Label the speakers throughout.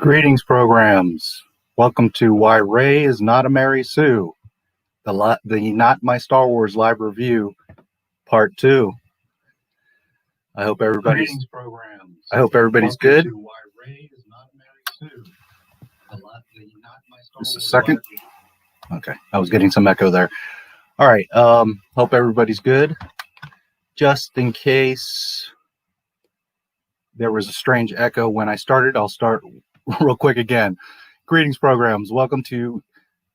Speaker 1: Greetings, programs. Welcome to Why Ray is Not a Mary Sue, the Not My Star Wars live review, part 2. I hope everybody's good. Just a second. Okay, I was getting some echo there. All right. Hope everybody's good. Just in case there was a strange echo when I started, I'll start real quick again. Greetings, programs. Welcome to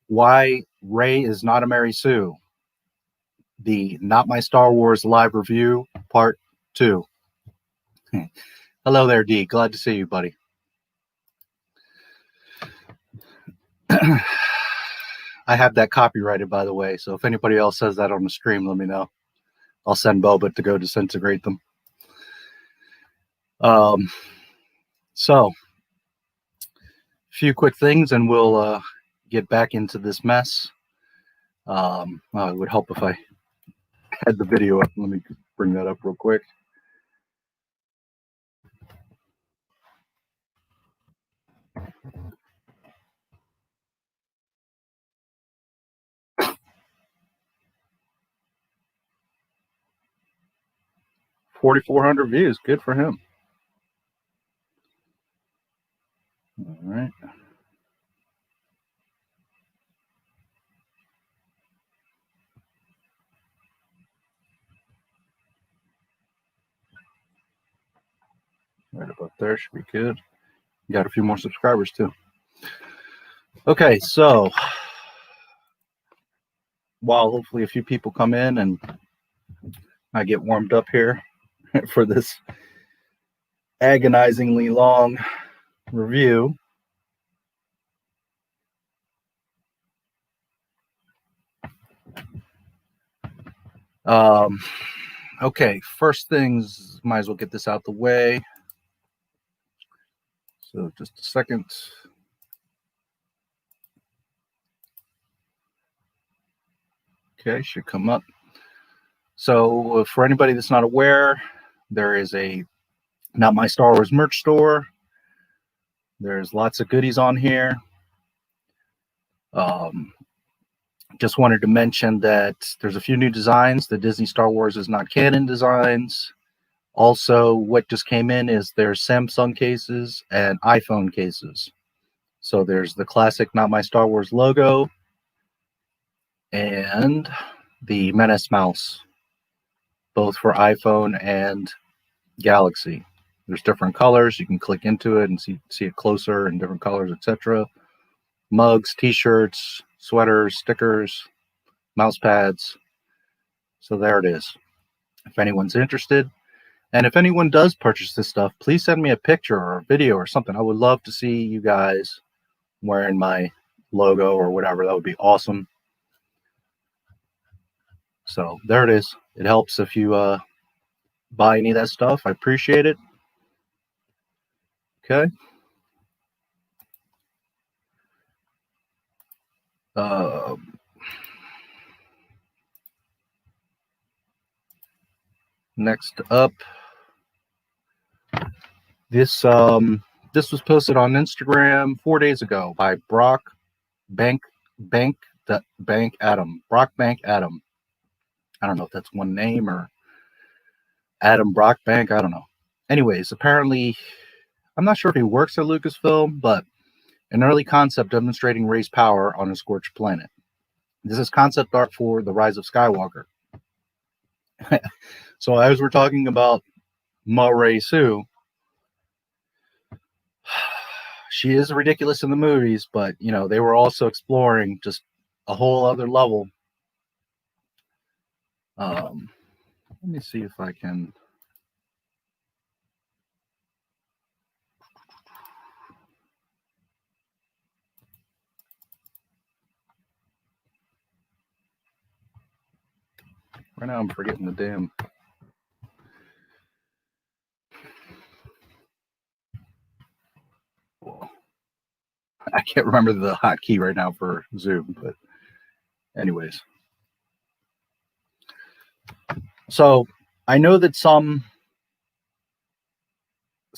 Speaker 1: Why Ray is Not a Mary Sue, the Not My Star Wars live review, part 2. Hello there, D. Glad to see you, buddy. I have that copyrighted, by the way, so if anybody else says that on the stream, let me know. I'll send Boba to go disintegrate them. So, a few quick things, and we'll get back into this mess. It would help if I had the video up. Let me bring that up real quick. $4,400 views. Good for him. All right. Right about there should be good. Got a few more subscribers too. Okay, so while hopefully a few people come in and I get warmed up here for this agonizingly long review. Okay, first things, might as well get this out the way. So just a second. Okay, should come up. So for anybody that's not aware, there is a Not My Star Wars merch store. There's lots of goodies on here. Just wanted to mention that there's a few new designs. The Disney Star Wars is not canon designs. Also, what just came in is there's Samsung cases and iPhone cases. So there's the classic Not My Star Wars logo and the Menace mouse, both for iPhone and Galaxy. There's different colors. You can click into it and see it closer in different colors, etc. Mugs, t-shirts, sweaters, stickers, mouse pads. So there it is. If anyone's interested, and if anyone does purchase this stuff, please send me a picture or a video or something. I would love to see you guys wearing my logo or whatever. That would be awesome. So there it is. It helps if you buy any of that stuff. I appreciate it. Okay. Next up, this was posted on Instagram 4 days ago by Brock Bank Adam. Brock Bank Adam. I don't know if that's one name or Adam Brock Bank. I don't know. Anyways, apparently, I'm not sure if he works at Lucasfilm, but an early concept demonstrating Rey's power on a scorched planet. This is concept art for The Rise of Skywalker. So as we're talking about Ma Ray Sue, she is ridiculous in the movies, but you know, they were also exploring just a whole other level. Let me see if I can. Right now I'm forgetting the damn. I can't remember the hotkey right now for Zoom, but anyways. So I know that some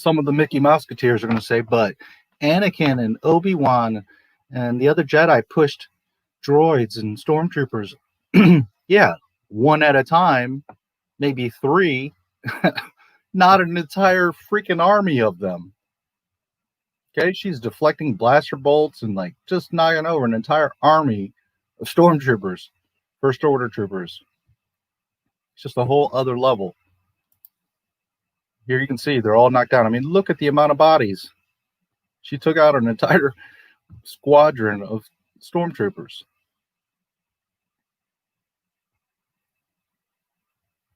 Speaker 1: of the Mickey Mouseketeers are going to say, but Anakin and Obi-Wan and the other Jedi pushed droids and stormtroopers. Yeah, one at a time, maybe three, not an entire freaking army of them. Okay, she's deflecting blaster bolts and like just knocking over an entire army of stormtroopers, first order troopers. It's just a whole other level. Here you can see they're all knocked down. I mean, look at the amount of bodies. She took out an entire squadron of stormtroopers.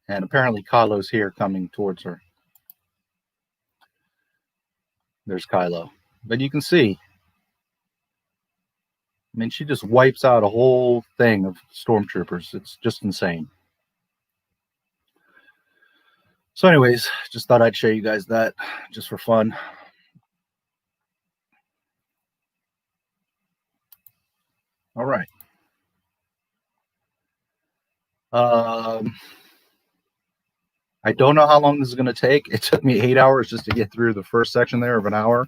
Speaker 1: And apparently Kylo's here coming towards her. There's Kylo. But you can see, I mean, she just wipes out a whole thing of stormtroopers. It's just insane. So anyways, just thought I'd show you guys that just for fun. All right. I don't know how long this is going to take. It took me 8 hours just to get through the first section there of an hour.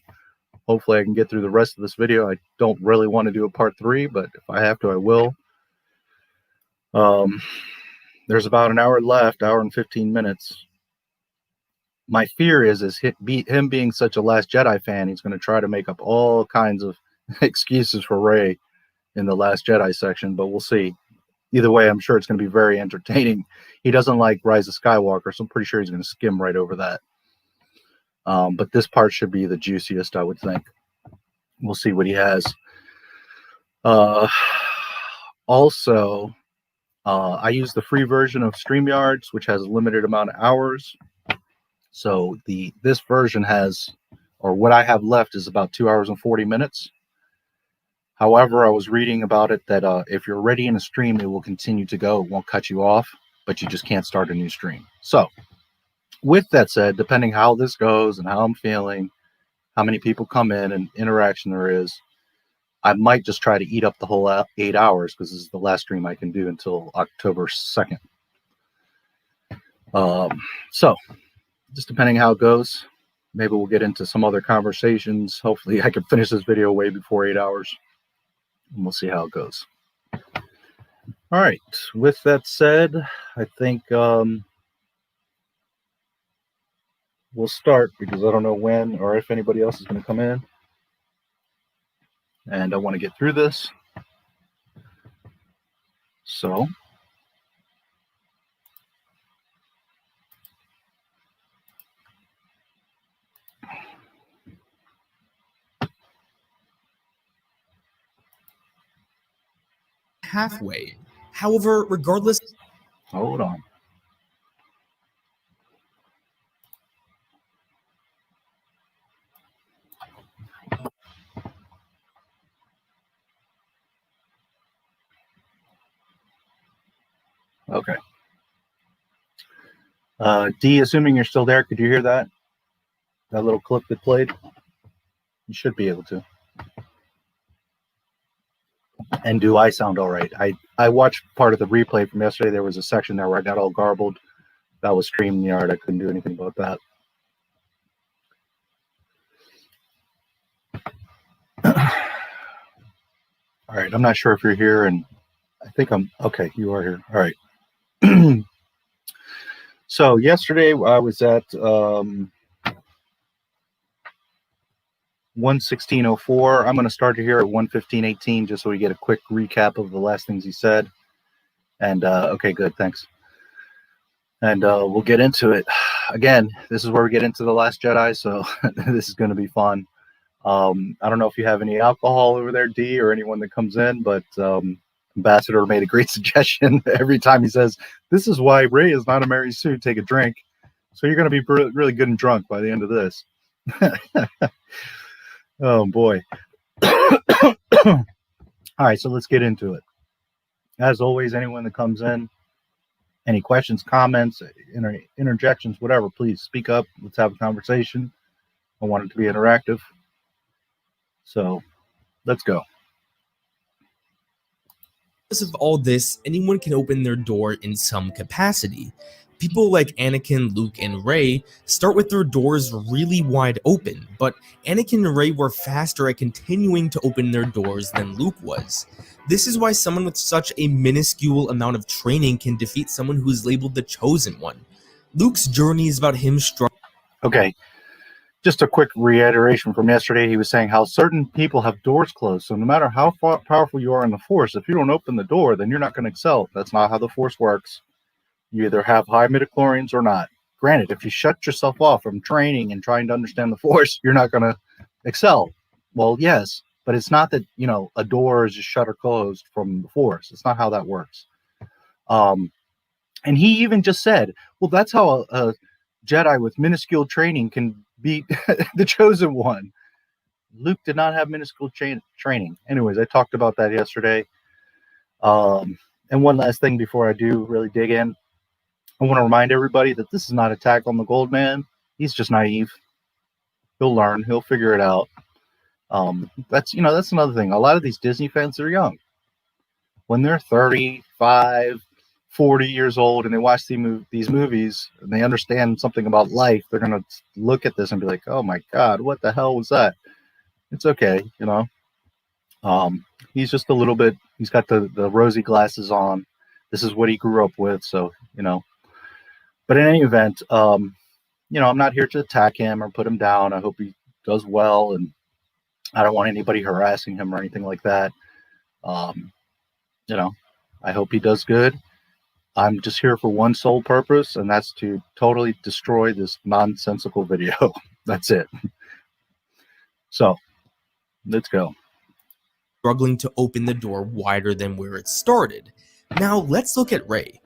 Speaker 1: Hopefully I can get through the rest of this video. I don't really want to do a part 3, but if I have to, I will. There's about an hour left, hour and 15 minutes. My fear is him being such a Last Jedi fan, he's going to try to make up all kinds of excuses for Rey in the Last Jedi section, but we'll see. Either way, I'm sure it's going to be very entertaining. He doesn't like Rise of Skywalker, so I'm pretty sure he's going to skim right over that. But this part should be the juiciest, I would think. We'll see what he has. Also, I use the free version of StreamYards, which has a limited amount of hours. So this version has, or what I have left is about 2 hours and 40 minutes. However, I was reading about it that if you're already in a stream, it will continue to go. It won't cut you off, but you just can't start a new stream. So with that said, depending how this goes and how I'm feeling, how many people come in and interaction there is, I might just try to eat up the whole 8 hours because this is the last stream I can do until October 2nd. So just depending how it goes, maybe we'll get into some other conversations. Hopefully I can finish this video way before 8 hours. And we'll see how it goes. All right. With that said, I think we'll start because I don't know when or if anybody else is going to come in. And I want to get through this. So
Speaker 2: halfway. However, regardless.
Speaker 1: Hold on. Okay. D, assuming you're still there, could you hear that? That little clip that played? You should be able to. And do I sound all right? I watched part of the replay from yesterday. There was a section there where I got all garbled. That was StreamYard. I couldn't do anything about that. All right. I'm not sure if you're here, and I think I'm okay. You are here. All right. So yesterday I was at 1:16:04. I'm going to start here at 1:15:18 just so we get a quick recap of the last things he said. And okay, good, thanks. And we'll get into it. Again, this is where we get into The Last Jedi, so this is going to be fun. I don't know if you have any alcohol over there, D, or anyone that comes in, but Ambassador made a great suggestion. Every time he says, this is why Rey is not a Mary Sue, take a drink. So you're going to be really good and drunk by the end of this. Oh, boy. All right, so let's get into it. As always, anyone that comes in, any questions, comments, interjections, whatever, please speak up. Let's have a conversation. I want it to be interactive. So let's go.
Speaker 2: Of all this, anyone can open their door in some capacity. People like Anakin, Luke, and Rey start with their doors really wide open, but Anakin and Rey were faster at continuing to open their doors than Luke was. This is why someone with such a minuscule amount of training can defeat someone who is labeled the Chosen One. Luke's journey is about him struggling.
Speaker 1: Okay, just a quick reiteration from yesterday. He was saying how certain people have doors closed. So no matter how powerful you are in the Force, if you don't open the door, then you're not going to excel. That's not how the Force works. You either have high midichlorians or not. Granted, if you shut yourself off from training and trying to understand the Force, you're not going to excel. Well, yes, but it's not that, a door is just shut or closed from the Force. It's not how that works. And he even just said, well, that's how a Jedi with minuscule training can beat the Chosen One. Luke did not have minuscule training. Anyways, I talked about that yesterday. And one last thing before I do really dig in, I want to remind everybody that this is not an attack on the Gold Man. He's just naive. He'll learn. He'll figure it out. That's another thing. A lot of these Disney fans are young. When they're 35, 40 years old and they watch these movies and they understand something about life, they're going to look at this and be like, oh my God, what the hell was that? It's okay, he's just a little bit, he's got the rosy glasses on. This is what he grew up with. So, but in any event, I'm not here to attack him or put him down. I hope he does well. And I don't want anybody harassing him or anything like that. I hope he does good. I'm just here for one sole purpose, and that's to totally destroy this nonsensical video. That's it. So, let's go.
Speaker 2: Struggling to open the door wider than where it started. Now, let's look at Rey.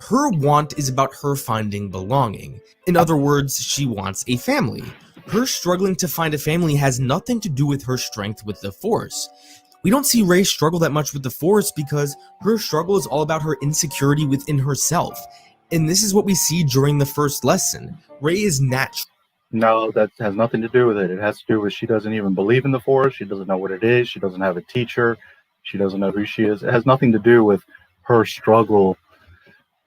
Speaker 2: Her want is about her finding belonging. In other words, she wants a family. Her struggling to find a family has nothing to do with her strength with the Force. We don't see Rey struggle that much with the Force because her struggle is all about her insecurity within herself. And this is what we see during the first lesson. Rey is natural.
Speaker 1: No, that has nothing to do with it. It has to do with she doesn't even believe in the Force. She doesn't know what it is. She doesn't have a teacher. She doesn't know who she is. It has nothing to do with her struggle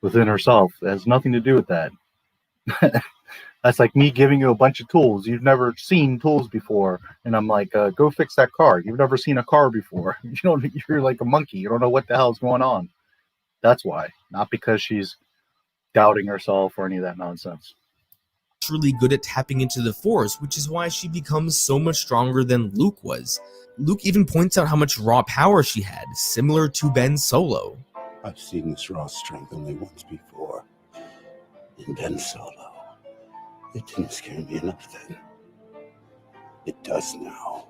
Speaker 1: within herself. It has nothing to do with that. That's like me giving you a bunch of tools. You've never seen tools before. And I'm like, go fix that car. You've never seen a car before. You're like a monkey. You don't know what the hell's going on. That's why. Not because she's doubting herself or any of that nonsense.
Speaker 2: Really good at tapping into the Force, which is why she becomes so much stronger than Luke was. Luke even points out how much raw power she had, similar to Ben Solo.
Speaker 3: I've seen this raw strength only once before. In Ben Solo. It didn't scare me enough then. It does now.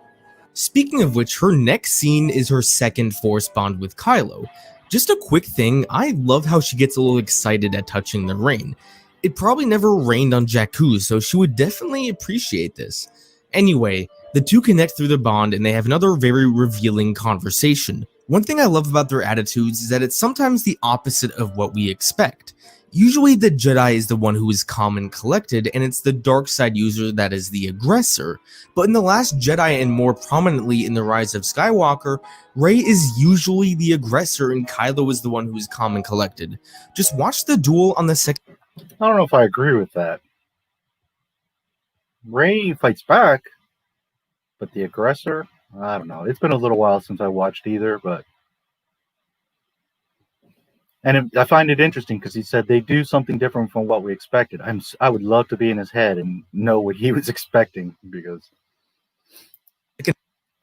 Speaker 2: Speaking of which, her next scene is her second Force bond with Kylo. Just a quick thing, I love how she gets a little excited at touching the rain. It probably never rained on Jakku, so she would definitely appreciate this. Anyway, the two connect through the bond and they have another very revealing conversation. One thing I love about their attitudes is that it's sometimes the opposite of what we expect. Usually the Jedi is the one who is calm and collected, and it's the dark side user that is the aggressor. But in The Last Jedi and more prominently in The Rise of Skywalker, Rey is usually the aggressor and Kylo is the one who is calm and collected. Just watch the duel on the second.
Speaker 1: I don't know if I agree with that. Rey fights back, but the aggressor, I don't know. It's been a little while since I watched either, but I find it interesting because he said they do something different from what we expected. I would love to be in his head and know what he was expecting, because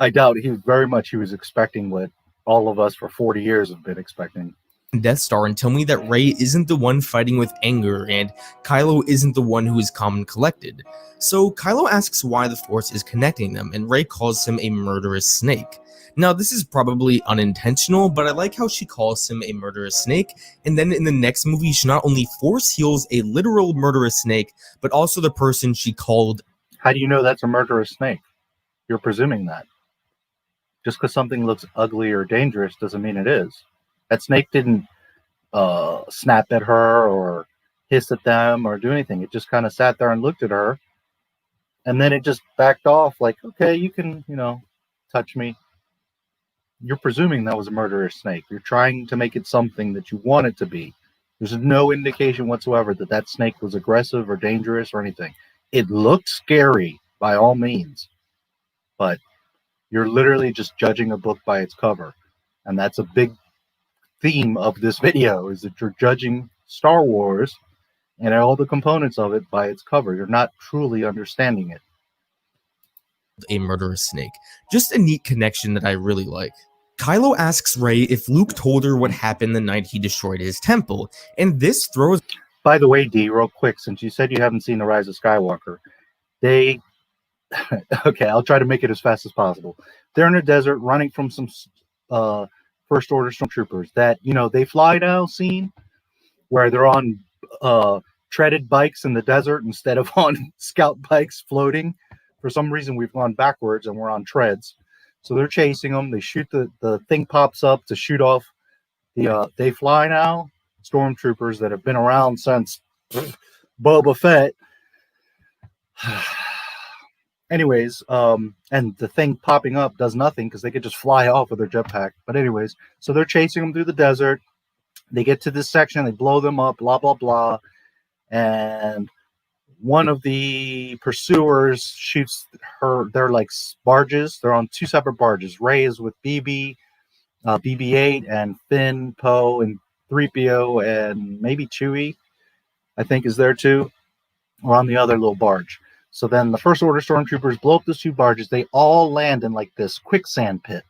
Speaker 1: I doubt he was expecting what all of us for 40 years have been expecting.
Speaker 2: Death Star and tell me that Rey isn't the one fighting with anger and Kylo isn't the one who is calm and collected. So Kylo asks why the Force is connecting them and Rey calls him a murderous snake. Now this is probably unintentional, but I like how she calls him a murderous snake, and then in the next movie she not only force heals a literal murderous snake, but also the person she called.
Speaker 1: How do you know that's a murderous snake? You're presuming that. Just because something looks ugly or dangerous doesn't mean it is. That snake didn't snap at her or hiss at them or do anything. It just kind of sat there and looked at her, and then it just backed off like, okay, you can, touch me. You're presuming that was a murderous snake. You're trying to make it something that you want it to be. There's no indication whatsoever that that snake was aggressive or dangerous or anything. It looked scary by all means, but you're literally just judging a book by its cover. And that's a big theme of this video, is that you're judging Star Wars and all the components of it by its cover. You're not truly understanding it.
Speaker 2: A murderous snake. Just a neat connection that I really like. Kylo asks Rey if Luke told her what happened the night he destroyed his temple, and this throws...
Speaker 1: By the way, D, real quick, since you said you haven't seen The Rise of Skywalker, they... okay, I'll try to make it as fast as possible. They're in a desert running from some First Order stormtroopers that, you know, they fly now scene where they're on treaded bikes in the desert instead of on scout bikes floating. For some reason, we've gone backwards and we're on treads. So they're chasing them. They shoot the thing pops up to shoot off the they fly now stormtroopers that have been around since Boba Fett. Anyways, and the thing popping up does nothing because they could just fly off with their jetpack. But anyways, so they're chasing them through the desert. They get to this section, they blow them up, blah, blah, blah. And one of the pursuers shoots her. They're like barges. They're on two separate barges. Rey is with BB-8 and Finn, Poe, and 3PO, and maybe Chewie, I think, is there too, or on the other little barge. So then the First Order stormtroopers blow up those two barges. They all land in like this quicksand pit.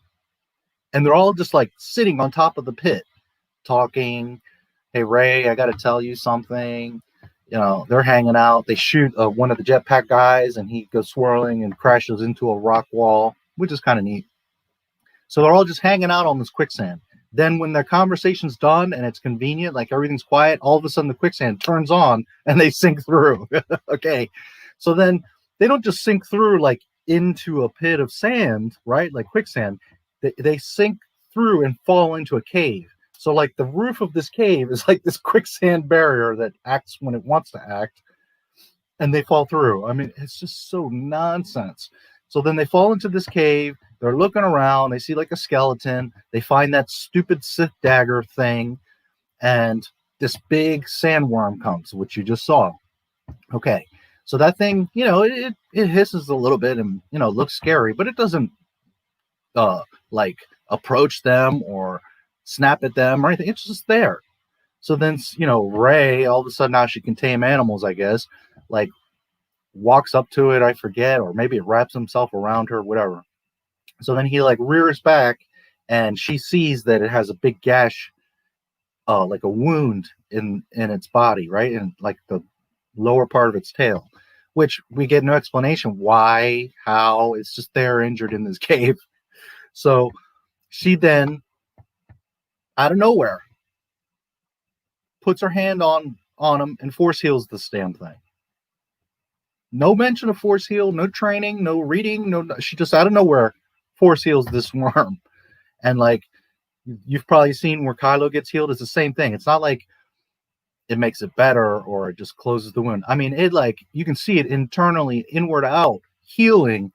Speaker 1: And they're all just like sitting on top of the pit, talking. Hey, Rey, I got to tell you something. You know, they're hanging out. They shoot one of the jetpack guys, and he goes swirling and crashes into a rock wall, which is kind of neat. So they're all just hanging out on this quicksand. Then when their conversation's done and it's convenient, like everything's quiet, all of a sudden the quicksand turns on and they sink through. Okay. So then they don't just sink through like into a pit of sand, right? Like quicksand. They sink through and fall into a cave. So like the roof of this cave is like this quicksand barrier that acts when it wants to act, and they fall through. I mean, it's just so nonsense. So then they fall into this cave. They're looking around. They see like a skeleton. They find that stupid Sith dagger thing, and this big sandworm comes, which you just saw. Okay, so that thing, you know, it hisses a little bit and, you know, looks scary, but it doesn't like approach them or snap at them or anything. It's just there. So then, you know, Rey, all of a sudden now she can tame animals, I guess, like walks up to it, I forget, or maybe it wraps himself around her, whatever. So then he like rears back and she sees that it has a big gash, like a wound in its body, right? And like the lower part of its tail, which we get no explanation why, how. It's just there injured in this cave. So she then, out of nowhere, puts her hand on him and force heals this damn thing. No mention of force heal, no training, no reading, no. She just out of nowhere force heals this worm. And like you've probably seen where Kylo gets healed, it's the same thing. It's not like it makes it better or it just closes the wound. I mean, it like you can see it internally, inward out, healing,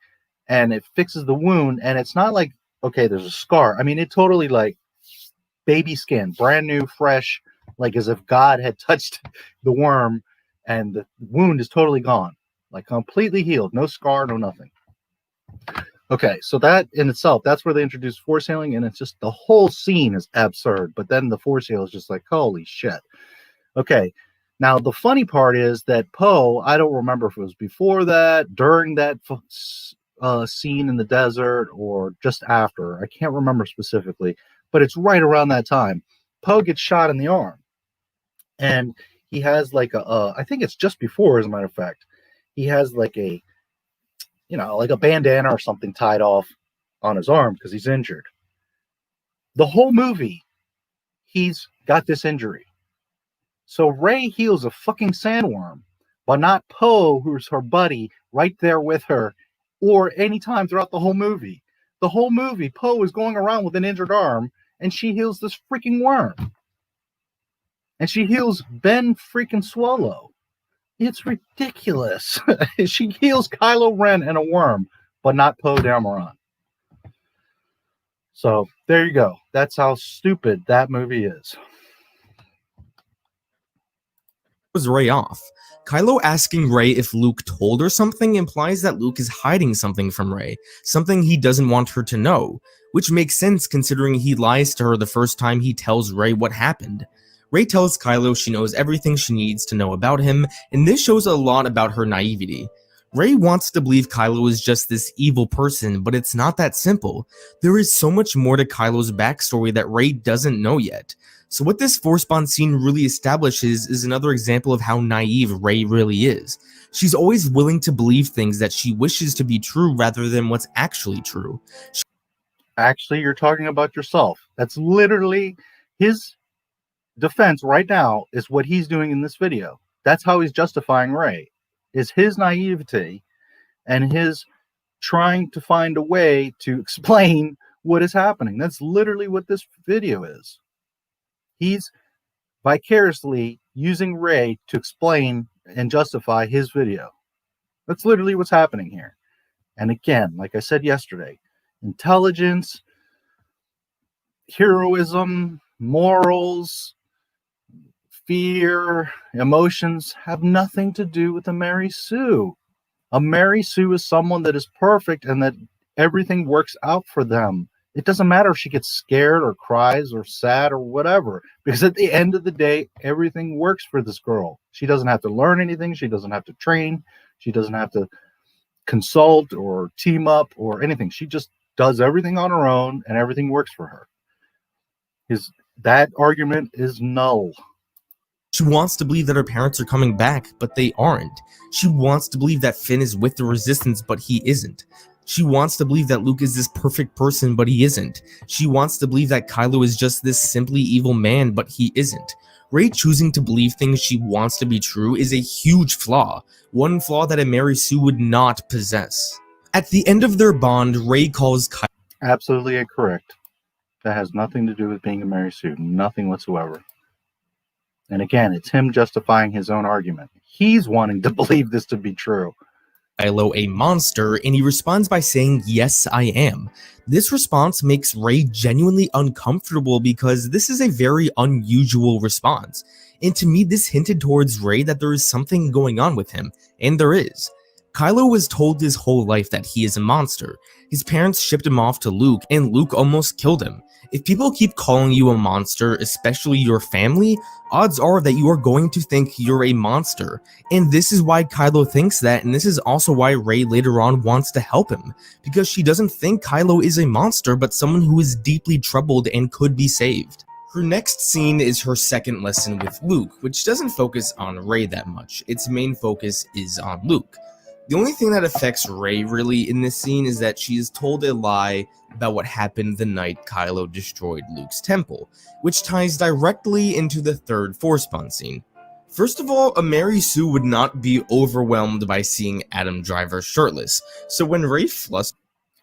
Speaker 1: and it fixes the wound. And it's not like, okay, there's a scar. I mean, it totally like baby skin, brand new, fresh, like as if God had touched the worm, and the wound is totally gone, like completely healed, no scar, no nothing. Okay, so that in itself, that's where they introduce force healing, and it's just the whole scene is absurd. But then the force heal is just like, holy shit. Okay, now the funny part is that Poe, I don't remember if it was before that, during that scene in the desert, or just after. I can't remember specifically, but it's right around that time. Poe gets shot in the arm, and he has like I think it's just before, as a matter of fact, he has like a, you know, like a bandana or something tied off on his arm because he's injured. The whole movie, he's got this injury. So Rey heals a fucking sandworm, but not Poe, who's her buddy, right there with her, or any time throughout the whole movie. The whole movie, Poe is going around with an injured arm, and she heals this freaking worm. And she heals Ben freaking Swallow. It's ridiculous. She heals Kylo Ren and a worm, but not Poe Dameron. So there you go. That's how stupid that movie is.
Speaker 2: was Ray off. Kylo asking Ray if Luke told her something implies that Luke is hiding something from Ray, something he doesn't want her to know, which makes sense considering he lies to her the first time he tells Ray what happened. Ray tells Kylo she knows everything she needs to know about him, and this shows a lot about her naivety. Ray wants to believe Kylo is just this evil person, but it's not that simple. There is so much more to Kylo's backstory that Ray doesn't know yet. So what this Force Bond scene really establishes is another example of how naive Ray really is. She's always willing to believe things that she wishes to be true rather than what's actually true.
Speaker 1: Actually, you're talking about yourself. That's literally his defense right now, is what he's doing in this video. That's how he's justifying Ray, is his naivety and his trying to find a way to explain what is happening. That's literally what this video is. He's vicariously using Ray to explain and justify his video. That's literally what's happening here. And again, like I said yesterday, intelligence, heroism, morals, fear, emotions have nothing to do with a Mary Sue. A Mary Sue is someone that is perfect and that everything works out for them. It doesn't matter if she gets scared or cries or sad or whatever, because at the end of the day, everything works for this girl. She doesn't have to learn anything. She doesn't have to train. She doesn't have to consult or team up or anything. She just does everything on her own and everything works for her. That argument is null.
Speaker 2: She wants to believe that her parents are coming back, but they aren't. She wants to believe that Finn is with the Resistance, but he isn't. She wants to believe that Luke is this perfect person, but he isn't. She wants to believe that Kylo is just this simply evil man, but he isn't. Rey choosing to believe things she wants to be true is a huge flaw, one flaw that a Mary Sue would not possess. At the end of their bond, Rey calls Kylo.
Speaker 1: Absolutely incorrect. That has nothing to do with being a Mary Sue, nothing whatsoever. And again, it's him justifying his own argument. He's wanting to believe this to be true.
Speaker 2: Kylo a monster, and he responds by saying, "Yes, I am." This response makes Rey genuinely uncomfortable because this is a very unusual response. And to me, this hinted towards Rey that there is something going on with him, and there is. Kylo was told his whole life that he is a monster. His parents shipped him off to Luke, and Luke almost killed him. If people keep calling you a monster, especially your family, odds are that you are going to think you're a monster. And this is why Kylo thinks that, and this is also why Rey later on wants to help him. Because she doesn't think Kylo is a monster, but someone who is deeply troubled and could be saved. Her next scene is her second lesson with Luke, which doesn't focus on Rey that much. Its main focus is on Luke. The only thing that affects Rey really in this scene is that she is told a lie about what happened the night Kylo destroyed Luke's temple, which ties directly into the third Force Bond scene. First of all, a Mary Sue would not be overwhelmed by seeing Adam Driver shirtless, so when Rey flusters,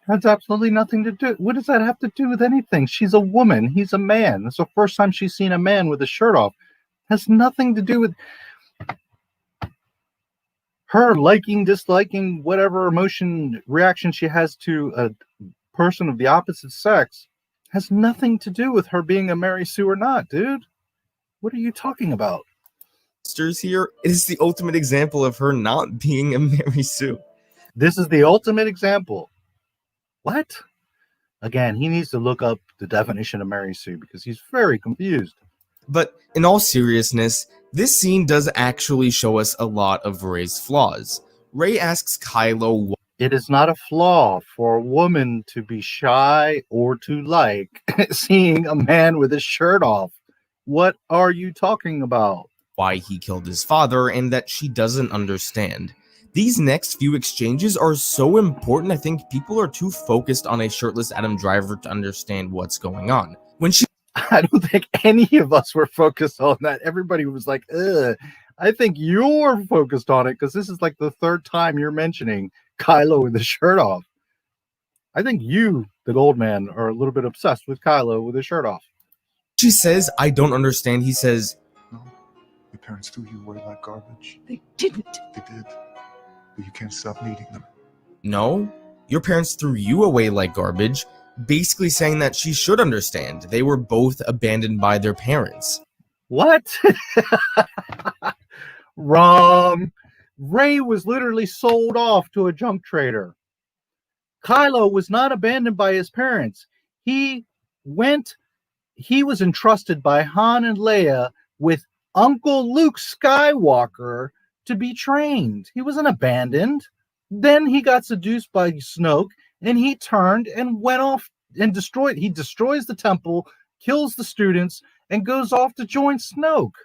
Speaker 1: That's absolutely nothing to do. What does that have to do with anything? She's a woman. He's a man. That's the first time she's seen a man with his shirt off. Has nothing to do with her liking, disliking, whatever emotion, reaction she has to a person of the opposite sex. Has nothing to do with her being a Mary Sue or not, dude. What are you talking about?
Speaker 2: here, it is the ultimate example of her not being a Mary Sue.
Speaker 1: This is the ultimate example. What? Again, he needs to look up the definition of Mary Sue because he's very confused.
Speaker 2: But in all seriousness, this scene does actually show us a lot of Rey's flaws. Rey asks Kylo why.
Speaker 1: It is not a flaw for a woman to be shy or to like seeing a man with his shirt off. What are you talking about?
Speaker 2: Why he killed his father, and that she doesn't understand. These next few exchanges are so important. I think people are too focused on a shirtless Adam Driver to understand what's going on. When she
Speaker 1: I don't think any of us were focused on that. Everybody was like, ugh. I think you're focused on it because this is like the third time you're mentioning Kylo with his shirt off. I think you, the old man, are a little bit obsessed with Kylo with his shirt off.
Speaker 2: She says, "I don't understand," he says,
Speaker 4: No, your parents threw you away like garbage.
Speaker 5: They didn't.
Speaker 4: They did, but you can't stop needing them.
Speaker 2: "No, your parents threw you away like garbage," basically saying that she should understand. They were both abandoned by their parents.
Speaker 1: What? Wrong. Rey was literally sold off to a junk trader. Kylo was not abandoned by his parents. He was entrusted by Han and Leia with Uncle Luke Skywalker to be trained. He wasn't abandoned. Then he got seduced by Snoke, and he turned and went off and destroys the temple, kills the students, and goes off to join Snoke.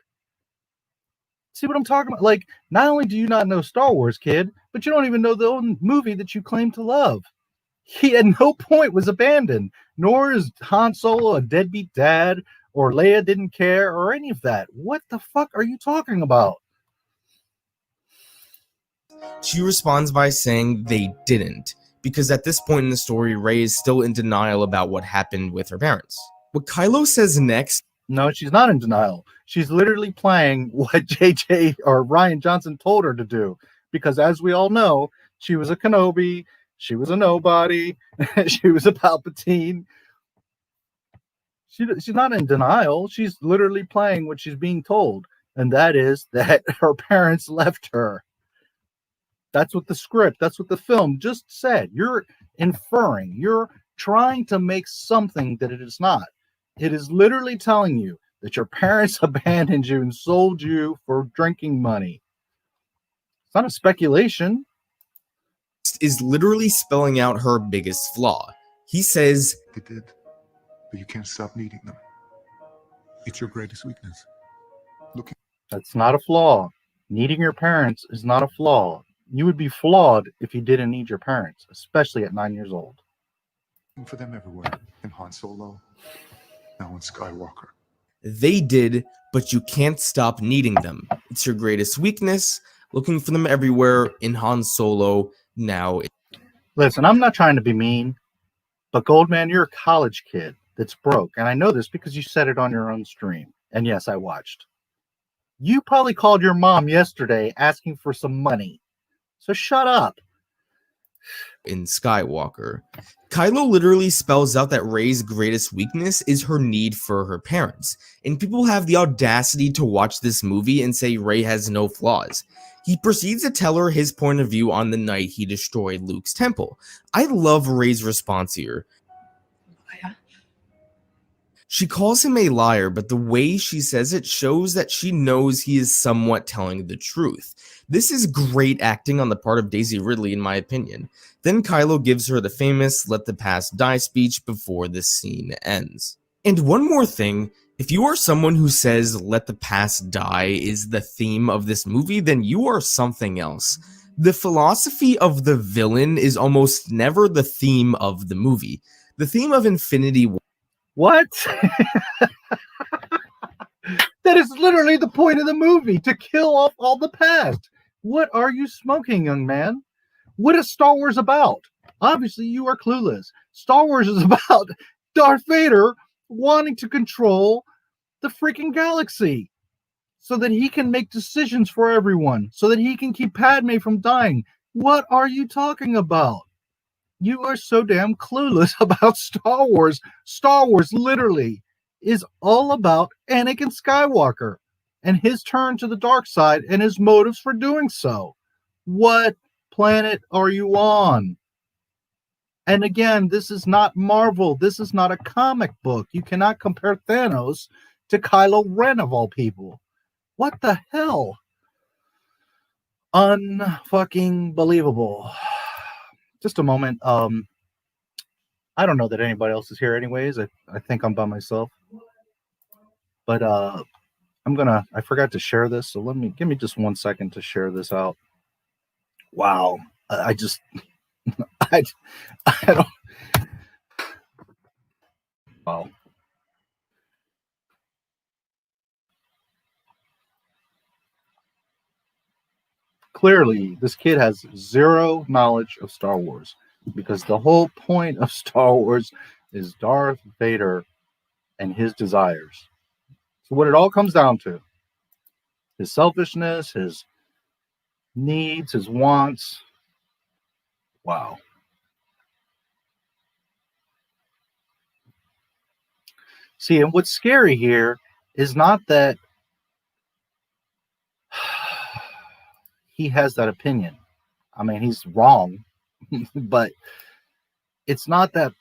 Speaker 1: See what I'm talking about? Like, not only do you not know Star Wars, kid, but you don't even know the old movie that you claim to love. He at no point was abandoned, nor is Han Solo a deadbeat dad, or Leia didn't care, or any of that. What the fuck are you talking about?
Speaker 2: She responds by saying they didn't, because at this point in the story, Rey is still in denial about what happened with her parents. What Kylo says next...
Speaker 1: No, she's not in denial. She's literally playing what JJ or Rian Johnson told her to do, because as we all know, she was a Kenobi, she was a nobody, she was a Palpatine. She's not in denial. She's literally playing what she's being told, and that is that her parents left her. That's what the script, that's what the film just said. You're inferring, you're trying to make something that it is not. It is literally telling you that your parents abandoned you and sold you for drinking money. It's not a speculation.
Speaker 2: Is literally spelling out her biggest flaw. He says,
Speaker 4: They did, but you can't stop needing them. It's your greatest weakness.
Speaker 1: That's not a flaw. Needing your parents is not a flaw. You would be flawed if you didn't need your parents, especially at 9 years old.
Speaker 4: For them everywhere. In Han Solo, now in Skywalker.
Speaker 2: they did, but you can't stop needing them. It's your greatest weakness, looking for them everywhere in Han Solo now.
Speaker 1: Listen, I'm not trying to be mean, but Goldman, you're a college kid that's broke. And I know this because you said it on your own stream. And yes, I watched. You probably called your mom yesterday asking for some money. So shut up.
Speaker 2: In Skywalker, Kylo literally spells out that Rey's greatest weakness is her need for her parents, and people have the audacity to watch this movie and say Rey has no flaws. He proceeds to tell her his point of view on the night he destroyed Luke's temple. I love Rey's response here. She calls him a liar, but the way she says it shows that she knows he is somewhat telling the truth. This is great acting on the part of Daisy Ridley, in my opinion. Then Kylo gives her the famous "let the past die" speech before the scene ends. And one more thing, if you are someone who says "let the past die" is the theme of this movie, then you are something else. The philosophy of the villain is almost never the theme of the movie. The theme of Infinity War.
Speaker 1: What? That is literally the point of the movie, to kill off all the past. What are you smoking, young man? What is Star Wars about? Obviously, you are clueless. Star Wars is about Darth Vader wanting to control the freaking galaxy so that he can make decisions for everyone, so that he can keep Padme from dying. What are you talking about? You are so damn clueless about Star Wars. Star Wars literally is all about Anakin Skywalker and his turn to the dark side and his motives for doing so. What planet are you on? And again, this is not Marvel. This is not a comic book. You cannot compare Thanos to Kylo Ren, of all people. What the hell? Unfucking believable. Just a moment. I don't know that anybody else is here anyways. I think I'm by myself. But I forgot to share this, so give me just 1 second to share this out. Wow. I don't. Wow. Clearly, this kid has zero knowledge of Star Wars, because the whole point of Star Wars is Darth Vader and his desires. So what it all comes down to, his selfishness, his needs, his wants. Wow. See, and what's scary here is not that he has that opinion. I mean, he's wrong, but it's not the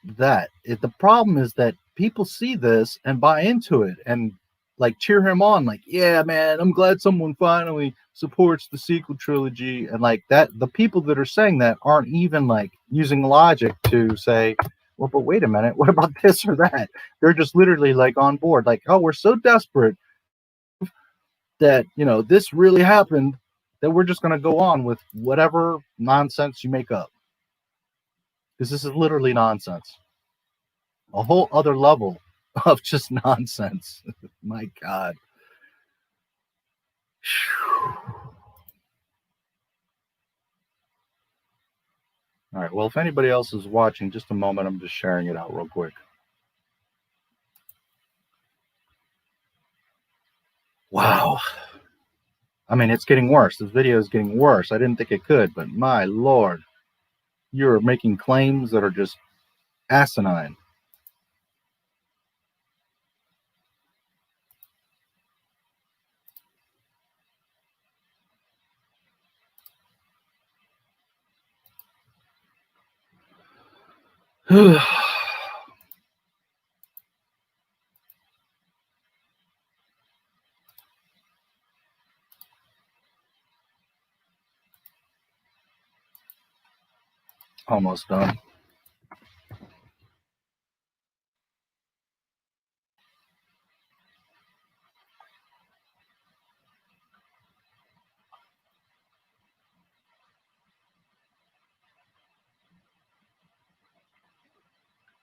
Speaker 1: problem is that people see this and buy into it and like cheer him on, like, yeah, man, I'm glad someone finally supports the sequel trilogy. And like that, the people that are saying that aren't even like using logic to say, well, but wait a minute, what about this or that? They're just literally like on board, like, oh, we're so desperate that, you know, this really happened that we're just going to go on with whatever nonsense you make up. Because this is literally nonsense. A whole other level of just nonsense. My God. All right. Well, if anybody else is watching, just a moment. I'm just sharing it out real quick. Wow. I mean, it's getting worse. This video is getting worse. I didn't think it could, but my Lord, you're making claims that are just asinine. Almost done.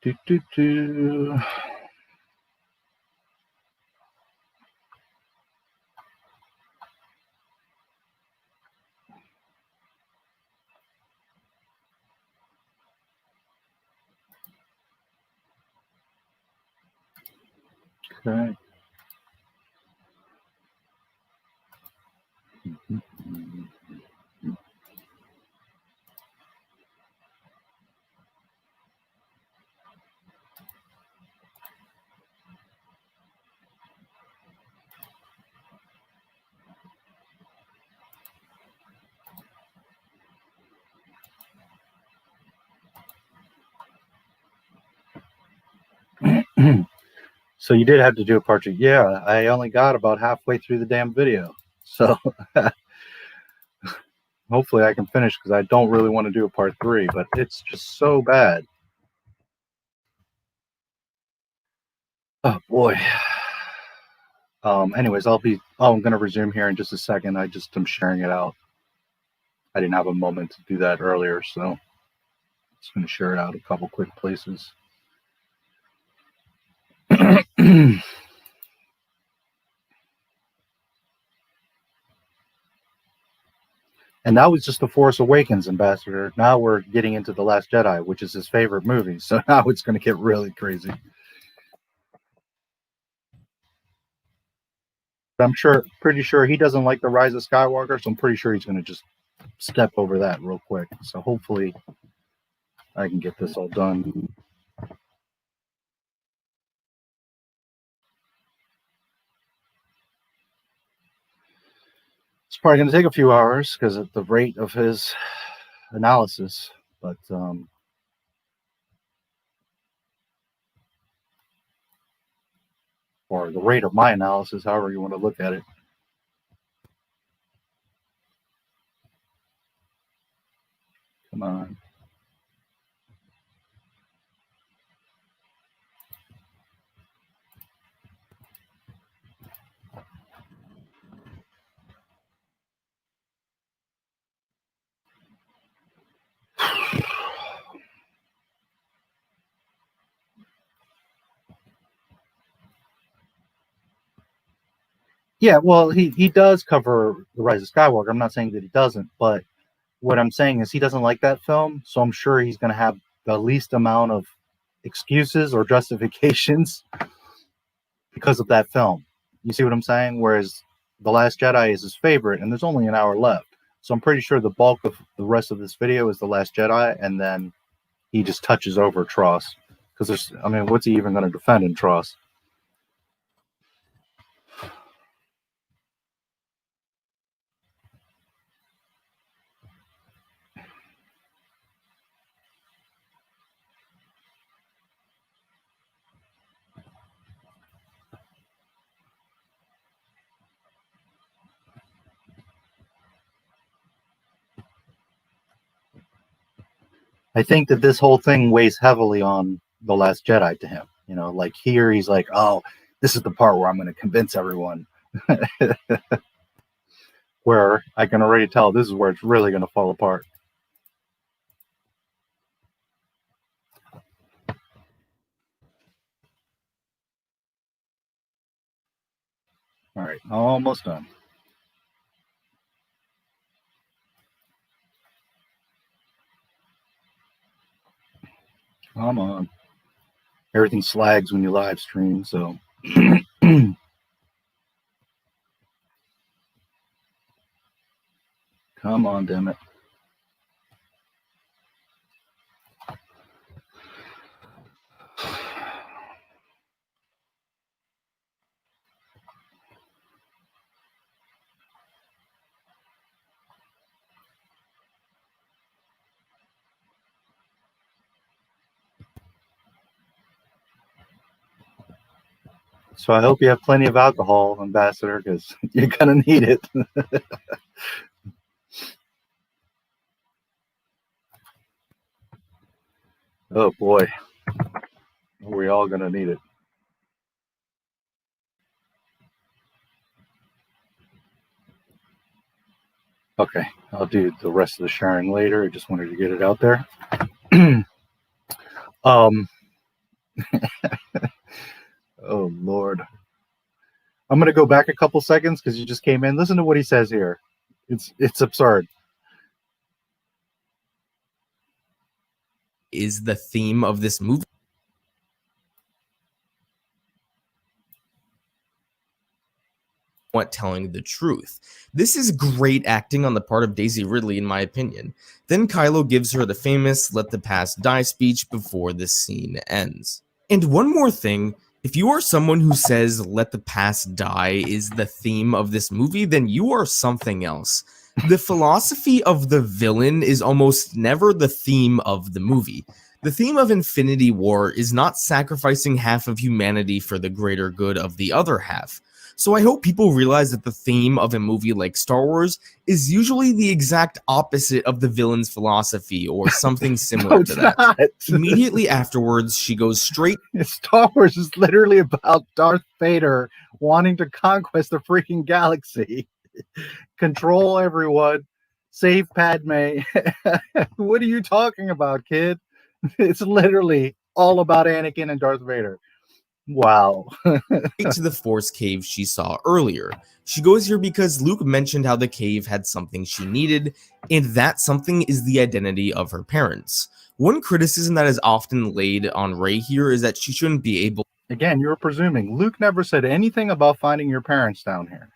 Speaker 1: Do, do, do. Okay. So you did have to do a part two. Yeah, I only got about halfway through the damn video. So hopefully I can finish because I don't really want to do a part three, but it's just so bad. Oh boy. Anyways, I'm going to resume here in just a second. I just am sharing it out. I didn't have a moment to do that earlier, so I'm just going to share it out a couple quick places. And that was just The Force Awakens, Ambassador. Now we're getting into The Last Jedi, which is his favorite movie. So now it's going to get really crazy. But I'm pretty sure he doesn't like The Rise of Skywalker, so I'm pretty sure he's going to just step over that real quick. So hopefully I can get this all done. It's probably going to take a few hours because at the rate of his analysis, but or the rate of my analysis, however you want to look at it. Come on. Yeah, well, he does cover The Rise of Skywalker. I'm not saying that he doesn't, but what I'm saying is he doesn't like that film, so I'm sure he's going to have the least amount of excuses or justifications because of that film. You see what I'm saying? Whereas The Last Jedi is his favorite, and there's only an hour left. So I'm pretty sure the bulk of the rest of this video is The Last Jedi, and then he just touches over Tross. Because there's, I mean, what's he even going to defend in Tross? I think that this whole thing weighs heavily on The Last Jedi to him. You know, like here he's like, oh, this is the part where I'm going to convince everyone. Where I can already tell this is where it's really going to fall apart. All right, almost done. Come on. Everything slags when you live stream, so. Come on, damn it. So I hope you have plenty of alcohol, Ambassador, because you're going to need it. Oh, boy. We're all going to need it. Okay, I'll do the rest of the sharing later. I just wanted to get it out there. Oh, Lord. I'm going to go back a couple seconds because you just came in. Listen to what he says here. It's absurd.
Speaker 2: Is the theme of this movie. Telling the truth. This is great acting on the part of Daisy Ridley, in my opinion. Then Kylo gives her the famous "let the past die" speech before the scene ends. And one more thing, if you are someone who says "let the past die" is the theme of this movie, then you are something else. The philosophy of the villain is almost never the theme of the movie. The theme of Infinity War is not sacrificing half of humanity for the greater good of the other half. So I hope people realize that the theme of a movie like Star Wars is usually the exact opposite of the villain's philosophy or something similar to that.
Speaker 1: Not.
Speaker 2: Immediately afterwards, she goes straight.
Speaker 1: Star Wars is literally about Darth Vader wanting to conquest the freaking galaxy, control everyone, save Padme. What are you talking about, kid? It's literally all about Anakin and Darth Vader. Wow.
Speaker 2: To the Force cave she saw earlier. She goes here because Luke mentioned how the cave had something she needed, and that something is the identity of her parents. One criticism that is often laid on Rey here is that she shouldn't be able.
Speaker 1: Again, you're presuming. Luke never said anything about finding your parents down here.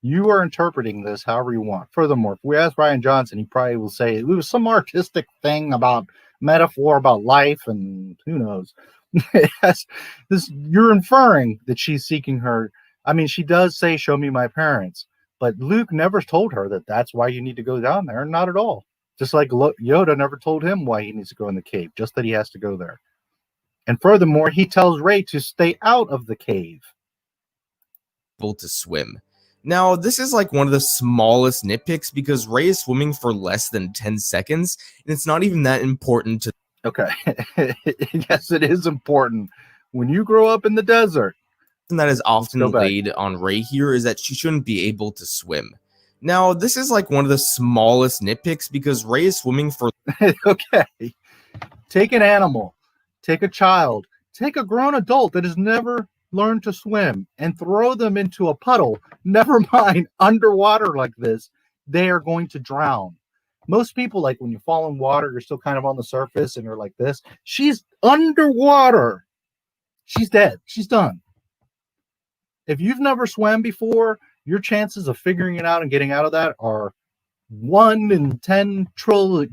Speaker 1: You are interpreting this however you want. Furthermore, if we ask Ryan Johnson, he probably will say it was some artistic thing about metaphor about life, and who knows. Yes, you're inferring that she's seeking her. I mean, she does say, "Show me my parents," but Luke never told her that that's why you need to go down there. Not at all. Just like Yoda never told him why he needs to go in the cave, just that he has to go there. And furthermore, he tells Rey to stay out of the cave.
Speaker 2: To swim. Now, this is like one of the smallest nitpicks because Rey is swimming for less than 10 seconds, and it's not even that important to.
Speaker 1: Okay. Yes, it is important. When you grow up in the desert.
Speaker 2: And that is often laid on Rey here is that she shouldn't be able to swim. Now, this is like one of the smallest nitpicks because Rey is swimming for.
Speaker 1: Okay. Take an animal, take a child, take a grown adult that has never learned to swim and throw them into a puddle. Never mind underwater like this. They are going to drown. Most people, like when you fall in water, you're still kind of on the surface and you're like this. She's underwater. She's dead. She's done. If you've never swam before, your chances of figuring it out and getting out of that are 1 in 10 trillion.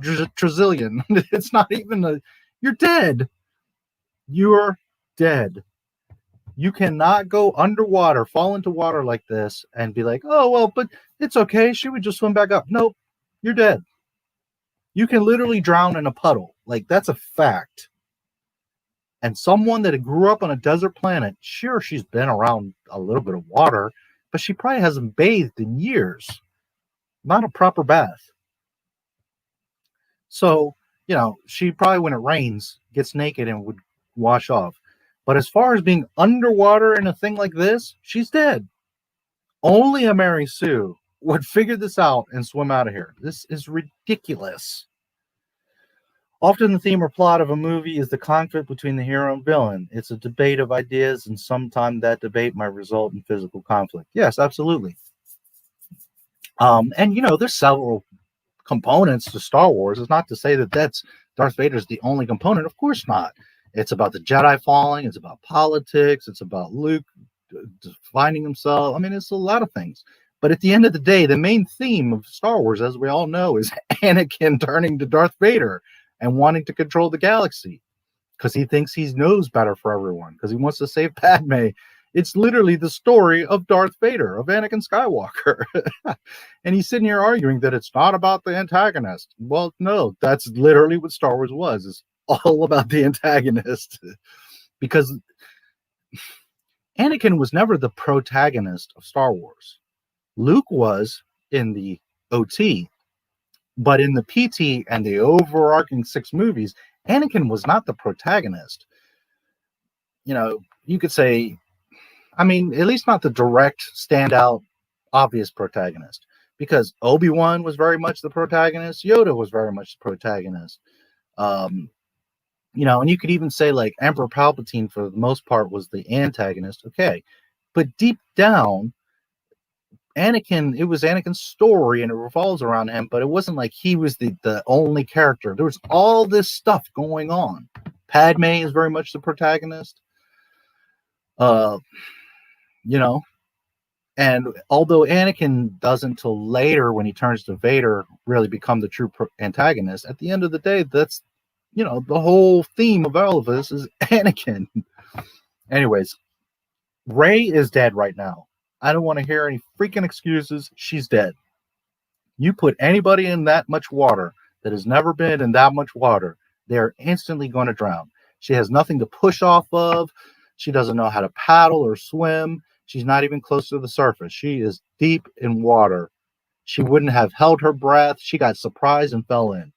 Speaker 1: It's not even you're dead. You're dead. You cannot go underwater, fall into water like this and be like, oh, well, but it's okay. She would just swim back up. Nope. You're dead. You can literally drown in a puddle. Like, that's a fact. And someone that grew up on a desert planet, sure, she's been around a little bit of water, but she probably hasn't bathed in years. Not a proper bath. So, you know, she probably, when it rains, gets naked and would wash off. But as far as being underwater in a thing like this, she's dead. Only a Mary Sue would figure this out and swim out of here. This is ridiculous. Often the theme or plot of a movie is the conflict between the hero and villain. It's a debate of ideas, and sometimes that debate might result in physical conflict. Yes, absolutely. And you know, there's several components to Star Wars. It's not to say that Darth Vader's the only component. Of course not. It's about the Jedi falling. It's about politics. It's about Luke finding himself. I mean, it's a lot of things. But at the end of the day, the main theme of Star Wars, as we all know, is Anakin turning to Darth Vader and wanting to control the galaxy because he thinks he knows better for everyone, because he wants to save Padme. It's literally the story of Darth Vader, of Anakin Skywalker. And he's sitting here arguing that it's not about the antagonist. Well, no, that's literally what Star Wars was. It's all about the antagonist. Because Anakin was never the protagonist of Star Wars. Luke was in the OT, but in the PT and the overarching 6 movies, Anakin was not the protagonist. You know, you could say, I mean, at least not the direct, standout, obvious protagonist. Because Obi-Wan was very much the protagonist. Yoda was very much the protagonist. You know, and you could even say, like, Emperor Palpatine, for the most part, was the antagonist. Okay. But deep down, Anakin, it was Anakin's story, and it revolves around him, but it wasn't like he was the only character. There was all this stuff going on. Padme is very much the protagonist. You know, and although Anakin doesn't till later, when he turns to Vader, really become the true antagonist, at the end of the day, that's, you know, the whole theme of all of this is Anakin. Anyways, Rey is dead right now. I don't want to hear any freaking excuses. She's dead. You put anybody in that much water that has never been in that much water, they're instantly going to drown. She has nothing to push off of. She doesn't know how to paddle or swim. She's not even close to the surface. She is deep in water. She wouldn't have held her breath. She got surprised and fell in.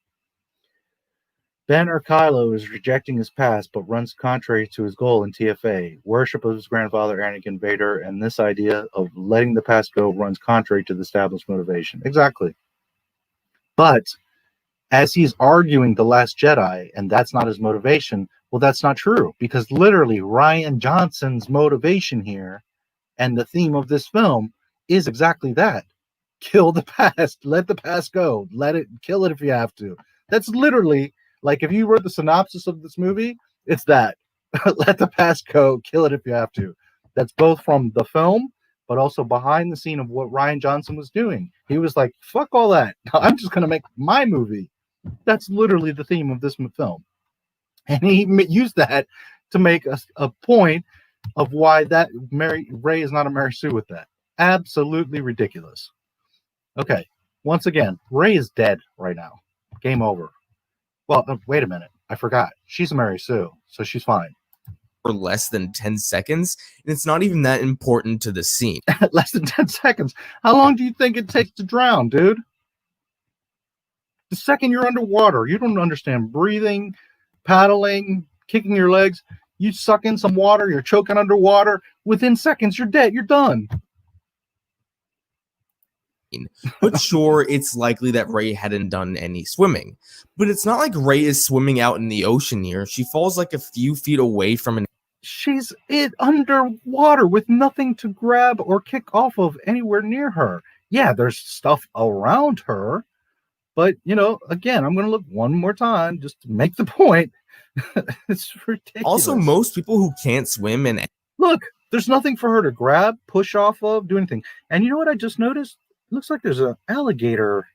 Speaker 1: Ben or Kylo is rejecting his past, but runs contrary to his goal in TFA. Worship of his grandfather, Anakin Vader, and this idea of letting the past go runs contrary to the established motivation. Exactly. But as he's arguing The Last Jedi, and that's not his motivation, well, that's not true, because literally Rian Johnson's motivation here and the theme of this film is exactly that. Kill the past. Let the past go. Let it, kill it if you have to. That's literally, like, if you read the synopsis of this movie, it's that. Let the past go. Kill it if you have to. That's both from the film, but also behind the scene of what Rian Johnson was doing. He was like, fuck all that. I'm just going to make my movie. That's literally the theme of this film. And he used that to make a point of why that Rey is not a Mary Sue with that. Absolutely ridiculous. Okay, once again, Rey is dead right now. Game over. Well, wait a minute. I forgot. She's a Mary Sue, so she's fine.
Speaker 2: For less than 10 seconds, and it's not even that important to the scene.
Speaker 1: Less than 10 seconds? How long do you think it takes to drown, dude? The second you're underwater, you don't understand breathing, paddling, kicking your legs. You suck in some water, you're choking underwater. Within seconds, you're dead. You're done.
Speaker 2: But sure, it's likely that Rey hadn't done any swimming. But it's not like Rey is swimming out in the ocean here. She falls like a few feet away from an...
Speaker 1: She's underwater with nothing to grab or kick off of anywhere near her. Yeah, there's stuff around her. But, you know, again, I'm going to look one more time just to make the point. It's ridiculous.
Speaker 2: Also, most people who can't swim and...
Speaker 1: Look, there's nothing for her to grab, push off of, do anything. And you know what I just noticed? It looks like there's an alligator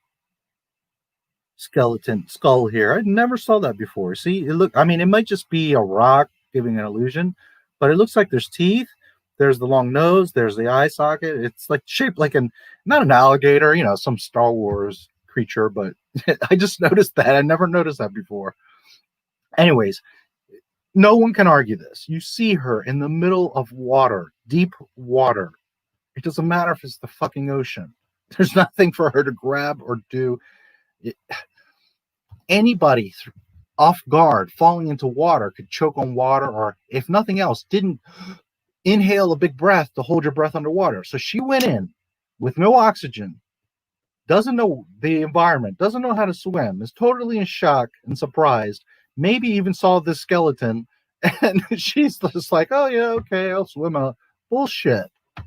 Speaker 1: skull here. I never saw that before. See, I mean, it might just be a rock giving an illusion, but it looks like there's teeth. There's the long nose. There's the eye socket. It's like shaped like not an alligator, you know, some Star Wars creature, but I just noticed that. I never noticed that before. Anyways, no one can argue this. You see her in the middle of water, deep water. It doesn't matter if it's the fucking ocean. There's nothing for her to grab or do. Anybody off guard, falling into water, could choke on water, or if nothing else, didn't inhale a big breath to hold your breath underwater. So she went in with no oxygen, doesn't know the environment, doesn't know how to swim, is totally in shock and surprised, maybe even saw this skeleton, and she's just like, oh yeah, okay, I'll swim out. Bullshit. She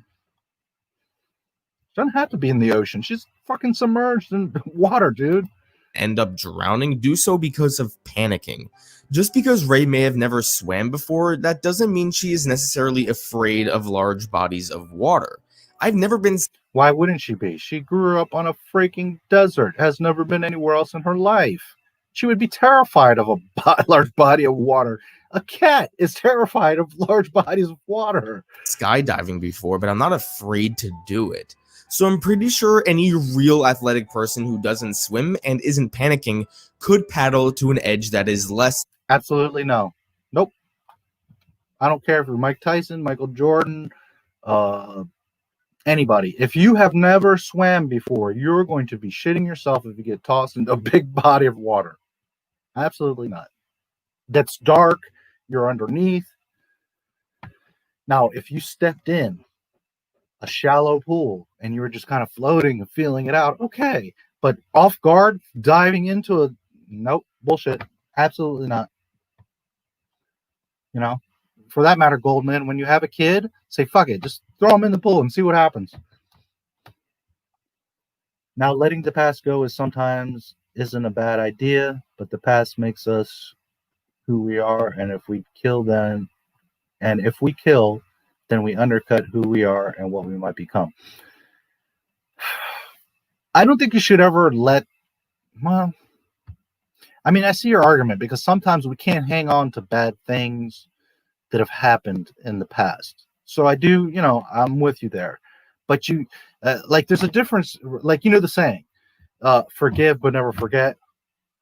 Speaker 1: doesn't have to be in the ocean. She's fucking submerged in water, dude.
Speaker 2: End up drowning do so because of panicking. Just because Rey may have never swam before, that doesn't mean she is necessarily afraid of large bodies of water. I've never been...
Speaker 1: Why wouldn't she be? She grew up on a freaking desert, has never been anywhere else in her life. She would be terrified of a large body of water. A cat is terrified of large bodies of water.
Speaker 2: skydiving before, but I'm not afraid to do it. So I'm pretty sure any real athletic person who doesn't swim and isn't panicking could paddle to an edge that is less...
Speaker 1: Absolutely no. Nope. I don't care if you're Mike Tyson, Michael Jordan, anybody. If you have never swam before, you're going to be shitting yourself if you get tossed into a big body of water. Absolutely not. That's dark. You're underneath. Now, if you stepped in a shallow pool and you were just kind of floating and feeling it out, okay. But off guard, diving into a... Nope. Bullshit. Absolutely not. You know? For that matter, Goldman, when you have a kid, say, fuck it. Just throw them in the pool and see what happens. Now, letting the past go is sometimes isn't a bad idea, but the past makes us who we are, and if we kill, then we undercut who we are and what we might become. I don't think you should ever let... Well, I mean, I see your argument, because sometimes we can't hang on to bad things that have happened in the past. So I do, you know, I'm with you there. But you, like, there's a difference, like, you know the saying, forgive but never forget.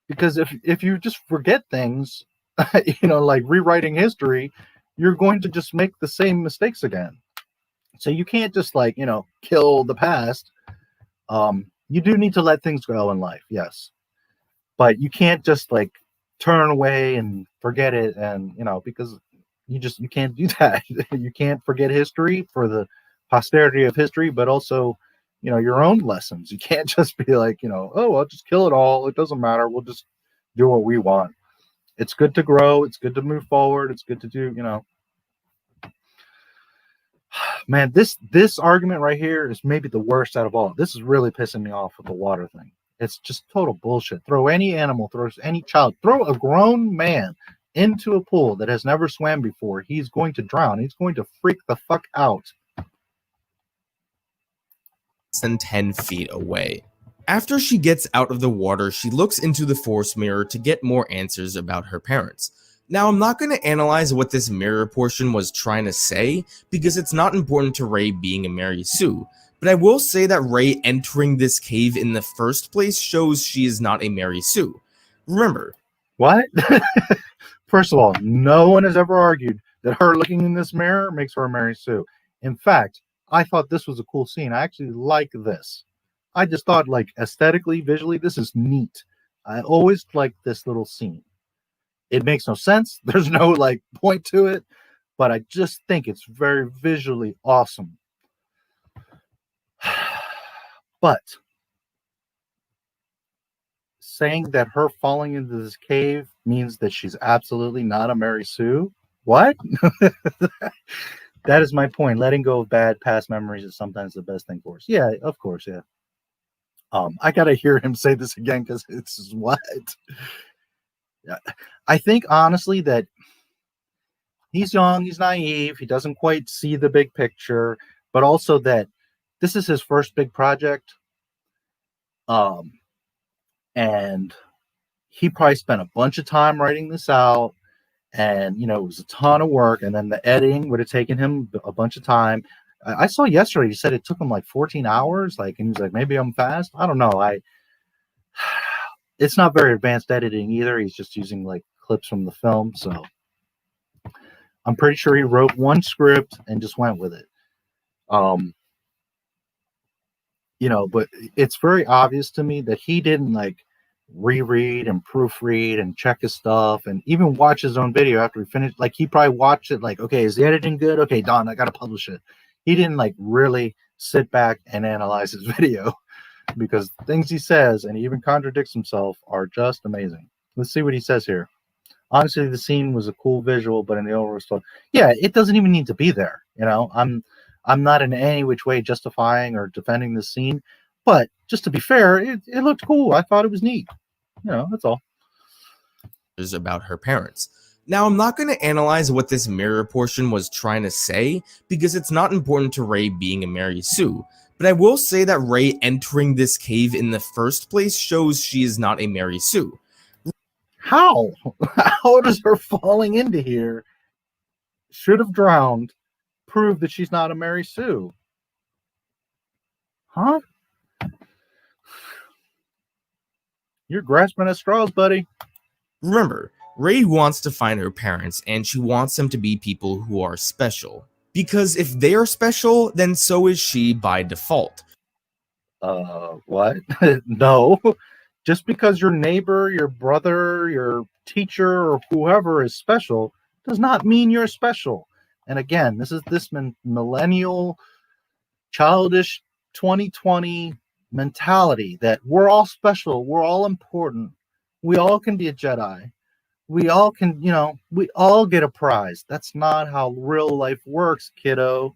Speaker 1: Because if you just forget things, you know, like rewriting history, you're going to just make the same mistakes again. So you can't just, like, you know, kill the past. You do need to let things go in life, yes. But you can't just, like, turn away and forget it, and, you know, because you can't do that. You can't forget history for the posterity of history, but also, you know, your own lessons. You can't just be like, you know, oh, I'll just kill it all. It doesn't matter. We'll just do what we want. It's good to grow. It's good to move forward. It's good to do, you know. Man, this argument right here is maybe the worst out of all. This is really pissing me off with the water thing. It's just total bullshit. Throw any animal, throw any child, throw a grown man into a pool that has never swam before. He's going to drown. He's going to freak the fuck out.
Speaker 2: Than 10 feet away. After she gets out of the water, she looks into the force mirror to get more answers about her parents. Now, I'm not going to analyze what this mirror portion was trying to say, because it's not important to Rey being a Mary Sue, but I will say that Rey entering this cave in the first place shows she is not a Mary Sue. Remember,
Speaker 1: what? First of all, no one has ever argued that her looking in this mirror makes her a Mary Sue. In fact, I thought this was a cool scene. I actually like this. I just thought, like, aesthetically, visually, this is neat. I always like this little scene. It makes no sense. There's no, like, point to it, but I just think it's very visually awesome. But saying that her falling into this cave means that she's absolutely not a Mary Sue? What? That is my point. Letting go of bad past memories is sometimes the best thing for us. Yeah, of course, yeah. I gotta hear him say this again, because it's what? I think, honestly, that he's young, he's naive, he doesn't quite see the big picture, but also that this is his first big project. And he probably spent a bunch of time writing this out, and, you know, it was a ton of work, and then the editing would have taken him a bunch of time. I saw yesterday, he said it took him like 14 hours, like, and he was like, maybe I'm fast. I don't know. It's not very advanced editing either. He's just using, like, clips from the film. So I'm pretty sure he wrote one script and just went with it. You know, but it's very obvious to me that he didn't, like, reread and proofread and check his stuff and even watch his own video after he finished. Like he probably watched it like, okay, is the editing good? Okay, done. I got to publish it. He didn't like really sit back and analyze his video because things he says, and he even contradicts himself, are just amazing. Let's see what he says here. Honestly, the scene was a cool visual, but in the overall story, yeah, it doesn't even need to be there. You know, I'm not in any which way justifying or defending the scene, but just to be fair, it looked cool. I thought it was neat. You know, that's all.
Speaker 2: About her parents. Now, I'm not going to analyze what this mirror portion was trying to say because it's not important to Rey being a Mary Sue, but I will say that Rey entering this cave in the first place shows she is not a Mary Sue.
Speaker 1: How? How does her falling into here, should have drowned, prove that she's not a Mary Sue? Huh? You're grasping at straws, buddy.
Speaker 2: Remember, Rey wants to find her parents, and she wants them to be people who are special. Because if they are special, then so is she by default.
Speaker 1: What? No. Just because your neighbor, your brother, your teacher, or whoever is special does not mean you're special. And again, this is this millennial, childish 2020 mentality that we're all special, we're all important, we all can be a Jedi, we all can, you know, we all get a prize. That's not how real life works, kiddo.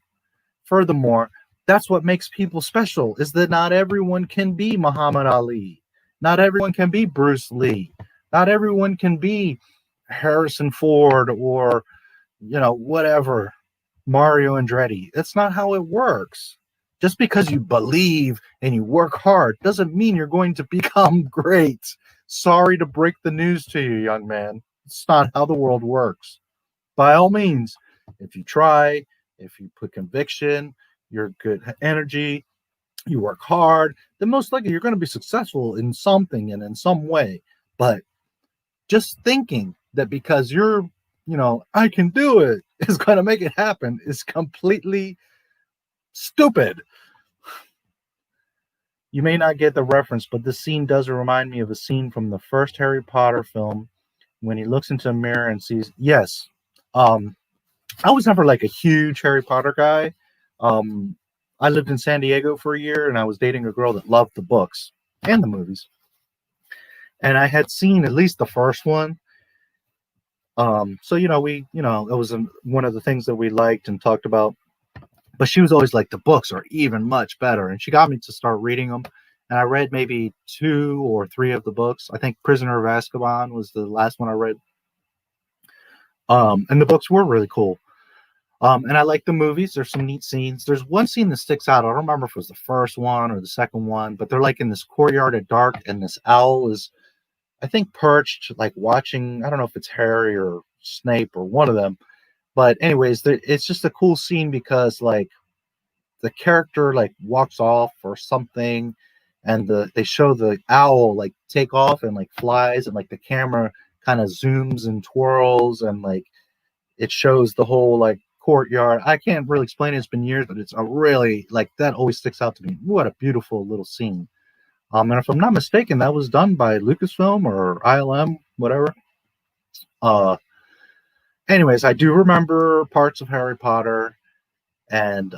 Speaker 1: Furthermore, that's what makes people special, is that not everyone can be Muhammad Ali. Not everyone can be Bruce Lee. Not everyone can be Harrison Ford or, you know, whatever, Mario Andretti. That's not how it works. Just because you believe and you work hard doesn't mean you're going to become great. Sorry to break the news to you, young man. It's not how the world works. By all means, if you try, if you put conviction, you're good energy, you work hard, then most likely you're going to be successful in something and in some way. But just thinking that because you're, you know, I can do it, is going to make it happen is completely stupid. You may not get the reference, but this scene does remind me of a scene from the first Harry Potter film when he looks into a mirror and sees, yes, I was never like a huge Harry Potter guy. I lived in San Diego for a year and I was dating a girl that loved the books and the movies. And I had seen at least the first one. So, you know, it was one of the things that we liked and talked about. But she was always like, the books are even much better. And she got me to start reading them. And I read maybe 2 or 3 of the books. I think Prisoner of Azkaban was the last one I read. And the books were really cool. And I like the movies. There's some neat scenes. There's one scene that sticks out. I don't remember if it was the first one or the second one, but they're like in this courtyard at dark, and this owl is, I think, perched, like watching, I don't know if it's Harry or Snape or one of them. But anyways, it's just a cool scene because like the character like walks off or something, and they show the owl like take off and like flies, and like the camera kind of zooms and twirls, and like it shows the whole like courtyard. I can't really explain it. It's been years, but it's a really, like, that always sticks out to me. What a beautiful little scene. And if I'm not mistaken, that was done by Lucasfilm or ILM, whatever. Anyways, I do remember parts of Harry Potter, and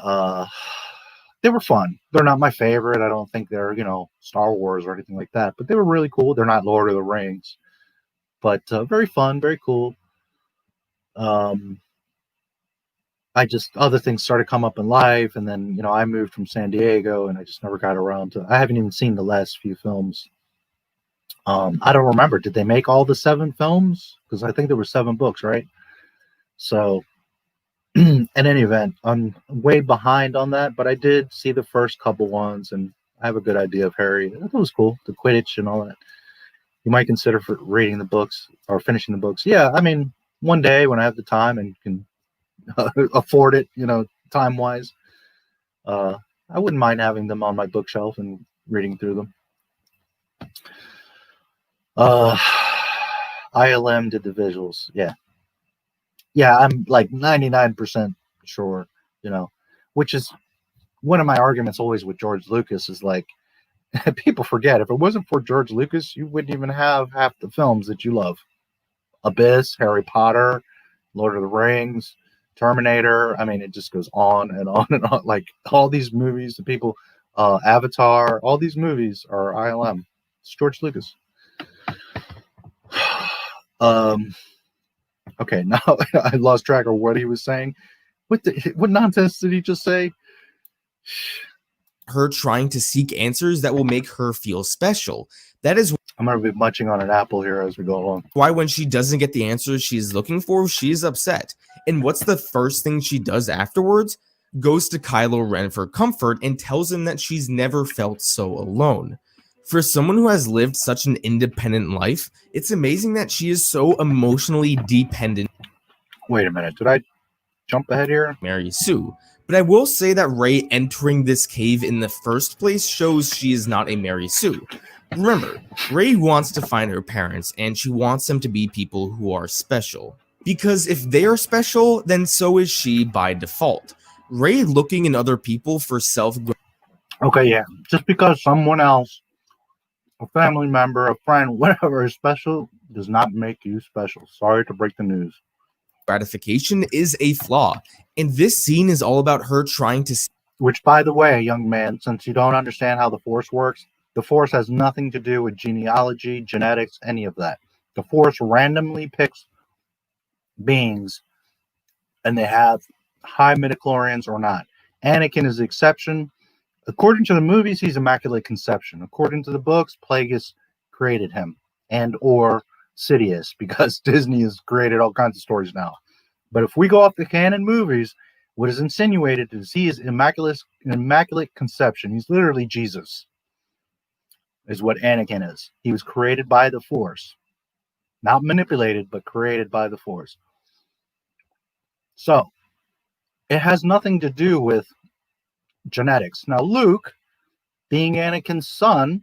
Speaker 1: they were fun. They're not my favorite. I don't think they're, you know, Star Wars or anything like that, but they were really cool. They're not Lord of the Rings, but very fun, very cool. Other things started to come up in life, and then, you know, I moved from San Diego, and I just never got around to, I haven't even seen the last few films. I don't remember. Did they make all the 7 films? Because I think there were 7 books, right? So, in any event, I'm way behind on that, but I did see the first couple ones, and I have a good idea of Harry. That was cool, the Quidditch and all that. You might consider for reading the books or finishing the books. Yeah, I mean, one day when I have the time and can afford it, you know, time-wise, I wouldn't mind having them on my bookshelf and reading through them. ILM did the visuals. Yeah, I'm like 99% sure, you know, which is one of my arguments always with George Lucas, is like, people forget, if it wasn't for George Lucas, you wouldn't even have half the films that you love. Abyss, Harry Potter, Lord of the Rings, Terminator. I mean, it just goes on and on and on. Like all these movies, the people, Avatar, all these movies are ILM. It's George Lucas. Okay, now I lost track of what he was saying. What nonsense did he just say?
Speaker 2: Her trying to seek answers that will make her feel special. That is
Speaker 1: I'm going to be munching on an apple here as we go along.
Speaker 2: why when she doesn't get the answers she's looking for, she's upset. And what's the first thing she does afterwards? Goes to Kylo Ren for comfort and tells him that she's never felt so alone. For someone who has lived such an independent life, it's amazing that she is so emotionally dependent.
Speaker 1: Wait a minute. Did I jump ahead here?
Speaker 2: Mary Sue. But I will say that Rey entering this cave in the first place shows she is not a Mary Sue. Remember, Rey wants to find her parents, and she wants them to be people who are special. Because if they are special, then so is she by default. Rey looking in other people for self-growth.
Speaker 1: Okay, yeah. Just because someone else, a family member, a friend, whatever, is special does not make you special. Sorry to break the news.
Speaker 2: Gratification is a flaw, and this scene is all about her trying to.
Speaker 1: Which, by the way, young man, since you don't understand how the Force works, the Force has nothing to do with genealogy, genetics, any of that. The Force randomly picks beings, and they have high midichlorians or not. Anakin is the exception. According to the movies, he's Immaculate Conception. According to the books, Plagueis created him, and or Sidious, because Disney has created all kinds of stories now. But if we go off the canon movies, what is insinuated is he is Immaculate Conception. He's literally Jesus, is what Anakin is. He was created by the Force. Not manipulated, but created by the Force. So, it has nothing to do with genetics. Now, Luke, being Anakin's son,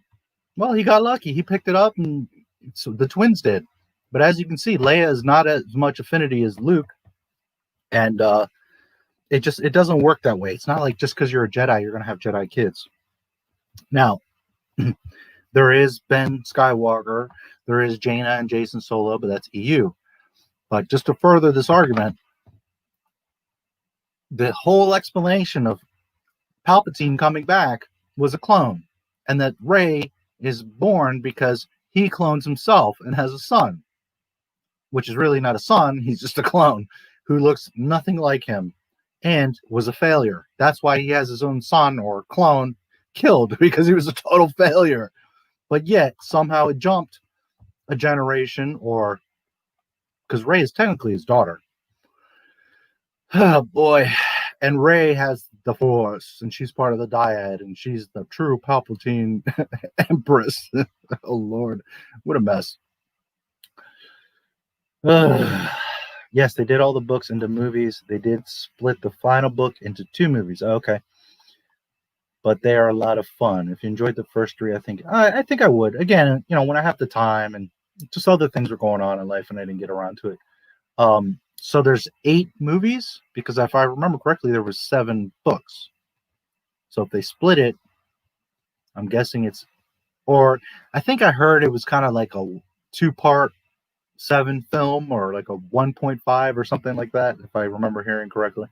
Speaker 1: well, he got lucky. He picked it up, and so the twins did. But as you can see, Leia is not as much affinity as Luke, and it doesn't work that way. It's not like just because you're a Jedi, you're going to have Jedi kids. Now, there is Ben Skywalker, there is Jaina and Jason Solo, but that's EU. But just to further this argument, the whole explanation of Palpatine coming back was a clone, and that Rey is born because he clones himself and has a son, which is really not a son. He's just a clone who looks nothing like him and was a failure. That's why he has his own son or clone killed, because he was a total failure. But yet somehow it jumped a generation, or because Rey is technically his daughter. Oh boy. And Rey has the Force, and she's part of the Dyad, and she's the true Palpatine Empress. Oh Lord, what a mess. Yes, they did all the books into movies. They did split the final book into 2 movies. Okay. But they are a lot of fun. If you enjoyed the first 3, I think I would. Again, you know, when I have the time, and just other things were going on in life and I didn't get around to it. So there's 8 movies, because if I remember correctly, there was 7 books. So if they split it, I'm guessing it's, or I think I heard it was kind of like a 2-part 7 film, or like a 1.5 or something like that, if I remember hearing correctly.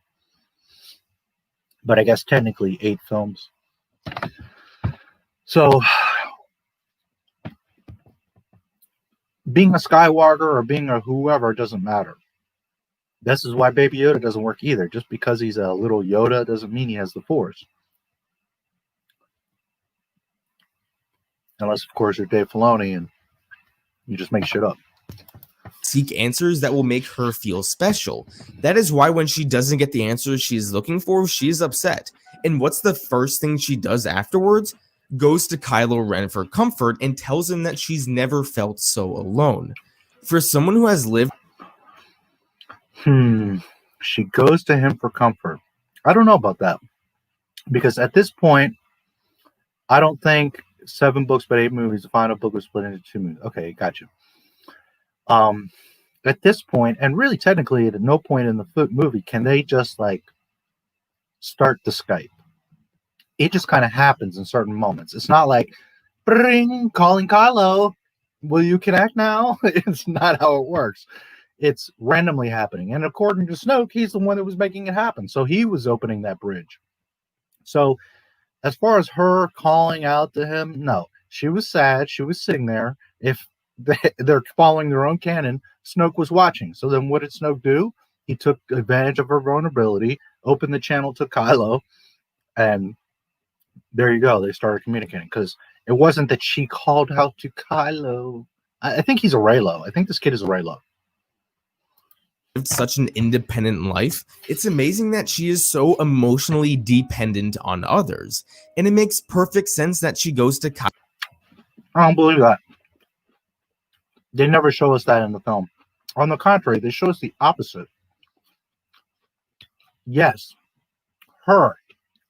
Speaker 1: But I guess technically 8 films. So being a Skywalker or being a whoever doesn't matter. This is why Baby Yoda doesn't work either. Just because he's a little Yoda doesn't mean he has the Force. Unless, of course, you're Dave Filoni and you just make shit up.
Speaker 2: Seek answers that will make her feel special. That is why when she doesn't get the answers she's looking for, she's upset. And what's the first thing she does afterwards? Goes to Kylo Ren for comfort and tells him that she's never felt so alone. For someone who has lived...
Speaker 1: She goes to him for comfort. I don't know about that. Because at this point, I don't think 7 books but 8 movies, the final book was split into 2 movies. Okay, got you. At this point, and really technically at no point in the movie can they just like start the Skype. It just kind of happens in certain moments. It's not like Bring, calling Kylo. Will you connect now? It's not how it works. It's randomly happening. And according to Snoke, he's the one that was making it happen. So he was opening that bridge. So as far as her calling out to him, no. She was sad. She was sitting there. If they're following their own canon, Snoke was watching. So then what did Snoke do? He took advantage of her vulnerability, opened the channel to Kylo, and there you go. They started communicating because it wasn't that she called out to Kylo. I think he's a Raylo. I think this kid is a Raylo.
Speaker 2: Lived such an independent life, it's amazing that she is so emotionally dependent on others. And it makes perfect sense that she goes to Kylo.
Speaker 1: I don't believe that. They never show us that in the film. On the contrary, they show us the opposite. Yes, her,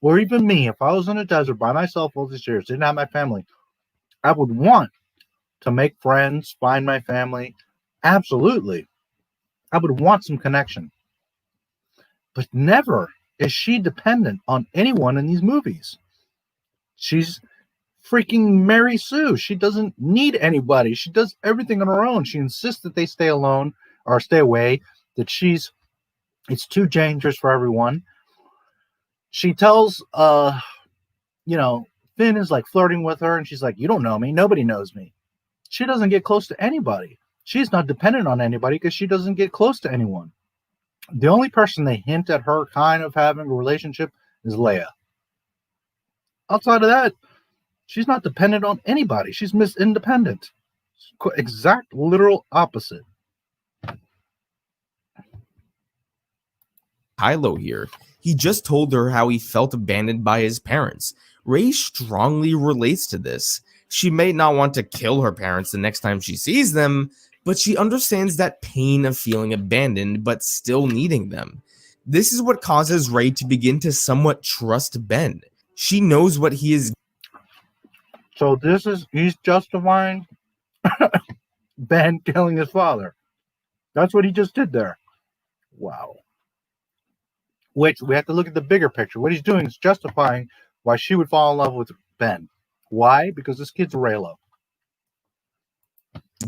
Speaker 1: or even me, if I was in a desert by myself all these years, didn't have my family, I would want to make friends, find my family. Absolutely. I would want some connection. But never is she dependent on anyone in these movies. She's freaking Mary Sue. She doesn't need anybody. She does everything on her own. She insists that they stay alone or stay away, that it's too dangerous for everyone. She tells Finn is like flirting with her, and she's like, you don't know me, nobody knows me. She doesn't get close to anybody. She's not dependent on anybody because she doesn't get close to anyone. The only person they hint at her kind of having a relationship is Leia. Outside of that, she's not dependent on anybody. She's Miss Independent. Exact literal opposite.
Speaker 2: Kylo here. He just told her how he felt abandoned by his parents. Rey strongly relates to this. She may not want to kill her parents the next time she sees them, but she understands that pain of feeling abandoned but still needing them. This is what causes Rey to begin to somewhat trust Ben. She knows what he is.
Speaker 1: So he's justifying Ben killing his father. That's what he just did there. Wow. Which we have to look at the bigger picture. What he's doing is justifying why she would fall in love with Ben. Why? Because this kid's a Raylo.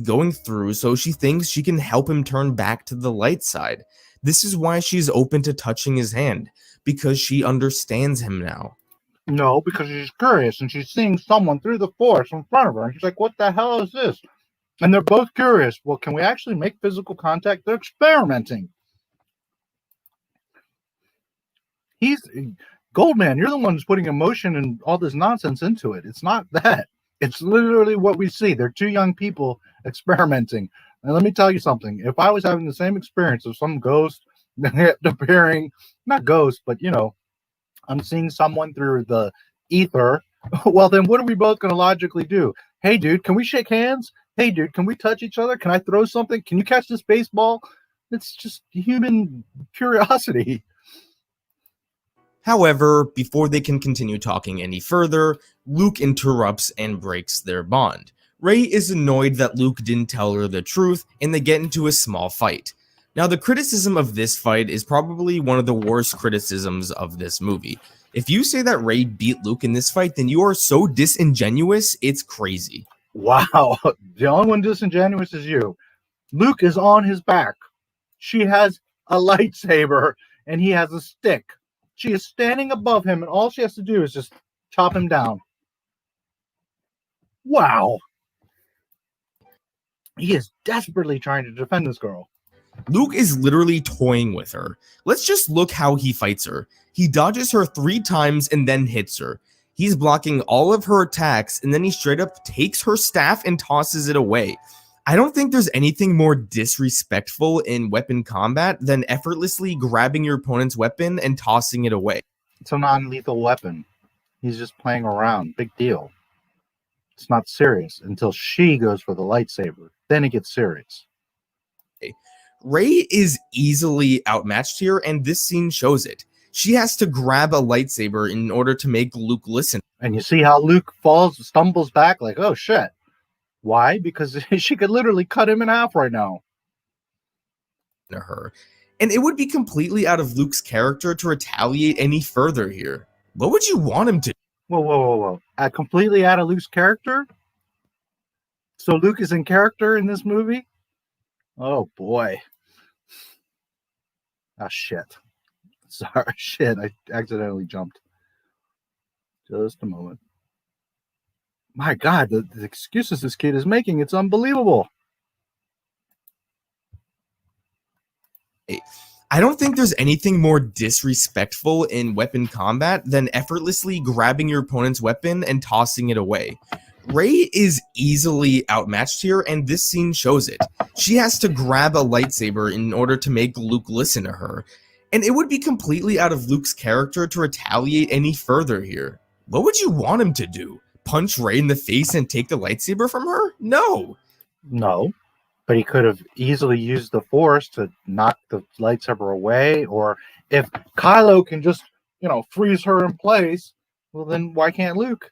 Speaker 2: Going through, so she thinks she can help him turn back to the light side. This is why she's open to touching his hand, because she understands him now.
Speaker 1: No, because she's curious and she's seeing someone through the force in front of her, and she's like, what the hell is this? And they're both curious. Well, can we actually make physical contact? They're experimenting. Goldman, you're the one who's putting emotion and all this nonsense into it. It's not that. It's literally what we see. They're two young people experimenting. And let me tell you something. If I was having the same experience of some ghost appearing, not ghost, but, I'm seeing someone through the ether, well, then what are we both going to logically do? Hey, dude, can we shake hands? Hey, dude, can we touch each other? Can I throw something? Can you catch this baseball? It's just human curiosity.
Speaker 2: However, before they can continue talking any further, Luke interrupts and breaks their bond. Rey is annoyed that Luke didn't tell her the truth, and they get into a small fight. Now, the criticism of this fight is probably one of the worst criticisms of this movie. If you say that Rey beat Luke in this fight, then you are so disingenuous, it's crazy.
Speaker 1: Wow, the only one disingenuous is you. Luke is on his back. She has a lightsaber, and he has a stick. She is standing above him, and all she has to do is just chop him down. Wow. He is desperately trying to defend this girl.
Speaker 2: Luke is literally toying with her. Let's just look how he fights her. He dodges her 3 times and then hits her. He's blocking all of her attacks, and then he straight up takes her staff and tosses it away. I don't think there's anything more disrespectful in weapon combat than effortlessly grabbing your opponent's weapon and tossing it away.
Speaker 1: It's a non-lethal weapon. He's just playing around. Big deal. It's not serious until she goes for the lightsaber. Then it gets serious.
Speaker 2: Rey is easily outmatched here, and this scene shows it. She has to grab a lightsaber in order to make Luke listen.
Speaker 1: And you see how Luke stumbles back like, oh shit. Why? Because she could literally cut him in half right now.
Speaker 2: To her. And it would be completely out of Luke's character to retaliate any further here. What would you want him to do?
Speaker 1: Whoa. Completely out of Luke's character? So Luke is in character in this movie? Oh, boy. Ah, shit. Sorry, shit. I accidentally jumped. Just a moment. My God, the excuses this kid is making, it's unbelievable.
Speaker 2: I don't think there's anything more disrespectful in weapon combat than effortlessly grabbing your opponent's weapon and tossing it away. Rey is easily outmatched here, and this scene shows it. She has to grab a lightsaber in order to make Luke listen to her, and it would be completely out of Luke's character to retaliate any further here. What would you want him to do? Punch Rey in the face and take the lightsaber from her? No!
Speaker 1: No. But he could have easily used the Force to knock the lightsaber away, or if Kylo can just, freeze her in place, well, then why can't Luke?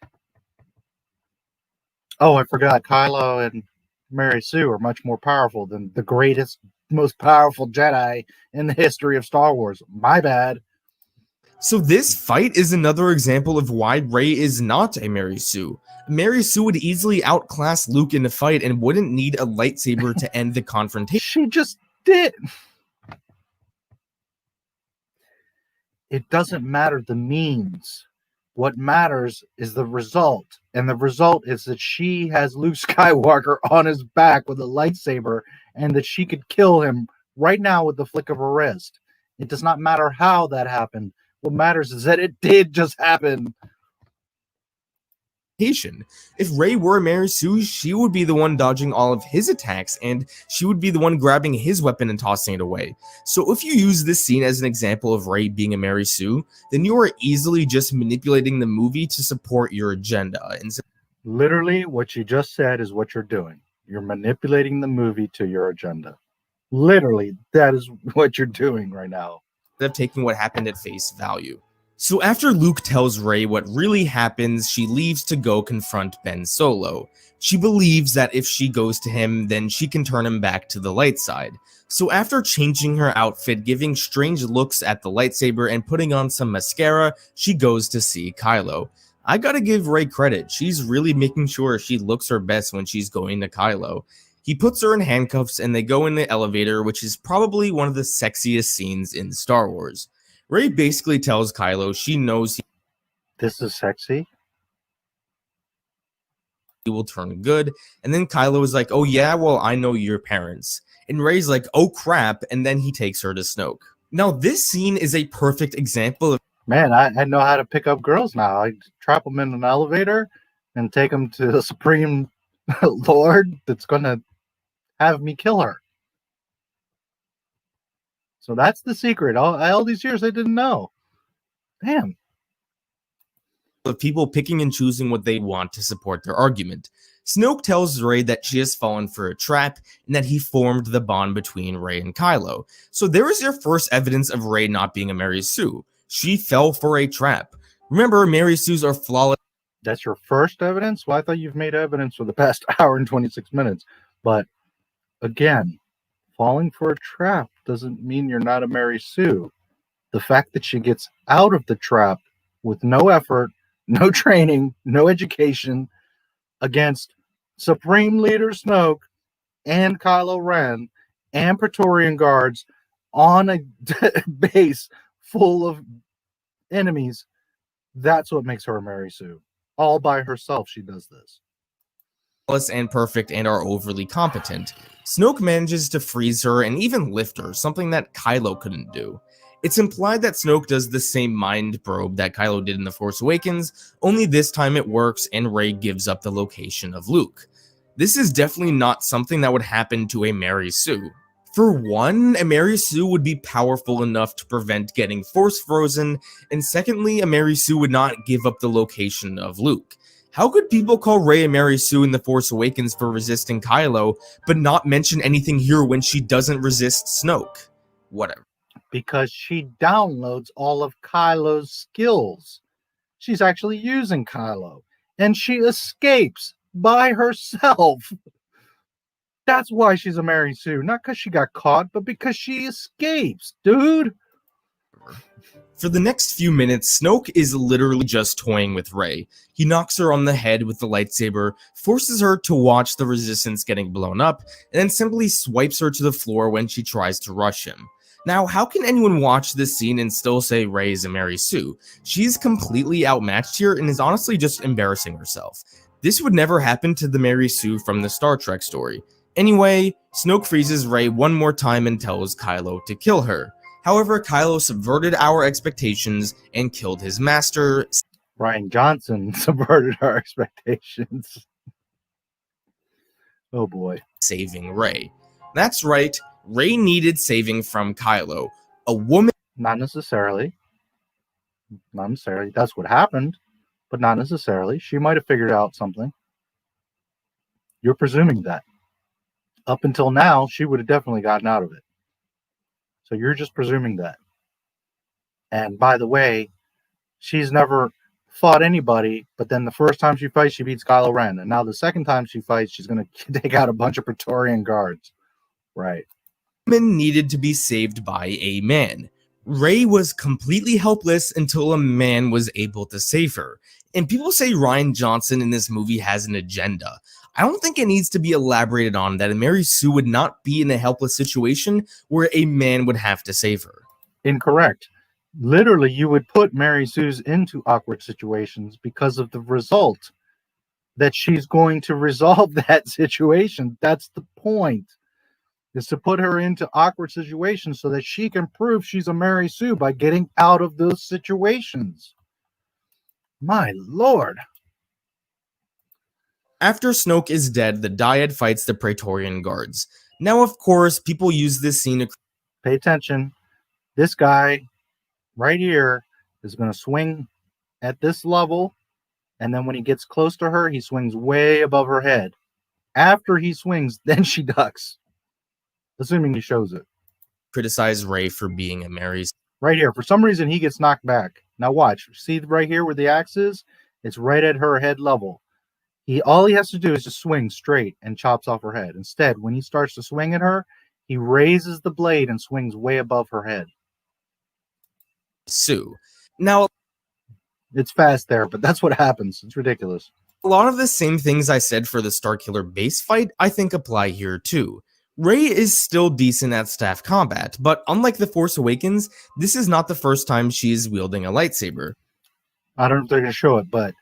Speaker 1: Oh, I forgot. Kylo and Mary Sue are much more powerful than the greatest, most powerful Jedi in the history of Star Wars. My bad.
Speaker 2: So this fight is another example of why Rey is not a Mary Sue. Mary Sue would easily outclass Luke in the fight and wouldn't need a lightsaber to end the confrontation.
Speaker 1: She just did. It doesn't matter the means. What matters is the result. And the result is that she has Luke Skywalker on his back with a lightsaber and that she could kill him right now with the flick of her wrist. It does not matter how that happened. What matters is that it did just happen.
Speaker 2: If Rey were Mary Sue, she would be the one dodging all of his attacks, and she would be the one grabbing his weapon and tossing it away. So if you use this scene as an example of Rey being a Mary Sue, then you are easily just manipulating the movie to support your agenda. And
Speaker 1: literally, what you just said is what you're doing. You're manipulating the movie to your agenda. Literally, that is what you're doing right now.
Speaker 2: Instead of taking what happened at face value. So after Luke tells Rey what really happens, she leaves to go confront Ben Solo. She believes that if she goes to him, then she can turn him back to the light side. So after changing her outfit, giving strange looks at the lightsaber, and putting on some mascara, she goes to see Kylo. I gotta give Rey credit, she's really making sure she looks her best when she's going to Kylo. He puts her in handcuffs and they go in the elevator, which is probably one of the sexiest scenes in Star Wars. Rey basically tells Kylo she knows
Speaker 1: this is sexy.
Speaker 2: He will turn good, and then Kylo is like, oh yeah, well I know your parents. And Rey's like, oh crap, and then he takes her to Snoke. Now this scene is a perfect example of...
Speaker 1: Man, I know how to pick up girls now. I trap them in an elevator and take them to the Supreme Lord that's going to have me kill her. So that's the secret. All these years I didn't know. Damn.
Speaker 2: Of people picking and choosing what they want to support their argument. Snoke tells Rey that she has fallen for a trap and that he formed the bond between Rey and Kylo. So there is your first evidence of Rey not being a Mary Sue. She fell for a trap. Remember, Mary Sues are flawless.
Speaker 1: That's your first evidence? Well, I thought you've made evidence for the past hour and 26 minutes. But again, falling for a trap doesn't mean you're not a Mary Sue. The fact that she gets out of the trap with no effort, no training, no education against Supreme Leader Snoke and Kylo Ren and Praetorian guards on a base full of enemies, that's what makes her a Mary Sue. All by herself she does this.
Speaker 2: And perfect and are overly competent. Snoke manages to freeze her and even lift her, something that Kylo couldn't do. It's implied that Snoke does the same mind probe that Kylo did in The Force Awakens, only this time it works and Rey gives up the location of Luke. This is definitely not something that would happen to a Mary Sue. For one, a Mary Sue would be powerful enough to prevent getting force frozen, and secondly, a Mary Sue would not give up the location of Luke. How could people call Rey a Mary Sue in The Force Awakens for resisting Kylo, but not mention anything here when she doesn't resist Snoke? Whatever.
Speaker 1: Because she downloads all of Kylo's skills. She's actually using Kylo. And she escapes by herself. That's why she's a Mary Sue. Not because she got caught, but because she escapes, dude.
Speaker 2: For the next few minutes, Snoke is literally just toying with Rey. He knocks her on the head with the lightsaber, forces her to watch the resistance getting blown up, and then simply swipes her to the floor when she tries to rush him. Now, how can anyone watch this scene and still say Rey is a Mary Sue? She's completely outmatched here and is honestly just embarrassing herself. This would never happen to the Mary Sue from the Star Trek story. Anyway, Snoke freezes Rey one more time and tells Kylo to kill her. However, Kylo subverted our expectations and killed his master.
Speaker 1: Ryan Johnson subverted our expectations. Oh boy.
Speaker 2: Saving Rey. That's right, Rey needed saving from Kylo. A woman.
Speaker 1: Not necessarily. Not necessarily. That's what happened, but not necessarily. She might have figured out something. You're presuming that. Up until now, she would have definitely gotten out of it. So you're just presuming that. And by the way, she's never fought anybody, but then the first time she fights, she beats Kylo Ren. And now the second time she fights, she's going to take out a bunch of Praetorian guards. Right.
Speaker 2: Woman needed to be saved by a man. Rey was completely helpless until a man was able to save her. And people say Rian Johnson in this movie has an agenda. I don't think it needs to be elaborated on that a Mary Sue would not be in a helpless situation where a man would have to save her.
Speaker 1: Incorrect. Literally, you would put Mary Sue's into awkward situations because of the result that she's going to resolve that situation. That's the point, is to put her into awkward situations so that she can prove she's a Mary Sue by getting out of those situations. My Lord.
Speaker 2: After Snoke is dead, the Dyad fights the Praetorian guards. Now, of course, people use this scene to...
Speaker 1: Pay attention. This guy right here is going to swing at this level, and then when he gets close to her, he swings way above her head. After he swings, then she ducks. Assuming he shows it.
Speaker 2: Criticize Rey for being a Mary Sue.
Speaker 1: Right here. For some reason, he gets knocked back. Now watch. See right here where the axe is? It's right at her head level. All he has to do is just swing straight and chops off her head. Instead, when he starts to swing at her, he raises the blade and swings way above her head.
Speaker 2: Sue. Now,
Speaker 1: it's fast there, but that's what happens. It's ridiculous.
Speaker 2: a lot of the same things I said for the Starkiller base fight, I think apply here too. Rey is still decent at staff combat, but unlike The Force Awakens, this is not the first time she is wielding a lightsaber.
Speaker 1: I don't know if they're going to show it, but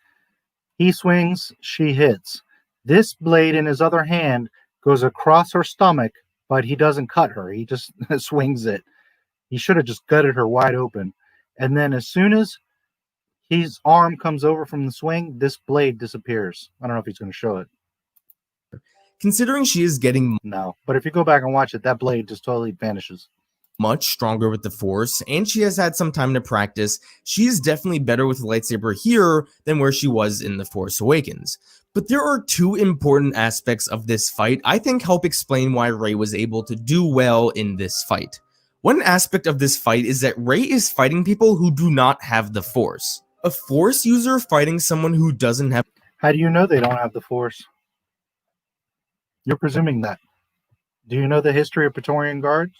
Speaker 1: he swings, she hits. This blade in his other hand goes across her stomach, but he doesn't cut her. He just swings it. He should have just gutted her wide open. And then as soon as his arm comes over from the swing, this blade disappears. I don't know if he's going to show it.
Speaker 2: Considering she is getting
Speaker 1: No, but if you go back and watch it, that blade just totally vanishes.
Speaker 2: much stronger with the Force, and she has had some time to practice, she is definitely better with the lightsaber here than where she was in The Force Awakens. But there are two important aspects of this fight I think help explain why Rey was able to do well in this fight. One aspect of this fight is that Rey is fighting people who do not have the Force. A Force user fighting someone who doesn't have...
Speaker 1: How do you know they don't have the Force? You're presuming that. Do you know the history of Praetorian Guards?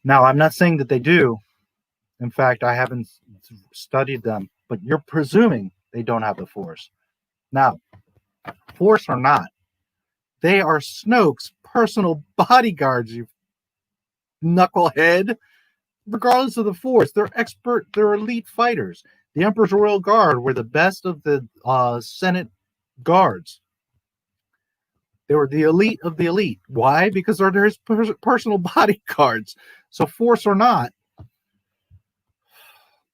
Speaker 1: Now, I'm not saying that they do. In fact, I haven't studied them, but you're presuming they don't have the Force. Now, Force or not, they are Snoke's personal bodyguards, you knucklehead. Regardless of the Force, they're elite fighters. The Emperor's Royal Guard were the best of the Senate guards. They were the elite of the elite. Why? Because they're his personal bodyguards. So Force or not,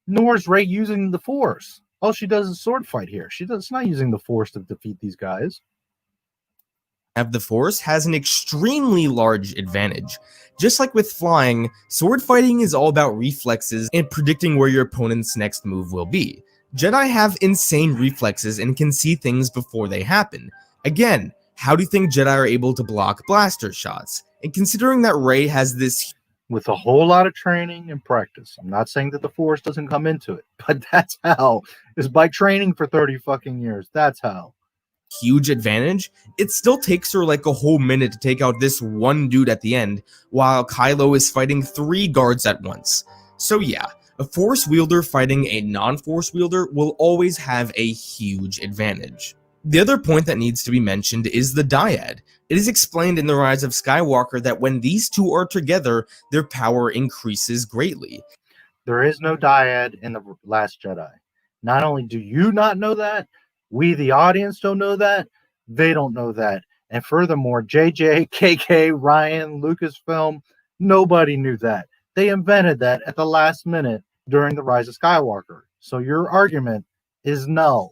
Speaker 1: nor is Rey using the Force. All she does is sword fight here. She's not using the Force to defeat these guys.
Speaker 2: Have the Force has an extremely large advantage. Just like with flying, sword fighting is all about reflexes and predicting where your opponent's next move will be. Jedi have insane reflexes and can see things before they happen. Again, how do you think Jedi are able to block blaster shots? And considering that Rey has this...
Speaker 1: With a whole lot of training and practice. I'm not saying that the Force doesn't come into it, but that's how. Is by training for 30 fucking years. That's how.
Speaker 2: huge advantage, it still takes her like a whole minute to take out this one dude at the end, while Kylo is fighting 3 guards at once. So yeah, a force wielder fighting a non-force wielder will always have a huge advantage. The other point that needs to be mentioned is the dyad. It is explained in The Rise of Skywalker that when these two are together, their power increases greatly.
Speaker 1: There is no dyad in The Last Jedi. Not only do you not know that, we, the audience, don't know that, they don't know that. And furthermore, JJ, KK, Ryan, Lucasfilm, nobody knew that. They invented that at the last minute during The Rise of Skywalker. So your argument is no.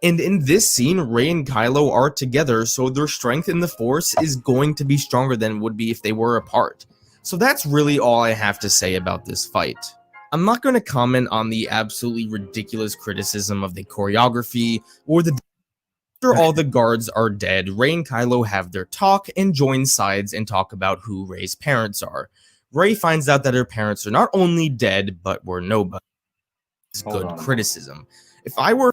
Speaker 2: And in this scene, Rey and Kylo are together, so their strength in the Force is going to be stronger than it would be if they were apart. So that's really all I have to say about this fight. I'm not going to comment on the absolutely ridiculous criticism of the choreography or the... After all the guards are dead, Rey and Kylo have their talk and join sides and talk about who Rey's parents are. Rey finds out that her parents are not only dead, but were nobody. It's good criticism. If I were...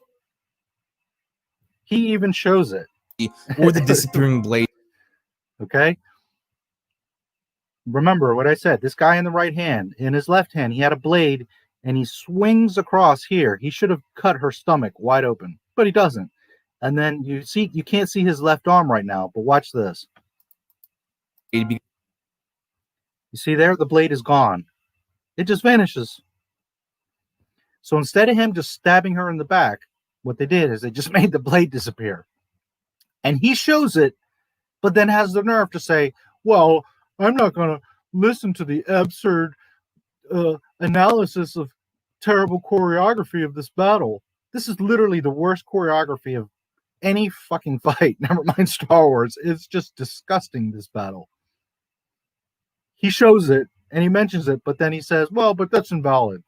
Speaker 1: He even shows it.
Speaker 2: Or the disappearing blade.
Speaker 1: Okay? Remember what I said. This guy in the right hand, in his left hand, he had a blade, and he swings across here. He should have cut her stomach wide open, but he doesn't. And then you can't see his left arm right now, but watch this. You see there? The blade is gone. It just vanishes. So instead of him just stabbing her in the back, what they did is they just made the blade disappear. And he shows it, but then has the nerve to say, well, I'm not going to listen to the absurd analysis of terrible choreography of this battle. This is literally the worst choreography of any fucking fight. Never mind Star Wars. It's just disgusting, this battle. He shows it, and he mentions it, but then he says, well, but that's invalid.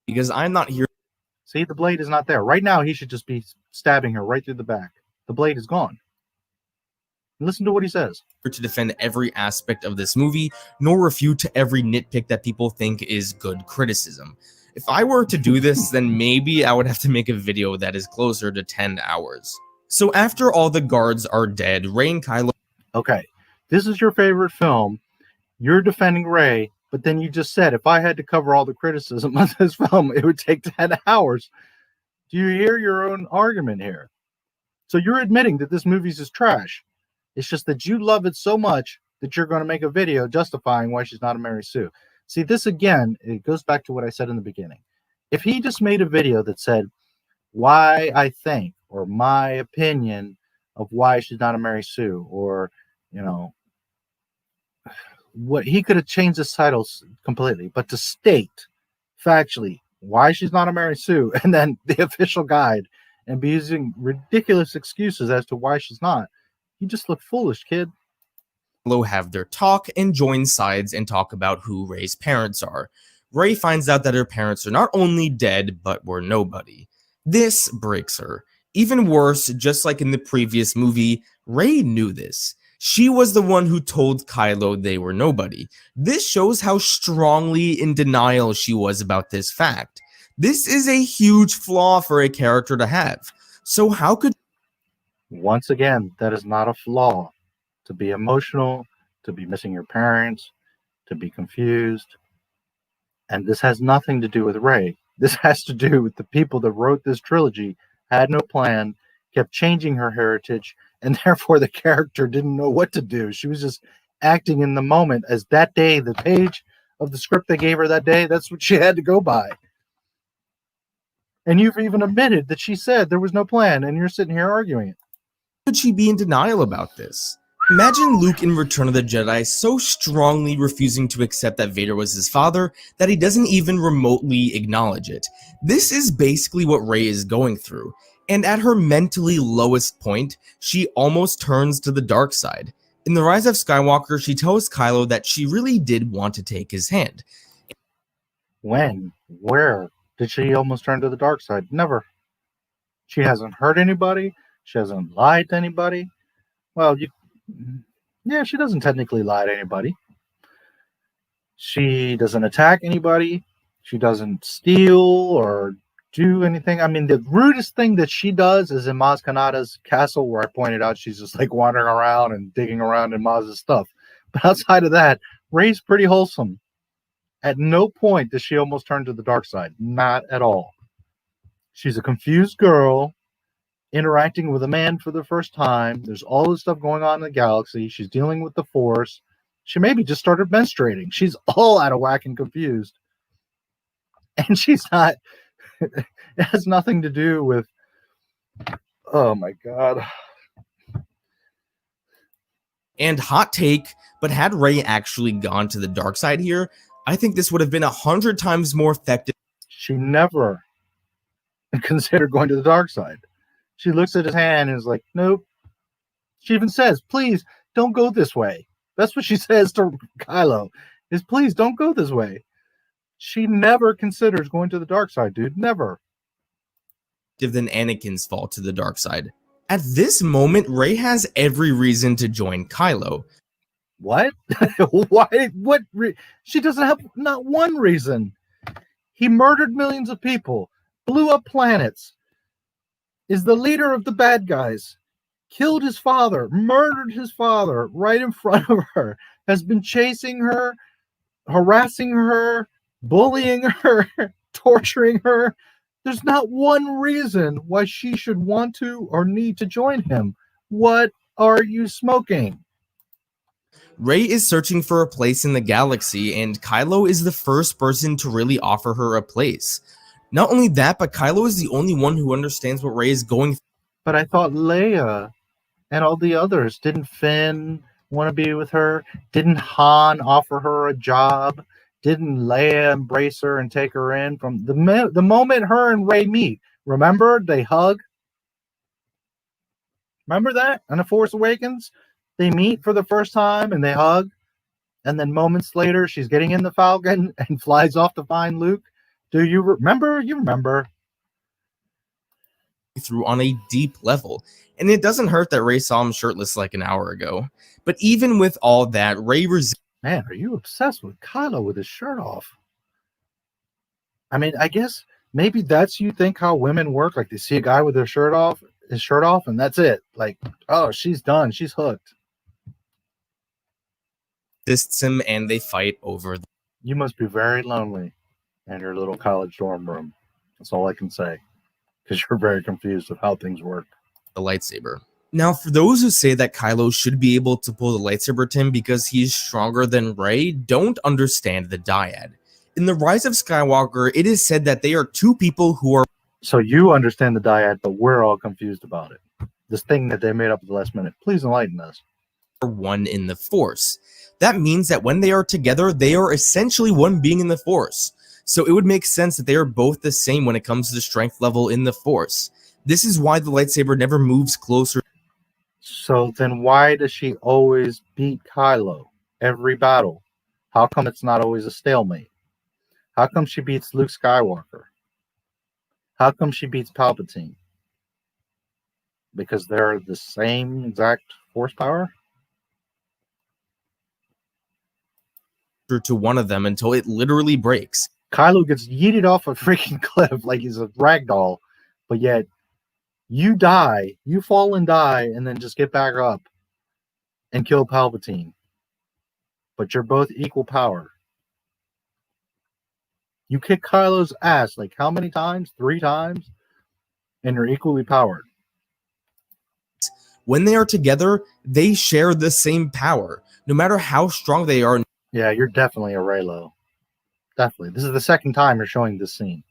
Speaker 2: Because I'm not here...
Speaker 1: See, the blade is not there. Right now, he should just be stabbing her right through the back. The blade is gone. Listen to what he says.
Speaker 2: To defend every aspect of this movie, nor refute every nitpick that people think is good criticism. If I were to do this, then maybe I would have to make a video that is closer to 10 hours. So after all the guards are dead, Rey and Kylo...
Speaker 1: Okay, this is your favorite film. You're defending Rey, but then you just said if I had to cover all the criticism of this film, it would take 10 hours. Do you hear your own argument here? So you're admitting that this movie is trash. It's just that you love it so much that you're going to make a video justifying why she's not a Mary Sue. See, this again, it goes back to what I said in the beginning. If he just made a video that said why I think or my opinion of why she's not a Mary Sue, or, you know, what, he could have changed his titles completely, but to state factually why she's not a Mary Sue and then the official guide and be using ridiculous excuses as to why she's not, you just look foolish, kid.
Speaker 2: Have their talk and join sides and talk about who Rey's parents are. Rey finds out that her parents are not only dead, but were nobody. This breaks her. Even worse, just like in the previous movie, Rey knew this. She was the one who told Kylo they were nobody. This shows how strongly in denial she was about this fact. This is a huge flaw for a character to have. So how could...
Speaker 1: Once again, that is not a flaw. To be emotional, to be missing your parents, to be confused. And this has nothing to do with Rey. This has to do with the people that wrote this trilogy, had no plan, kept changing her heritage, and therefore the character didn't know what to do. She was just acting in the moment as that day, the page of the script they gave her that day, that's what she had to go by. And you've even admitted that she said there was no plan, and you're sitting here arguing it.
Speaker 2: Could she be in denial about this? Imagine Luke in Return of the Jedi so strongly refusing to accept that Vader was his father that he doesn't even remotely acknowledge it. This is basically what Rey is going through, and at her mentally lowest point, she almost turns to the dark side. In The Rise of Skywalker, she tells Kylo that she really did want to take his hand.
Speaker 1: When? Where did she almost turn to the dark side? Never. She hasn't hurt anybody. She hasn't lied to anybody. Well, yeah, she doesn't technically lie to anybody. She doesn't attack anybody. She doesn't steal or do anything. I mean, the rudest thing that she does is in Maz Kanata's castle, where I pointed out she's just like wandering around and digging around in Maz's stuff. But outside of that, Rey's pretty wholesome. At no point does she almost turn to the dark side. Not at all. She's a confused girl interacting with a man for the first time. There's all this stuff going on in the galaxy. She's dealing with the Force. She maybe just started menstruating. She's all out of whack and confused. And she's not... It has nothing to do with... Oh, my God.
Speaker 2: And hot take, but had Rey actually gone to the dark side here, I think this would have been 100 times more effective.
Speaker 1: She never considered going to the dark side. She looks at his hand and is like, nope. She even says, please, don't go this way. That's what she says to Kylo, is please, don't go this way. She never considers going to the dark side, dude. Never.
Speaker 2: Than Anakin's fall to the dark side. At this moment, Rey has every reason to join Kylo.
Speaker 1: What? Why? What? She doesn't have not one reason. He murdered millions of people, blew up planets, is the leader of the bad guys, killed his father, murdered his father right in front of her, has been chasing her, harassing her, bullying her, torturing her. There's not one reason why she should want to or need to join him. What are you smoking?
Speaker 2: Rey is searching for a place in the galaxy, and Kylo is the first person to really offer her a place. Not only that, but Kylo is the only one who understands what Rey is going through.
Speaker 1: But I thought Leia and all the others, didn't Finn want to be with her? Didn't Han offer her a job? Didn't Leia embrace her and take her in from the moment her and Rey meet? Remember, they hug. Remember that on The Force Awakens? They meet for the first time and they hug. And then moments later, she's getting in the Falcon and flies off to find Luke. Do you remember? You remember.
Speaker 2: Through on a deep level. And it doesn't hurt that Rey saw him shirtless like an hour ago. But even with all that, Rey
Speaker 1: Man, are you obsessed with Kylo with his shirt off? I mean, I guess maybe that's you think how women work. Like they see a guy with his shirt off, and that's it. Like, oh, she's done. She's hooked.
Speaker 2: resists him and they fight over
Speaker 1: You must be very lonely in your little college dorm room. That's all I can say. Because you're very confused of how things work.
Speaker 2: the lightsaber. Now, for those who say that Kylo should be able to pull the lightsaber to him because he's stronger than Rey, don't understand the dyad. In The Rise of Skywalker, it is said that they are two people who are...
Speaker 1: So you understand the dyad, but we're all confused about it. This thing that they made up at the last minute. Please enlighten us.
Speaker 2: one in the Force. That means that when they are together, they are essentially one being in the Force. So it would make sense that they are both the same when it comes to the strength level in the Force. This is why the lightsaber never moves closer.
Speaker 1: So then why does she always beat Kylo every battle? How come it's not always a stalemate? How come she beats Luke Skywalker? How come she beats Palpatine? Because they're the same exact force power?
Speaker 2: To one of them until it literally breaks.
Speaker 1: Kylo gets yeeted off a freaking cliff like he's a ragdoll, but yet you die, you fall and die, and then just get back up and kill Palpatine. But you're both equal power. You kick Kylo's ass like how many times? 3 times? And you're equally powered.
Speaker 2: When they are together, they share the same power, no matter how strong they are.
Speaker 1: Yeah, you're definitely a Reylo. Definitely. This is the second time you're showing this scene.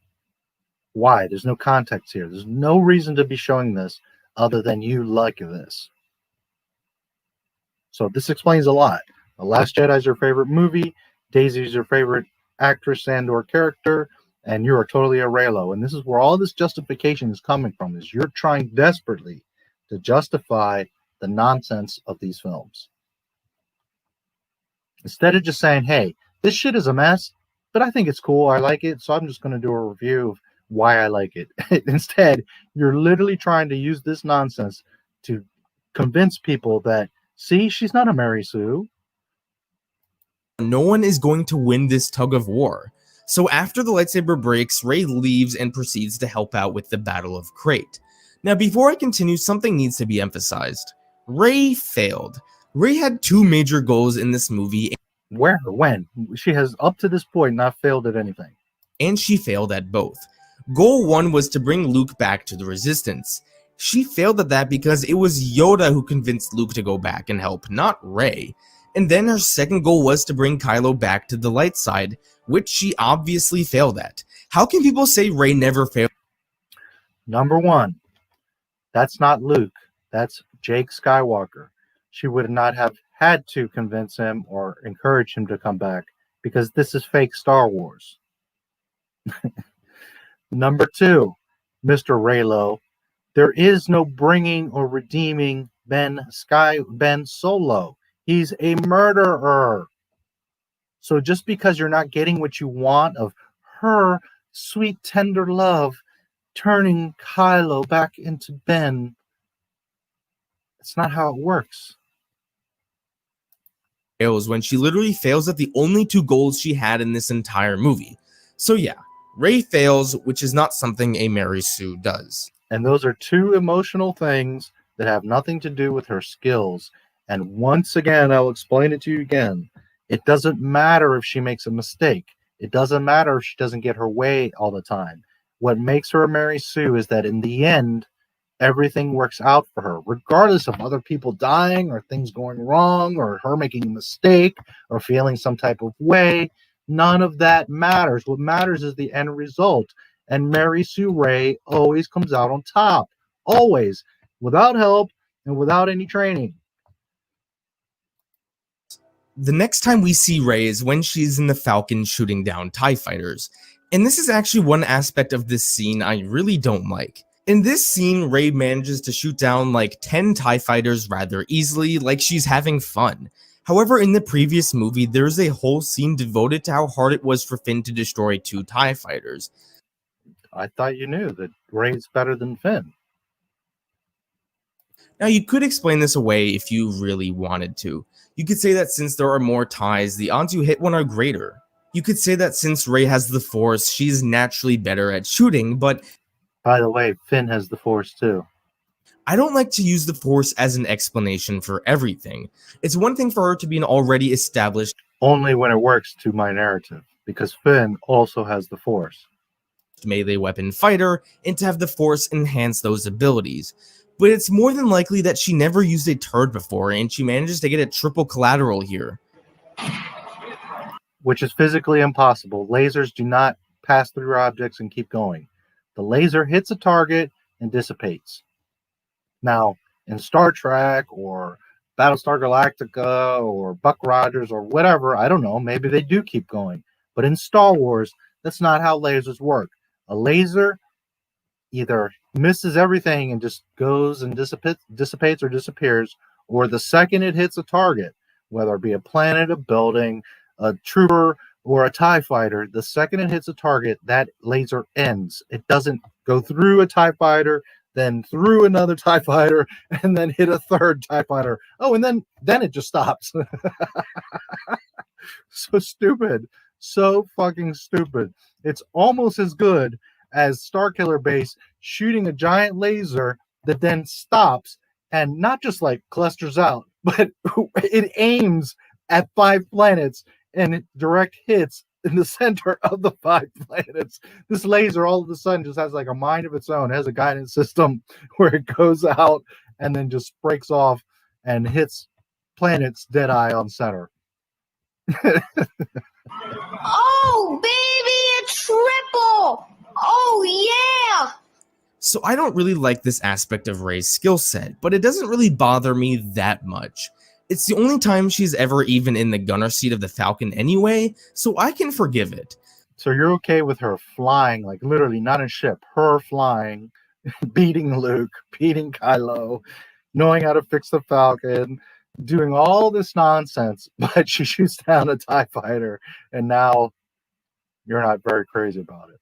Speaker 1: Why? There's no context here. There's no reason to be showing this other than you like this. So this explains a lot. The Last Jedi is your favorite movie. Daisy is your favorite actress and or character. And you are totally a Reylo. And this is where all this justification is coming from. Is you're trying desperately to justify the nonsense of these films. Instead of just saying, hey, this shit is a mess, but I think it's cool. I like it. So I'm just going to do a review of why I like it. Instead, you're literally trying to use this nonsense to convince people that, see, she's not a Mary Sue.
Speaker 2: No one is going to win this tug of war. So after the lightsaber breaks, Rey leaves and proceeds to help out with the Battle of Crate. Now before I continue, something needs to be emphasized. Rey failed. Rey had two major goals in this movie.
Speaker 1: Where? When? She has up to this point not failed at anything.
Speaker 2: And she failed at both. Goal 1 was to bring Luke back to the Resistance. She failed at that because it was Yoda who convinced Luke to go back and help, not Rey. And then her second goal was to bring Kylo back to the light side, which she obviously failed at. How can people say Rey never failed?
Speaker 1: Number one, that's not Luke. That's Jake Skywalker. She would not have had to convince him or encourage him to come back because this is fake Star Wars. Number two, Mr. Reylo, there is no bringing or redeeming Ben Solo. He's a murderer. So just because you're not getting what you want of her sweet, tender love turning Kylo back into Ben, it's not how it works.
Speaker 2: When she literally fails at the only two goals she had in this entire movie. So yeah, Rey fails, which is not something a Mary Sue does.
Speaker 1: And those are two emotional things that have nothing to do with her skills. And once again, I'll explain it to you again. It doesn't matter if she makes a mistake. It doesn't matter if she doesn't get her way all the time. What makes her a Mary Sue is that in the end, everything works out for her, regardless of other people dying or things going wrong or her making a mistake or feeling some type of way. None of that matters. What matters is the end result. And Mary Sue Rey always comes out on top. Always. Without help and without any training.
Speaker 2: The next time we see Rey is when she's in the Falcon shooting down TIE fighters. And this is actually one aspect of this scene I really don't like. In this scene, Rey manages to shoot down like 10 TIE fighters rather easily, like she's having fun. However, in the previous movie, there's a whole scene devoted to how hard it was for Finn to destroy 2 TIE fighters.
Speaker 1: I thought you knew that Rey's better than Finn.
Speaker 2: Now, you could explain this away if you really wanted to. You could say that since there are more TIEs, the odds you hit one are greater. You could say that since Rey has the Force, she's naturally better at shooting, but
Speaker 1: by the way, Finn has the Force too.
Speaker 2: I don't like to use the Force as an explanation for everything. It's one thing for her to be an already established
Speaker 1: only when it works to my narrative, because Finn also has the Force.
Speaker 2: Melee weapon fighter and to have the Force enhance those abilities. But it's more than likely that she never used a turret before and she manages to get a triple collateral here.
Speaker 1: Which is physically impossible. Lasers do not pass through objects and keep going. The laser hits a target and dissipates. Now, in Star Trek or Battlestar Galactica or Buck Rogers or whatever, I don't know, maybe they do keep going. But in Star Wars, that's not how lasers work. A laser either misses everything and just goes and dissipates or disappears, or the second it hits a target, whether it be a planet, a building, a trooper, or a TIE fighter, the second it hits a target, that laser ends. It doesn't go through a TIE fighter, then through another TIE fighter, and then hit a third TIE fighter. Oh, and then it just stops. So stupid. So fucking stupid. It's almost as good as Starkiller Base shooting a giant laser that then stops and not just like clusters out, but it aims at 5 planets and it direct hits in the center of the 5 planets. This laser all of a sudden just has like a mind of its own. It has a guidance system where it goes out and then just breaks off and hits planets dead eye on center.
Speaker 5: Oh, baby, a triple! Oh, yeah!
Speaker 2: So I don't really like this aspect of Rey's skill set, but it doesn't really bother me that much. It's the only time she's ever even in the gunner seat of the Falcon anyway, so I can forgive it.
Speaker 1: So you're okay with her flying, like literally not a ship, her flying, beating Luke, beating Kylo, knowing how to fix the Falcon, doing all this nonsense, but she shoots down a TIE fighter, and now you're not very crazy about it.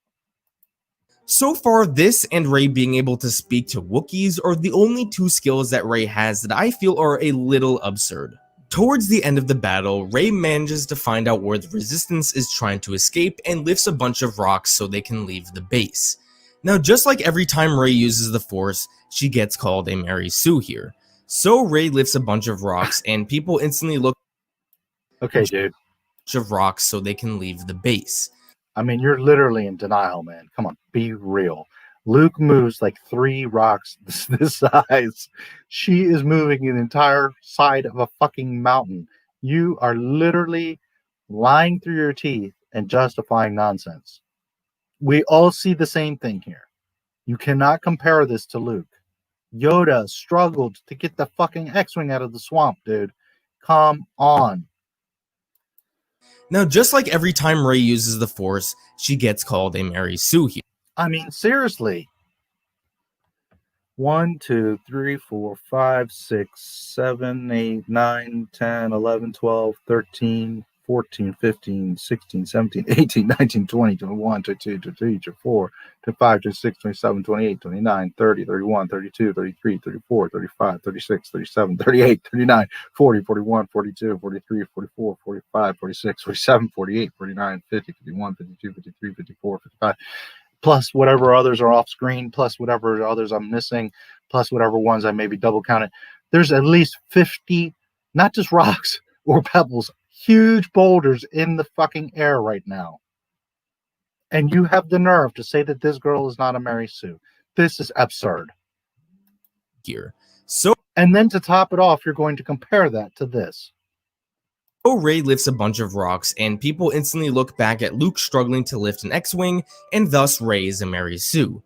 Speaker 2: So far, this and Rey being able to speak to Wookiees are the only 2 skills that Rey has that I feel are a little absurd. Towards the end of the battle, Rey manages to find out where the Resistance is trying to escape and lifts a bunch of rocks so they can leave the base. Now, just like every time Rey uses the Force, she gets called a Mary Sue here. So Rey lifts a bunch of rocks and people instantly look
Speaker 1: Okay, dude.
Speaker 2: of rocks so they can leave the base.
Speaker 1: I mean, you're literally in denial, man. Come on, be real. Luke moves like 3 rocks this size. She is moving an entire side of a fucking mountain. You are literally lying through your teeth and justifying nonsense. We all see the same thing here. You cannot compare this to Luke. Yoda struggled to get the fucking X-Wing out of the swamp, dude. Come on.
Speaker 2: Now, just like every time Rey uses the Force, she gets called a Mary Sue here.
Speaker 1: I mean, seriously. 1, 2, 3, 4, 5, 6, 7, 8, 9, 10, 11, 12, 13, 14, 15, 16, 17, 18, 19, 20, 21, 22, 23, 24, 25, 26, 27, 28, 29, 30, 31, 32, 33, 34, 35, 36, 37, 38, 39, 40, 41, 42, 43, 44, 45, 46, 47, 48, 49, 50, 51, 52, 53, 54, 55. Plus whatever others are off screen, plus whatever others I'm missing, plus whatever ones I maybe double counted. There's at least 50, not just rocks or pebbles, huge boulders in the fucking air right now. And you have the nerve to say that this girl is not a Mary Sue. This is absurd.
Speaker 2: Here. So
Speaker 1: And then to top it off, you're going to compare that to this.
Speaker 2: Rey lifts a bunch of rocks, and people instantly look back at Luke struggling to lift an X-Wing, and thus Rey is a Mary Sue.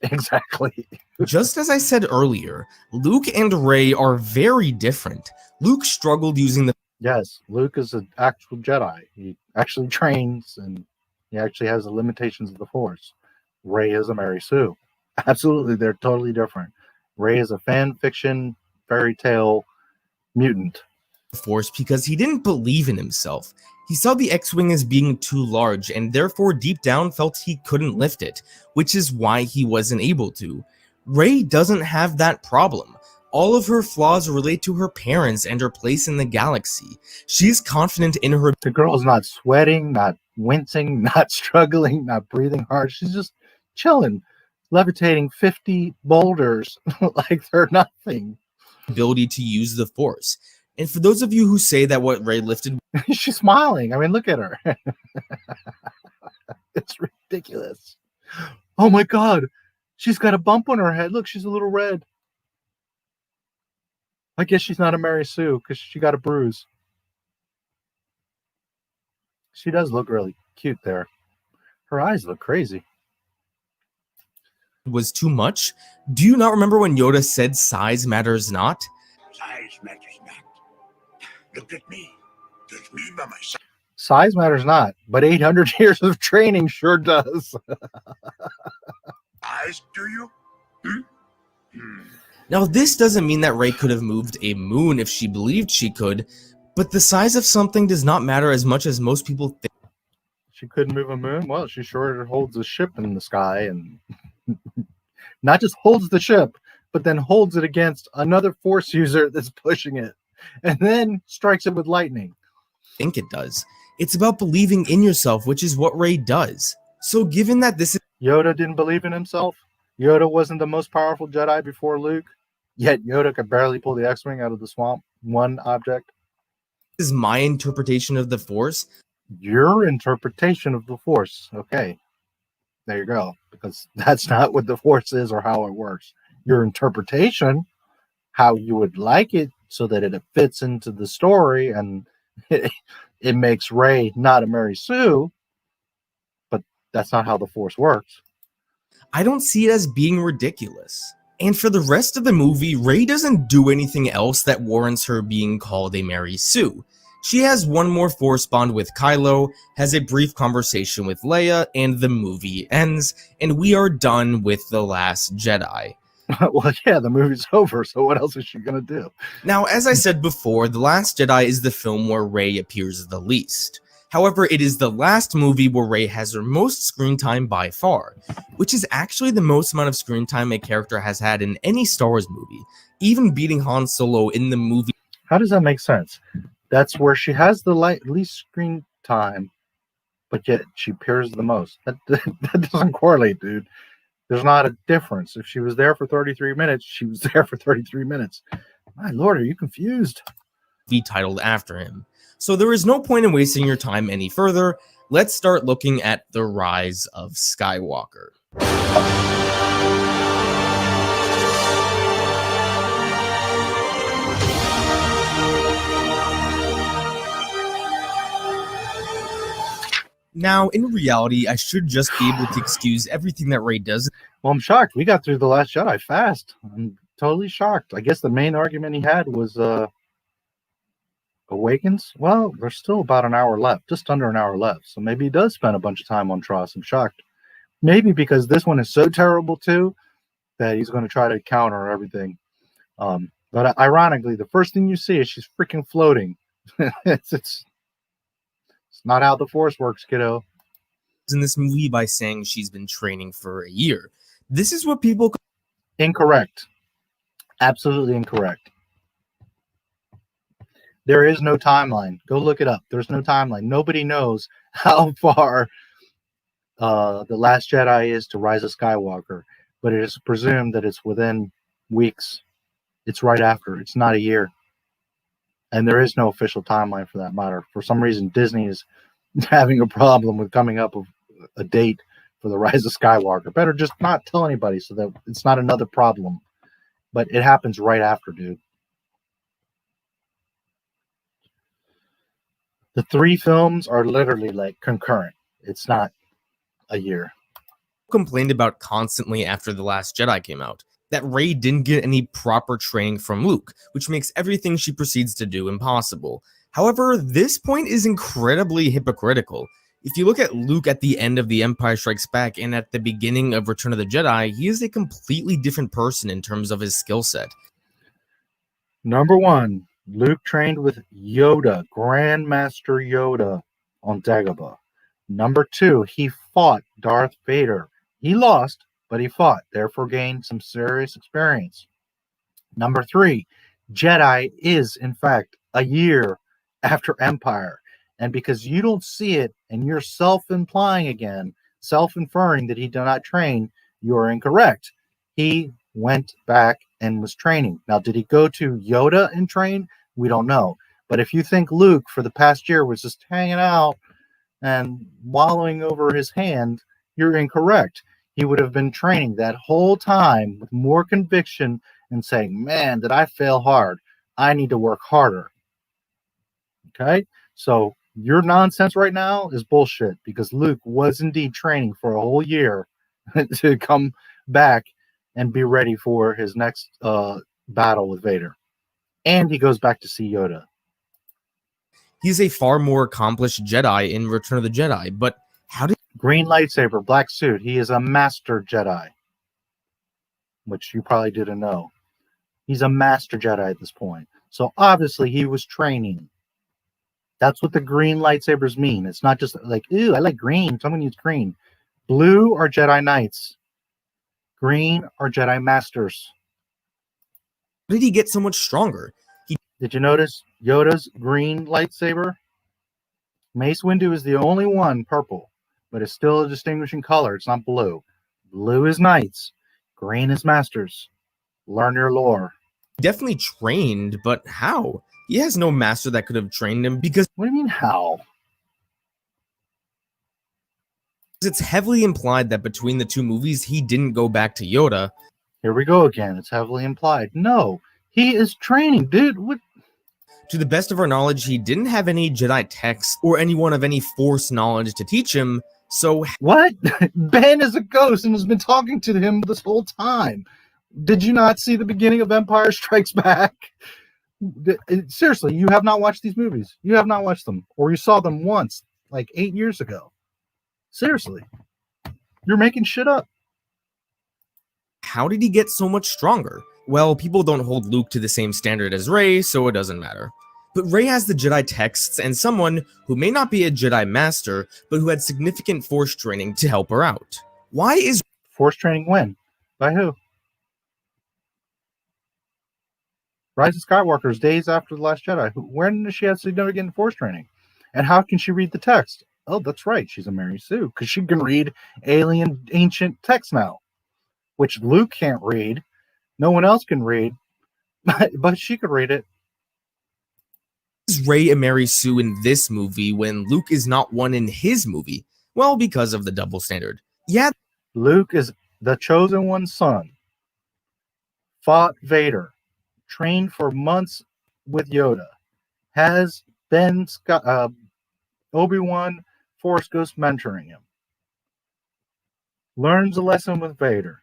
Speaker 1: Exactly.
Speaker 2: Just as I said earlier, Luke and Rey are very different. Luke struggled using the
Speaker 1: Yes, Luke is an actual Jedi. He actually trains, and he actually has the limitations of the Force. Rey is a Mary Sue. Absolutely, they're totally different. Rey is a fan fiction, fairy tale mutant.
Speaker 2: Force because he didn't believe in himself. He saw the X-Wing as being too large and therefore deep down felt he couldn't lift it, which is why he wasn't able to. Rey doesn't have that problem. All of her flaws relate to her parents and her place in the galaxy. She's confident in her.
Speaker 1: The girl's not sweating, not wincing, not struggling, not breathing hard. She's just chilling, levitating 50 boulders like they're nothing.
Speaker 2: Ability to use the Force. And for those of you who say that what Rey lifted
Speaker 1: She's smiling. I mean, look at her. It's ridiculous. Oh my God. She's got a bump on her head. Look, she's a little red. I guess she's not a Mary Sue because she got a bruise. She does look really cute there. Her eyes look crazy.
Speaker 2: was too much. Do you not remember when Yoda said size matters not?
Speaker 3: Size matters not. Look at me. Judge me by my size.
Speaker 1: Size matters not, but 800 years of training sure does.
Speaker 3: Eyes, do you?
Speaker 2: Now, this doesn't mean that Rey could have moved a moon if she believed she could, but the size of something does not matter as much as most people think.
Speaker 1: She couldn't move a moon? Well, she sure holds a ship in the sky and not just holds the ship, but then holds it against another Force user that's pushing it and then strikes it with lightning.
Speaker 2: Think it does. It's about believing in yourself, which is what Rey does. So given that this
Speaker 1: Yoda didn't believe in himself. Yoda wasn't the most powerful Jedi before Luke, yet Yoda could barely pull the X-Wing out of the swamp. One object.
Speaker 2: is my interpretation of the Force,
Speaker 1: Your interpretation of the Force. Okay. There you go. Because that's not what the Force is or how it works. Your interpretation, how you would like it so that it fits into the story and it makes Rey not a Mary Sue, but that's not how the Force works.
Speaker 2: I don't see it as being ridiculous. And for the rest of the movie, Rey doesn't do anything else that warrants her being called a Mary Sue. She has one more Force bond with Kylo, has a brief conversation with Leia, and the movie ends, and we are done with The Last Jedi.
Speaker 1: Well, yeah, the movie's over, so what else is she going to do?
Speaker 2: Now, as I said before, The Last Jedi is the film where Rey appears the least. However, it is the last movie where Rey has her most screen time by far, which is actually the most amount of screen time a character has had in any Star Wars movie, even beating Han Solo in the movie.
Speaker 1: How does that make sense? That's where she has the least screen time, but yet she appears the most. That doesn't correlate, dude. There's not a difference. If she was there for 33 minutes, she was there for 33 minutes. My lord, are you confused?
Speaker 2: Be titled after him. So there is no point in wasting your time any further. Let's start looking at the rise of Skywalker. Now, in reality, I should just be able to excuse everything that Rey does.
Speaker 1: Well, I'm shocked. We got through The Last Jedi fast. I'm totally shocked. I guess the main argument he had was Awakens. Well, there's still about an hour left, just under an hour left. So maybe he does spend a bunch of time on Tross. I'm shocked. Maybe because this one is so terrible too that he's going to try to counter everything. But ironically, the first thing you see is she's freaking floating. It's not how the Force works, kiddo.
Speaker 2: In this movie by saying she's been training for a year. This is what people...
Speaker 1: Incorrect. Absolutely incorrect. There is no timeline. Go look it up. There's no timeline. Nobody knows how far The Last Jedi is to Rise of Skywalker, but it is presumed that it's within weeks. It's right after. It's not a year. And there is no official timeline for that matter. For some reason, Disney is having a problem with coming up with a date for the Rise of Skywalker. Better just not tell anybody so that it's not another problem. But it happens right after, dude. The 3 films are literally like concurrent. It's not a year.
Speaker 2: Complained about constantly after The Last Jedi came out, that Rey didn't get any proper training from Luke, which makes everything she proceeds to do impossible. However, this point is incredibly hypocritical. If you look at Luke at the end of The Empire Strikes Back and at the beginning of Return of the Jedi, he is a completely different person in terms of his skill set.
Speaker 1: Number 1, Luke trained with Yoda, Grandmaster Yoda on Dagobah. Number 2, he fought Darth Vader. He lost, but he fought, therefore gained some serious experience. Number 3, Jedi is, in fact, a year after Empire. And because you don't see it and you're self-implying again, self-inferring that he did not train, you are incorrect. He went back and was training. Now, did he go to Yoda and train? We don't know. But if you think Luke for the past year was just hanging out and wallowing over his hand, you're incorrect. He would have been training that whole time with more conviction and saying, man, did I fail hard? I need to work harder. Okay? So your nonsense right now is bullshit because Luke was indeed training for a whole year to come back and be ready for his next battle with Vader. And he goes back to see Yoda.
Speaker 2: He's a far more accomplished Jedi in Return of the Jedi, but how did...
Speaker 1: Green lightsaber, black suit. He is a master Jedi, which you probably didn't know. He's a master Jedi at this point. So obviously he was training. That's what the green lightsabers mean. It's not just like, ooh, I like green. Someone needs green. Blue are Jedi Knights. Green are Jedi Masters.
Speaker 2: How did he get so much stronger?
Speaker 1: Did you notice Yoda's green lightsaber? Mace Windu is the only one purple, but it's still a distinguishing color. It's not blue. Blue is Knights. Green is Masters. Learn your lore.
Speaker 2: Definitely trained, but how? He has no master that could have trained him because...
Speaker 1: What do you mean, how?
Speaker 2: It's heavily implied that between the 2 movies, he didn't go back to Yoda.
Speaker 1: Here we go again. It's heavily implied. No, he is training, dude. What?
Speaker 2: To the best of our knowledge, he didn't have any Jedi texts or anyone of any Force knowledge to teach him, so...
Speaker 1: What? Ben is a ghost and has been talking to him this whole time. Did you not see the beginning of Empire Strikes Back? Seriously, you have not watched these movies. You have not watched them. Or you saw them once, like 8 years ago. Seriously. You're making shit up.
Speaker 2: How did he get so much stronger? Well, people don't hold Luke to the same standard as Rey, so it doesn't matter. But Rey has the Jedi texts and someone who may not be a Jedi Master, but who had significant Force training to help her out. Why is...
Speaker 1: Force training when? By who? Rise of Skywalker is days after The Last Jedi. When does she have significant Force training? And how can she read the text? Oh, that's right. She's a Mary Sue because she can read alien ancient text now, which Luke can't read. No one else can read, but she could read it.
Speaker 2: Is Rey a Mary Sue in this movie when Luke is not one in his movie? Well, because of the double standard. Yeah,
Speaker 1: Luke is the chosen one's son, fought Vader, trained for months with Yoda, has been Obi-Wan Force Ghost mentoring him, learns a lesson with Vader,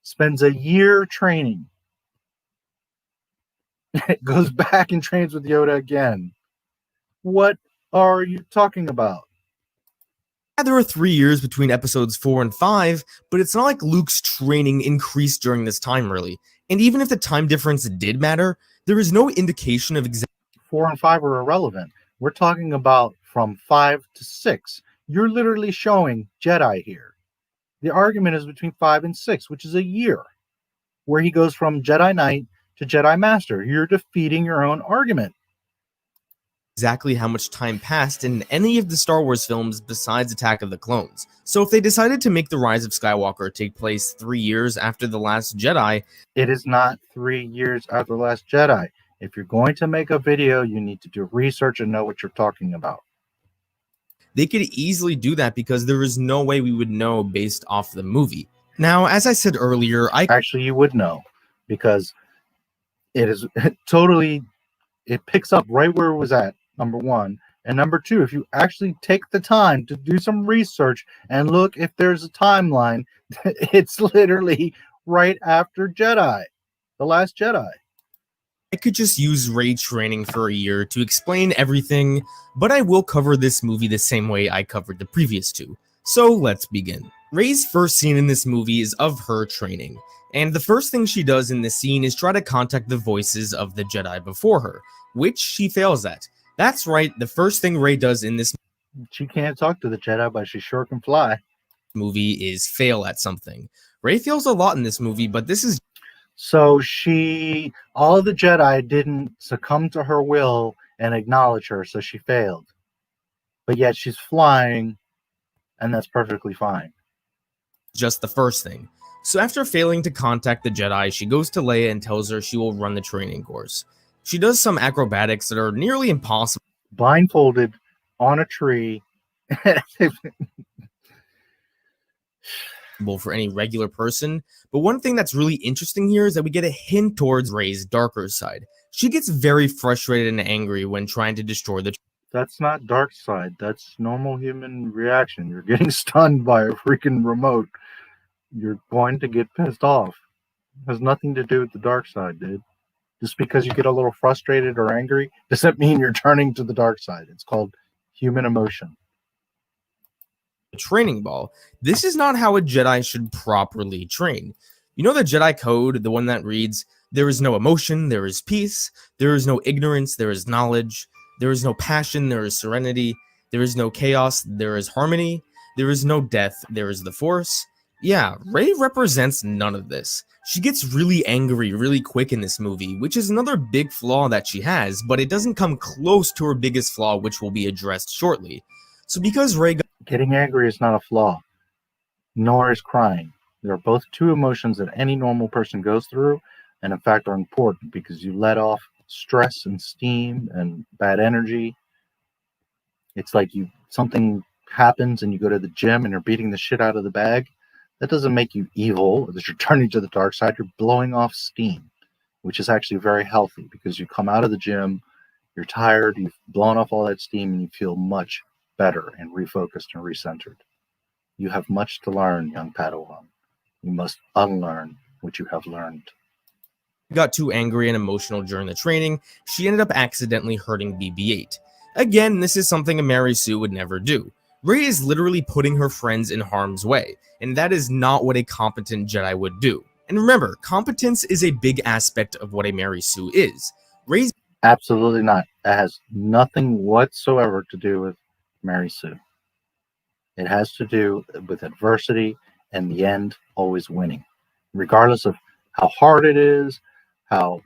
Speaker 1: spends a year training, goes back and trains with Yoda again. What are you talking about?
Speaker 2: there are 3 years between episodes 4 and 5, but it's not like Luke's training increased during this time, really. And even if the time difference did matter, there is no indication of exact
Speaker 1: 4 and 5 are irrelevant. We're talking about from 5 to 6. You're literally showing Jedi here. The argument is between 5 and 6, which is a year, where he goes from Jedi Knight to Jedi Master. You're defeating your own argument.
Speaker 2: exactly how much time passed in any of the Star Wars films besides Attack of the Clones. So if they decided to make The Rise of Skywalker take place 3 years after The Last Jedi,
Speaker 1: It is not 3 years after The Last Jedi. If you're going to make a video, you need to do research and know what you're talking about.
Speaker 2: they could easily do that because there is no way we would know based off the movie. Now, as I said earlier,
Speaker 1: Actually, you would know, because it is totally, it picks up right where it was at, number one. And number two, if you actually take the time to do some research and look if there's a timeline, it's literally right after Jedi, The Last Jedi.
Speaker 2: I could just use Rey training for a year to explain everything, but I will cover this movie the same way I covered the previous two. So let's begin. Rey's first scene in this movie is of her training, and the first thing she does in this scene is try to contact the voices of the Jedi before her, which she fails at. That's right, the first thing Rey does in this
Speaker 1: She can't talk to the Jedi, but she sure can fly.
Speaker 2: movie is fail at something. Rey fails a lot in this movie, but this is
Speaker 1: So all of the Jedi didn't succumb to her will and acknowledge her, so she failed. But yet she's flying, and that's perfectly fine.
Speaker 2: just the first thing. So after failing to contact the Jedi, she goes to Leia and tells her she will run the training course. She does some acrobatics that are nearly impossible
Speaker 1: Blindfolded on a tree.
Speaker 2: for any regular person, but one thing that's really interesting here is that we get a hint towards Rey's darker side. She gets very frustrated and angry when trying to destroy the
Speaker 1: That's not dark side. That's normal human reaction. You're getting stunned by a freaking remote. You're going to get pissed off. It has nothing to do with the dark side, dude. Just because you get a little frustrated or angry doesn't mean you're turning to the dark side. It's called human emotion.
Speaker 2: training ball. This is not how a Jedi should properly train. You know the Jedi code, the one that reads, "There is no emotion, there is peace. There is no ignorance, there is knowledge. There is no passion, there is serenity. There is no chaos, there is harmony. There is no death, there is the Force." Yeah, Rey represents none of this. She gets really angry really quick in this movie, which is another big flaw that she has, but it doesn't come close to her biggest flaw, which will be addressed shortly. So because Rey
Speaker 1: Getting angry is not a flaw, nor is crying. They're both two emotions that any normal person goes through, and in fact are important because you let off stress and steam and bad energy. It's like something happens and you go to the gym and you're beating the shit out of the bag. That doesn't make you evil, that you're turning to the dark side. You're blowing off steam, which is actually very healthy because you come out of the gym, you're tired, you've blown off all that steam, and you feel much better and refocused and recentered. You have much to learn, young Padawan. You must unlearn what you have learned.
Speaker 2: got too angry and emotional during the training, she ended up accidentally hurting BB-8. Again, this is something a Mary Sue would never do. Rey is literally putting her friends in harm's way, and that is not what a competent Jedi would do. And remember, competence is a big aspect of what a Mary Sue is. Rey's
Speaker 1: Absolutely not. That has nothing whatsoever to do with Mary Sue. It has to do with adversity and the end always winning, regardless of how hard it is, how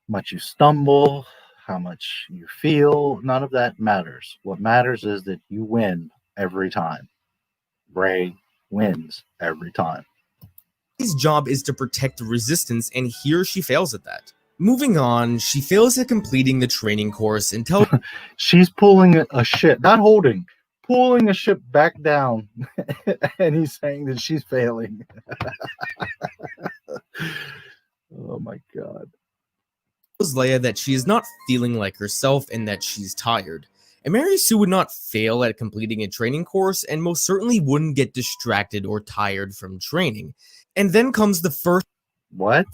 Speaker 1: much you stumble, how much you feel, none of that matters. What matters is that you win every time. Rey wins every time.
Speaker 2: Rey's job is to protect the resistance, and here she fails at that. Moving on, she fails at completing the training course until
Speaker 1: She's pulling a ship, not holding, pulling a ship back down, and he's saying that she's failing. Oh my god.
Speaker 2: tells Leia that she is not feeling like herself and that she's tired. And Mary Sue would not fail at completing a training course and most certainly wouldn't get distracted or tired from training. And then comes the first.
Speaker 1: What?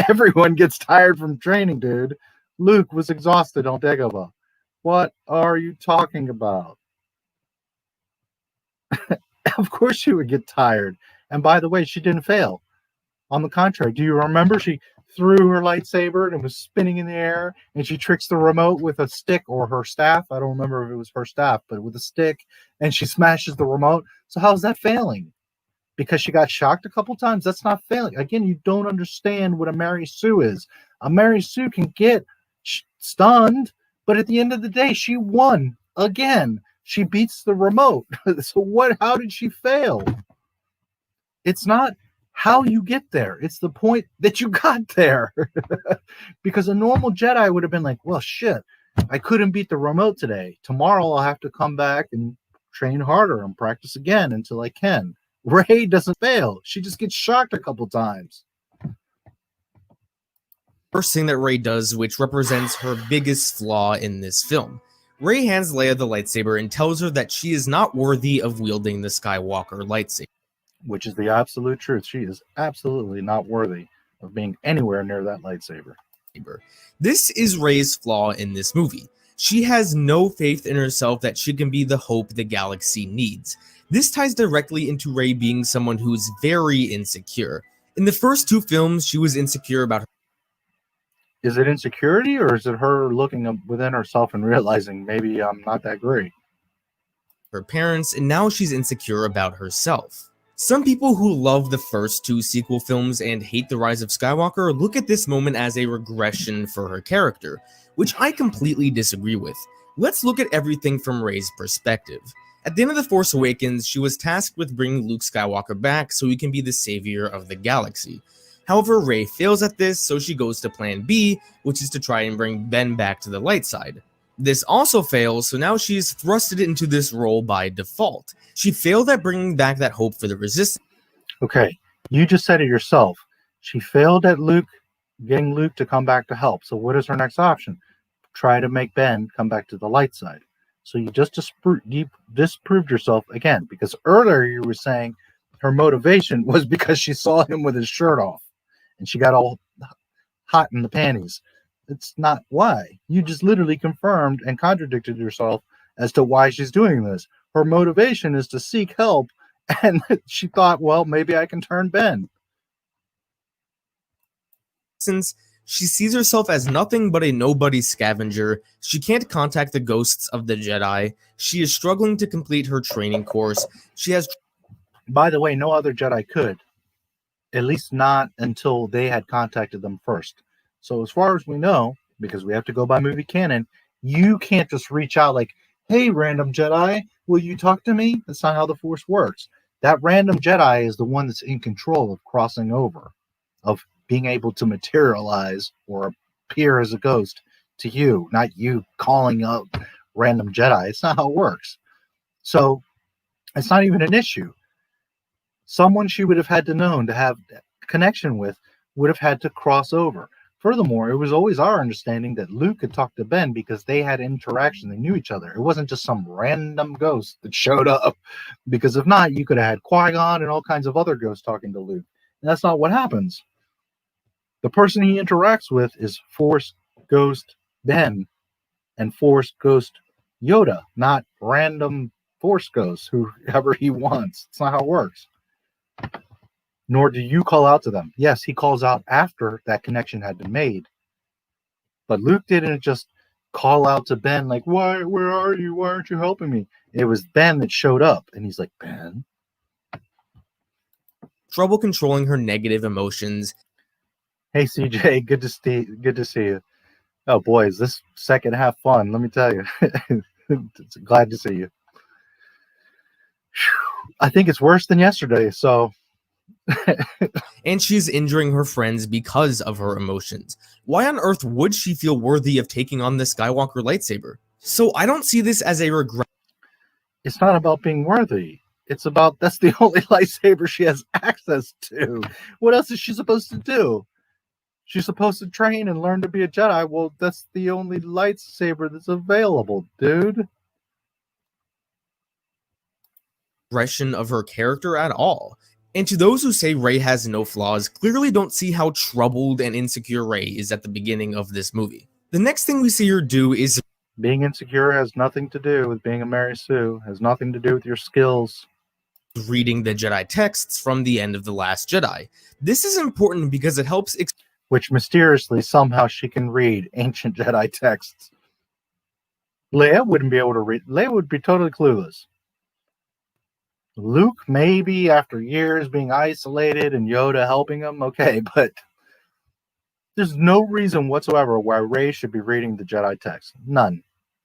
Speaker 1: Everyone gets tired from training, dude. Luke was exhausted on Dagobah. What are you talking about? Of course she would get tired. And by the way, she didn't fail. On the contrary, do you remember she threw her lightsaber and it was spinning in the air, and she tricks the remote with a stick or her staff? I don't remember if it was her staff, but with a stick, and she smashes the remote. So how's that failing? Because she got shocked a couple times? That's not failing. Again, you don't understand what a Mary Sue is. A Mary Sue can get stunned, but at the end of the day, she won again. She beats the remote. So what? How did she fail? It's not how you get there. It's the point that you got there. Because a normal Jedi would have been like, well, shit, I couldn't beat the remote today. Tomorrow I'll have to come back and train harder and practice again until I can. Rey doesn't fail. She just gets shocked a couple times.
Speaker 2: First thing that Rey does, which represents her biggest flaw in this film. Rey hands Leia the lightsaber and tells her that she is not worthy of wielding the Skywalker lightsaber.
Speaker 1: Which is the absolute truth. She is absolutely not worthy of being anywhere near that lightsaber.
Speaker 2: This is Rey's flaw in this movie. She has no faith in herself that she can be the hope the galaxy needs. This ties directly into Rey being someone who's very insecure. In the first two films, she was insecure about her.
Speaker 1: Is it insecurity, or is it her looking within herself and realizing maybe I'm not that great?
Speaker 2: Her parents, and now she's insecure about herself. Some people who love the first two sequel films and hate The Rise of Skywalker look at this moment as a regression for her character, which I completely disagree with. Let's look at everything from Rey's perspective. At the end of The Force Awakens, she was tasked with bringing Luke Skywalker back so he can be the savior of the galaxy. However, Rey fails at this, so she goes to Plan B, which is to try and bring Ben back to the light side. This also fails, so now she's thrusted into this role by default. She failed at bringing back that hope for the Resistance.
Speaker 1: Okay, you just said it yourself. She failed at getting Luke to come back to help. So what is her next option? Try to make Ben come back to the light side. So you just disproved yourself again, because earlier you were saying her motivation was because she saw him with his shirt off and she got all hot in the panties. It's not why. You just literally confirmed and contradicted yourself as to why she's doing this. Her motivation is to seek help, and she thought, well, maybe I can turn Ben.
Speaker 2: Since she sees herself as nothing but a nobody scavenger, she can't contact the ghosts of the Jedi. She is struggling to complete her training course. She has.
Speaker 1: By the way, no other Jedi could. At least not until they had contacted them first. So as far as we know, because we have to go by movie canon, you can't just reach out like, hey, random Jedi, will you talk to me? That's not how the Force works. That random Jedi is the one that's in control of crossing over, of being able to materialize or appear as a ghost to you, not you calling up random Jedi. It's not how it works. So it's not even an issue. Someone she would have had to know to have connection with would have had to cross over. Furthermore, it was always our understanding that Luke could talk to Ben because they had interaction. They knew each other. It wasn't just some random ghost that showed up. Because if not, you could have had Qui-Gon and all kinds of other ghosts talking to Luke. And that's not what happens. The person he interacts with is Force Ghost Ben and Force Ghost Yoda, not random Force ghosts, whoever he wants. It's not how it works. Nor do you call out to them. Yes, he calls out after that connection had been made. But Luke didn't just call out to Ben like, where are you? Why aren't you helping me? It was Ben that showed up. And he's like, Ben?
Speaker 2: Trouble controlling her negative emotions.
Speaker 1: Hey CJ, good to see you. Oh boy, is this second half fun? Let me tell you. Glad to see you. I think it's worse than yesterday. So
Speaker 2: and she's injuring her friends because of her emotions. Why on earth would she feel worthy of taking on the Skywalker lightsaber? So I don't see this as a regret.
Speaker 1: it's not about being worthy. It's about that's the only lightsaber she has access to. What else is she supposed to do? She's supposed to train and learn to be a Jedi. Well, that's the only lightsaber that's available, dude.
Speaker 2: Progression of her character at all. And to those who say Rey has no flaws, clearly don't see how troubled and insecure Rey is at the beginning of this movie. The next thing we see her do is
Speaker 1: being insecure has nothing to do with being a Mary Sue. Has nothing to do with your skills.
Speaker 2: Reading the Jedi texts from the end of The Last Jedi. This is important because it helps
Speaker 1: which mysteriously somehow she can read ancient Jedi texts. Leia wouldn't be able to read. Leia would be totally clueless. Luke, maybe after years being isolated and Yoda helping him, okay, but there's no reason whatsoever why Rey should be reading the Jedi text. None.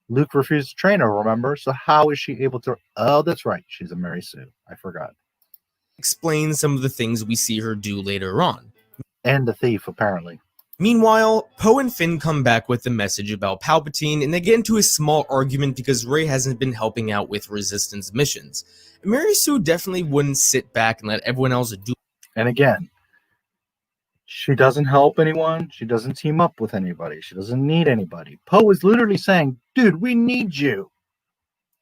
Speaker 1: Luke refused to train her, remember? So how is she able to... Oh, that's right. She's a Mary Sue. I forgot.
Speaker 2: Explain some of the things we see her do later on.
Speaker 1: And a thief, apparently.
Speaker 2: Meanwhile, Poe and Finn come back with a message about Palpatine, and they get into a small argument because Rey hasn't been helping out with Resistance missions. And Mary Sue definitely wouldn't sit back and let everyone else do.
Speaker 1: And again, she doesn't help anyone. She doesn't team up with anybody. She doesn't need anybody. Poe is literally saying, dude, we need you.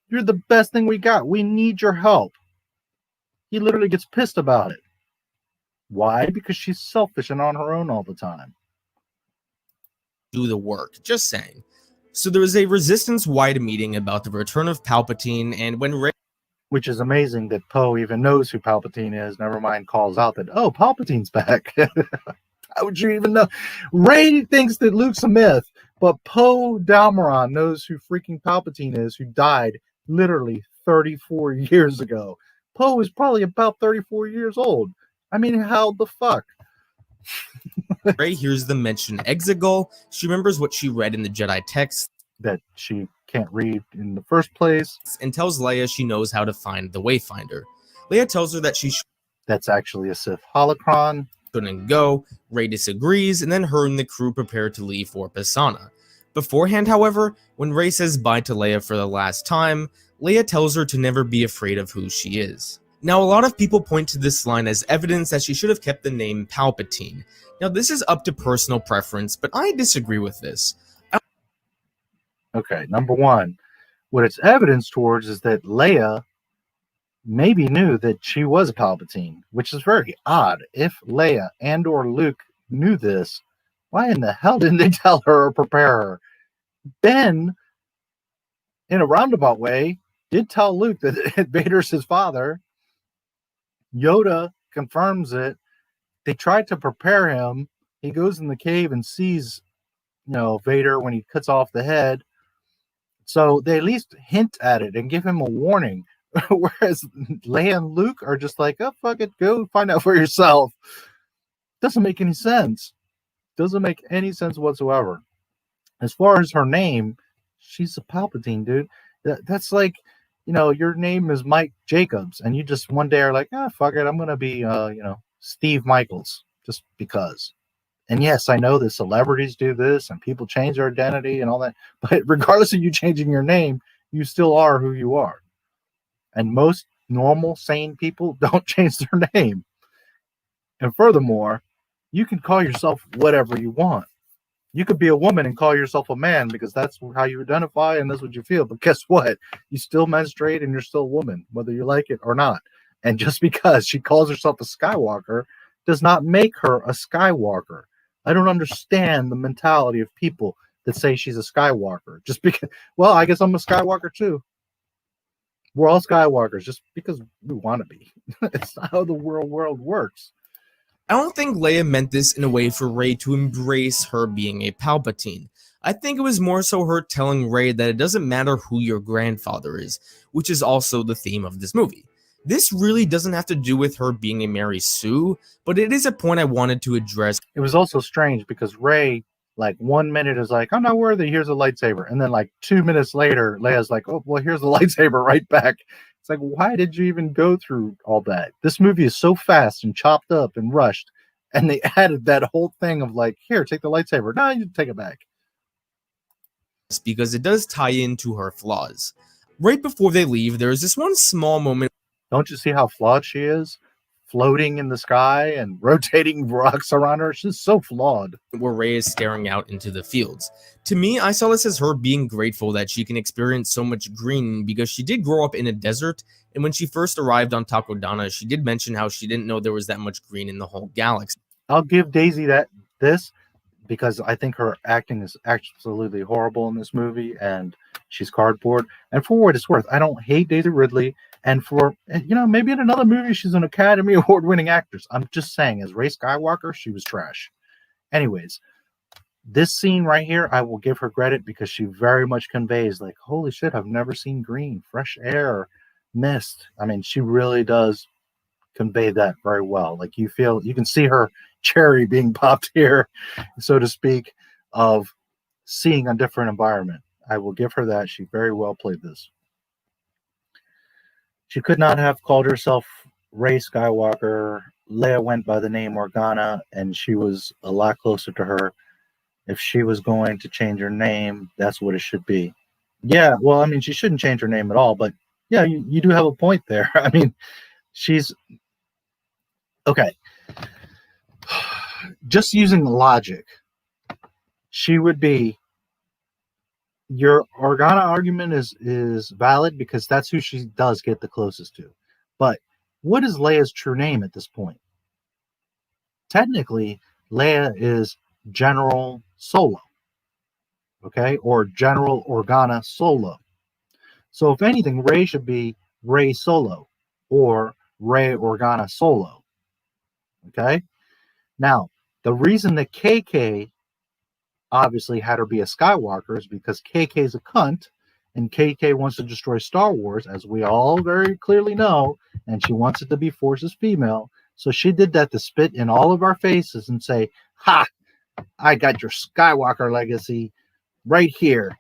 Speaker 1: You're the best thing we got. We need your help. He literally gets pissed about it. Why? Because she's selfish and on her own all the time.
Speaker 2: Do the work, just saying. So there was a Resistance-wide meeting about the return of Palpatine, and when Rey...
Speaker 1: Which is amazing that Poe even knows who Palpatine is, never mind calls out that, oh, Palpatine's back. How would you even know? Rey thinks that Luke's a myth, but Poe Dameron knows who freaking Palpatine is, who died literally 34 years ago. Poe is probably about 34 years old. I mean, how the fuck?
Speaker 2: Rey hears them mention Exegol. She remembers what she read in the Jedi text
Speaker 1: that she can't read in the first place,
Speaker 2: and tells Leia she knows how to find the Wayfinder. Leia tells her that
Speaker 1: that's actually a Sith holocron.
Speaker 2: Shouldn't go. Rey disagrees, and then her and the crew prepare to leave for Pisana. Beforehand, however, when Rey says bye to Leia for the last time, Leia tells her to never be afraid of who she is. Now, a lot of people point to this line as evidence that she should have kept the name Palpatine. Now, this is up to personal preference, but I disagree with this.
Speaker 1: Okay, number one, what it's evidence towards is that Leia maybe knew that she was a Palpatine, which is very odd. If Leia and or Luke knew this, why in the hell didn't they tell her or prepare her? Ben, in a roundabout way, did tell Luke that Vader's his father. Yoda confirms it. They tried to prepare him. He goes in the cave and sees, Vader when he cuts off the head. So they at least hint at it and give him a warning. Whereas Leia and Luke are just like, oh, fuck it, go find out for yourself. Doesn't make any sense. Doesn't make any sense whatsoever. As far as her name, she's a Palpatine, dude. That's like, your name is Mike Jacobs, and you just one day are like, fuck it, I'm going to be, Steve Michaels, just because. And yes, I know that celebrities do this and people change their identity and all that, but regardless of you changing your name, you still are who you are. And most normal, sane people don't change their name. And furthermore, you can call yourself whatever you want. You could be a woman and call yourself a man because that's how you identify and that's what you feel. But guess what? You still menstruate and you're still a woman, whether you like it or not. And just because she calls herself a Skywalker does not make her a Skywalker. I don't understand the mentality of people that say she's a Skywalker. Just because, well, I guess I'm a Skywalker too. We're all Skywalkers just because we want to be. It's not how the world works.
Speaker 2: I don't think Leia meant this in a way for Rey to embrace her being a Palpatine. I think it was more so her telling Rey that it doesn't matter who your grandfather is, which is also the theme of this movie. This really doesn't have to do with her being a Mary Sue, but it is a point I wanted to address.
Speaker 1: It was also strange because Rey, like 1 minute is like, I'm not worthy, here's a lightsaber. And then like 2 minutes later, Leia's like, oh, well, here's the lightsaber right back. It's like, why did you even go through all that? This movie is so fast and chopped up and rushed. And they added that whole thing of like, here, take the lightsaber. No, you take it back.
Speaker 2: Because it does tie into her flaws. Right before they leave, there's this one small moment.
Speaker 1: Don't you see how flawed she is? Floating in the sky and rotating rocks around her. She's so flawed.
Speaker 2: Where Rey is staring out into the fields. To me, I saw this as her being grateful that she can experience so much green because she did grow up in a desert, and when she first arrived on Takodana, she did mention how she didn't know there was that much green in the whole galaxy.
Speaker 1: I'll give Daisy this because I think her acting is absolutely horrible in this movie, and she's cardboard. And for what it's worth, I don't hate Daisy Ridley. And for, maybe in another movie, she's an Academy Award-winning actress. I'm just saying, as Rey Skywalker, she was trash. Anyways, this scene right here, I will give her credit because she very much conveys, like, holy shit, I've never seen green, fresh air, mist. I mean, she really does convey that very well. Like, you can see her cherry being popped here, so to speak, of seeing a different environment. I will give her that. She very well played this. She could not have called herself Rey Skywalker. Leia went by the name Organa, and she was a lot closer to her. If she was going to change her name, that's what it should be. Yeah, well, I mean, she shouldn't change her name at all, but yeah, you do have a point there. I mean, she's... Okay. Just using logic, she would be... Your Organa argument is valid because that's who she does get the closest to. But what is Leia's true name at this point? Technically, Leia is General Solo. Okay? Or General Organa Solo. So if anything, Rey should be Rey Solo or Rey Organa Solo. Okay? Now, the reason that KK obviously had her be a Skywalker is because KK's a cunt, and KK wants to destroy Star Wars, as we all very clearly know, and she wants it to be Force's female. So she did that to spit in all of our faces and say, ha, I got your Skywalker legacy right here.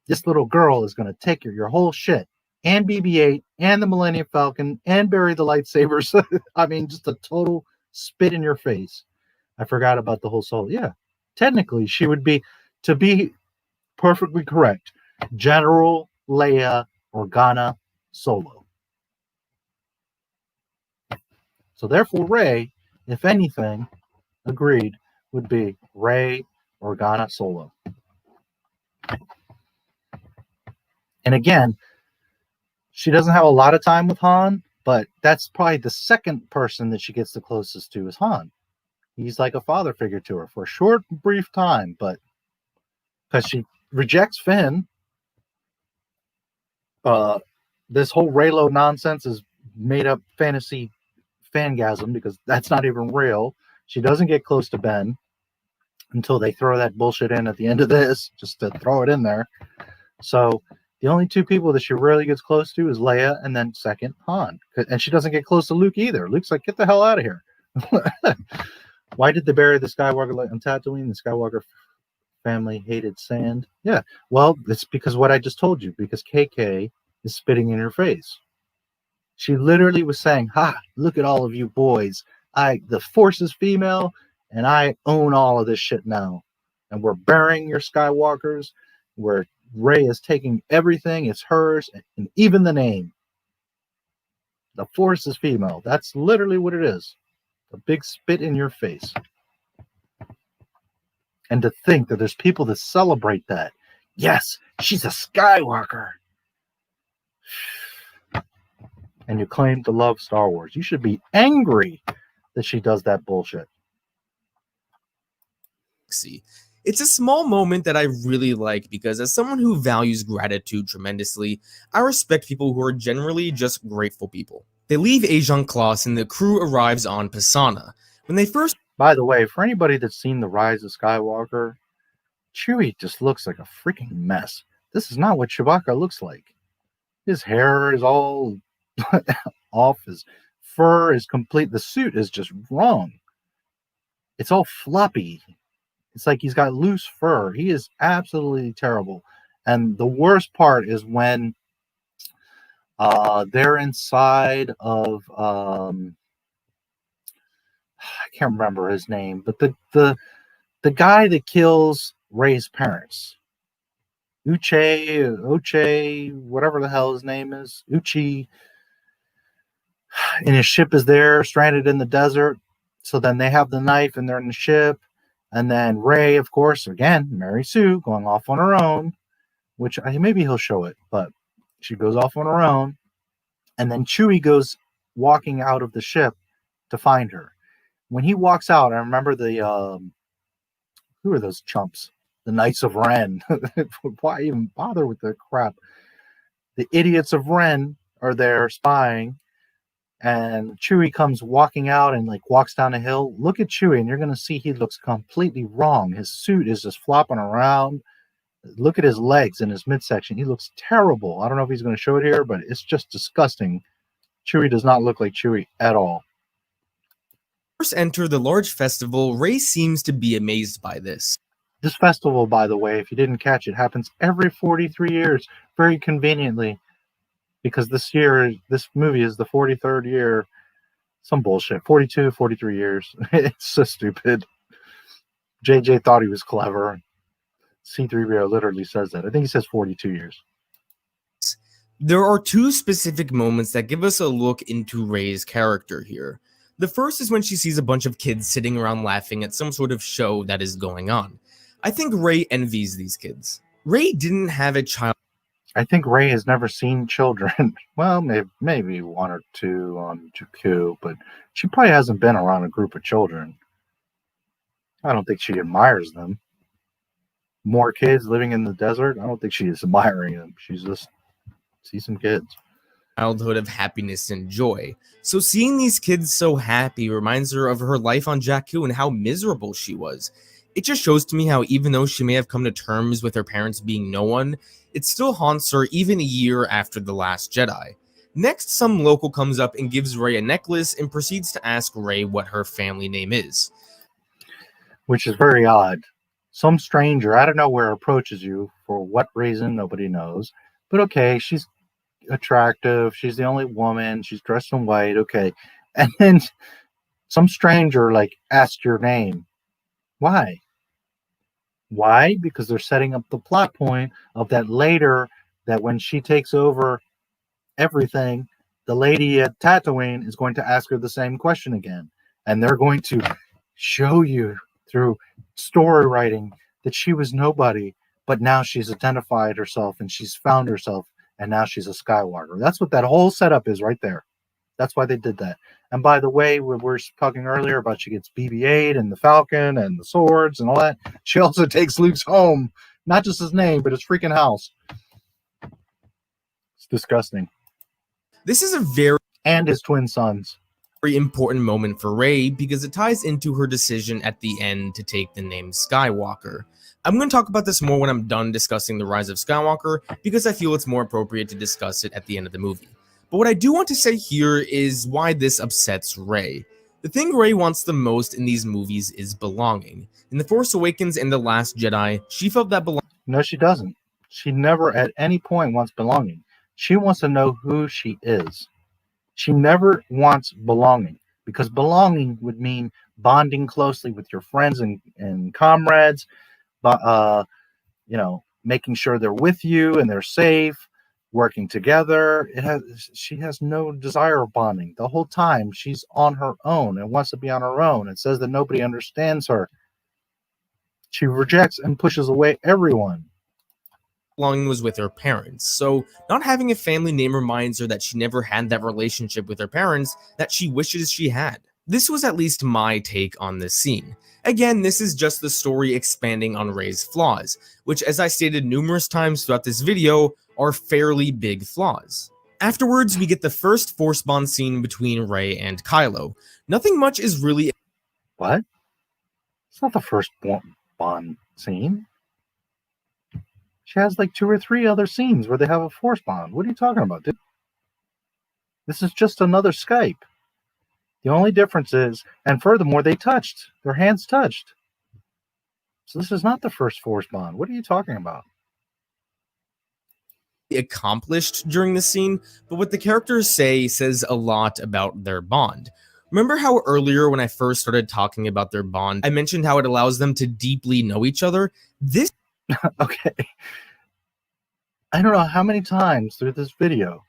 Speaker 1: This little girl is going to take your whole shit, and BB-8, and the Millennium Falcon, and bury the lightsabers. I mean, just a total spit in your face. I forgot about the whole soul. Yeah. Technically, she would be, to be perfectly correct, General Leia Organa Solo. So therefore, Rey, if anything, agreed, would be Rey Organa Solo. And again, she doesn't have a lot of time with Han, but that's probably the second person that she gets the closest to is Han. He's like a father figure to her for a short, brief time, but because she rejects Finn, this whole Reylo nonsense is made up fantasy fangasm because that's not even real. She doesn't get close to Ben until they throw that bullshit in at the end of this, just to throw it in there. So the only two people that she really gets close to is Leia, and then second, Han. And she doesn't get close to Luke either. Luke's like, get the hell out of here. Why did they bury the Skywalker on Tatooine? The Skywalker family hated sand. Yeah, well, it's because what I just told you, because KK is spitting in her face. She literally was saying, ha, look at all of you boys. The Force is female, and I own all of this shit now. And we're burying your Skywalkers, where Rey is taking everything, it's hers, and even the name. The Force is female. That's literally what it is. A big spit in your face. And to think that there's people that celebrate that. Yes, she's a Skywalker. And you claim to love Star Wars. You should be angry that she does that bullshit.
Speaker 2: It's a small moment that I really like because as someone who values gratitude tremendously, I respect people who are generally just grateful people. They leave Ajan Kloss and the crew arrives on Pisana. When they first...
Speaker 1: By the way, for anybody that's seen The Rise of Skywalker, Chewie just looks like a freaking mess. This is not what Chewbacca looks like. His hair is all off. His fur is complete. The suit is just wrong. It's all floppy. It's like he's got loose fur. He is absolutely terrible. And the worst part is when they're inside of I can't remember his name, but the guy that kills Ray's parents, Uche, whatever the hell his name is, Uchi, and his ship is there, stranded in the desert. So then they have the knife and they're in the ship. And then Ray, of course, again, Mary Sue, going off on her own, which maybe he'll show it, but she goes off on her own. And then Chewie goes walking out of the ship to find her. When he walks out, I remember the, who are those chumps? The Knights of Ren. Why even bother with the crap? The idiots of Ren are there spying. And Chewie comes walking out and like walks down a hill. Look at Chewie, and you're going to see he looks completely wrong. His suit is just flopping around. Look at his legs and his midsection. He looks terrible. I don't know if he's going to show it here, but it's just disgusting. Chewie does not look like Chewie at all.
Speaker 2: First enter the large festival, Ray seems to be amazed by this.
Speaker 1: This festival, by the way, if you didn't catch it, happens every 43 years, very conveniently. Because this movie is the 43rd year. Some bullshit. 42, 43 years. It's so stupid. JJ thought he was clever. C3PO literally says that. I think he says 42 years.
Speaker 2: There are two specific moments that give us a look into Ray's character here. The first is when she sees a bunch of kids sitting around laughing at some sort of show that is going on. I think Ray envies these kids. Ray didn't have a child.
Speaker 1: I think Ray has never seen children. Well, maybe one or two on Jakku, but she probably hasn't been around a group of children. I don't think she admires them. More kids living in the desert? I don't think she is admiring them. She's just see some kids.
Speaker 2: Childhood of happiness and joy. So seeing these kids so happy reminds her of her life on Jakku and how miserable she was. It just shows to me how even though she may have come to terms with her parents being no one, it still haunts her even a year after The Last Jedi. Next, some local comes up and gives Ray a necklace and proceeds to ask Ray what her family name is.
Speaker 1: Which is very odd. Some stranger out of nowhere approaches you for what reason, nobody knows. But okay, she's attractive. She's the only woman. She's dressed in white. Okay. And then some stranger like asks your name. Why? Why? Because they're setting up the plot point of that later, that when she takes over everything, the lady at Tatooine is going to ask her the same question again. And they're going to show you through story writing that she was nobody, but now she's identified herself and she's found herself, and now she's a Skywalker. That's what that whole setup is right there. That's why they did that. And by the way, we were talking earlier about she gets BB-8 and the Falcon and the swords and all that. She also takes Luke's home, not just his name, but his freaking house. It's disgusting.
Speaker 2: This is a
Speaker 1: and his twin sons.
Speaker 2: Very important moment for Rey because it ties into her decision at the end to take the name Skywalker. I'm going to talk about this more when I'm done discussing the Rise of Skywalker because I feel it's more appropriate to discuss it at the end of the movie. But what I do want to say here is why this upsets Rey. The thing Rey wants the most in these movies is belonging. In The Force Awakens and The Last Jedi, she felt that belonging.
Speaker 1: No, she doesn't. She never at any point wants belonging. She wants to know who she is. She never wants belonging, because belonging would mean bonding closely with your friends and comrades, but making sure they're with you and they're safe, working together. She has no desire of bonding. The whole time she's on her own and wants to be on her own and says that nobody understands her. She rejects and pushes away everyone.
Speaker 2: Belonging was with her parents, so not having a family name reminds her that she never had that relationship with her parents that she wishes she had. This was at least my take on this scene. Again, this is just the story expanding on Rey's flaws, which, as I stated numerous times throughout this video, are fairly big flaws. Afterwards, we get the first Force Bond scene between Rey and Kylo. Nothing much is really...
Speaker 1: What? It's not the first Bond scene. She has like 2 or 3 other scenes where they have a Force Bond. What are you talking about, dude? This is just another Skype. The only difference is, and furthermore, they touched. Their hands touched. So this is not the first force bond. What are you talking about?
Speaker 2: Accomplished during the scene, but what the characters say says a lot about their bond. Remember how earlier when I first started talking about their bond, I mentioned how it allows them to deeply know each other? This
Speaker 1: Okay. I don't know how many times through this video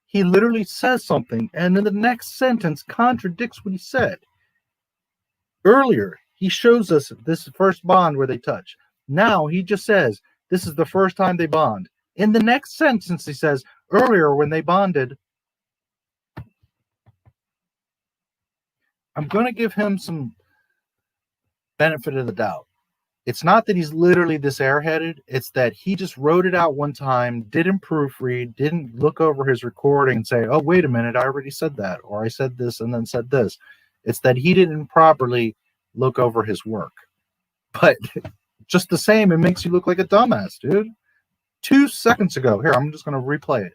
Speaker 1: he literally says something and then the next sentence contradicts what he said. Earlier, he shows us this first bond where they touch. Now he just says, this is the first time they bond. In the next sentence, he says, earlier when they bonded. I'm going to give him some benefit of the doubt. It's not that he's literally this airheaded. It's that he just wrote it out one time, didn't proofread, didn't look over his recording and say, oh, wait a minute, I already said that. Or I said this and then said this. It's that he didn't properly look over his work. But just the same, it makes you look like a dumbass, dude. 2 seconds ago. Here, I'm just going to replay it.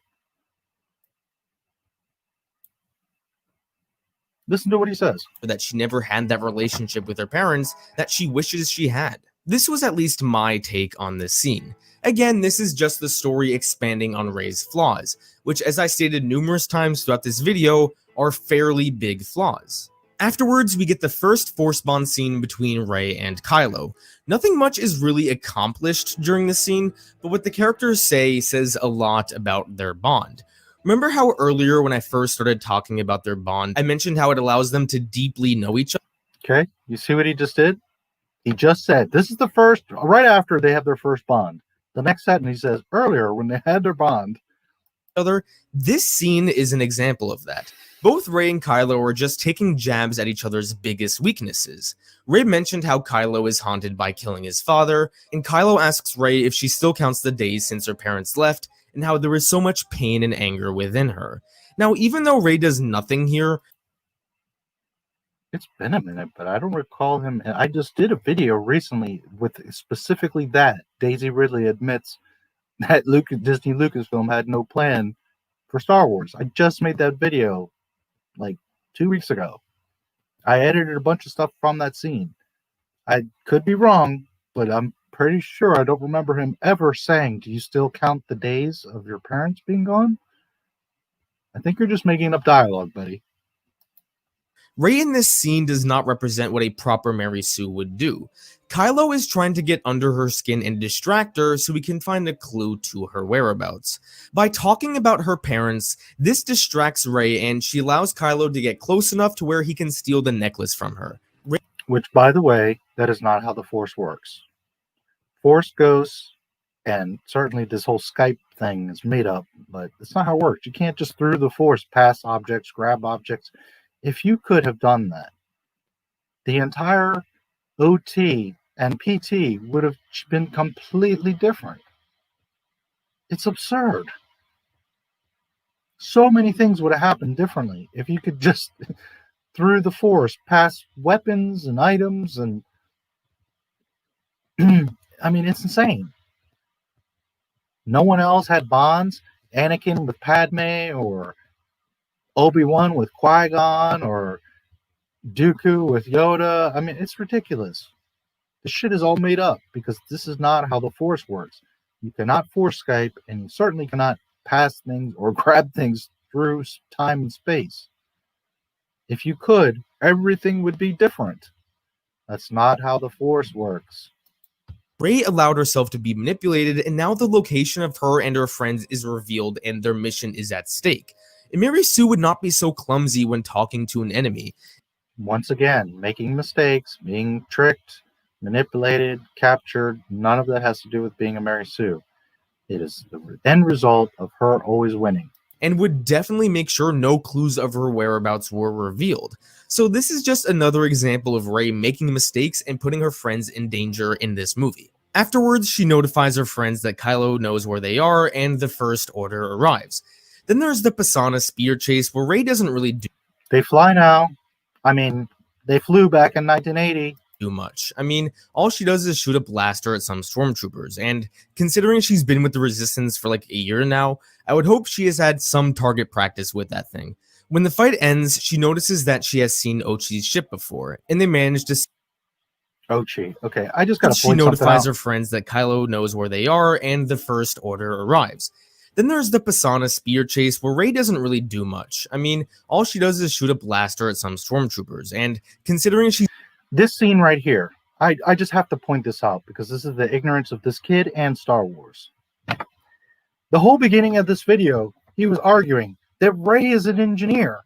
Speaker 1: Listen to what he says.
Speaker 2: that she never had that relationship with her parents that she wishes she had. This was at least my take on this scene. Again, this is just the story expanding on Rey's flaws, which, as I stated numerous times throughout this video, are fairly big flaws. Afterwards, we get the first force bond scene between Rey and Kylo. Nothing much is really accomplished during the scene, but what the characters say says a lot about their bond. Remember how earlier when I first started talking about their bond, I mentioned how it allows them to deeply know each other?
Speaker 1: Okay, you see what he just did? He just said, this is the first, right after they have their first bond. The next sentence he says, earlier when they had their bond.
Speaker 2: This scene is an example of that. Both Rey and Kylo are just taking jabs at each other's biggest weaknesses. Rey mentioned how Kylo is haunted by killing his father, and Kylo asks Rey if she still counts the days since her parents left, and how there is so much pain and anger within her. Now, even though Rey does nothing here,
Speaker 1: It's been a minute, but I don't recall him. I just did a video recently with specifically that. Daisy Ridley admits that Disney Lucasfilm had no plan for Star Wars. I just made that video like 2 weeks ago. I edited a bunch of stuff from that scene. I could be wrong, but I'm pretty sure I don't remember him ever saying, do you still count the days of your parents being gone? I think you're just making up dialogue, buddy.
Speaker 2: Rey in this scene does not represent what a proper Mary Sue would do. Kylo is trying to get under her skin and distract her so we can find a clue to her whereabouts. By talking about her parents, this distracts Rey and she allows Kylo to get close enough to where he can steal the necklace from her.
Speaker 1: Which, by the way, that is not how the Force works. Force ghosts, and certainly this whole Skype thing is made up, but it's not how it works. You can't just through the Force pass objects, grab objects. If you could have done that, the entire OT and PT would have been completely different. It's absurd. So many things would have happened differently if you could just, through the Force, pass weapons and items and... I mean, it's insane. No one else had bonds. Anakin with Padme, or Obi-Wan with Qui-Gon, or Dooku with Yoda. I mean, it's ridiculous. This shit is all made up because this is not how the Force works. You cannot force Skype, and you certainly cannot pass things or grab things through time and space. If you could, everything would be different. That's not how the Force works.
Speaker 2: Rey allowed herself to be manipulated, and now the location of her and her friends is revealed and their mission is at stake. And Mary Sue would not be so clumsy when talking to an enemy.
Speaker 1: Once again, making mistakes, being tricked, manipulated, captured, none of that has to do with being a Mary Sue. It is the end result of her always winning.
Speaker 2: And would definitely make sure no clues of her whereabouts were revealed. So this is just another example of Rey making mistakes and putting her friends in danger in this movie. Afterwards, she notifies her friends that Kylo knows where they are and the First Order arrives. Then there's the Pisana spear chase where Rey doesn't really do.
Speaker 1: They fly now. I mean, they flew back in 1980.
Speaker 2: do much. I mean, all she does is shoot a blaster at some stormtroopers, and considering she's been with the Resistance for like a year now, I would hope she has had some target practice with that thing. When the fight ends, she notices that she has seen Ochi's ship before, and they manage to
Speaker 1: Ochi. Okay, I just got to
Speaker 2: she
Speaker 1: point something
Speaker 2: notifies
Speaker 1: out.
Speaker 2: her friends that Kylo knows where they are, and the First Order arrives. Then there's the Pisana spear chase, where Rey doesn't really do much. I mean, all she does is shoot a blaster at some stormtroopers, and considering she's
Speaker 1: This scene right here, I just have to point this out because this is the ignorance of this kid and Star Wars. The whole beginning of this video, he was arguing that Rey is an engineer.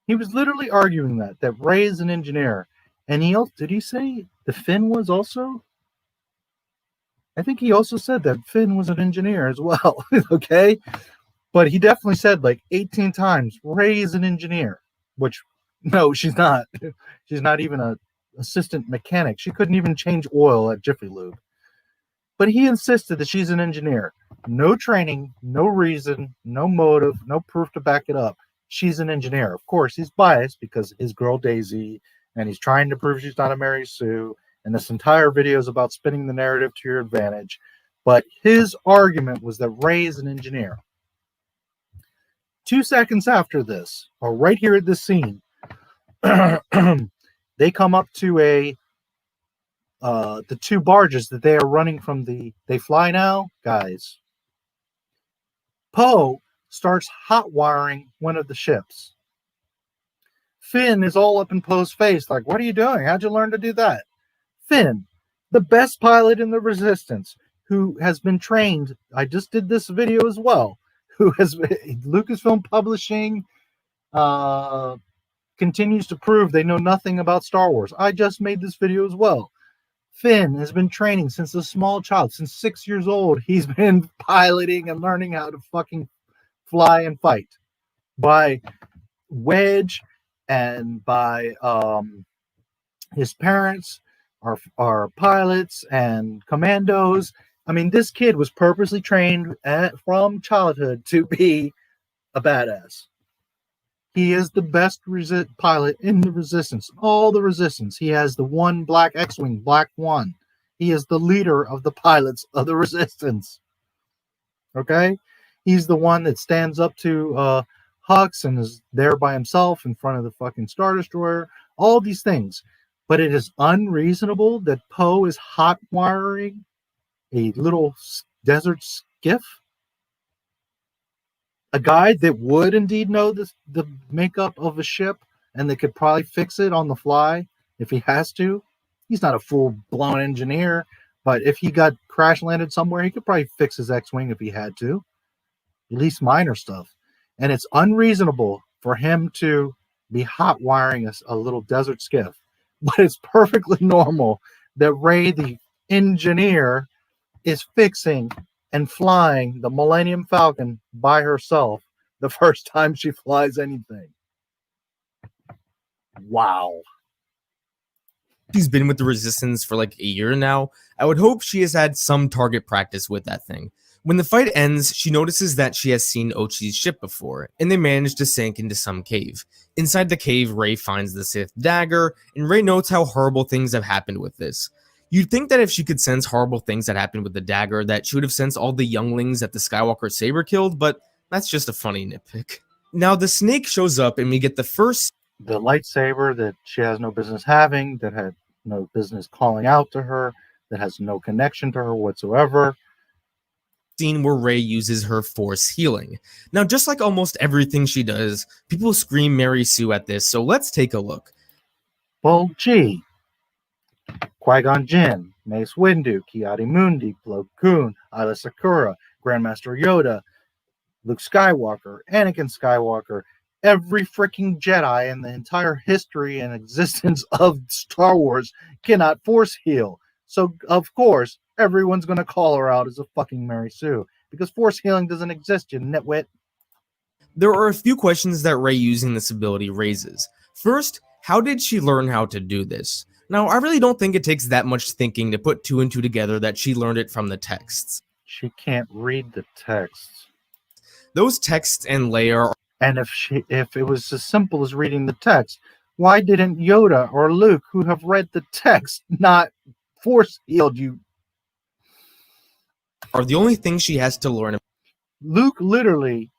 Speaker 1: He was literally arguing that Rey is an engineer. And did he say the Finn was also? I think he also said that Finn was an engineer as well. Okay? But he definitely said like 18 times, Rey is an engineer, which no, she's not. She's not even an assistant mechanic. She couldn't even change oil at Jiffy Lube. But he insisted that she's an engineer. No training, no reason, no motive, no proof to back it up. She's an engineer. Of course, he's biased because his girl Daisy, and he's trying to prove she's not a Mary Sue. And this entire video is about spinning the narrative to your advantage. But his argument was that Rey is an engineer. 2 seconds after this, or right here at this scene, they come up to the two barges that they are running from they fly now, guys. Poe starts hot wiring one of the ships. Finn is all up in Poe's face, like, what are you doing? How'd you learn to do that? Finn, the best pilot in the Resistance, who has been trained, I just did this video as well, who has Lucasfilm Publishing, continues to prove they know nothing about Star Wars. I just made this video as well. Finn has been training since a small child. Since 6 years old, he's been piloting and learning how to fucking fly and fight. By Wedge and by his parents are pilots and commandos. I mean, this kid was purposely trained from childhood to be a badass. He is the best pilot in the Resistance. All the Resistance. He has the one black X-Wing, Black One. He is the leader of the pilots of the Resistance. Okay? He's the one that stands up to Hux and is there by himself in front of the fucking Star Destroyer. All these things. But it is unreasonable that Poe is hot wiring a little desert skiff. A guy that would indeed know the makeup of a ship and that could probably fix it on the fly if he has to. He's not a full-blown engineer, but if he got crash landed somewhere, he could probably fix his X-Wing if he had to. At least minor stuff. And it's unreasonable for him to be hot wiring a little desert skiff. But it's perfectly normal that Rey, the engineer, is fixing and flying the Millennium Falcon by herself the first time she flies anything. Wow.
Speaker 2: she's been with the Resistance for like a year now, I would hope she has had some target practice with that thing. When the fight ends, she notices that she has seen Ochi's ship before, and they manage to sink into some cave. Inside the cave, Rey finds the Sith dagger, and Rey notes how horrible things have happened with this. You'd think that if she could sense horrible things that happened with the dagger, that she would have sensed all the younglings that the Skywalker saber killed, but that's just a funny nitpick. Now the snake shows up, and we get the
Speaker 1: lightsaber that she has no business having, that had no business calling out to her, that has no connection to her whatsoever.
Speaker 2: Scene where Rey uses her force healing. Now, just like almost everything she does, people scream Mary Sue at this, so let's take a look.
Speaker 1: Well, gee. Qui-Gon Jinn, Mace Windu, Ki-Adi-Mundi, Plo Koon, Aayla Secura, Grandmaster Yoda, Luke Skywalker, Anakin Skywalker, every freaking Jedi in the entire history and existence of Star Wars cannot force heal. So, of course, everyone's going to call her out as a fucking Mary Sue, because force healing doesn't exist, you nitwit.
Speaker 2: There are a few questions that Rey using this ability raises. First, how did she learn how to do this? Now, I really don't think it takes that much thinking to put two and two together that she learned it from the texts.
Speaker 1: She can't read the texts.
Speaker 2: Those texts and Leia are...
Speaker 1: And if it was as simple as reading the text, Why didn't Yoda or Luke, who have read the text, not force healed you?
Speaker 2: Are the only thing she has to learn
Speaker 1: Luke literally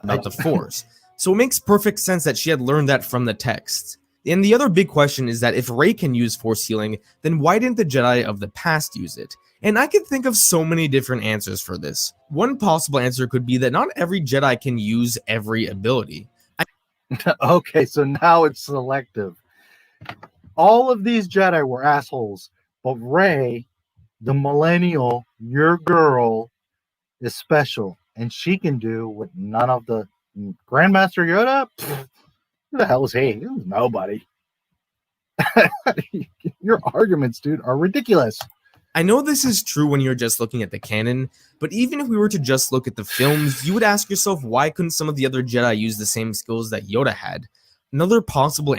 Speaker 2: about the Force. So it makes perfect sense that she had learned that from the text. And the other big question is that if Rey can use Force healing, then why didn't the Jedi of the past use it? And I can think of so many different answers for this. One possible answer could be that not every Jedi can use every ability.
Speaker 1: Okay, so now it's selective. All of these Jedi were assholes, but Rey, the millennial, your girl, is special, and she can do what none of the Grandmaster Yoda. Pfft, who the hell is he? He's nobody. Your arguments, dude, are ridiculous.
Speaker 2: I know this is true when you're just looking at the canon, but even if we were to just look at the films, you would ask yourself, why couldn't some of the other Jedi use the same skills that Yoda had? Another possible...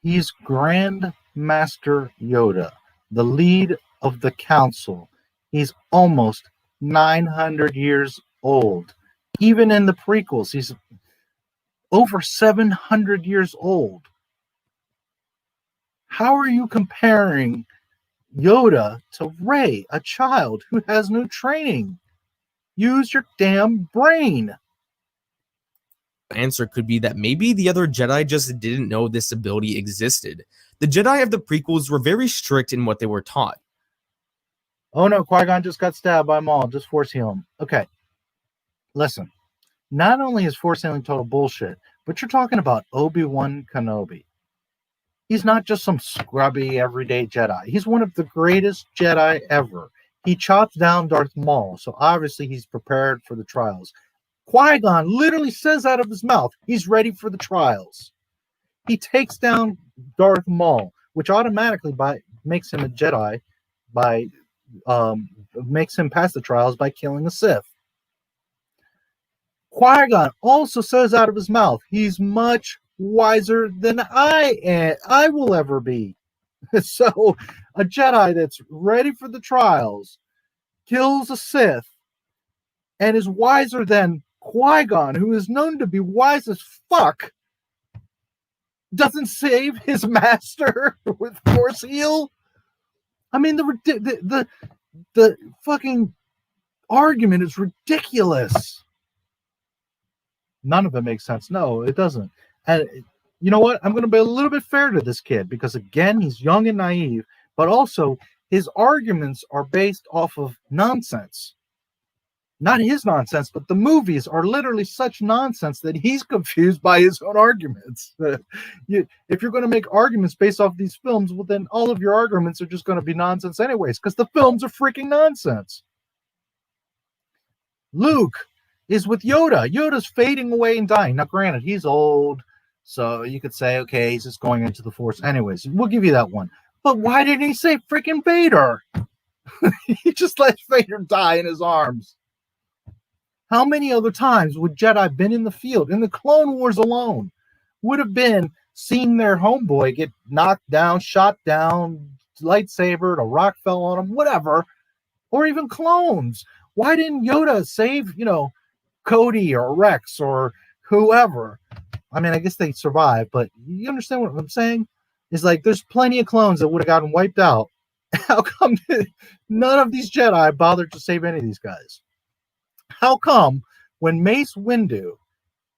Speaker 1: He's Grand Master Yoda, the lead of the council. He's almost 900 years old. Even in the prequels, he's over 700 years old. How are you comparing Yoda to Rey, a child who has no training? Use your damn brain.
Speaker 2: Answer could be that maybe the other Jedi just didn't know this ability existed. The Jedi of the prequels were very strict in what they were taught.
Speaker 1: Oh no, Qui-Gon just got stabbed by Maul. Just force heal him. Okay. Listen. Not only is force healing total bullshit, but you're talking about Obi-Wan Kenobi. He's not just some scrubby everyday Jedi. He's one of the greatest Jedi ever. He chops down Darth Maul, so obviously he's prepared for the trials. Qui-Gon literally says out of his mouth, he's ready for the trials. He takes down Darth Maul, which automatically makes him a Jedi, makes him pass the trials by killing a Sith. Qui-Gon also says out of his mouth, he's much wiser than I will ever be. So a Jedi that's ready for the trials kills a Sith and is wiser than Qui-Gon, who is known to be wise as fuck, doesn't save his master with force heal. I mean, the fucking argument is ridiculous. None of it makes sense. No, it doesn't. And you know what? I'm going to be a little bit fair to this kid because, again, he's young and naive, but also his arguments are based off of nonsense. Not his nonsense, but the movies are literally such nonsense that he's confused by his own arguments. If you're going to make arguments based off these films, well, then all of your arguments are just going to be nonsense anyways, because the films are freaking nonsense. Luke is with Yoda. Yoda's fading away and dying. Now, granted, he's old, so you could say, okay, he's just going into the Force anyways. We'll give you that one. But why didn't he say freaking Vader? He just let Vader die in his arms. How many other times would Jedi been in the field, in the Clone Wars alone, would have been seeing their homeboy get knocked down, shot down, lightsabered, a rock fell on him, whatever, or even clones? Why didn't Yoda save, Cody or Rex or whoever? I mean, I guess they survived, but you understand what I'm saying? It's like there's plenty of clones that would have gotten wiped out. How come none of these Jedi bothered to save any of these guys? How come when Mace Windu,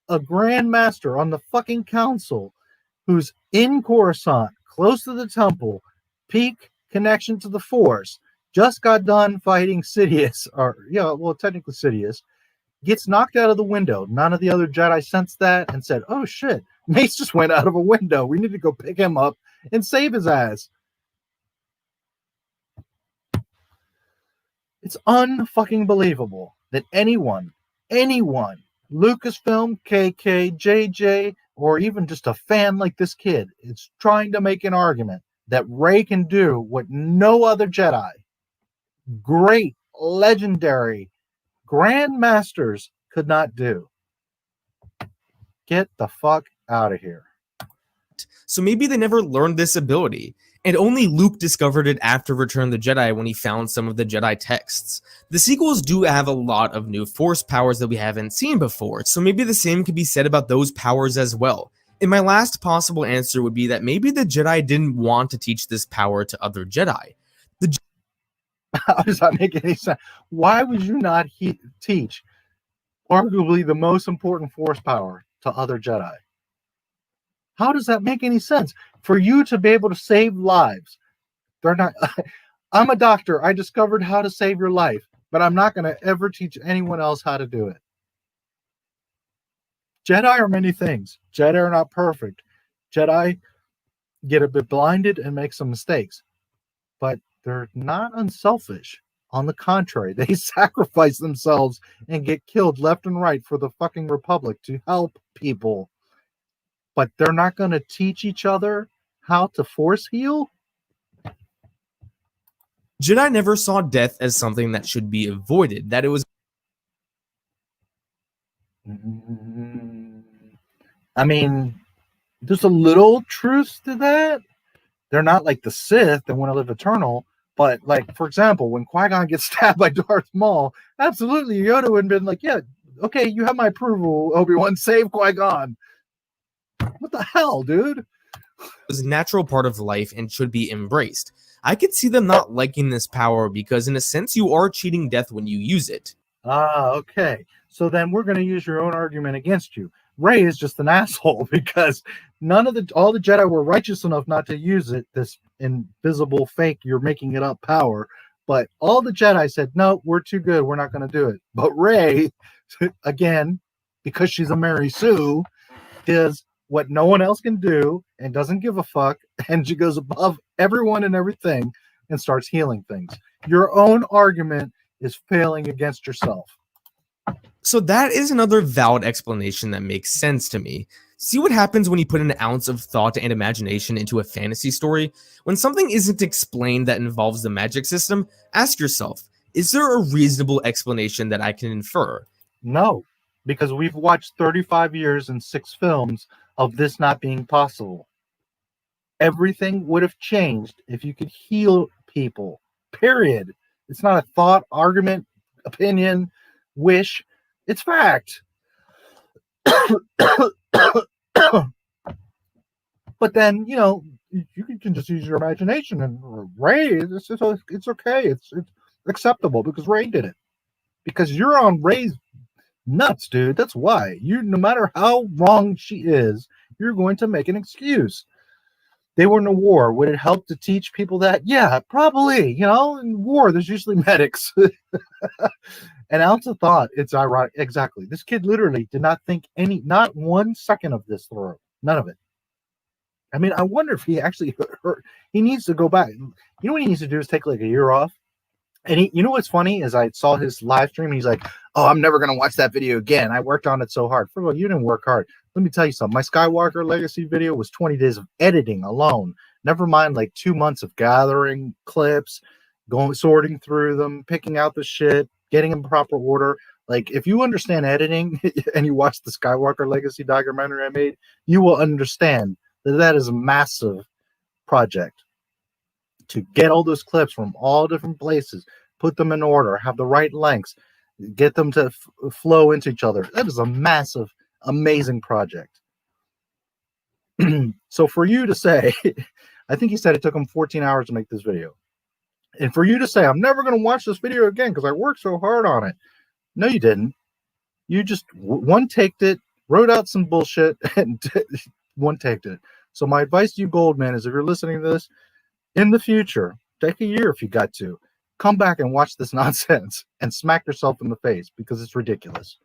Speaker 1: a Grand Master on the fucking council, who's in Coruscant, close to the temple, peak connection to the Force, just got done fighting Sidious, technically Sidious, gets knocked out of the window. None of the other Jedi sensed that and said, oh shit, Mace just went out of a window. We need to go pick him up and save his ass. It's unfucking believable that anyone, Lucasfilm, KK, JJ, or even just a fan like this kid is trying to make an argument that Rey can do what no other Jedi, great, legendary, Grand Masters could not do. Get the fuck out of here.
Speaker 2: So maybe they never learned this ability, and only Luke discovered it after Return of the Jedi when he found some of the Jedi texts. The sequels do have a lot of new Force powers that we haven't seen before, so maybe the same could be said about those powers as well. And my last possible answer would be that maybe the Jedi didn't want to teach this power to other Jedi.
Speaker 1: How does that make any sense? Why would you not teach arguably the most important force power to other Jedi? How does that make any sense? For you to be able to save lives, they're not. I'm a doctor. I discovered how to save your life, but I'm not going to ever teach anyone else how to do it. Jedi are many things. Jedi are not perfect. Jedi get a bit blinded and make some mistakes, but they're not unselfish. On the contrary, they sacrifice themselves and get killed left and right for the fucking Republic to help people. But they're not going to teach each other how to force heal?
Speaker 2: Jedi never saw death as something that should be avoided, that it was...
Speaker 1: I mean, there's a little truth to that. They're not like the Sith that want to live eternal, but like, for example, when Qui-Gon gets stabbed by Darth Maul, absolutely Yoda would have been like, yeah, okay, you have my approval, Obi-Wan, save Qui-Gon. What the hell, dude?
Speaker 2: was a natural part of life and should be embraced. I could see them not liking this power because in a sense you are cheating death when you use it.
Speaker 1: Ah, okay. So then we're going to use your own argument against you. Rey is just an asshole because all the Jedi were righteous enough not to use it, this invisible fake, you're making it up power. But all the Jedi said, no, we're too good. We're not going to do it. But Rey, again, because she's a Mary Sue, does what no one else can do and doesn't give a fuck. And she goes above everyone and everything and starts healing things. Your own argument is failing against yourself.
Speaker 2: So that is another valid explanation that makes sense to me. See what happens when you put an ounce of thought and imagination into a fantasy story? When something isn't explained that involves the magic system, ask yourself, is there a reasonable explanation that I can infer?
Speaker 1: No, because we've watched 35 years and 6 films of this not being possible. Everything would have changed if you could heal people, period. It's not a thought, argument, opinion, wish. It's fact. But then, you can just use your imagination. And Rey, it's okay. It's acceptable because Rey did it. Because you're on Rey's nuts, dude. That's why. No matter how wrong she is, you're going to make an excuse. They were in a war. Would it help to teach people that? Yeah, probably. In war, there's usually medics. An ounce of thought. It's ironic. Exactly. This kid literally did not think not 1 second of this through. None of it. I mean, I wonder if he actually heard. He needs to go back. You know what he needs to do is take like a year off. And what's funny is I saw his live stream and he's like, oh, I'm never going to watch that video again. I worked on it so hard. First of all, you didn't work hard. Let me tell you something. My Skywalker Legacy video was 20 days of editing alone. Never mind like 2 months of gathering clips, sorting through them, picking out the shit, getting in proper order. Like, if you understand editing and you watch the Skywalker Legacy documentary I made, you will understand that is a massive project. To get all those clips from all different places, put them in order, have the right lengths, get them to flow into each other. That is a massive, amazing project. So for you to say, I think he said it took him 14 hours to make this video. And for you to say, I'm never going to watch this video again because I worked so hard on it. No, you didn't. You just one-taked it, wrote out some bullshit, and one-taked it. So my advice to you, Goldman, is if you're listening to this, in the future, take a year if you got to, come back and watch this nonsense and smack yourself in the face because it's ridiculous.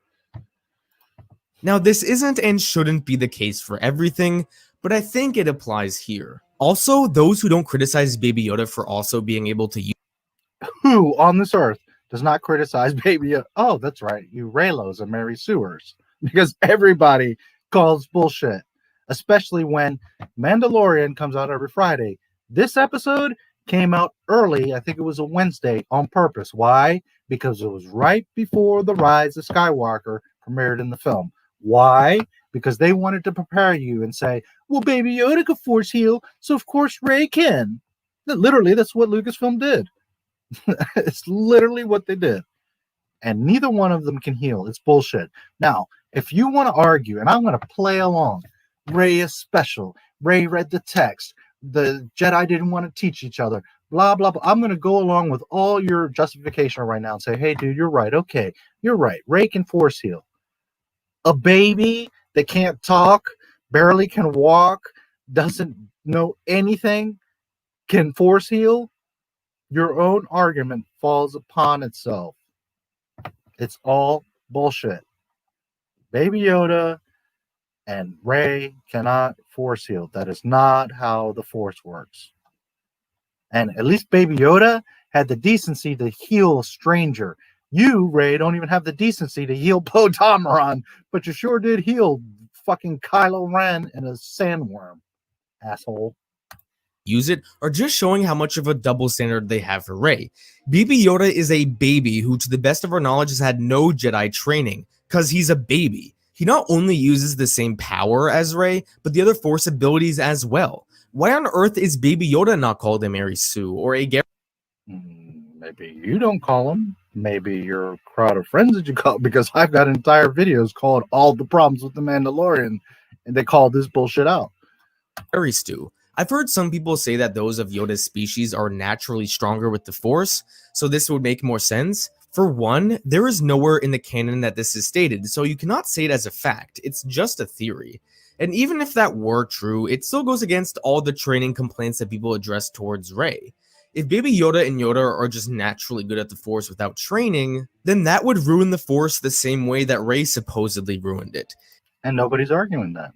Speaker 2: Now, this isn't and shouldn't be the case for everything, but I think it applies here. Also, those who don't criticize Baby Yoda for also being able to use...
Speaker 1: Who on this earth does not criticize Baby Yoda? Oh, that's right. You Raylos and Mary Sewers. Because everybody calls bullshit. Especially when Mandalorian comes out every Friday. This episode came out early. I think it was a Wednesday on purpose. Why? Because it was right before The Rise of Skywalker premiered in the film. Why? Because they wanted to prepare you and say, well, Baby Yoda could force heal, so of course Rey can. Literally, that's what Lucasfilm did. It's literally what they did. And neither one of them can heal. It's bullshit. Now, if you want to argue, and I'm going to play along, Rey is special. Rey read the text. The Jedi didn't want to teach each other. Blah, blah, blah. I'm going to go along with all your justification right now and say, hey, dude, you're right. Okay, you're right. Rey can force heal. A baby that can't talk, barely can walk, doesn't know anything, can force heal. Your own argument falls upon itself. It's all bullshit. Baby Yoda and Rey cannot force heal. That is not how the Force works. And at least Baby Yoda had the decency to heal a stranger. You, Rey, don't even have the decency to heal Poe Dameron, but you sure did heal fucking Kylo Ren and a sandworm, asshole.
Speaker 2: Use it are just showing how much of a double standard they have for Rey. Baby Yoda is a baby who, to the best of our knowledge, has had no Jedi training, because he's a baby. He not only uses the same power as Rey, but the other Force abilities as well. Why on earth is Baby Yoda not called a Mary Sue or a Gary?
Speaker 1: Maybe you don't call him. Maybe your crowd of friends that you call, because I've got entire videos called All the Problems with the Mandalorian, and they call this bullshit out.
Speaker 2: Mary Stew. I've heard some people say that those of Yoda's species are naturally stronger with the Force, so this would make more sense. For one, there is nowhere in the canon that this is stated, so you cannot say it as a fact. It's just a theory. And even if that were true, it still goes against all the training complaints that people address towards Rey. If Baby Yoda and Yoda are just naturally good at the Force without training, then that would ruin the Force the same way that Rey supposedly ruined it.
Speaker 1: And nobody's arguing that.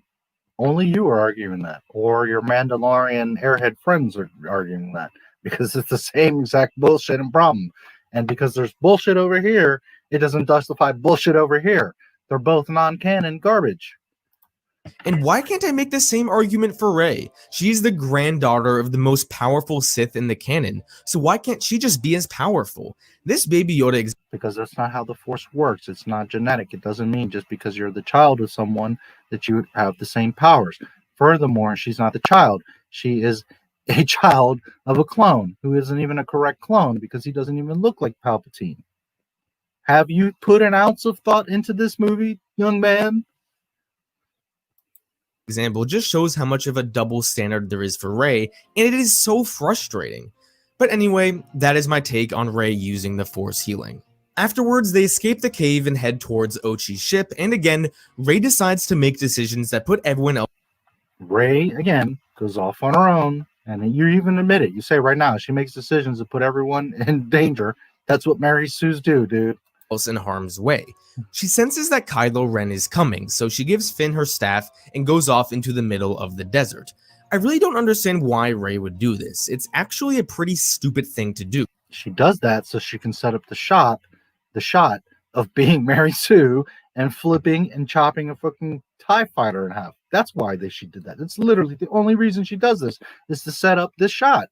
Speaker 1: Only you are arguing that, or your Mandalorian airhead friends are arguing that, because it's the same exact bullshit and problem. And because there's bullshit over here, it doesn't justify bullshit over here. They're both non-canon garbage.
Speaker 2: And why can't I make the same argument for Rey? She's the granddaughter of the most powerful Sith in the canon, so why can't she just be as powerful? This Baby Yoda
Speaker 1: because that's not how the Force works. It's not genetic. It doesn't mean just because you're the child of someone that you have the same powers. Furthermore, she's not the child. She is a child of a clone who isn't even a correct clone because he doesn't even look like Palpatine. Have you put an ounce of thought into this movie, young man?
Speaker 2: example just shows how much of a double standard there is for Rey, and it is so frustrating. But anyway, that is my take on Rey using the Force healing. Afterwards, they escape the cave and head towards Ochi's ship, and again, Rey decides to make decisions that put everyone else.
Speaker 1: Rey, again, goes off on her own, and you even admit it. You say right now, she makes decisions that put everyone in danger. That's what Mary Sues do, dude.
Speaker 2: In harm's way. She senses that Kylo Ren is coming, so she gives Finn her staff and goes off into the middle of the desert. I really don't understand why Rey would do this. It's actually a pretty stupid thing to do.
Speaker 1: She does that so she can set up the shot of being Mary Sue and flipping and chopping a fucking TIE fighter in half. That's why she did that. It's literally the only reason she does this, is to set up this shot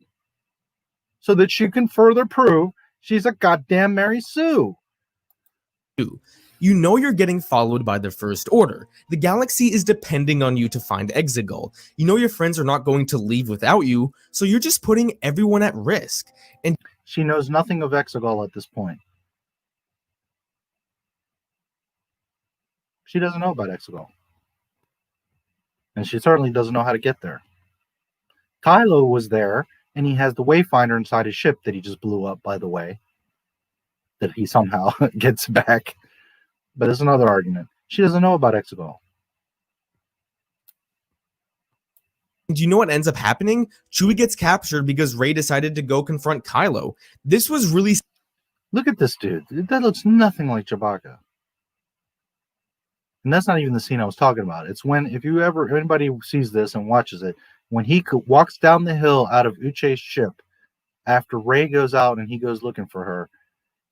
Speaker 1: so that she can further prove she's a goddamn Mary Sue.
Speaker 2: You know you're getting followed by the First Order. The galaxy is depending on you to find Exegol. You know your friends are not going to leave without you, so you're just putting everyone at risk. And
Speaker 1: she knows nothing of Exegol at this point. She doesn't know about Exegol. And she certainly doesn't know how to get there. Kylo was there, and he has the Wayfinder inside his ship that he just blew up, by the way, that he somehow gets back. But it's another argument. She doesn't know about Exegol.
Speaker 2: do you know what ends up happening? Chewie gets captured because Rey decided to go confront Kylo. This was really...
Speaker 1: Look at this dude. That looks nothing like Chewbacca. And that's not even the scene I was talking about. It's when, if anybody sees this and watches it, when he walks down the hill out of Uche's ship after Rey goes out and he goes looking for her,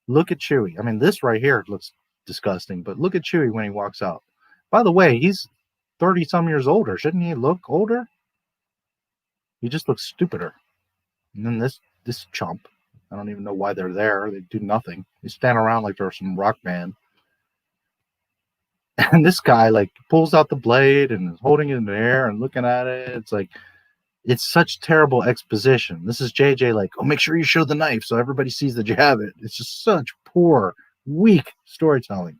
Speaker 1: look at Chewie. I mean, this right here looks disgusting, but look at Chewie when he walks out. By the way, he's 30-some years older. Shouldn't he look older? He just looks stupider. And then this chump, I don't even know why they're there. They do nothing. They stand around like they're some rock band. And this guy like pulls out the blade and is holding it in the air and looking at it. It's like, it's such terrible exposition. This is JJ like, oh, make sure you show the knife so everybody sees that you have it. It's just such poor, weak storytelling.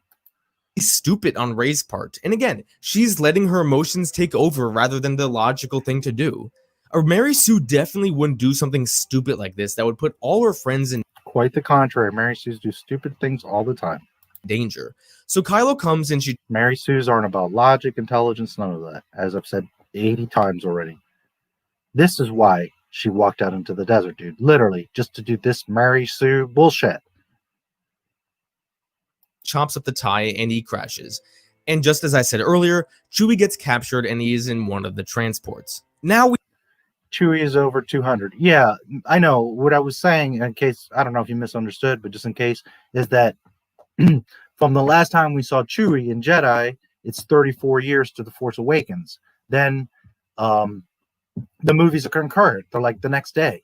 Speaker 2: stupid on Rey's part. And again, she's letting her emotions take over rather than the logical thing to do. Or Mary Sue definitely wouldn't do something stupid like this that would put all her friends in
Speaker 1: Quite the contrary. Mary Sues do stupid things all the time.
Speaker 2: danger. So Kylo comes and she
Speaker 1: Mary Sues aren't about logic, intelligence, none of that. As I've said 80 times already. This is why she walked out into the desert, dude. Literally, just to do this Mary Sue bullshit.
Speaker 2: chops up the tie and he crashes. And just as I said earlier, Chewie gets captured and he is in one of the transports. Now we
Speaker 1: Chewie is over 200. Yeah, I know. What I was saying, in case, I don't know if you misunderstood, but just in case, is that from the last time we saw Chewie in Jedi, it's 34 years to The Force Awakens. Then the movies are concurrent. They're like the next day.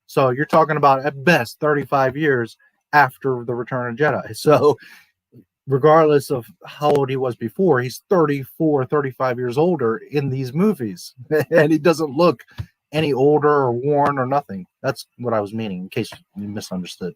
Speaker 1: So you're talking about, at best, 35 years after The Return of Jedi. So regardless of how old he was before, he's 34, 35 years older in these movies. And he doesn't look any older or worn or nothing. That's what I was meaning, in case you misunderstood.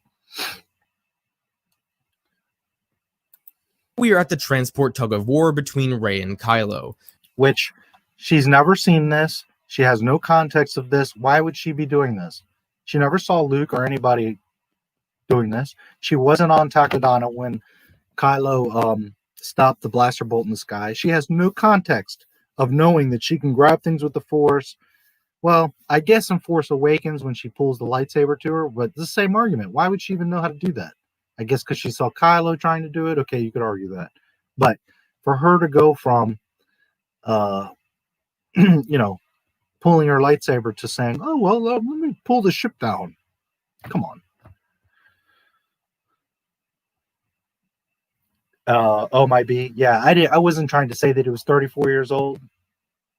Speaker 2: we are at the transport tug of war between Rey and Kylo.
Speaker 1: Which she's never seen this. She has no context of this. Why would she be doing this? She never saw Luke or anybody doing this. She wasn't on Takodana when Kylo stopped the blaster bolt in the sky. She has no context of knowing that she can grab things with the Force. Well, I guess in Force Awakens when she pulls the lightsaber to her, but it's the same argument. Why would she even know how to do that? I guess because she saw Kylo trying to do it. Okay, you could argue that. But for her to go from, you know, pulling her lightsaber to saying, oh, well, let me pull the ship down. Come on. Oh, might be. Yeah, I wasn't trying to say that it was 34 years old.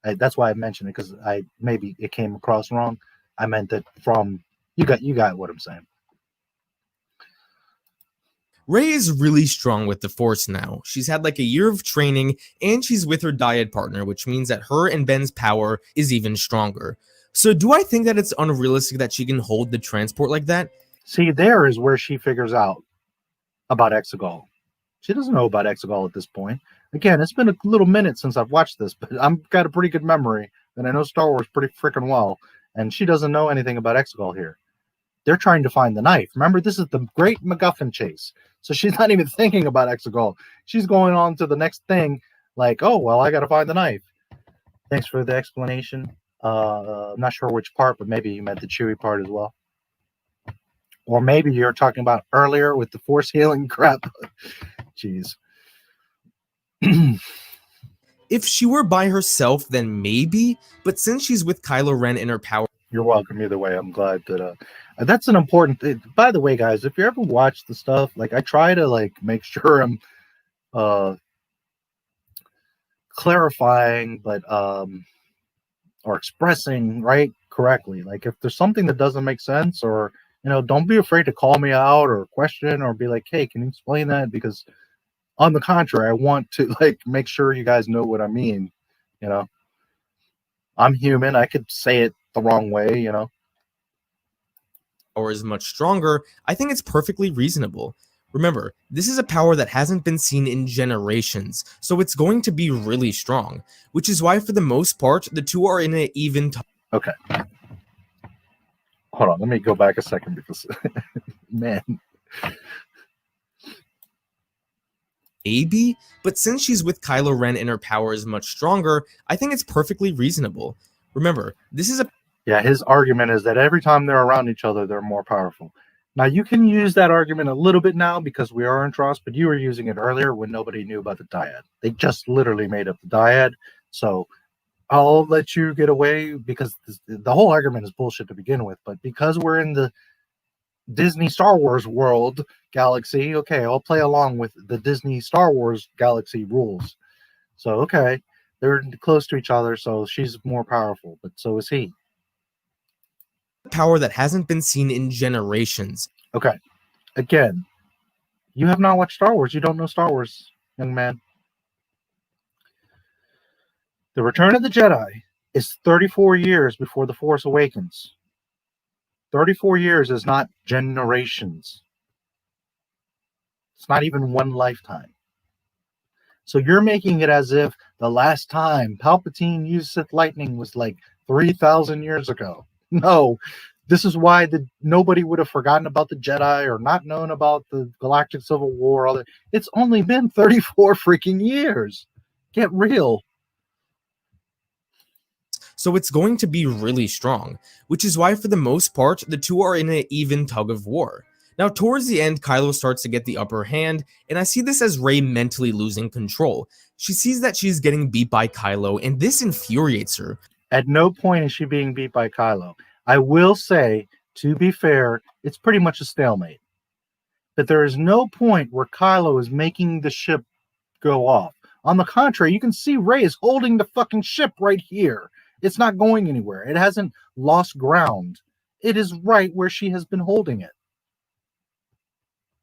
Speaker 1: That's why I mentioned it, because maybe it came across wrong. I meant that from you got what I'm saying.
Speaker 2: Rey is really strong with the Force now. She's had like a year of training and she's with her dyad partner, which means that her and Ben's power is even stronger. So do I think that it's unrealistic that she can hold the transport like that?
Speaker 1: See, there is where she figures out about Exegol. She doesn't know about Exegol at this point. Again, it's been a little minute since I've watched this, but I've got a pretty good memory, and I know Star Wars pretty freaking well, and she doesn't know anything about Exegol here. They're trying to find the knife. Remember, this is the great MacGuffin chase. So she's not even thinking about Exegol. She's going on to the next thing, like, oh, well, I got to find the knife. Thanks for the explanation. I'm not sure which part, but maybe you meant the Chewie part as well. Or maybe you're talking about earlier with the Force healing crap. Jeez.
Speaker 2: If she were by herself, then maybe, but since she's with Kylo Ren in her power,
Speaker 1: You're welcome either way. I'm glad that that's an important thing. By the way, guys, if you ever watch the stuff, like I try to like make sure I'm clarifying, but or expressing right correctly. Like if there's something that doesn't make sense, or don't be afraid to call me out or question or be like, hey, can you explain that? Because on the contrary, I want to like make sure you guys know what I mean. I'm human. I could say it the wrong way,
Speaker 2: or is much stronger, I think it's perfectly reasonable. Remember, this is a power that hasn't been seen in generations, so it's going to be really strong, which is why for the most part, the two are in an even
Speaker 1: Okay. Hold on, let me go back a second because, man.
Speaker 2: maybe, but since she's with Kylo Ren and her power is much stronger, I think it's perfectly reasonable. Remember, this is a
Speaker 1: Yeah, his argument is that every time they're around each other, they're more powerful. Now, you can use that argument a little bit now because we are in Tross, but you were using it earlier when nobody knew about the dyad. They just literally made up the dyad. So I'll let you get away because the whole argument is bullshit to begin with. But because we're in the Disney Star Wars world galaxy, okay, I'll play along with the Disney Star Wars galaxy rules. So, okay, they're close to each other, so she's more powerful, but so is he.
Speaker 2: power that hasn't been seen in generations.
Speaker 1: Okay. Again, you have not watched Star Wars. You don't know Star Wars, young man. The Return of the Jedi is 34 years before The Force Awakens. 34 years is not generations. It's not even one lifetime. So you're making it as if the last time Palpatine used Sith lightning was like 3,000 years ago. No, this is why nobody would have forgotten about the Jedi or not known about the Galactic Civil War. All that. It's only been 34 freaking years. Get real.
Speaker 2: So it's going to be really strong, which is why for the most part, the two are in an even tug of war. Now towards the end, Kylo starts to get the upper hand, and I see this as Rey mentally losing control. She sees that she's getting beat by Kylo, and this infuriates her.
Speaker 1: At no point is she being beat by Kylo. I will say, to be fair, it's pretty much a stalemate. But there is no point where Kylo is making the ship go off. On the contrary, you can see Rey is holding the fucking ship right here. It's not going anywhere. It hasn't lost ground. It is right where she has been holding it.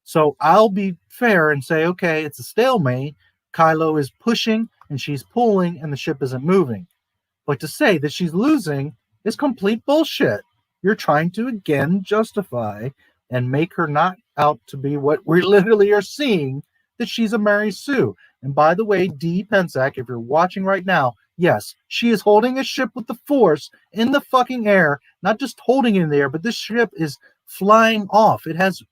Speaker 1: So I'll be fair and say, okay, it's a stalemate. Kylo is pushing and she's pulling and the ship isn't moving. But to say that she's losing is complete bullshit. You're trying to again justify and make her not out to be what we literally are seeing, that she's a Mary Sue. And by the way, D. Pensac, if you're watching right now, yes, she is holding a ship with the Force in the fucking air, not just holding it in the air, but this ship is flying off. It has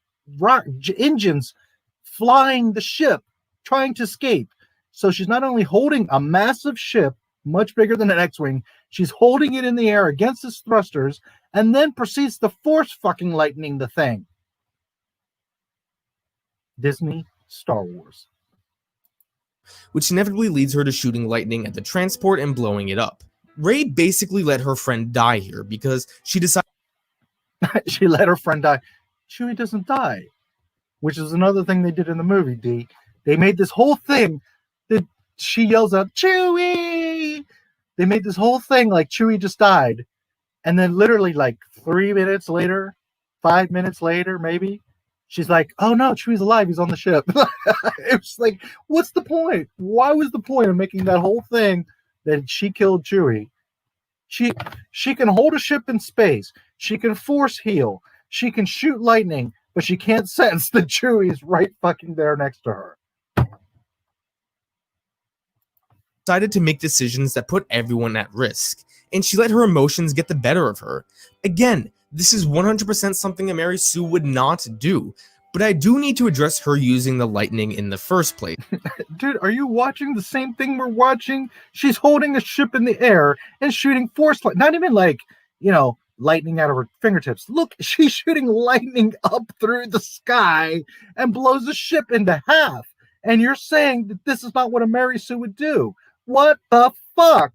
Speaker 1: engines flying the ship, trying to escape. So she's not only holding a massive ship, much bigger than an X-Wing, she's holding it in the air against its thrusters, and then proceeds to Force fucking lightning the thing. Disney, Star Wars.
Speaker 2: Which inevitably leads her to shooting lightning at the transport and blowing it up. Rey basically let her friend die here because she decided
Speaker 1: she let her friend die. Chewie doesn't die, which is another thing they did in the movie, D. They made this whole thing that she yells out, Chewie! They made this whole thing like Chewie just died. And then literally like 3 minutes later, 5 minutes later, maybe, she's like, oh no, Chewie's alive. He's on the ship. It was like, what's the point? Why was the point of making that whole thing that she killed Chewie? She can hold a ship in space. She can force heal. She can shoot lightning, but she can't sense that Chewie is right fucking there next to her.
Speaker 2: decided to make decisions that put everyone at risk, and she let her emotions get the better of her. Again, this is 100% something a Mary Sue would not do, but I do need to address her using the lightning in the first place.
Speaker 1: Dude, are you watching the same thing we're watching? She's holding a ship in the air and shooting force light. Not even like, you know, lightning out of her fingertips. Look, she's shooting lightning up through the sky and blows the ship into half. And you're saying that this is not what a Mary Sue would do. What the fuck?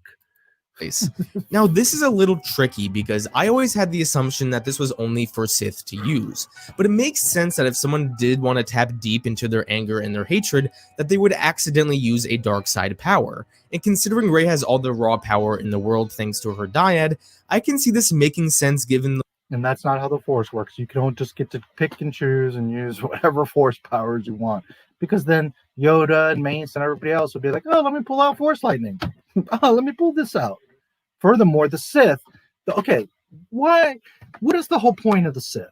Speaker 2: Now, this is a little tricky because I always had the assumption that this was only for Sith to use, but it makes sense that if someone did want to tap deep into their anger and their hatred, that they would accidentally use a dark side power. And considering Rey has all the raw power in the world thanks to her dyad, I can see this making sense given the
Speaker 1: And that's not how the Force works. You don't just get to pick and choose and use whatever Force powers you want. Because then Yoda and Mace and everybody else would be like, oh, let me pull out Force Lightning. Oh, let me pull this out. Furthermore, the Sith, okay, what is the whole point of the Sith?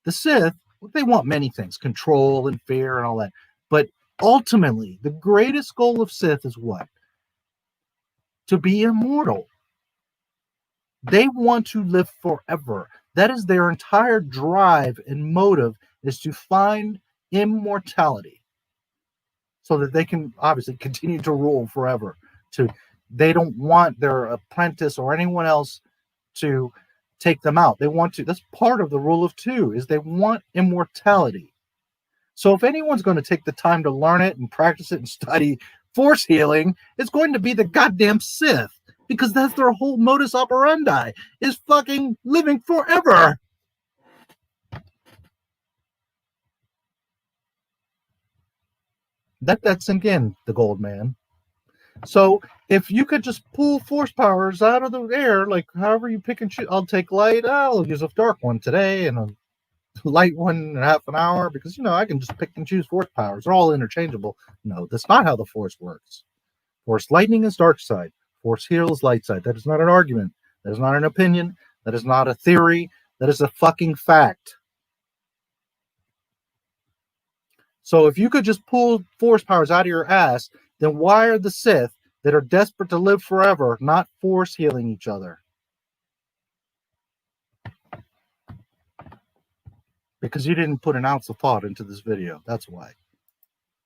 Speaker 1: The Sith, they want many things, control and fear and all that. But ultimately, the greatest goal of Sith is what? To be immortal. They want to live forever. That is their entire drive and motive, is to find immortality so that they can obviously continue to rule forever. They don't want their apprentice or anyone else to take them out. They want to. That's part of the rule of two, is they want immortality. So if anyone's going to take the time to learn it and practice it and study force healing, it's going to be the goddamn Sith. Because that's their whole modus operandi, is fucking living forever. Let that sink in, the gold man. So if you could just pull force powers out of the air, like however you pick and choose, I'll take light, I'll use a dark one today and a light one in half an hour, because, you know, I can just pick and choose force powers. They're all interchangeable. No, that's not how the Force works. Force lightning is dark side. Force heal is light side. That is not an argument. That is not an opinion. That is not a theory. That is a fucking fact. So if you could just pull force powers out of your ass, then why are the Sith that are desperate to live forever not force healing each other? Because you didn't put an ounce of thought into this video. That's why.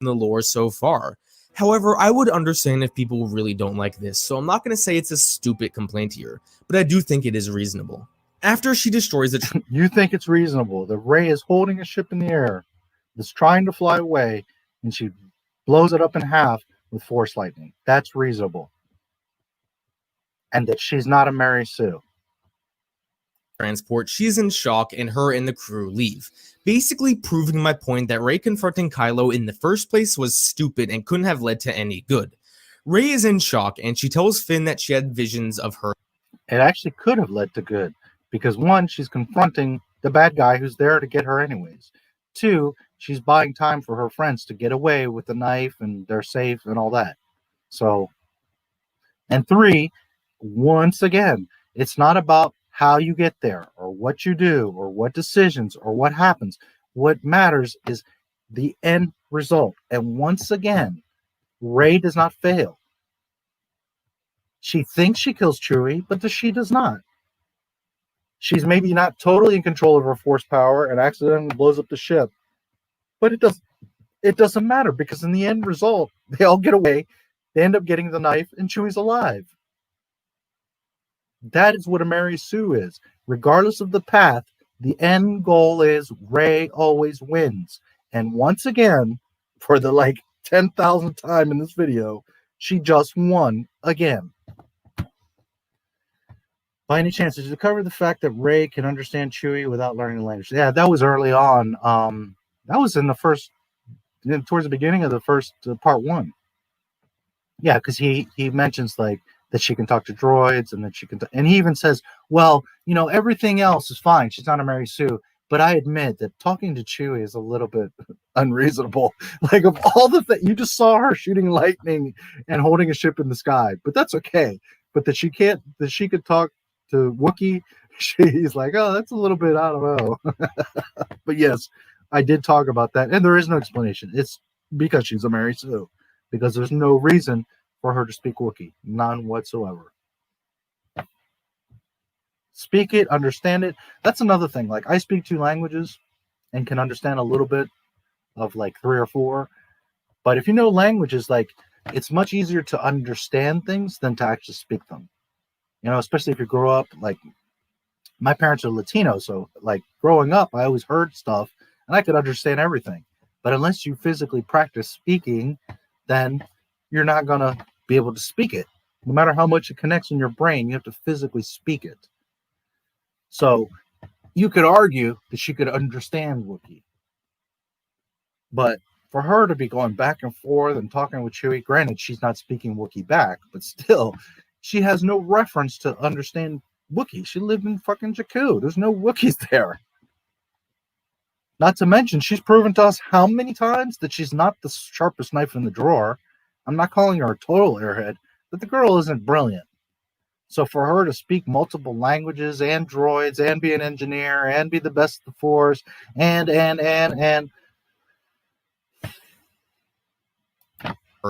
Speaker 2: In the lore so far. However, I would understand if people really don't like this, so I'm not going to say it's a stupid complaint here, but I do think it is reasonable. After she destroys the
Speaker 1: You think it's reasonable that Rey is holding a ship in the air that's trying to fly away, and she blows it up in half with force lightning. That's reasonable. And that she's not a Mary Sue.
Speaker 2: transport, she's in shock and her and the crew leave, basically proving my point that Rey confronting Kylo in the first place was stupid and couldn't have led to any good. Rey is in shock and she tells Finn that she had visions of her.
Speaker 1: It actually could have led to good, because one, she's confronting the bad guy who's there to get her anyways. Two, she's buying time for her friends to get away with the knife and they're safe and all that. So, and three, once again, it's not about how you get there or what you do or what decisions or what happens. What matters is the end result. And once again, Rey does not fail. She thinks she kills Chewie, but she does not. She's maybe not totally in control of her force power and accidentally blows up the ship. But it doesn't matter, because in the end result, they all get away. They end up getting the knife and Chewie's alive. That is what a Mary Sue is. Regardless of the path, the end goal is Rey always wins. And once again, for the 10,000th time in this video, she just won again. By any chance, did you cover the fact that Rey can understand Chewie without learning the language? Yeah, that was early on. That was in the first, towards the beginning of the first part one. Yeah, because he mentions that she can talk to droids and that she can, and he even says, well, everything else is fine. She's not a Mary Sue, but I admit that talking to Chewie is a little bit unreasonable. Of all the things, you just saw her shooting lightning and holding a ship in the sky, but that's okay. But that she could talk to Wookiee, he's like, oh, that's a little bit, I don't know. But yes, I did talk about that, and there is no explanation. It's because she's a Mary Sue, because there's no reason for her to speak Wookiee, none whatsoever. Speak it, understand it. That's another thing. I speak 2 languages and can understand a little bit of 3 or 4. But if you know languages, it's much easier to understand things than to actually speak them. Especially if you grow up, my parents are Latino, so growing up, I always heard stuff and I could understand everything. But unless you physically practice speaking, then you're not going to be able to speak it. No matter how much it connects in your brain, you have to physically speak it. So you could argue that she could understand Wookiee. But for her to be going back and forth and talking with Chewie, granted, she's not speaking Wookiee back, but still, she has no reference to understand Wookiee. She lived in fucking Jakku. There's no Wookiees there. Not to mention, she's proven to us how many times that she's not the sharpest knife in the drawer. I'm not calling her a total airhead, but the girl isn't brilliant. So for her to speak multiple languages and droids and be an engineer and be the best of the Force and
Speaker 2: her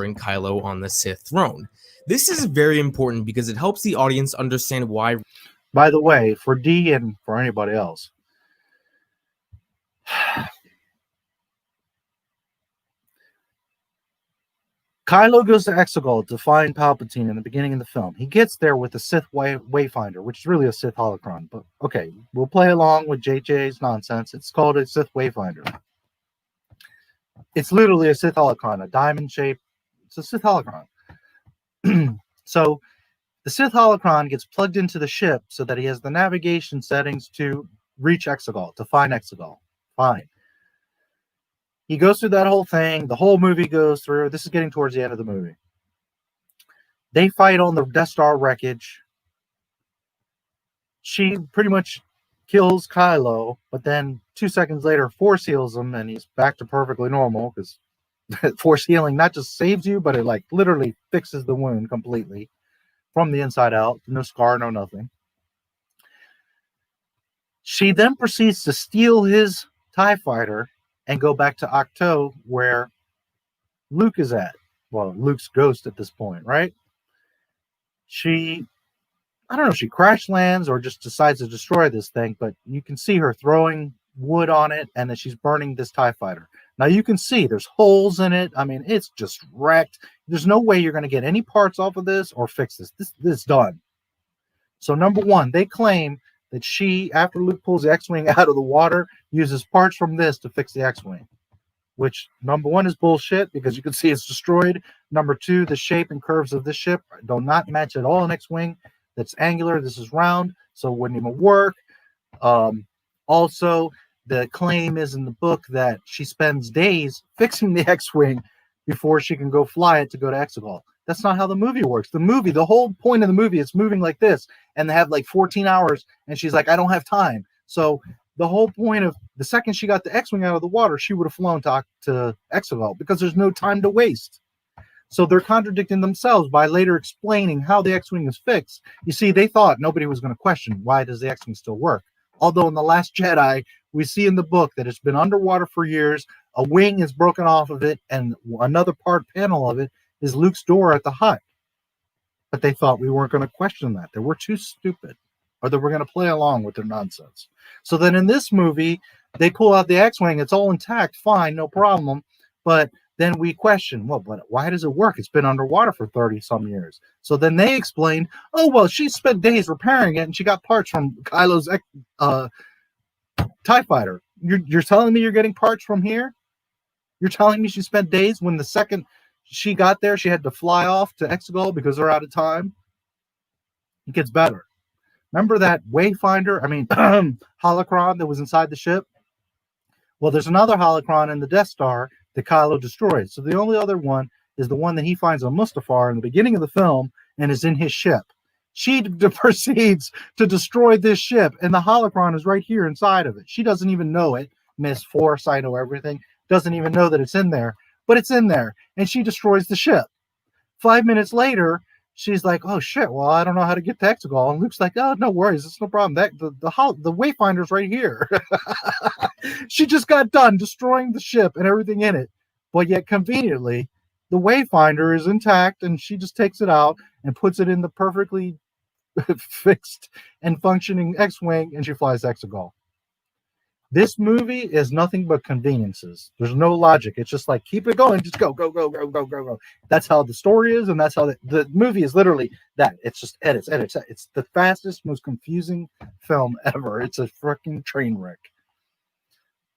Speaker 2: and Kylo on the Sith throne. This is very important because it helps the audience understand why.
Speaker 1: By the way, for D and for anybody else, Kylo goes to Exegol to find Palpatine in the beginning of the film. He gets there with the Sith Wayfinder, which is really a Sith holocron. But okay, we'll play along with JJ's nonsense. It's called a Sith Wayfinder. It's literally a Sith holocron, a diamond shape. It's a Sith holocron. So the Sith holocron gets plugged into the ship so that he has the navigation settings to reach Exegol, to find Exegol. Fine. He goes through that whole thing. The whole movie goes through. This is getting towards the end of the movie. They fight on the Death Star wreckage. She pretty much kills Kylo, but then 2 seconds later, Force heals him, and he's back to perfectly normal, because Force healing not just saves you, but it literally fixes the wound completely from the inside out. No scar, no nothing. She then proceeds to steal his TIE fighter and go back to Octo where Luke is at. Well, Luke's ghost at this point, right? I don't know if she crash lands or just decides to destroy this thing, but you can see her throwing wood on it, and then she's burning this TIE fighter. Now you can see there's holes in it. I mean, it's just wrecked. There's no way you're going to get any parts off of this or fix this. This is done. So number one, they claim that she, after Luke pulls the X-Wing out of the water, uses parts from this to fix the X-Wing. Which, number one, is bullshit because you can see it's destroyed. Number two, the shape and curves of this ship do not match at all an X-Wing. That's angular. This is round, so it wouldn't even work. Also, the claim is in the book that she spends days fixing the X-Wing before she can go fly it to go to Exegol. That's not how the movie works. The whole point of the movie, it's moving like this, and they have like 14 hours, and she's like, I don't have time. So the whole point of the second she got the X-Wing out of the water, she would have flown to Exegol because there's no time to waste. So they're contradicting themselves by later explaining how the X-Wing is fixed. You see, they thought nobody was going to question why does the X-Wing still work. Although in The Last Jedi, we see in the book that it's been underwater for years, a wing is broken off of it, and another panel of it is Luke's door at the hut. But they thought we weren't going to question that. They were too stupid, or they were going to play along with their nonsense. So then in this movie, they pull out the X-Wing. It's all intact, fine, no problem. But then we question, well, but why does it work? It's been underwater for 30-some years. So then they explained, oh, well, she spent days repairing it, and she got parts from Kylo's TIE fighter. You're telling me you're getting parts from here? You're telling me she spent days when the second she got there, she had to fly off to Exegol because they're out of time? It gets better. Remember that holocron that was inside the ship? Well, there's another holocron in the Death Star that Kylo destroyed. So the only other one is the one that he finds on Mustafar in the beginning of the film and is in his ship. She proceeds to destroy this ship, and the holocron is right here inside of it. She doesn't even know it. Miss Force, I know everything. Doesn't even know that it's in there, but it's in there, and she destroys the ship. 5 minutes later, she's like, oh shit, well, I don't know how to get to Exegol. And Luke's like, oh, no worries, it's no problem. The Wayfinder's right here. She just got done destroying the ship and everything in it. But yet, conveniently, the Wayfinder is intact, and she just takes it out and puts it in the perfectly fixed and functioning X-Wing, and she flies to Exegol. This movie is nothing but conveniences. There's no logic. It's just like, keep it going. Just go, go, go, go, go, go, go. That's how the story is, and that's how the movie is literally that. It's just edits. It's the fastest, most confusing film ever. It's a freaking train wreck.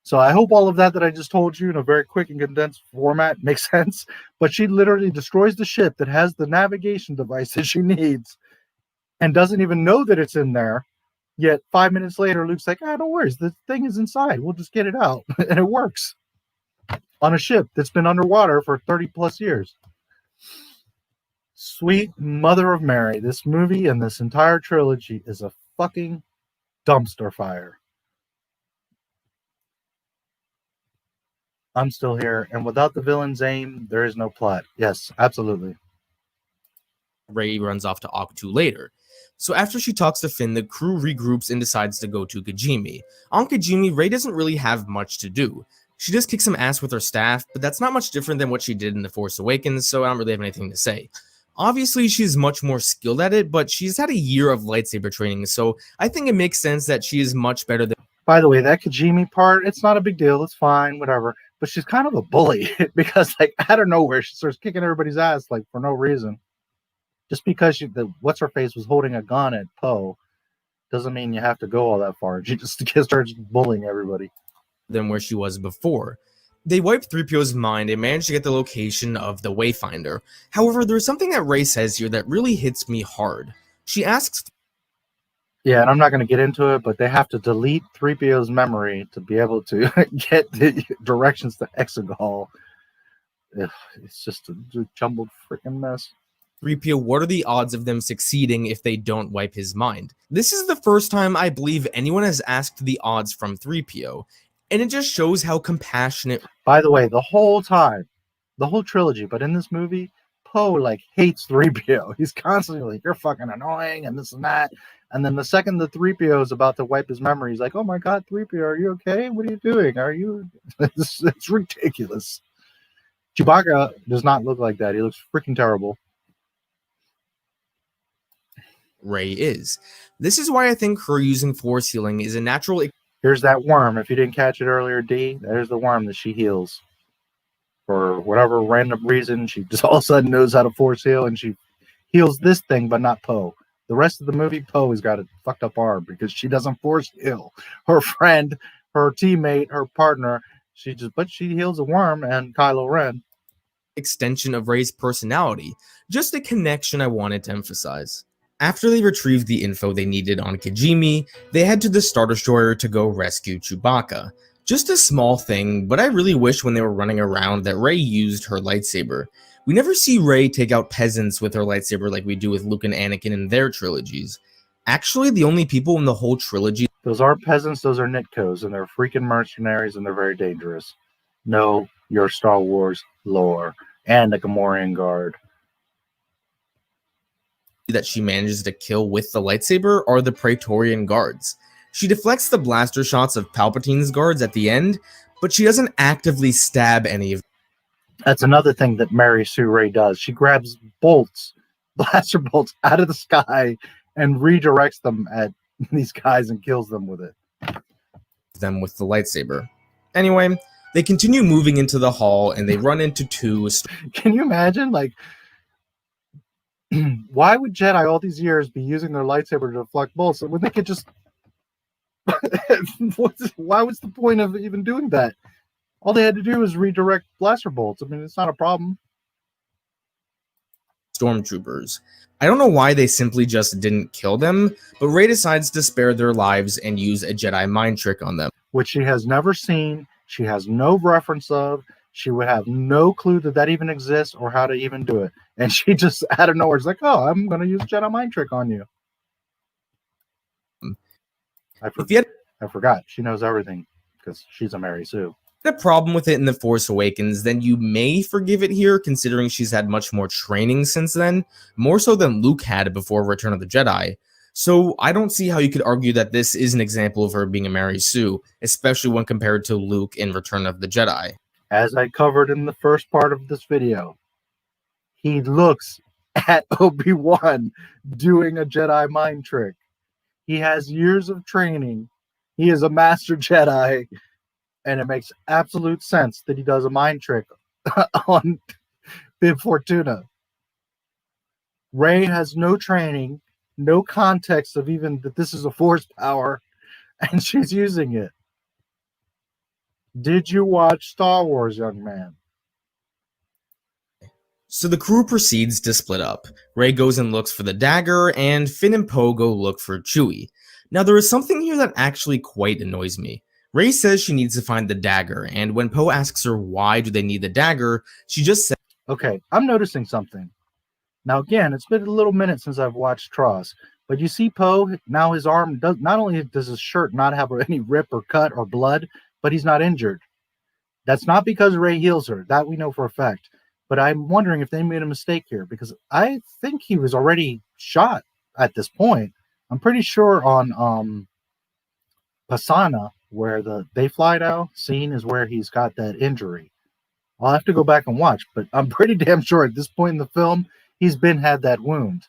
Speaker 1: So I hope all of that I just told you in a very quick and condensed format makes sense. But she literally destroys the ship that has the navigation device that she needs and doesn't even know that it's in there. Yet 5 minutes later, Luke's like, no worries, the thing is inside. We'll just get it out. And it works on a ship that's been underwater for 30 plus years. Sweet Mother of Mary. This movie and this entire trilogy is a fucking dumpster fire. I'm still here. And without the villain's aim, there is no plot. Yes, absolutely.
Speaker 2: Rey runs off to Ahch-To later. So after she talks to Finn, the crew regroups and decides to go to Kijimi. On Kijimi, Rey doesn't really have much to do. She just kicks some ass with her staff, but that's not much different than what she did in The Force Awakens, so I don't really have anything to say. Obviously, she's much more skilled at it, but she's had a year of lightsaber training, so I think it makes sense that she is much better than...
Speaker 1: By the way, that Kijimi part, it's not a big deal. It's fine, whatever. But she's kind of a bully because, like, out of nowhere, she starts kicking everybody's ass, like, for no reason. Just because what's-her-face was holding a gun at Poe doesn't mean you have to go all that far. She just starts bullying everybody.
Speaker 2: Than where she was before. They wipe 3PO's mind and manage to get the location of the Wayfinder. However, there's something that Rey says here that really hits me hard. She asks...
Speaker 1: Yeah, and I'm not going to get into it, but they have to delete 3PO's memory to be able to get the directions to Exegol. It's just a jumbled freaking mess.
Speaker 2: 3PO, what are the odds of them succeeding if they don't wipe his mind? This is the first time I believe anyone has asked the odds from 3PO, and it just shows how compassionate...
Speaker 1: By the way, the whole time, the whole trilogy, but in this movie, Poe like hates 3PO. He's constantly like, "You're fucking annoying," and this and that. And then the second the 3PO is about to wipe his memory, he's like, "Oh my god, 3PO, are you okay? What are you doing? Are you?" It's ridiculous. Chewbacca does not look like that. He looks freaking terrible.
Speaker 2: Rey is. This is why I think her using force healing is a natural.
Speaker 1: Here's that worm. If you didn't catch it earlier, D, there's the worm that she heals. For whatever random reason, she just all of a sudden knows how to force heal, and she heals this thing, but not Poe. The rest of the movie, Poe has got a fucked up arm because she doesn't force heal her friend, her teammate, her partner. She heals a worm and Kylo Ren.
Speaker 2: Extension of Rey's personality, just a connection I wanted to emphasize. After they retrieved the info they needed on Kijimi, they head to the Star Destroyer to go rescue Chewbacca. Just a small thing, but I really wish when they were running around that Rey used her lightsaber. We never see Rey take out peasants with her lightsaber like we do with Luke and Anakin in their trilogies. Actually, the only people in the whole trilogy—
Speaker 1: those aren't peasants, those are Nitkos, and they're freaking mercenaries, and they're very dangerous. Know your Star Wars lore. And the Gamorrean Guard.
Speaker 2: that she manages to kill with the lightsaber are the Praetorian Guards. She deflects the blaster shots of Palpatine's guards at the end, but she doesn't actively stab any of them.
Speaker 1: That's another thing that Mary Sue Ray does. She grabs bolts, blaster bolts out of the sky and redirects them at these guys and kills them with it.
Speaker 2: Them with the lightsaber. Anyway, they continue moving into the hall and they run into two—
Speaker 1: Can you imagine, like, why would Jedi all these years be using their lightsaber to deflect bolts when they could just why was the point of even doing that? All they had to do was redirect blaster bolts. I mean, it's not a problem.
Speaker 2: stormtroopers. I don't know why they simply just didn't kill them, but Rey decides to spare their lives and use a Jedi mind trick on them,
Speaker 1: Which she has never seen. She has no reference of. She would have no clue that that even exists or how to even do it. And she just out of nowhere is like, "Oh, I'm going to use a Jedi mind trick on you."
Speaker 2: If you had
Speaker 1: I forgot. She knows everything because she's a Mary Sue.
Speaker 2: a problem with it in The Force Awakens, then you may forgive it here, considering she's had much more training since then, more so than Luke had before Return of the Jedi. So I don't see how you could argue that this is an example of her being a Mary Sue, especially when compared to Luke in Return of the Jedi.
Speaker 1: As I covered in the first part of this video, he looks at Obi-Wan doing a Jedi mind trick. He has years of training. He is a master Jedi, and it makes absolute sense that he does a mind trick on Bib Fortuna. Rey has no training, no context of even that this is a force power, and she's using it. Did you watch Star Wars, young man?
Speaker 2: So the crew proceeds to split up. Rey goes and looks for the dagger, and Finn and Poe go look for Chewie. Now there is something here that actually quite annoys me. Rey says she needs to find the dagger, and when Poe asks her why do they need the dagger, she just says—
Speaker 1: Okay, I'm noticing something. Now again, it's been a little minute since I've watched Tross, but you see Poe, now his arm, not only does his shirt not have any rip or cut or blood, but he's not injured. That's not because Rey heals her. That we know for a fact. But I'm wondering if they made a mistake here, because I think he was already shot at this point. I'm pretty sure on Pasana, where they fly now scene is where he's got that injury. I'll have to go back and watch, but I'm pretty damn sure at this point in the film, he's had that wound.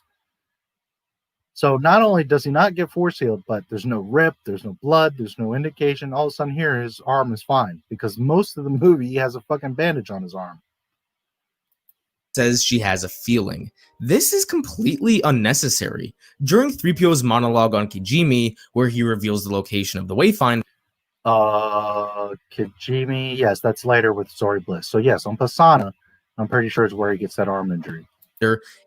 Speaker 1: So not only does he not get force healed, but there's no rip, there's no blood, there's no indication. All of a sudden here, his arm is fine, because most of the movie, he has a fucking bandage on his arm.
Speaker 2: says she has a feeling. This is completely unnecessary. During 3PO's monologue on Kijimi, where he reveals the location of the Wayfinder,
Speaker 1: Kijimi, yes, that's later with Zori Bliss. So yes, on Pasana, I'm pretty sure is where he gets that arm injury.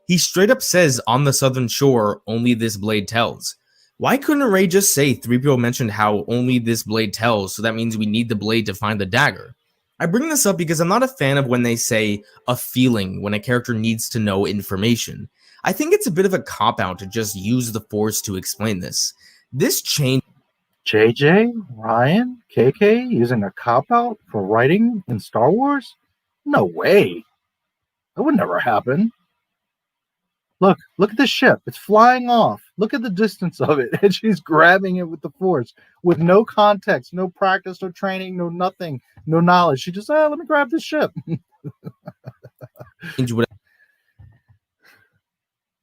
Speaker 2: he straight up says on the southern shore, only this blade tells. Why couldn't Rey just say 3PO mentioned how only this blade tells, so that means we need the blade to find the dagger? I bring this up because I'm not a fan of when they say a feeling when a character needs to know information. I think it's a bit of a cop-out to just use the Force to explain this. This change—
Speaker 1: JJ, Ryan, KK using a cop-out for writing in Star Wars? No way. That would never happen. Look at this ship. It's flying off. Look at the distance of it. And she's grabbing it with the force with no context, no practice, no training, no nothing, no knowledge. She just, let me grab this ship.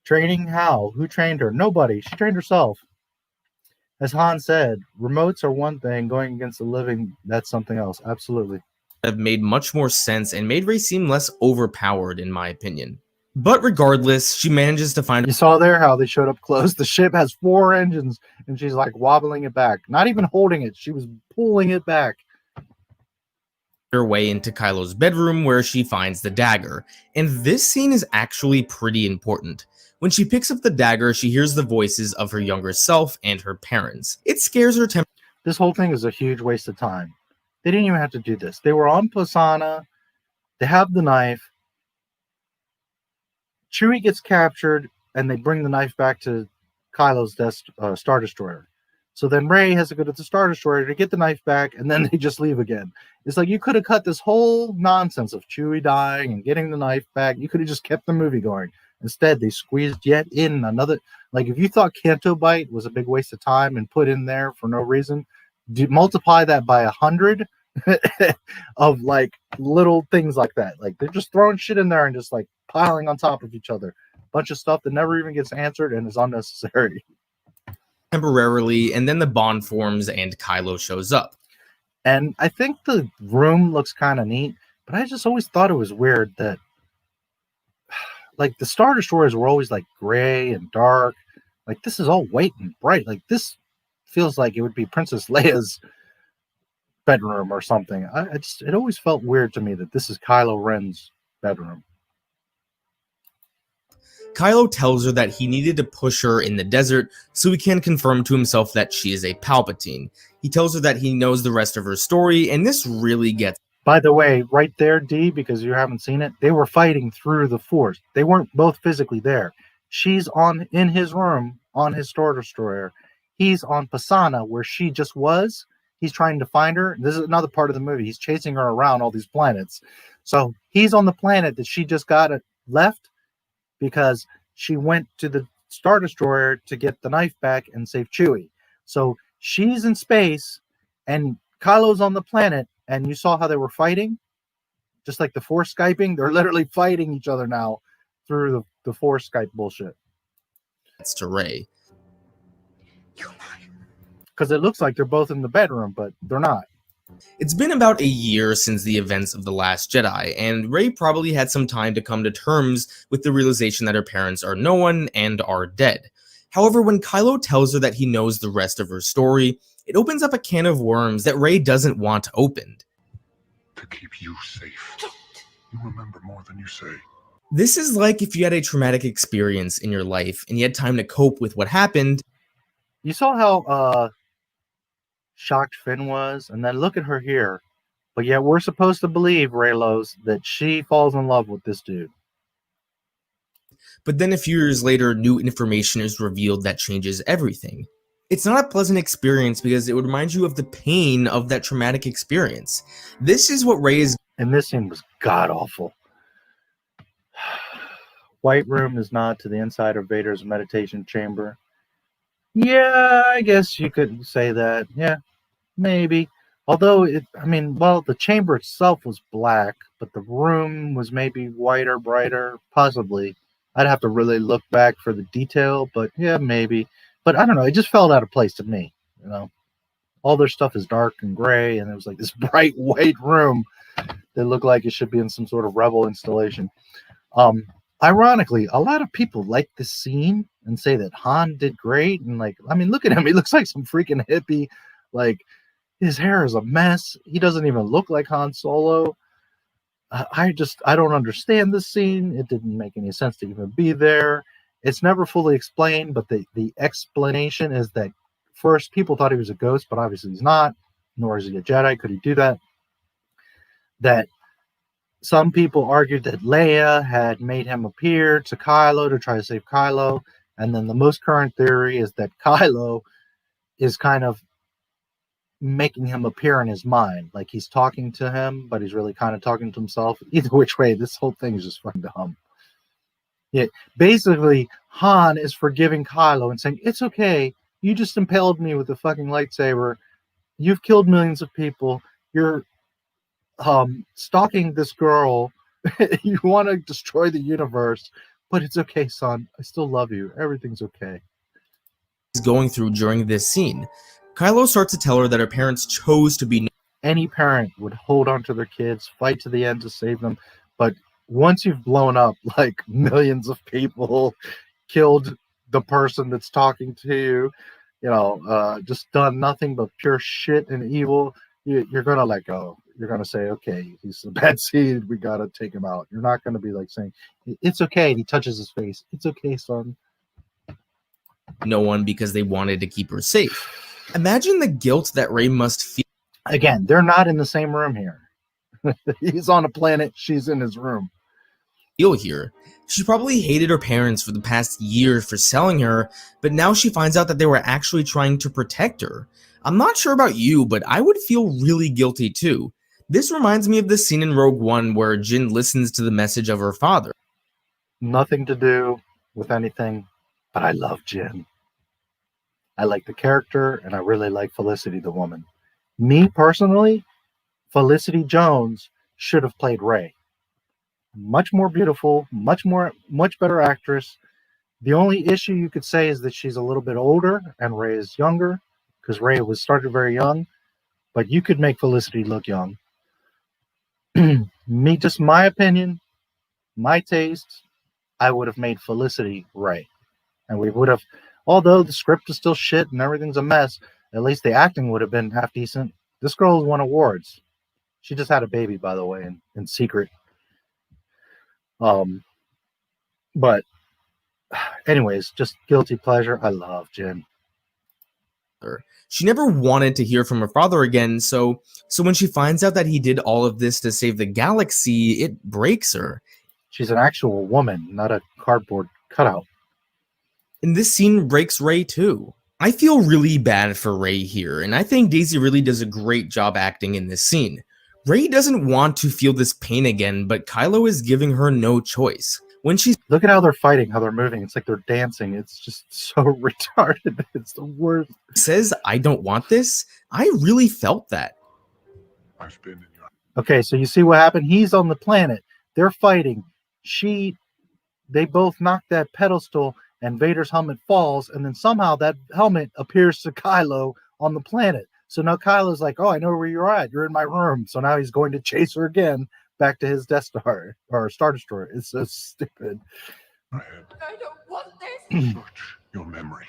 Speaker 1: Training how? Who trained her? Nobody. She trained herself. As Han said, remotes are one thing. Going against the living, that's something else. Absolutely.
Speaker 2: Have made much more sense and made Rey seem less overpowered, in my opinion. But regardless, she manages to find...
Speaker 1: You saw there how they showed up close. The ship has 4 engines, and she's like wobbling it back. Not even holding it. She was pulling it back.
Speaker 2: Her way into Kylo's bedroom, where she finds the dagger. And this scene is actually pretty important. When she picks up the dagger, she hears the voices of her younger self and her parents. It scares her temporarily.
Speaker 1: This whole thing is a huge waste of time. They didn't even have to do this. They were on Posana. They have the knife. Chewie gets captured, and they bring the knife back to Kylo's Star Destroyer. So then Rey has to go to the Star Destroyer to get the knife back, and then they just leave again. It's like you could have cut this whole nonsense of Chewie dying and getting the knife back. You could have just kept the movie going. Instead, they squeezed yet in another. Like, if you thought Canto Bite was a big waste of time and put in there for no reason, multiply that by 100 of like little things like that. Like, they're just throwing shit in there and just like piling on top of each other. Bunch of stuff that never even gets answered and is unnecessary.
Speaker 2: Temporarily, and then the bond forms and Kylo shows up.
Speaker 1: And I think the room looks kind of neat, but I just always thought it was weird that like the Star Destroyers were always like gray and dark. Like, this is all white and bright. Like, this feels like it would be Princess Leia's bedroom or something. It always felt weird to me that this is Kylo Ren's bedroom.
Speaker 2: Kylo tells her that he needed to push her in the desert so he can confirm to himself that she is a Palpatine. He tells her that he knows the rest of her story, and this really gets...
Speaker 1: By the way, right there, D, because you haven't seen it, they were fighting through the Force. They weren't both physically there. She's in his room on his Star Destroyer. He's on Pasana, where she just was. He's trying to find her. This is another part of the movie. He's chasing her around all these planets. So he's on the planet that she just left because she went to the Star Destroyer to get the knife back and save Chewie. So she's in space, and Kylo's on the planet, and you saw how they were fighting? Just like the Force Skyping, they're literally fighting each other now through the Force Skype bullshit.
Speaker 2: That's to Rey.
Speaker 1: Because it looks like they're both in the bedroom, but they're not.
Speaker 2: It's been about a year since the events of The Last Jedi, and Rey probably had some time to come to terms with the realization that her parents are no one and are dead. However, when Kylo tells her that he knows the rest of her story, it opens up a can of worms that Rey doesn't want opened.
Speaker 4: To keep you safe. You remember more than you say.
Speaker 2: This is like if you had a traumatic experience in your life and you had time to cope with what happened.
Speaker 1: You saw how shocked Finn was, and then look at her here. But yet we're supposed to believe, Raylos, that she falls in love with this dude.
Speaker 2: But then a few years later, new information is revealed that changes everything. It's not a pleasant experience because it would remind you of the pain of that traumatic experience. This is what Rey is...
Speaker 1: And this scene was god-awful. White room is nod to the inside of Vader's meditation chamber. Yeah, I guess you could say that. Yeah, maybe. Although, the chamber itself was black, but the room was maybe whiter, brighter, possibly. I'd have to really look back for the detail, but yeah, maybe. But I don't know, it just felt out of place to me, you know. All their stuff is dark and gray, and it was like this bright white room that looked like it should be in some sort of Rebel installation. Ironically, a lot of people like this scene and say that Han did great. And look at him. He looks like some freaking hippie. Like, his hair is a mess. He doesn't even look like Han Solo. I don't understand this scene. It didn't make any sense to even be there. It's never fully explained, but the explanation is that first people thought he was a ghost, but obviously he's not, nor is he a Jedi. Could he do that? That some people argued that Leia had made him appear to Kylo to try to save Kylo. And then the most current theory is that Kylo is kind of making him appear in his mind. Like he's talking to him, but he's really kind of talking to himself. Either which way, this whole thing is just fucking dumb. Yeah, basically, Han is forgiving Kylo and saying, "It's okay. You just impaled me with a fucking lightsaber. You've killed millions of people. You're stalking this girl. You want to destroy the universe, but it's okay, son. I still love you. Everything's okay."
Speaker 2: Is going through during this scene. Kylo starts to tell her that her parents chose to be
Speaker 1: Any parent would hold on to their kids, fight to the end to save them, but once you've blown up like millions of people, killed the person that's talking to you, just done nothing but pure shit and evil, you're gonna let go. You're gonna say, okay, he's a bad seed, we gotta take him out. You're not gonna be like saying, it's okay, and he touches his face, it's okay, son.
Speaker 2: no one because they wanted to keep her safe. Imagine the guilt that Rey must feel.
Speaker 1: Again, they're not in the same room here. He's on a planet, she's in his room.
Speaker 2: Here. She probably hated her parents for the past year for selling her, but now she finds out that they were actually trying to protect her. I'm not sure about you, but I would feel really guilty too. This reminds me of the scene in Rogue One where Jyn listens to the message of her father.
Speaker 1: Nothing to do with anything, but I love Jyn. I like the character, and I really like Felicity, the woman. Me personally, Felicity Jones should have played Rey. Much more beautiful, much better actress. The only issue you could say is that she's a little bit older and Rey is younger, because Rey was started very young, but you could make Felicity look young. Just my opinion, my taste, I would have made Felicity Rey. And we would have, although the script is still shit and everything's a mess, at least the acting would have been half decent. This girl has won awards. She just had a baby, by the way, in secret. But anyways, just guilty pleasure. I love Jyn.
Speaker 2: She never wanted to hear from her father again, so when she finds out that he did all of this to save the galaxy, it breaks her.
Speaker 1: She's an actual woman, not a cardboard cutout.
Speaker 2: And this scene breaks Rey too. I feel really bad for Rey here, and I think Daisy really does a great job acting in this scene. Rey doesn't want to feel this pain again, but Kylo is giving her no choice. When she
Speaker 1: Look at how they're fighting, how they're moving. It's like they're dancing. It's just so retarded. It's the worst.
Speaker 2: says, "I don't want this," I really felt that.
Speaker 4: I've been in your...
Speaker 1: Okay, so you see what happened? He's on the planet. They're fighting. They both knock that pedestal, and Vader's helmet falls, and then somehow that helmet appears to Kylo on the planet. So now Kylo's like, oh, I know where you're at. You're in my room. So now he's going to chase her again back to his Death Star or Star Destroyer. It's so stupid.
Speaker 4: I had
Speaker 5: I don't want this.
Speaker 4: search your memory.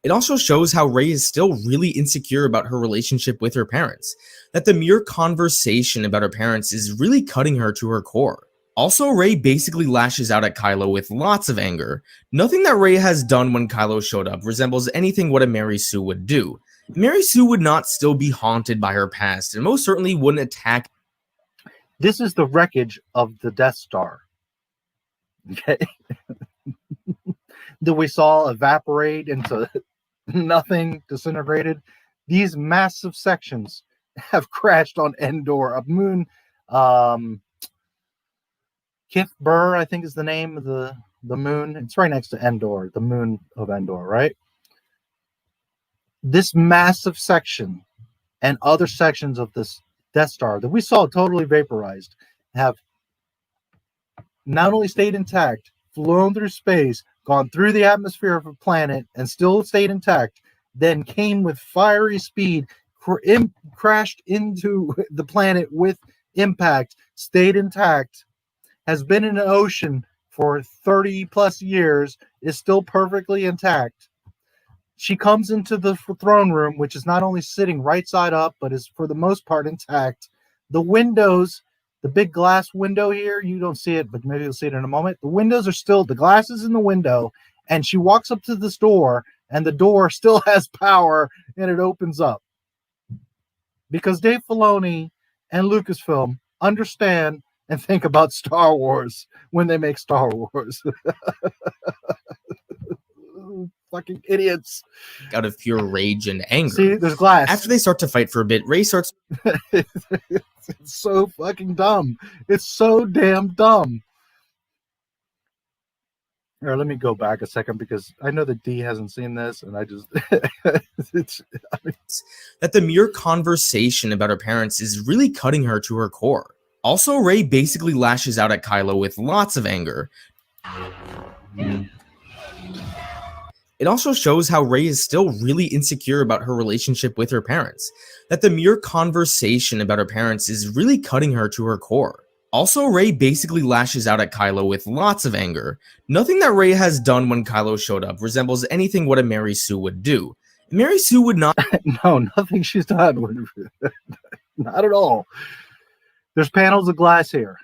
Speaker 2: It also shows how Rey is still really insecure about her relationship with her parents, that the mere conversation about her parents is really cutting her to her core. Also, Rey basically lashes out at Kylo with lots of anger. Nothing that Rey has done when Kylo showed up resembles anything what a Mary Sue would do. Mary Sue would not still be haunted by her past, and most certainly wouldn't attack.
Speaker 1: This is the wreckage of the Death Star. Okay. That we saw evaporate into nothing, disintegrated. These massive sections have crashed on Endor, a moon. Kith Burr, I think is the name of the moon. It's right next to Endor, the moon of Endor, right? This massive section and other sections of this Death Star that we saw totally vaporized have not only stayed intact, flown through space, gone through the atmosphere of a planet, and still stayed intact, then came with fiery speed, crashed into the planet with impact, stayed intact, has been in the ocean for 30 plus years, is still perfectly intact. She comes into the throne room, which is not only sitting right side up, but is for the most part intact. The windows, the big glass window here, you don't see it, but maybe you'll see it in a moment. The windows are still, the glass is in the window, and she walks up to this door, and the door still has power, and it opens up. Because Dave Filoni and Lucasfilm understand and think about Star Wars when they make Star Wars. Fucking idiots.
Speaker 2: Out of pure rage and anger.
Speaker 1: See, there's glass.
Speaker 2: After they start to fight for a bit, Rey starts
Speaker 1: It's so fucking dumb. It's so damn dumb. Here, let me go back a second because I know that D hasn't seen this, and I just
Speaker 2: that the mere conversation about her parents is really cutting her to her core. Also, Rey basically lashes out at Kylo with lots of anger. It also shows how Rey is still really insecure about her relationship with her parents, that the mere conversation about her parents is really cutting her to her core. Also, Rey basically lashes out at Kylo with lots of anger. Nothing that Rey has done when Kylo showed up resembles anything what a Mary Sue would do. Mary Sue would not—
Speaker 1: no, nothing she's done would not at all. There's panels of glass here.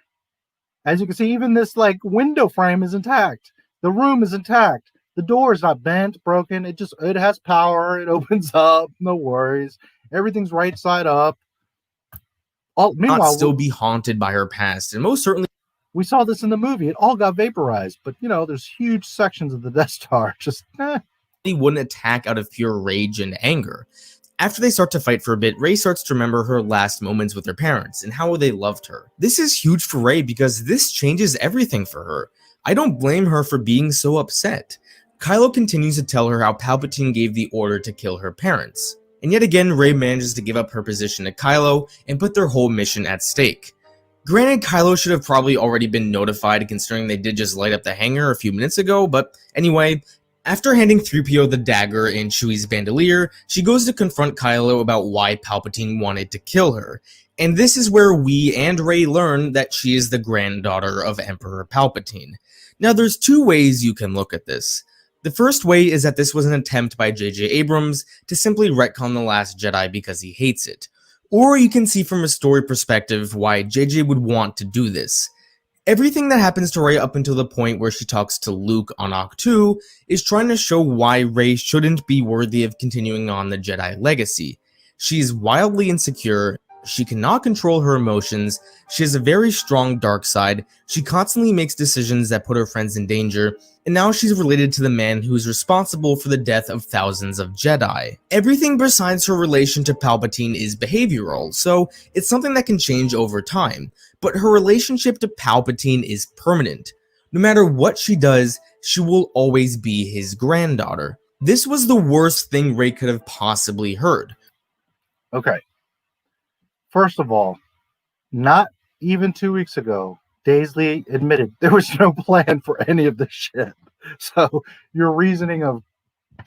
Speaker 1: As you can see, even this like window frame is intact. The room is intact. The door is not bent, broken. It has power. It opens up. No worries. Everything's right side up. Meanwhile,
Speaker 2: still be haunted by her past, and most certainly
Speaker 1: we saw this in the movie. It all got vaporized, but you know, there's huge sections of the Death Star just
Speaker 2: he wouldn't attack out of pure rage and anger. After they start to fight for a bit, Rey starts to remember her last moments with her parents and how they loved her. This is huge for Rey because this changes everything for her. I don't blame her for being so upset. Kylo continues to tell her how Palpatine gave the order to kill her parents. And yet again, Rey manages to give up her position to Kylo and put their whole mission at stake. Granted, Kylo should have probably already been notified considering they did just light up the hangar a few minutes ago, but anyway, after handing 3PO the dagger and Chewie's bandolier, she goes to confront Kylo about why Palpatine wanted to kill her. And this is where we and Rey learn that she is the granddaughter of Emperor Palpatine. Now there's two ways you can look at this. The first way is that this was an attempt by J.J. Abrams to simply retcon The Last Jedi because he hates it. Or you can see from a story perspective why J.J. would want to do this. Everything that happens to Rey up until the point where she talks to Luke on Ahch-To is trying to show why Rey shouldn't be worthy of continuing on the Jedi legacy. She's wildly insecure, she cannot control her emotions, she has a very strong dark side, she constantly makes decisions that put her friends in danger, and now she's related to the man who is responsible for the death of thousands of Jedi. Everything besides her relation to Palpatine is behavioral, so it's something that can change over time, but her relationship to Palpatine is permanent. No matter what she does, she will always be his granddaughter. This was the worst thing Rey could have possibly heard.
Speaker 1: Okay. First of all, not even 2 weeks ago, Daisley admitted there was no plan for any of this shit. So your reasoning of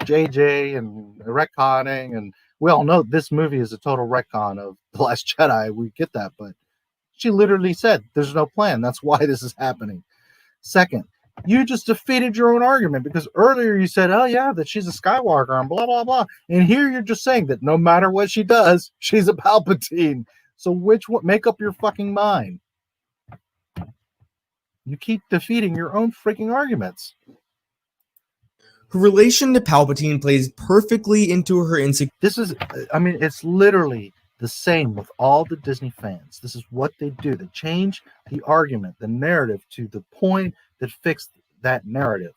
Speaker 1: JJ and retconning, and we all know this movie is a total retcon of The Last Jedi. We get that, but she literally said there's no plan. That's why this is happening. Second, you just defeated your own argument because earlier you said, oh yeah, that she's a Skywalker and blah, blah, blah. And here you're just saying that no matter what she does, she's a Palpatine. So which one? Make up your fucking mind. You keep defeating your own freaking arguments.
Speaker 2: Her relation to Palpatine plays perfectly into her insecurity.
Speaker 1: This is, I mean, it's literally the same with all the Disney fans. This is what they do. They change the argument, the narrative to the point that fixed that narrative.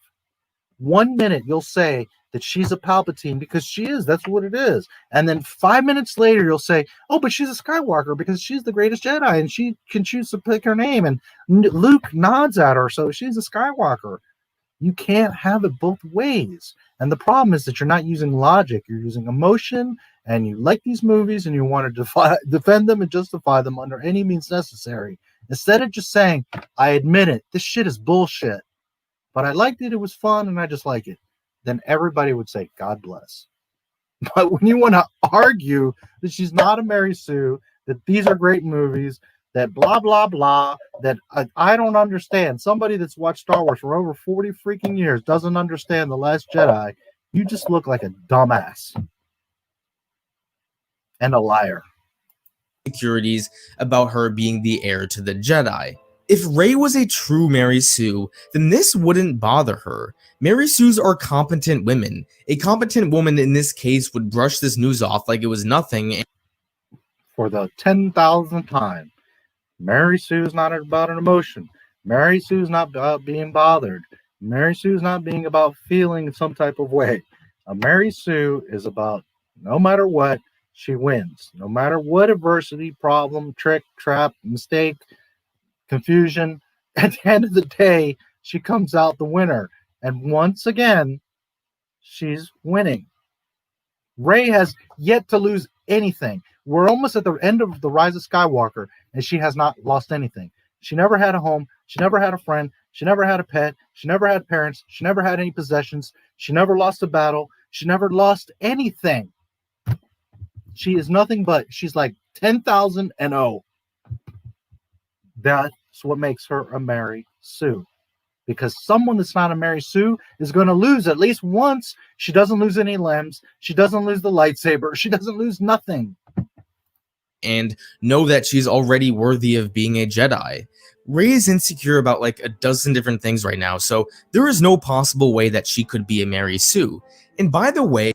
Speaker 1: 1 minute you'll say that she's a Palpatine because she is. That's what it is. And then 5 minutes later you'll say, oh, but she's a Skywalker because she's the greatest Jedi and she can choose to pick her name. And Luke nods at her, so she's a Skywalker. You can't have it both ways. And the problem is that you're not using logic. You're using emotion, and you like these movies and you want to defend them and justify them under any means necessary. Instead of just saying, I admit it, this shit is bullshit, but I liked it, it was fun, and I just like it. Then everybody would say, God bless. But when you want to argue that she's not a Mary Sue, that these are great movies, that blah, blah, blah, that I don't understand. Somebody that's watched Star Wars for over 40 freaking years doesn't understand The Last Jedi. You just look like a dumbass. And a liar.
Speaker 2: Insecurities about her being the heir to the Jedi. If Rey was a true Mary Sue, then this wouldn't bother her. Mary Sues are competent women. A competent woman in this case would brush this news off like it was nothing.
Speaker 1: For the 10,000th time, Mary Sue's not about an emotion. Mary Sue's not about being bothered. Mary Sue's not being about feeling some type of way. A Mary Sue is about, no matter what, she wins. No matter what adversity, problem, trick, trap, mistake, confusion, at the end of the day, she comes out the winner. And once again, she's winning. Rey has yet to lose anything. We're almost at the end of the Rise of Skywalker, and she has not lost anything. She never had a home. She never had a friend. She never had a pet. She never had parents. She never had any possessions. She never lost a battle. She never lost anything. She is nothing but, she's like 10,000 and 0. That's what makes her a Mary Sue. Because someone that's not a Mary Sue is going to lose at least once. She doesn't lose any limbs. She doesn't lose the lightsaber. She doesn't lose nothing.
Speaker 2: And know that she's already worthy of being a Jedi. Rey is insecure about like a dozen different things right now, so there is no possible way that she could be a Mary Sue. And by the way,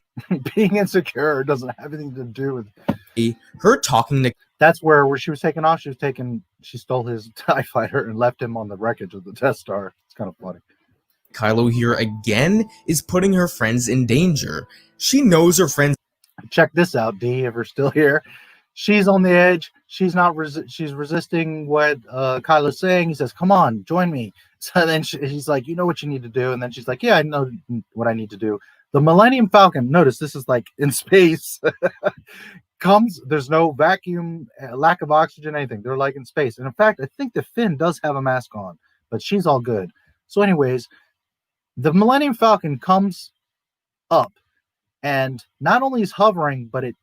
Speaker 1: being insecure doesn't have anything to do with
Speaker 2: her talking to...
Speaker 1: That's where she was taken off. She stole his TIE fighter and left him on the wreckage of the Death Star. It's kind of funny.
Speaker 2: Kylo here again is putting her friends in danger. She knows her friends...
Speaker 1: Check this out, D, if we're still here. She's on the edge. She's not. She's resisting what Kylo's saying. He says, "Come on, join me." So then he's like, "You know what you need to do." And then she's like, "Yeah, I know what I need to do." The Millennium Falcon. Notice this is like in space. Comes. There's no vacuum, lack of oxygen, anything. They're like in space. And in fact, I think the Finn does have a mask on, but she's all good. So, anyways, the Millennium Falcon comes up, and not only is hovering, but it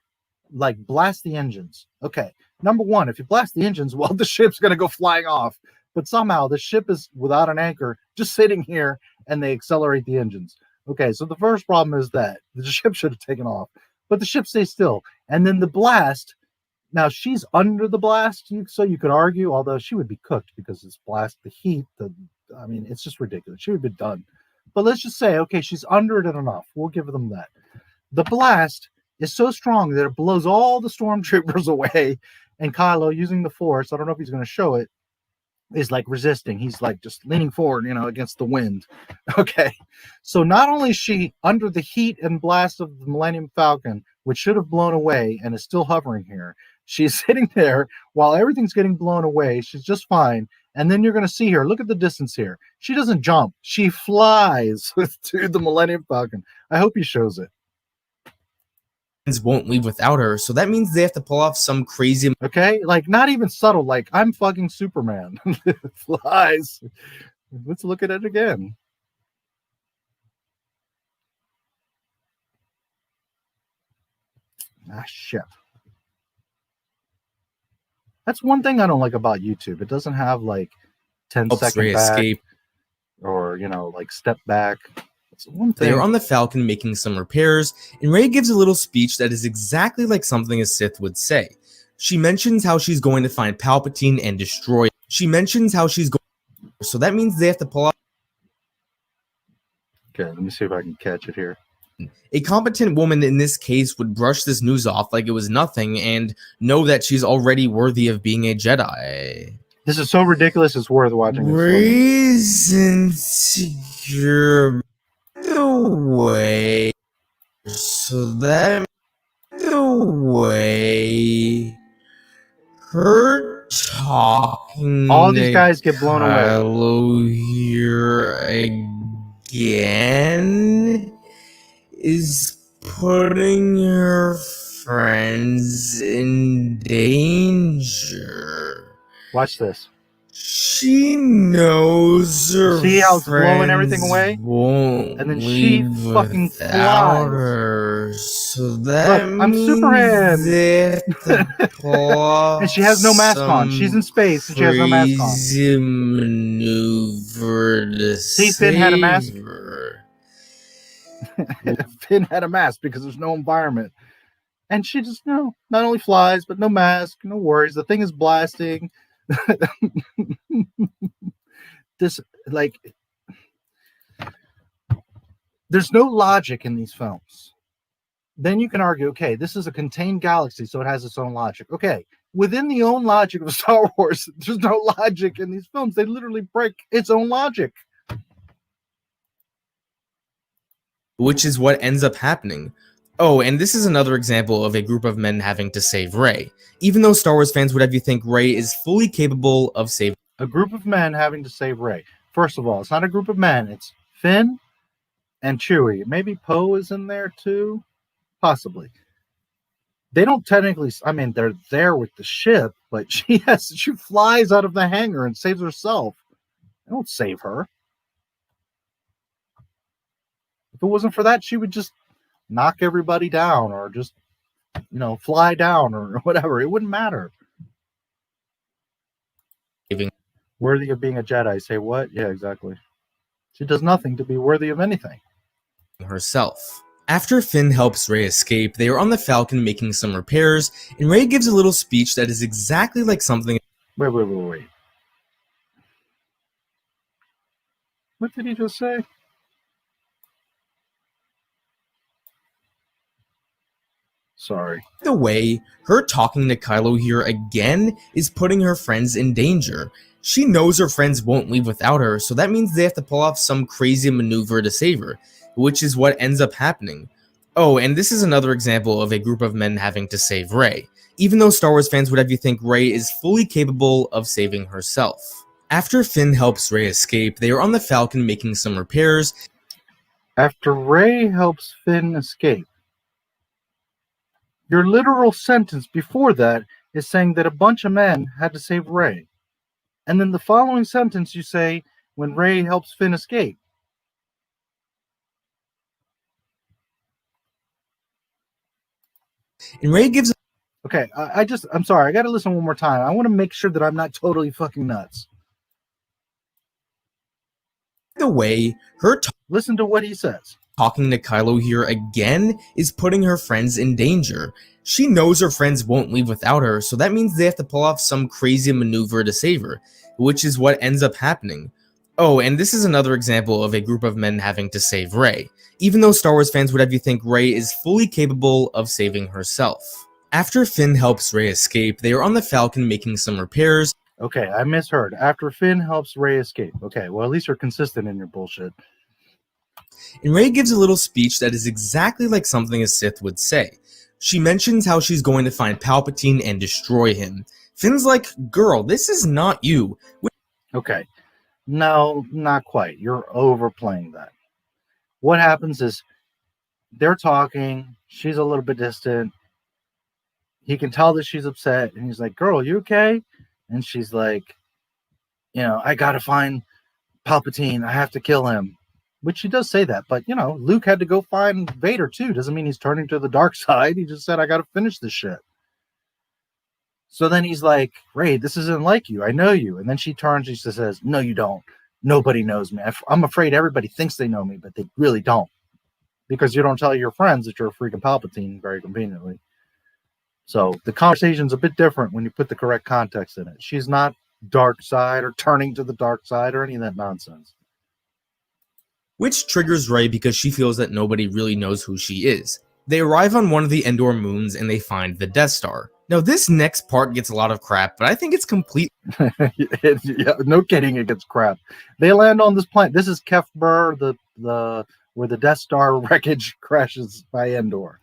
Speaker 1: like blast the engines. Okay, number one, if you blast the engines, well, the ship's going to go flying off. But somehow the ship is without an anchor, just sitting here, and they accelerate the engines. Okay, so the first problem is that the ship should have taken off, but the ship stays still. And then the blast, now she's under the blast, so you could argue, although she would be cooked because it's blast, the heat, I mean, it's just ridiculous. She would be done. But let's just say, okay, she's under it enough. We'll give them that. The blast is so strong that it blows all the stormtroopers away, and Kylo, using the Force, I don't know if he's going to show it, is like resisting. He's like just leaning forward, against the wind. Okay, so not only is she under the heat and blast of the Millennium Falcon, which should have blown away and is still hovering here, she's sitting there while everything's getting blown away. She's just fine. And then you're going to see her. Look at the distance here. She doesn't jump. She flies to the Millennium Falcon. I hope he shows it.
Speaker 2: Won't leave without her, so that means they have to pull off some crazy...
Speaker 1: Okay, like not even subtle, like I'm fucking Superman. Flies. Let's look at it again. Ah, shit. That's one thing I don't like about YouTube. It doesn't have like 10-second back
Speaker 2: escape,
Speaker 1: or like step back. That's one thing.
Speaker 2: They are on the Falcon making some repairs, and Rey gives a little speech that is exactly like something a Sith would say. She mentions how she's going to find Palpatine and destroy. She mentions how she's going. So that means they have to pull out.
Speaker 1: Okay, let me see if I can catch it here.
Speaker 2: A competent woman in this case would brush this news off like it was nothing and know that she's already worthy of being a Jedi.
Speaker 1: This is so ridiculous, it's worth watching.
Speaker 2: Rey's insecure the way. So that the way her talking.
Speaker 1: All these guys get blown away.
Speaker 2: Hello here again is putting her friends in danger.
Speaker 1: Watch this.
Speaker 2: She knows her.
Speaker 1: See how it's blowing everything
Speaker 2: friends
Speaker 1: away?
Speaker 2: Won't
Speaker 1: And then she
Speaker 2: leave
Speaker 1: fucking
Speaker 2: without
Speaker 1: flies.
Speaker 2: her. So that
Speaker 1: Look, I'm
Speaker 2: means
Speaker 1: Superman.
Speaker 2: they have to pull
Speaker 1: And she has no mask on. She's in space and she has no mask on.
Speaker 2: crazy maneuver to
Speaker 1: See, Finn had a mask.
Speaker 2: save her.
Speaker 1: Finn had a mask because there's no environment. And she just, not only flies, but no mask, no worries. The thing is blasting. This, like, there's no logic in these films. Then you can argue, okay, this is a contained galaxy, so it has its own logic. Okay, within the own logic of Star Wars, there's no logic in these films. They literally break its own logic.
Speaker 2: Which is what ends up happening. Oh, and this is another example of a group of men having to save Rey, even though Star Wars fans would have you think Rey is fully capable of saving.
Speaker 1: A group of men having to save Rey. First of all, it's not a group of men. It's Finn and Chewie. Maybe Poe is in there too, possibly. They don't technically. I mean, they're there with the ship, but she flies out of the hangar and saves herself. They don't save her. If it wasn't for that, she would just knock everybody down, or just, fly down, or whatever. It wouldn't matter. Worthy of being a Jedi. Say what? Yeah, exactly. She does nothing to be worthy of anything.
Speaker 2: Herself. After Finn helps Rey escape, they are on the Falcon making some repairs, and Rey gives a little speech that is exactly like something.
Speaker 1: Wait. What did he just say? Sorry.
Speaker 2: The way, her talking to Kylo here again is putting her friends in danger. She knows her friends won't leave without her, so that means they have to pull off some crazy maneuver to save her, which is what ends up happening. Oh, and this is another example of a group of men having to save Rey, even though Star Wars fans would have you think Rey is fully capable of saving herself. After Finn helps Rey escape, they are on the Falcon making some repairs.
Speaker 1: After Rey helps Finn escape. Your literal sentence before that is saying that a bunch of men had to save Rey. And then the following sentence you say, when Rey helps Finn escape.
Speaker 2: And Rey gives.
Speaker 1: Okay, I'm sorry, I gotta listen one more time. I want to make sure that I'm not totally fucking nuts.
Speaker 2: The way, her
Speaker 1: listen to what he says.
Speaker 2: Talking to Kylo here again is putting her friends in danger. She knows her friends won't leave without her, so that means they have to pull off some crazy maneuver to save her, which is what ends up happening. Oh, and this is another example of a group of men having to save Rey, even though Star Wars fans would have you think Rey is fully capable of saving herself. After Finn helps Rey escape, they are on the Falcon making some repairs.
Speaker 1: Okay, I misheard. After Finn helps Rey escape. Okay, well, at least you're consistent in your bullshit.
Speaker 2: And Rey gives a little speech that is exactly like something a Sith would say. She mentions how she's going to find Palpatine and destroy him. Finn's like, girl, this is not you.
Speaker 1: Okay, no, not quite. You're overplaying that. What happens is they're talking, she's a little bit distant. He can tell that she's upset, and he's like, girl, you okay? And she's like, I gotta find Palpatine. I have to kill him. Which she does say that, but Luke had to go find Vader too. Doesn't mean he's turning to the dark side. He just said, I gotta finish this shit. So then he's like, Rey, this isn't like you. I know you. And then she turns and she says, no, you don't. Nobody knows me. I'm afraid everybody thinks they know me, but they really don't. Because you don't tell your friends that you're a freaking Palpatine very conveniently. So the conversation's a bit different when you put the correct context in it. She's not dark side or turning to the dark side or any of that nonsense.
Speaker 2: Which triggers Rey because she feels that nobody really knows who she is. They arrive on one of the Endor moons and they find the Death Star. Now this next part gets a lot of crap, but I think it's complete.
Speaker 1: Yeah, no kidding, it gets crap. They land on this planet. This is Kefber, where the Death Star wreckage crashes by Endor.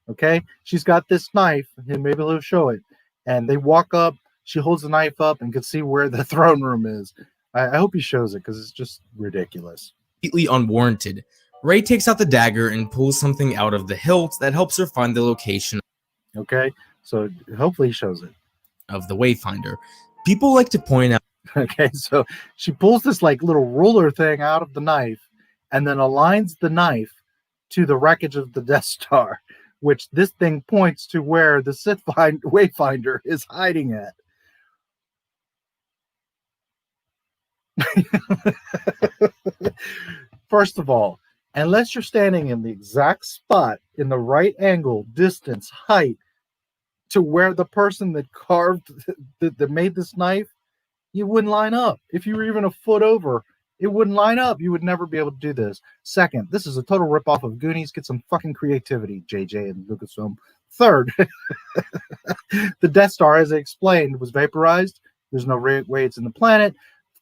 Speaker 1: Okay, she's got this knife, and maybe he'll show it. And they walk up. She holds the knife up and can see where the throne room is. I hope he shows it because it's just ridiculous.
Speaker 2: Completely unwarranted. Rey takes out the dagger and pulls something out of the hilt that helps her find the location.
Speaker 1: Okay, so hopefully he shows it.
Speaker 2: Of the Wayfinder. People like to point out.
Speaker 1: Okay, so she pulls this like little ruler thing out of the knife and then aligns the knife to the wreckage of the Death Star, which this thing points to where the Sith Wayfinder is hiding at. First of all, unless you're standing in the exact spot in the right angle, distance, height to where the person that carved that made this knife, you wouldn't line up. If you were even a foot over, it wouldn't line up. You would never be able to do this. Second, this is a total ripoff of Goonies. Get some fucking creativity, JJ and Lucasfilm. Third, the Death Star, as I explained, was vaporized. There's no way it's in the planet.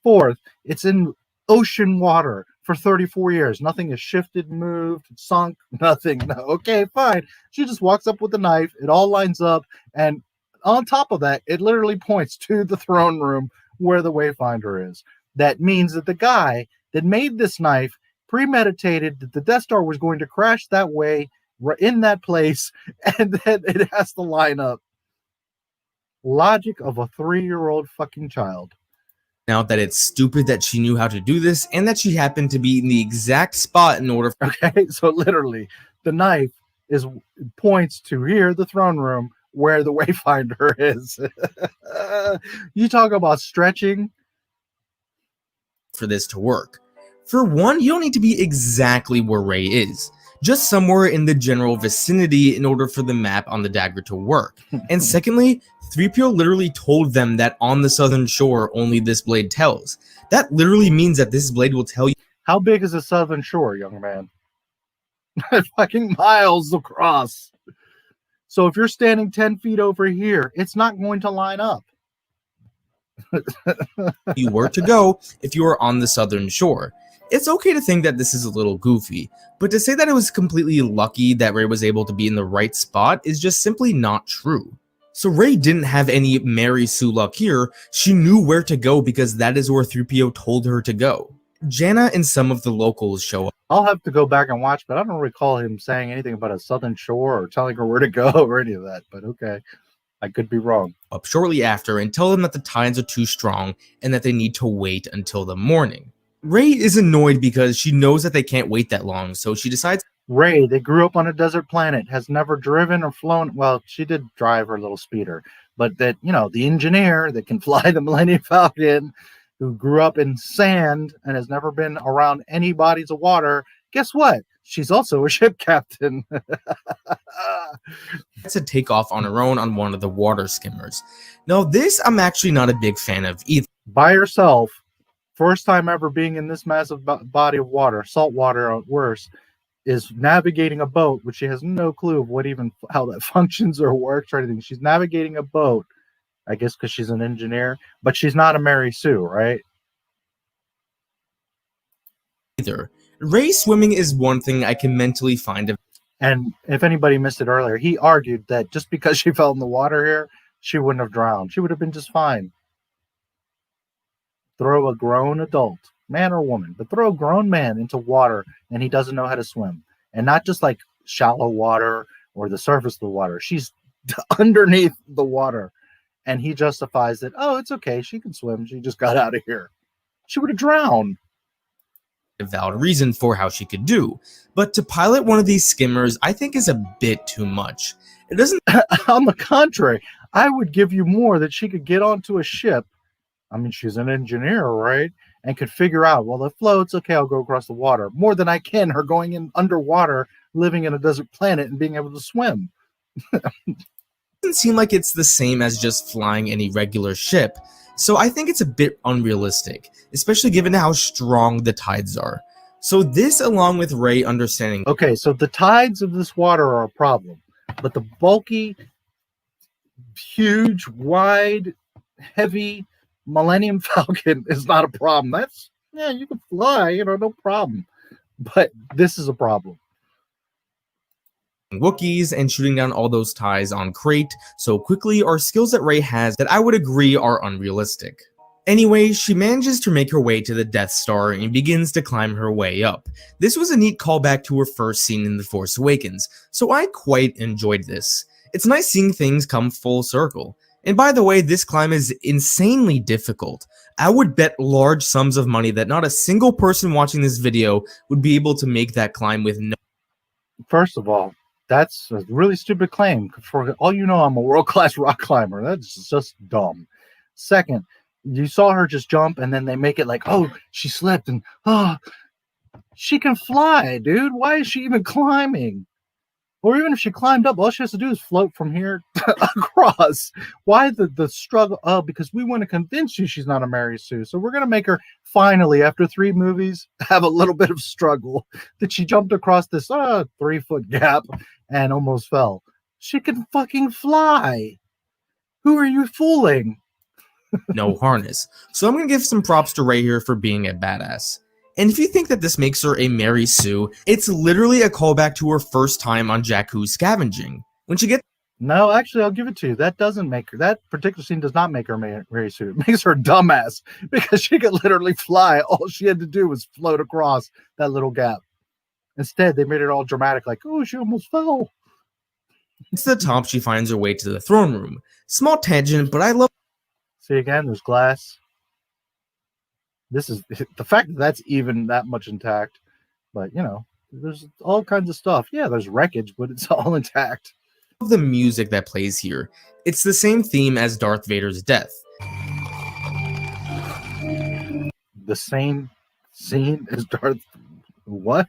Speaker 1: Fourth, it's in ocean water. for 34 years. Nothing has shifted, moved, sunk, nothing. No, okay, fine. She just walks up with the knife. It all lines up. And on top of that, it literally points to the throne room where the Wayfinder is. That means that the guy that made this knife premeditated that the Death Star was going to crash that way, in that place, and then it has to line up. Logic of a 3-year-old fucking child.
Speaker 2: Now that it's stupid that she knew how to do this and that she happened to be in the exact spot in order for
Speaker 1: Okay, so literally the knife points to here, the throne room, where the Wayfinder is. You talk about stretching.
Speaker 2: for this to work. For one, you don't need to be exactly where Rey is, just somewhere in the general vicinity in order for the map on the dagger to work. And secondly, 3PO literally told them that on the southern shore only this blade tells. That literally means that this blade will tell you.
Speaker 1: How big is the southern shore, young man? Fucking miles across. So if you're standing 10 feet over here, it's not going to line up.
Speaker 2: you where to go if you are on the southern shore. It's okay to think that this is a little goofy, but to say that it was completely lucky that Rey was able to be in the right spot is just simply not true. So Rey didn't have any Mary Sue luck here. She knew where to go because that is where 3PO told her to go. Jannah and some of the locals show up.
Speaker 1: I'll have to go back and watch, but I don't recall him saying anything about a southern shore or telling her where to go or any of that, but okay. I could be wrong.
Speaker 2: Up shortly after and tell them that the tides are too strong and that they need to wait until the morning. Rey is annoyed because she knows that they can't wait that long, so she decides.
Speaker 1: Rey, they grew up on a desert planet, has never driven or flown. Well, she did drive her little speeder, but that, you know, the engineer that can fly the Millennium Falcon, who grew up in sand and has never been around any bodies of water, guess what? She's also a ship captain.
Speaker 2: To take off on her own on one of the water skimmers. Now, this I'm actually not a big fan of either.
Speaker 1: By herself, first time ever being in this massive body of water, salt water at worse, is navigating a boat, which she has no clue of what even how that functions or works or anything. She's navigating a boat, I guess because she's an engineer, but she's not a Mary Sue, right?
Speaker 2: Either. Rey swimming is one thing I can mentally find.
Speaker 1: And if anybody missed it earlier, he argued that just because she fell in the water here, she wouldn't have drowned. She would have been just fine. Throw a grown adult, man or woman, but throw a grown man into water and he doesn't know how to swim. And not just like shallow water or the surface of the water. She's underneath the water. And he justifies that, oh, it's okay. She can swim. She just got out of here. She would have drowned.
Speaker 2: A valid reason for how she could do, but to pilot one of these skimmers I think is a bit too much. It doesn't.
Speaker 1: On the contrary, I would give you more that she could get onto a ship. I mean, she's an engineer, right? And could figure out, well, it floats, okay, I'll go across the water. More than I can her going in underwater, living in a desert planet and being able to swim.
Speaker 2: Doesn't seem like it's the same as just flying any regular ship. So I think it's a bit unrealistic, especially given how strong the tides are. So this, along with Rey understanding.
Speaker 1: Okay, so the tides of this water are a problem, but the bulky, huge, wide, heavy Millennium Falcon is not a problem. That's, yeah, you can fly, you know, no problem. But this is a problem.
Speaker 2: Wookiees and shooting down all those ties on Crate so quickly are skills that Rey has that I would agree are unrealistic. Anyway, she manages to make her way to the Death Star and begins to climb her way up. This was a neat callback to her first scene in The Force Awakens, so I quite enjoyed this. It's nice seeing things come full circle. And by the way, this climb is insanely difficult. I would bet large sums of money that not a single person watching this video would be able to make that climb with no.
Speaker 1: First of all, that's a really stupid claim. For all you know, I'm a world-class rock climber. That's just dumb. Second, you saw her just jump and then they make it like, oh, she slipped and, oh, she can fly, dude. Why is she even climbing? Or even if she climbed up, all she has to do is float from here across. Why the struggle? Oh, because we want to convince you she's not a Mary Sue. So we're going to make her finally, after 3 movies, have a little bit of struggle that she jumped across this 3-foot gap and almost fell. She can fucking fly. Who are you fooling?
Speaker 2: No harness. So I'm going to give some props to Rey here for being a badass. And if you think that this makes her a Mary Sue, it's literally a callback to her first time on Jakku's scavenging. When she gets
Speaker 1: No, actually, I'll give it to you. That doesn't make her. That particular scene does not make her Mary Sue. It makes her a dumbass because she could literally fly. All she had to do was float across that little gap. Instead, they made it all dramatic, like, oh, she almost fell.
Speaker 2: to the top, she finds her way to the throne room. Small tangent, but I love.
Speaker 1: See, again, there's glass. This is the fact that that's even that much intact. But, you know, there's all kinds of stuff. Yeah, there's wreckage, but it's all intact.
Speaker 2: The music that plays here. It's the same theme as Darth Vader's death.
Speaker 1: The same scene as Darth. What?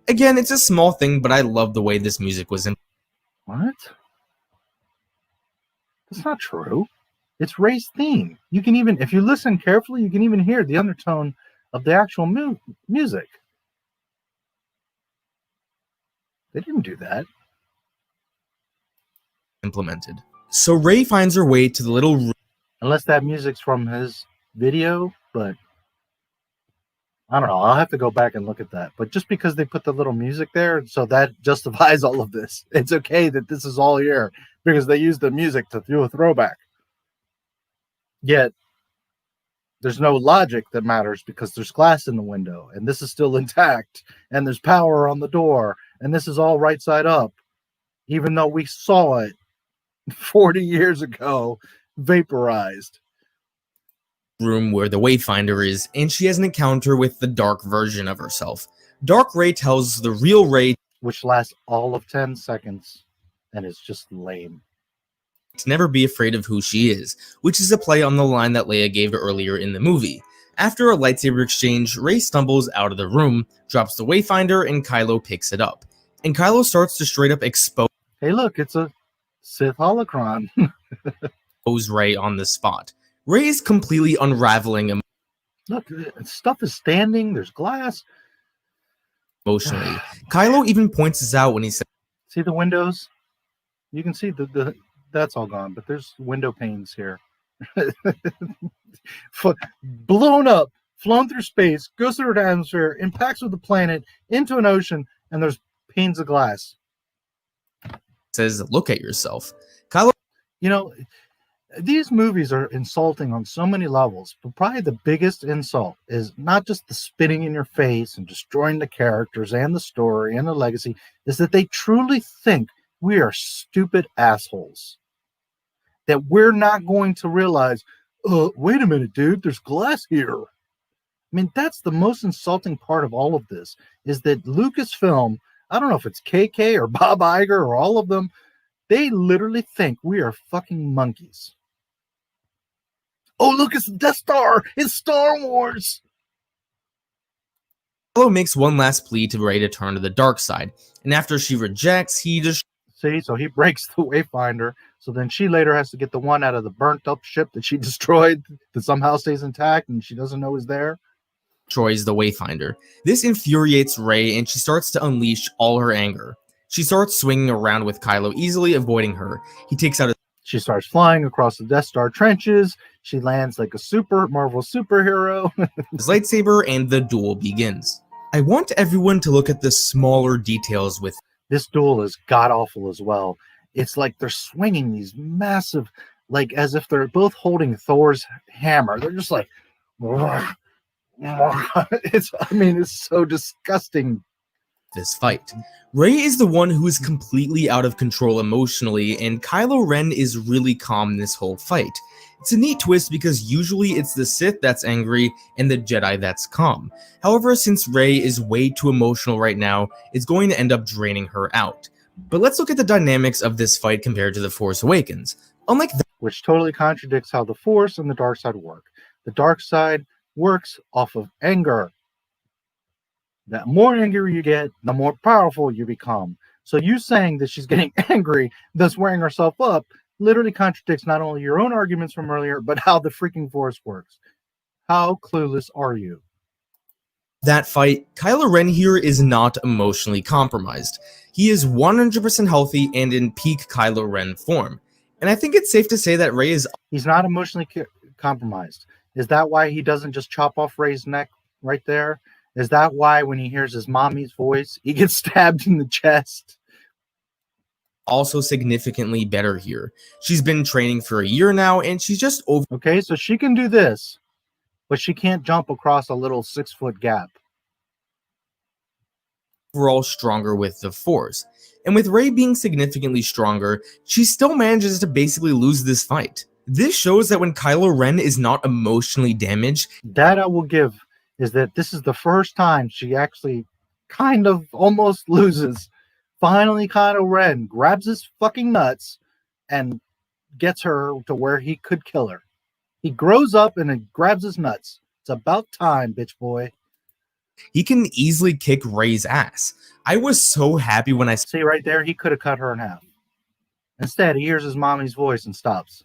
Speaker 2: Again, it's a small thing, but I love the way this music was in.
Speaker 1: What? That's not true. It's Rey's theme. You can even, if you listen carefully, you can even hear the undertone of the actual music. They didn't do that.
Speaker 2: Implemented. So Rey finds her way to the little room.
Speaker 1: Unless that music's from his video, but I don't know. I'll have to go back and look at that. But just because they put the little music there, so that justifies all of this. It's okay that this is all here because they used the music to do a throwback. Yet, there's no logic that matters because there's glass in the window, and this is still intact, and there's power on the door, and this is all right side up, even though we saw it 40 years ago, vaporized.
Speaker 2: Room where the Wayfinder is, and she has an encounter with the dark version of herself. Dark Rey tells the real Rey,
Speaker 1: which lasts all of 10 seconds, and it's just lame.
Speaker 2: To never be afraid of who she is, which is a play on the line that Leia gave earlier in the movie. After a lightsaber exchange, Rey stumbles out of the room, drops the Wayfinder, and Kylo picks it up. And Kylo starts to straight up expose
Speaker 1: Hey look, it's a Sith holocron.
Speaker 2: Rey on the spot. Rey is completely unraveling
Speaker 1: Look, stuff is standing, there's glass.
Speaker 2: Emotionally. Kylo even points this out when he says,
Speaker 1: see the windows? You can see the that's all gone, but there's window panes here. Blown up, flown through space, goes through an atmosphere, impacts with the planet, into an ocean, and there's panes of glass.
Speaker 2: Says, look at yourself. Kylo,
Speaker 1: you know, these movies are insulting on so many levels, but probably the biggest insult is not just the spitting in your face and destroying the characters and the story and the legacy, is that they truly think we are stupid assholes. That we're not going to realize, wait a minute, dude, there's glass here. I mean, that's the most insulting part of all of this, is that Lucasfilm, I don't know if it's KK or Bob Iger or all of them, they literally think we are fucking monkeys. Oh, look, it's the Death Star. It's Star Wars.
Speaker 2: Kylo makes one last plea to Rey to turn to the dark side, and after she rejects, he just
Speaker 1: see, so he breaks the Wayfinder. So then she later has to get the one out of the burnt up ship that she destroyed that somehow stays intact and she doesn't know is there.
Speaker 2: Destroys the Wayfinder. This infuriates Rey, and she starts to unleash all her anger. She starts swinging around with Kylo, easily avoiding her. He takes out
Speaker 1: She starts flying across the Death Star trenches. She lands like a Marvel superhero.
Speaker 2: his lightsaber, and the duel begins. I want everyone to look at the smaller details with
Speaker 1: this duel is god-awful as well. It's like they're swinging these massive, like as if they're both holding Thor's hammer. They're just like, it's so disgusting.
Speaker 2: This fight. Rey is the one who is completely out of control emotionally, and Kylo Ren is really calm in this whole fight. It's a neat twist because usually it's the Sith that's angry and the Jedi that's calm. However, since Rey is way too emotional right now, it's going to end up draining her out. But let's look at the dynamics of this fight compared to The Force Awakens. Unlike
Speaker 1: which totally contradicts how the Force and the dark side work. The dark side works off of anger. The more angry you get, the more powerful you become. So you saying that she's getting angry, thus wearing herself up, literally contradicts not only your own arguments from earlier, but how the freaking Force works. How clueless are you?
Speaker 2: That fight, Kylo Ren here is not emotionally compromised. He is 100% healthy and in peak Kylo Ren form. And I think it's safe to say that Rey is
Speaker 1: He's not emotionally compromised. Is that why he doesn't just chop off Rey's neck right there? Is that why when he hears his mommy's voice, he gets stabbed in the chest?
Speaker 2: also significantly better here. She's been training for a year now, and she's just
Speaker 1: Okay, so she can do this, but she can't jump across a little 6-foot gap.
Speaker 2: overall stronger with the Force. And with Rey being significantly stronger, she still manages to basically lose this fight. This shows that when Kylo Ren is not emotionally damaged,
Speaker 1: That I will give is that this is the first time she actually kind of almost loses. Finally, Kylo Ren grabs his fucking nuts and gets her to where he could kill her. He grows up and it grabs his nuts. It's about time, bitch boy.
Speaker 2: he can easily kick Rey's ass. I was so happy when I
Speaker 1: See right there, he could have cut her in half. Instead, he hears his mommy's voice and stops.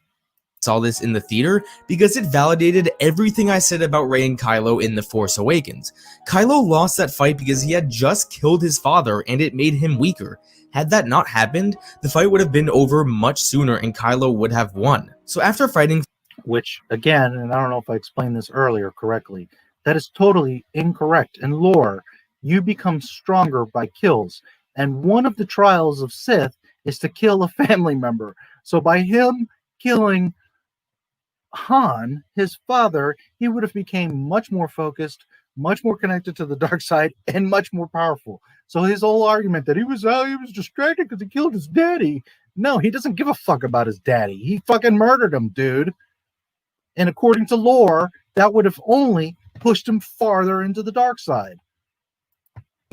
Speaker 2: saw this in the theater because it validated everything I said about Rey and Kylo in The Force Awakens. Kylo lost that fight because he had just killed his father and it made him weaker. Had that not happened, the fight would have been over much sooner and Kylo would have won. So after fighting,
Speaker 1: Which, again, and I don't know if I explained this earlier correctly, that is totally incorrect. In lore, you become stronger by kills. And one of the trials of Sith is to kill a family member. So by him killing Han, his father, he would have became much more focused, much more connected to the dark side, and much more powerful. So his whole argument that he was distracted because he killed his daddy. No, he doesn't give a fuck about his daddy. He fucking murdered him, dude. And according to lore, that would have only pushed him farther into the dark side.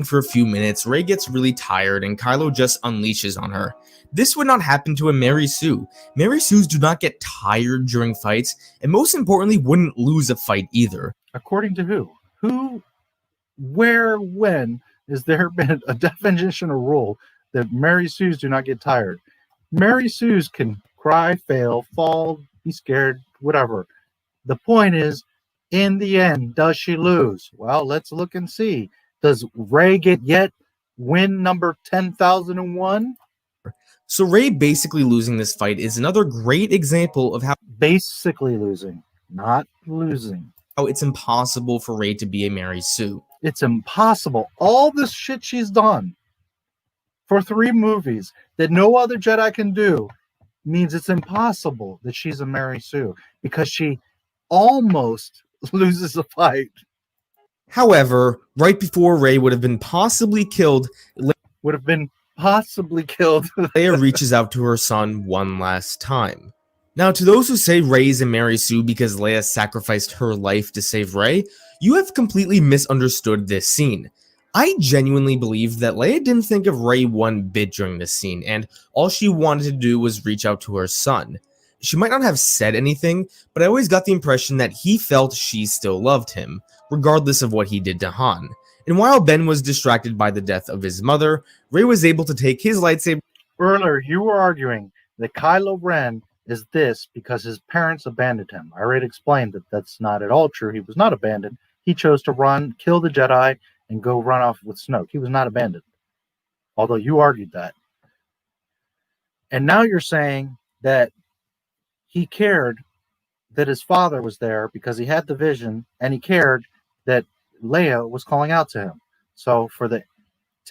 Speaker 2: for a few minutes, Rey gets really tired and Kylo just unleashes on her. This would not happen to a Mary Sue. Mary Sues do not get tired during fights, and most importantly, wouldn't lose a fight either.
Speaker 1: According to who? Who, where, when has there been a definition or rule that Mary Sues do not get tired? Mary Sues can cry, fail, fall, be scared, whatever. The point is, in the end, does she lose? Well, let's look and see. Does Rey get yet win number 10,001?
Speaker 2: So Rey basically losing this fight is another great example of how
Speaker 1: Basically losing, not losing.
Speaker 2: it's impossible for Rey to be a Mary Sue.
Speaker 1: It's impossible. All this shit she's done for 3 movies that no other Jedi can do means it's impossible that she's a Mary Sue because she almost loses a fight.
Speaker 2: However, right before Rey would have been possibly killed, Leia reaches out to her son one last time. Now, to those who say Rey is a Mary Sue because Leia sacrificed her life to save Rey, you have completely misunderstood this scene. I genuinely believe that Leia didn't think of Rey one bit during this scene, and all she wanted to do was reach out to her son. She might not have said anything, but I always got the impression that he felt she still loved him, regardless of what he did to Han. And while Ben was distracted by the death of his mother, Rey was able to take his lightsaber.
Speaker 1: Earlier, you were arguing that Kylo Ren is this because his parents abandoned him. I already explained that that's not at all true. He was not abandoned. He chose to run, kill the Jedi, and go run off with Snoke. He was not abandoned. Although you argued that. And now you're saying that he cared that his father was there because he had the vision, and he cared that Leia was calling out to him. So for the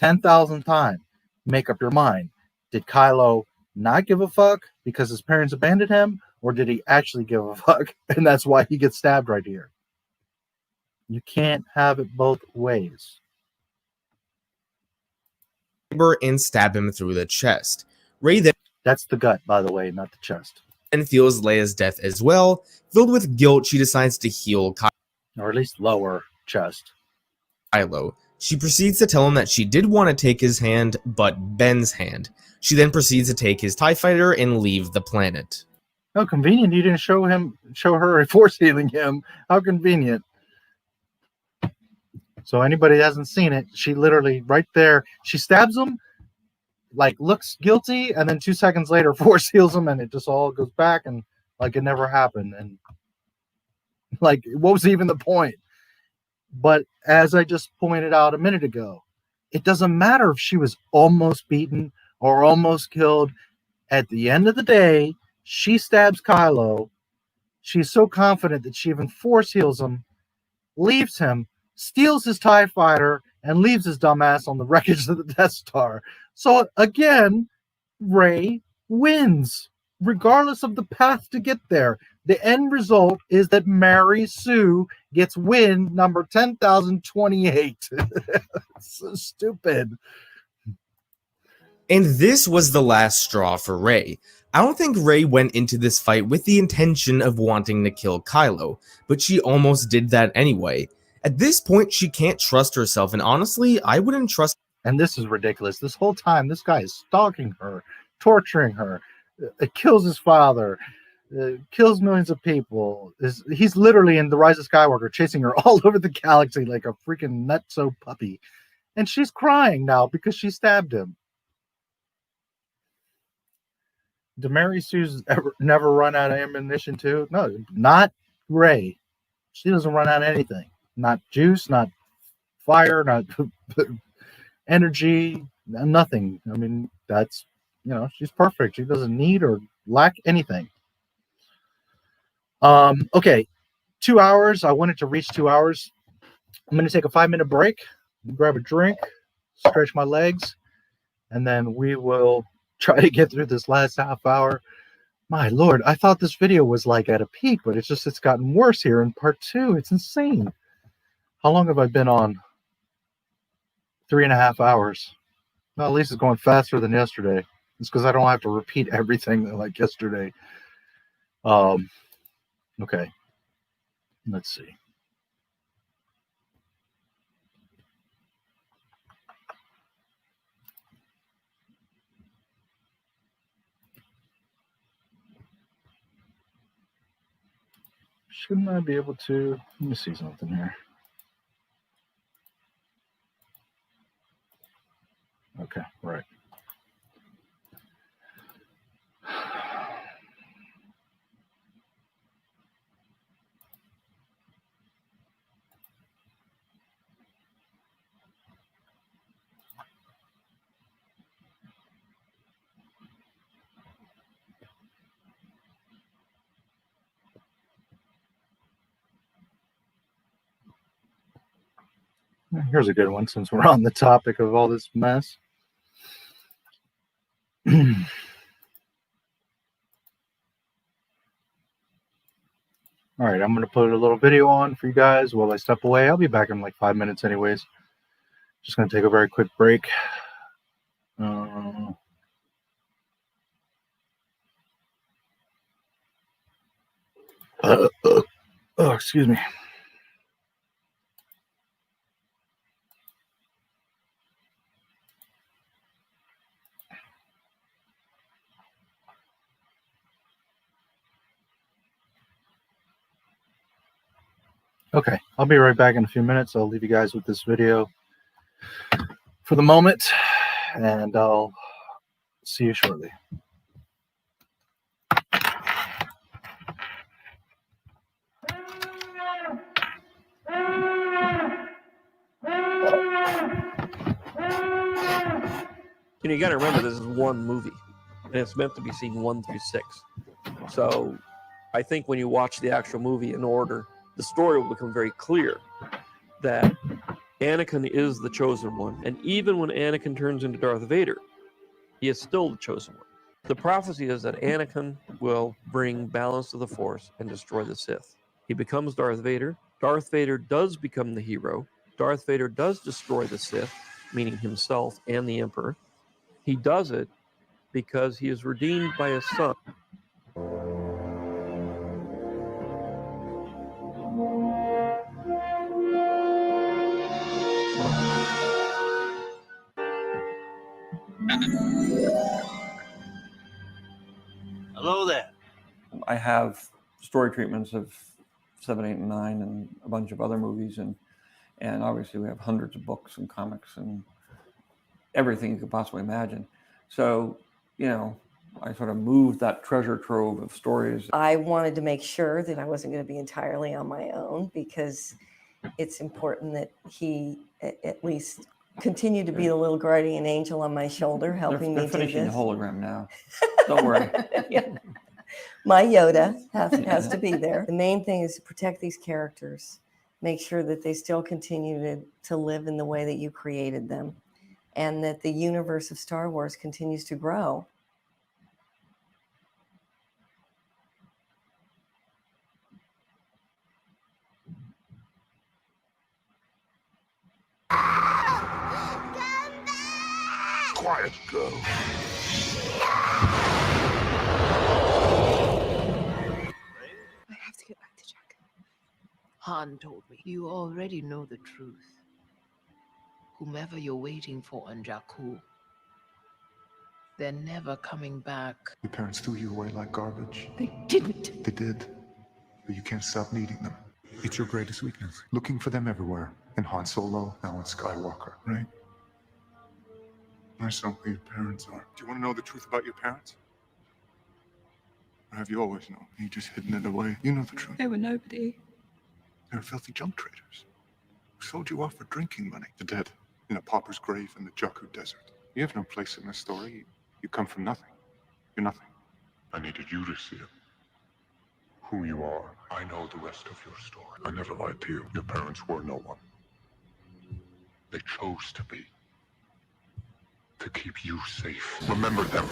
Speaker 1: 10,000th time, make up your mind. Did Kylo not give a fuck because his parents abandoned him, or did he actually give a fuck? And that's why he gets stabbed right here. You can't have it both ways.
Speaker 2: And stab him through the chest. Rey then
Speaker 1: That's the gut, by the way, not the chest.
Speaker 2: feels Leia's death as well. Filled with guilt, she decides to heal
Speaker 1: Or at least lower chest.
Speaker 2: Kylo. She proceeds to tell him that she did want to take his hand, but Ben's hand. She then proceeds to take his TIE fighter and leave the planet.
Speaker 1: How convenient you didn't show her force healing him. How convenient. So anybody that hasn't seen it, she literally right there, she stabs him, like looks guilty, and then 2 seconds later force heals him and it just all goes back and like it never happened. And like, what was even the point? But as I just pointed out a minute ago, it doesn't matter if she was almost beaten or almost killed. At the end of the day, she stabs Kylo. She's so confident that she even force heals him, leaves him, steals his TIE fighter, and leaves his dumbass on the wreckage of the Death Star. So again, Rey wins, regardless of the path to get there. The end result is that Mary Sue gets win number 10,028. So stupid.
Speaker 2: And this was the last straw for Rey. I don't think Rey went into this fight with the intention of wanting to kill Kylo, but she almost did that anyway. At this point, she can't trust herself, and honestly, I wouldn't trust.
Speaker 1: And this is ridiculous. This whole time, this guy is stalking her, torturing her, kills his father, kills millions of people. He's literally in The Rise of Skywalker, chasing her all over the galaxy like a freaking nutso puppy. And she's crying now because she stabbed him. Did Mary Sue's never run out of ammunition too? No, not Rey. She doesn't run out of anything. Not juice, not fire, not energy, nothing. I mean, that's, she's perfect. She doesn't need or lack anything. Okay, 2 hours. I wanted to reach 2 hours. I'm going to take a 5-minute break, grab a drink, stretch my legs, and then we will try to get through this last half hour. My Lord, I thought this video was like at a peak, but it's gotten worse here in part 2. It's insane. How long have I been on? 3.5 hours. Well, at least it's going faster than yesterday. It's because I don't have to repeat everything like yesterday. Okay. Let's see. Shouldn't I be able to? Let me see something here. Okay, right. Here's a good one since we're on the topic of all this mess. All right, I'm going to put a little video on for you guys while I step away. I'll be back in like 5 minutes anyways. Just going to take a very quick break. Oh, excuse me. Okay, I'll be right back in a few minutes. I'll leave you guys with this video for the moment, and I'll see you shortly.
Speaker 6: You got to remember, this is one movie, and it's meant to be seen 1 through 6. So I think when you watch the actual movie in order, the story will become very clear that Anakin is the chosen one. And even when Anakin turns into Darth Vader, he is still the chosen one. The prophecy is that Anakin will bring balance to the Force and destroy the Sith. He becomes Darth Vader. Darth Vader does become the hero. Darth Vader does destroy the Sith, meaning himself and the Emperor. He does it because he is redeemed by his son.
Speaker 7: Hello there.
Speaker 8: I have story treatments of 7, 8, and 9 and a bunch of other movies, and obviously we have hundreds of books and comics and everything you could possibly imagine. So, I sort of moved that treasure trove of stories.
Speaker 9: I wanted to make sure that I wasn't going to be entirely on my own, because it's important that he at least continue to be the little guardian angel on my shoulder, helping
Speaker 8: They're
Speaker 9: me do
Speaker 8: finishing
Speaker 9: this.
Speaker 8: the hologram now. Don't worry.
Speaker 9: Yeah. My Yoda has to be there. The main thing is to protect these characters, make sure that they still continue to live in the way that you created them, and that the universe of Star Wars continues to grow.
Speaker 3: Quiet, girl.
Speaker 5: I have to get back to Jack.
Speaker 10: Han told me you already know the truth. Whomever you're waiting for on Jakku, they're never coming back.
Speaker 4: Your parents threw you away like garbage.
Speaker 10: They didn't.
Speaker 4: They did. But you can't stop needing them. It's your greatest weakness. Looking for them everywhere. In Han Solo, now in Skywalker, right? I just know who your parents are. Do you want to know the truth about your parents? Or have you always known? You just hidden it away. You know the truth.
Speaker 5: They were nobody.
Speaker 4: They were filthy junk traders who sold you off for drinking money. The dead in a pauper's grave in the Jakku desert. You have no place in this story. You come from nothing. You're nothing.
Speaker 11: I needed you to see it. Who you are. I know the rest of your story. I never lied to you. Your parents were no one. They chose to be. To keep you safe. Remember them.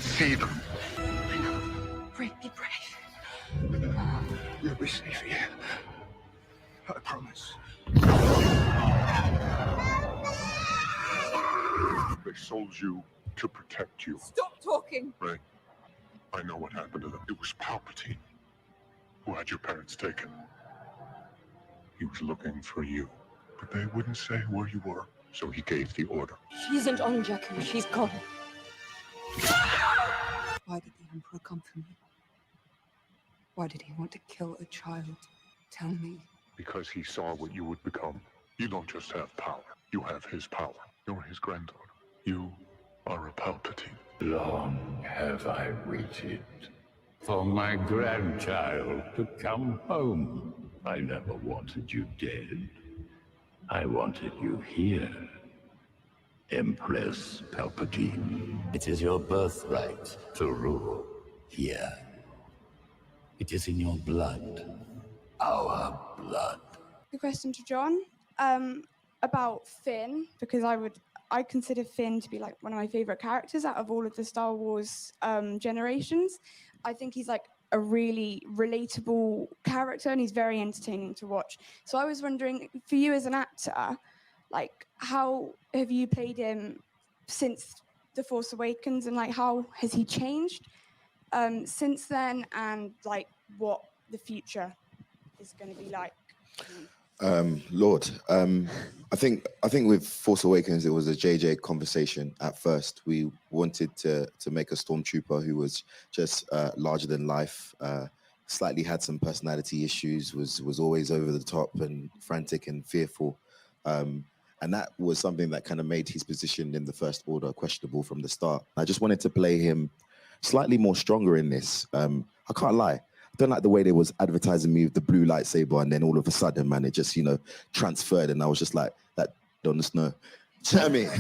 Speaker 11: See them.
Speaker 5: I know. Brave, be brave.
Speaker 4: You'll be safe here. I promise.
Speaker 11: They sold you to protect you.
Speaker 5: Stop talking.
Speaker 11: Right. I know what happened to them. It was Palpatine who had your parents taken. He was looking for you. But they wouldn't say where you were, so he gave the order.
Speaker 5: She isn't on Jakku. She's gone. Why did the Emperor come for me? Why did he want to kill a child? Tell me.
Speaker 11: Because he saw what you would become. You don't just have power. You have his power. You're his granddaughter. You are a Palpatine.
Speaker 12: Long have I waited for my grandchild to come home. I never wanted you dead. I wanted you here, Empress Palpatine. It is your birthright to rule here. It is in your blood, our blood.
Speaker 13: The question to John about Finn, because I consider Finn to be like one of my favorite characters out of all of the Star Wars generations. I think he's like a really relatable character and he's very entertaining to watch. So I was wondering, for you as an actor, like how have you played him since The Force Awakens, and like how has he changed since then, and like what the future is going to be like?
Speaker 14: Lord, I think with Force Awakens, it was a JJ conversation at first. We wanted to make a stormtrooper who was just larger than life, slightly had some personality issues, was always over the top and frantic and fearful. And that was something that kind of made his position in the First Order questionable from the start. I just wanted to play him slightly more stronger in this. I can't lie. I don't like the way they was advertising me with the blue lightsaber, and then all of a sudden, man, it just, transferred, and I was just like, that don't the snow. Do you know what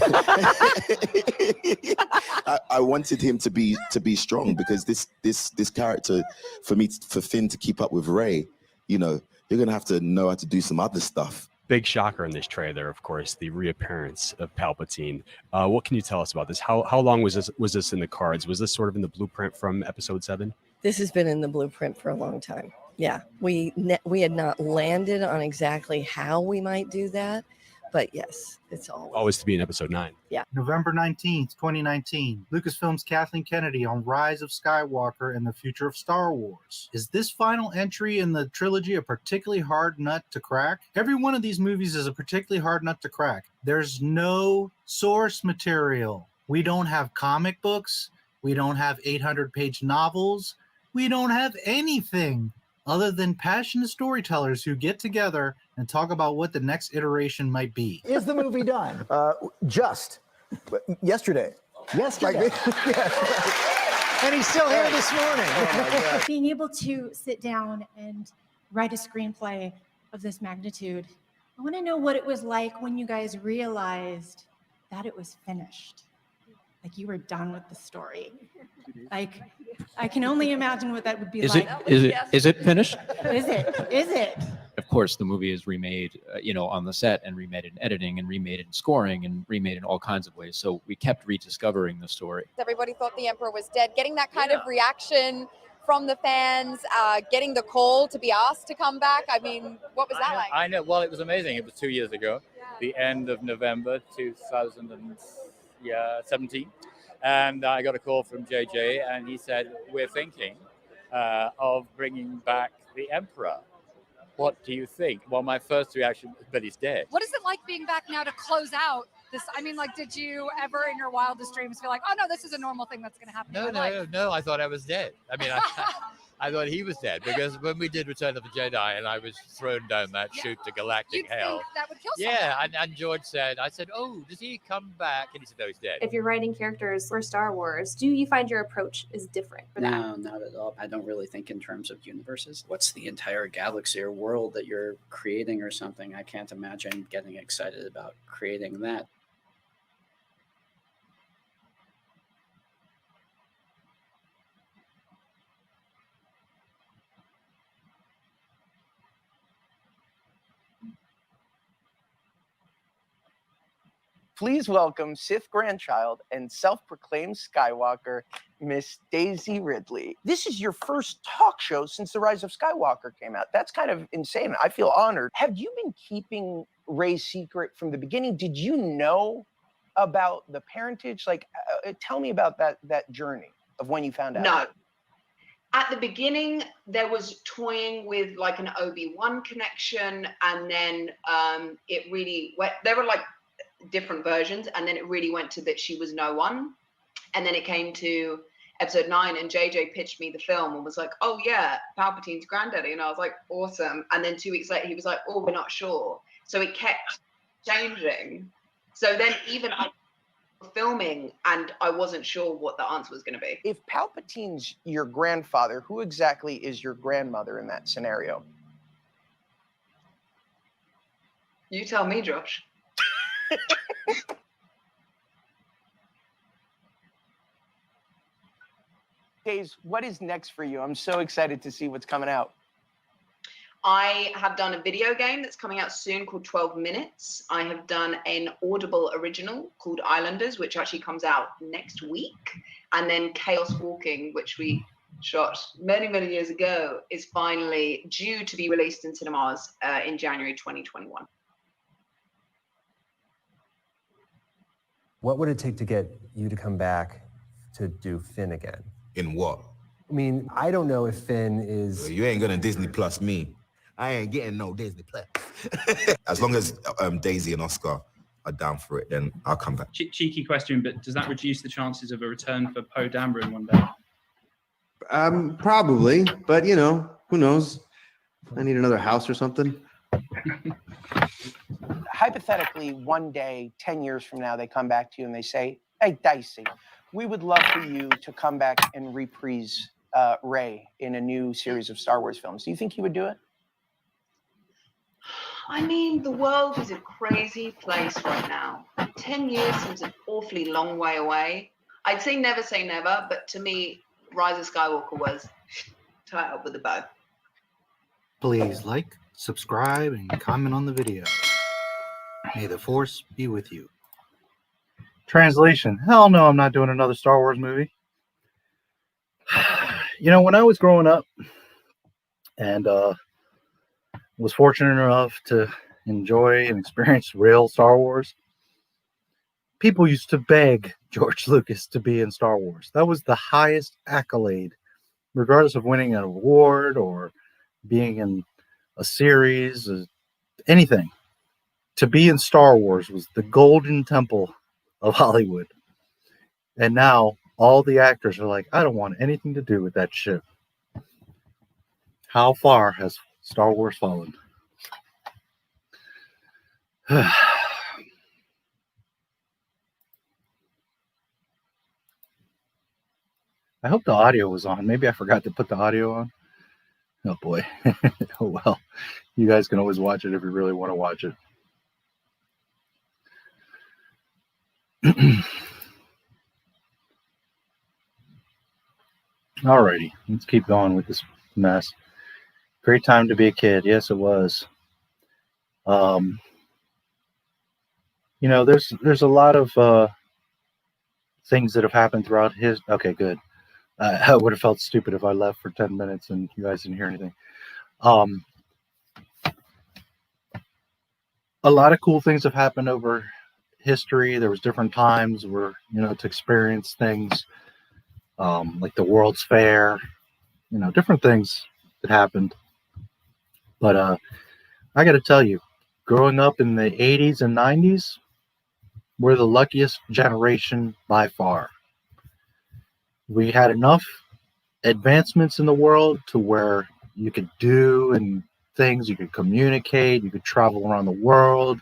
Speaker 14: I mean? I wanted him to be strong, because this character, for Finn to keep up with Rey, you're gonna have to know how to do some other stuff.
Speaker 15: Big shocker in this trailer, of course, the reappearance of Palpatine. What can you tell us about this? How long was this in the cards? Was this sort of in the blueprint from Episode 7?
Speaker 9: This has been in the blueprint for a long time. Yeah, we had not landed on exactly how we might do that, but yes, it's
Speaker 15: always to be in Episode 9.
Speaker 9: Yeah.
Speaker 1: November 19th, 2019. Lucasfilm's Kathleen Kennedy on Rise of Skywalker and the Future of Star Wars. Is this final entry in the trilogy a particularly hard nut to crack? Every one of these movies is a particularly hard nut to crack. There's no source material. We don't have comic books. We don't have 800-page novels. We don't have anything other than passionate storytellers who get together and talk about what the next iteration might be.
Speaker 16: Is the movie done? Just yesterday. Yesterday. Yes. And he's still here this morning.
Speaker 17: Being able to sit down and write a screenplay of this magnitude, I want to know what it was like when you guys realized that it was finished. Like you were done with the story. Like, I can only imagine what that would be
Speaker 18: Is
Speaker 17: like.
Speaker 18: is it finished?
Speaker 17: Is it? Is it?
Speaker 18: Of course, the movie is remade, on the set, and remade in editing, and remade in scoring, and remade in all kinds of ways. So we kept rediscovering the story.
Speaker 19: Everybody thought the Emperor was dead. Getting that kind of reaction from the fans, getting the call to be asked to come back. I mean, what was that like?
Speaker 20: I know. Well, it was amazing. It was 2 years ago, the end of November 2017. And I got a call from JJ, and he said, we're thinking of bringing back the Emperor. What do you think? Well, my first reaction, but he's dead.
Speaker 21: What is it like being back now to close out this? I mean, like, did you ever in your wildest dreams feel like, oh no, this is a normal thing that's going to happen?
Speaker 20: No. I thought I was dead. I mean, I thought he was dead, because when we did Return of the Jedi and I was thrown down that chute to galactic hell.
Speaker 21: Think that would kill
Speaker 20: Yeah, and George said, I said, oh, does he come back? And he said, no, he's dead.
Speaker 22: If you're writing characters for Star Wars, do you find your approach is different for that?
Speaker 23: No, not at all. I don't really think in terms of universes. What's the entire galaxy or world that you're creating or something? I can't imagine getting excited about creating that.
Speaker 24: Please welcome Sith grandchild and self-proclaimed Skywalker, Miss Daisy Ridley. This is your first talk show since The Rise of Skywalker came out. That's kind of insane. I feel honored. Have you been keeping Rey's secret from the beginning? Did you know about the parentage? Like, tell me about that journey of when you found out.
Speaker 25: No. At the beginning, there was toying with like an Obi-Wan connection, and then it really went, there were like different versions, and then it really went to that she was no one. And then it came to episode 9, and JJ pitched me the film and was like, oh yeah, Palpatine's granddaddy. And I was like, awesome. And then 2 weeks later he was like, oh, we're not sure. So it kept changing. So then even I was filming and I wasn't sure what the answer was going to be.
Speaker 24: If Palpatine's your grandfather, who exactly is your grandmother in that scenario?
Speaker 25: You tell me, Josh.
Speaker 24: Days, what is next for you? I'm so excited to see what's coming out.
Speaker 25: I have done a video game that's coming out soon called 12 Minutes. I have done an Audible original called Islanders, which actually comes out next week. And then Chaos Walking, which we shot many, many years ago, is finally due to be released in cinemas in January 2021.
Speaker 26: What would it take to get you to come back to do Finn again?
Speaker 27: In what?
Speaker 26: I mean, I don't know if Finn is...
Speaker 27: Well, you ain't gonna Disney Plus me. I ain't getting no Disney Plus. As long as Daisy and Oscar are down for it, then I'll come back.
Speaker 28: Cheeky question, but does that reduce the chances of a return for Poe Dameron one day?
Speaker 29: Probably, but you know, who knows? I need another house or something.
Speaker 24: Hypothetically, one day, 10 years from now, they come back to you and they say, hey, Dicey, we would love for you to come back and reprise Rey in a new series of Star Wars films. Do you think you would do it?
Speaker 25: I mean, the world is a crazy place right now. 10 years seems an awfully long way away. I'd say never, but to me, Rise of Skywalker was tied up with a bow.
Speaker 1: Please like, subscribe, and comment on the video. May the Force be with you. Translation. Hell no, I'm not doing another Star Wars movie. You know, when I was growing up and was fortunate enough to enjoy and experience real Star Wars, people used to beg George Lucas to be in Star Wars. That was the highest accolade, regardless of winning an award or being in a series, anything. To be in Star Wars was the golden temple of Hollywood. And now all the actors are like, I don't want anything to do with that shit. How far has Star Wars fallen? I hope the audio was on. Maybe I forgot to put the audio on. Oh boy. Oh well. You guys can always watch it if you really want to watch it. Alrighty, let's keep going with this mess. Great time to be a kid. Yes, it was. You know, there's a lot of things that have happened throughout his. Okay, good. I would have felt stupid if I left for 10 minutes and you guys didn't hear anything. A lot of cool things have happened over history. There was different times where, you know, to experience things, like the World's Fair, you know, different things that happened. But I got to tell you, growing up in the 80s and 90s, we're the luckiest generation by far. We had enough advancements in the world to where you could do and things, you could communicate, you could travel around the world.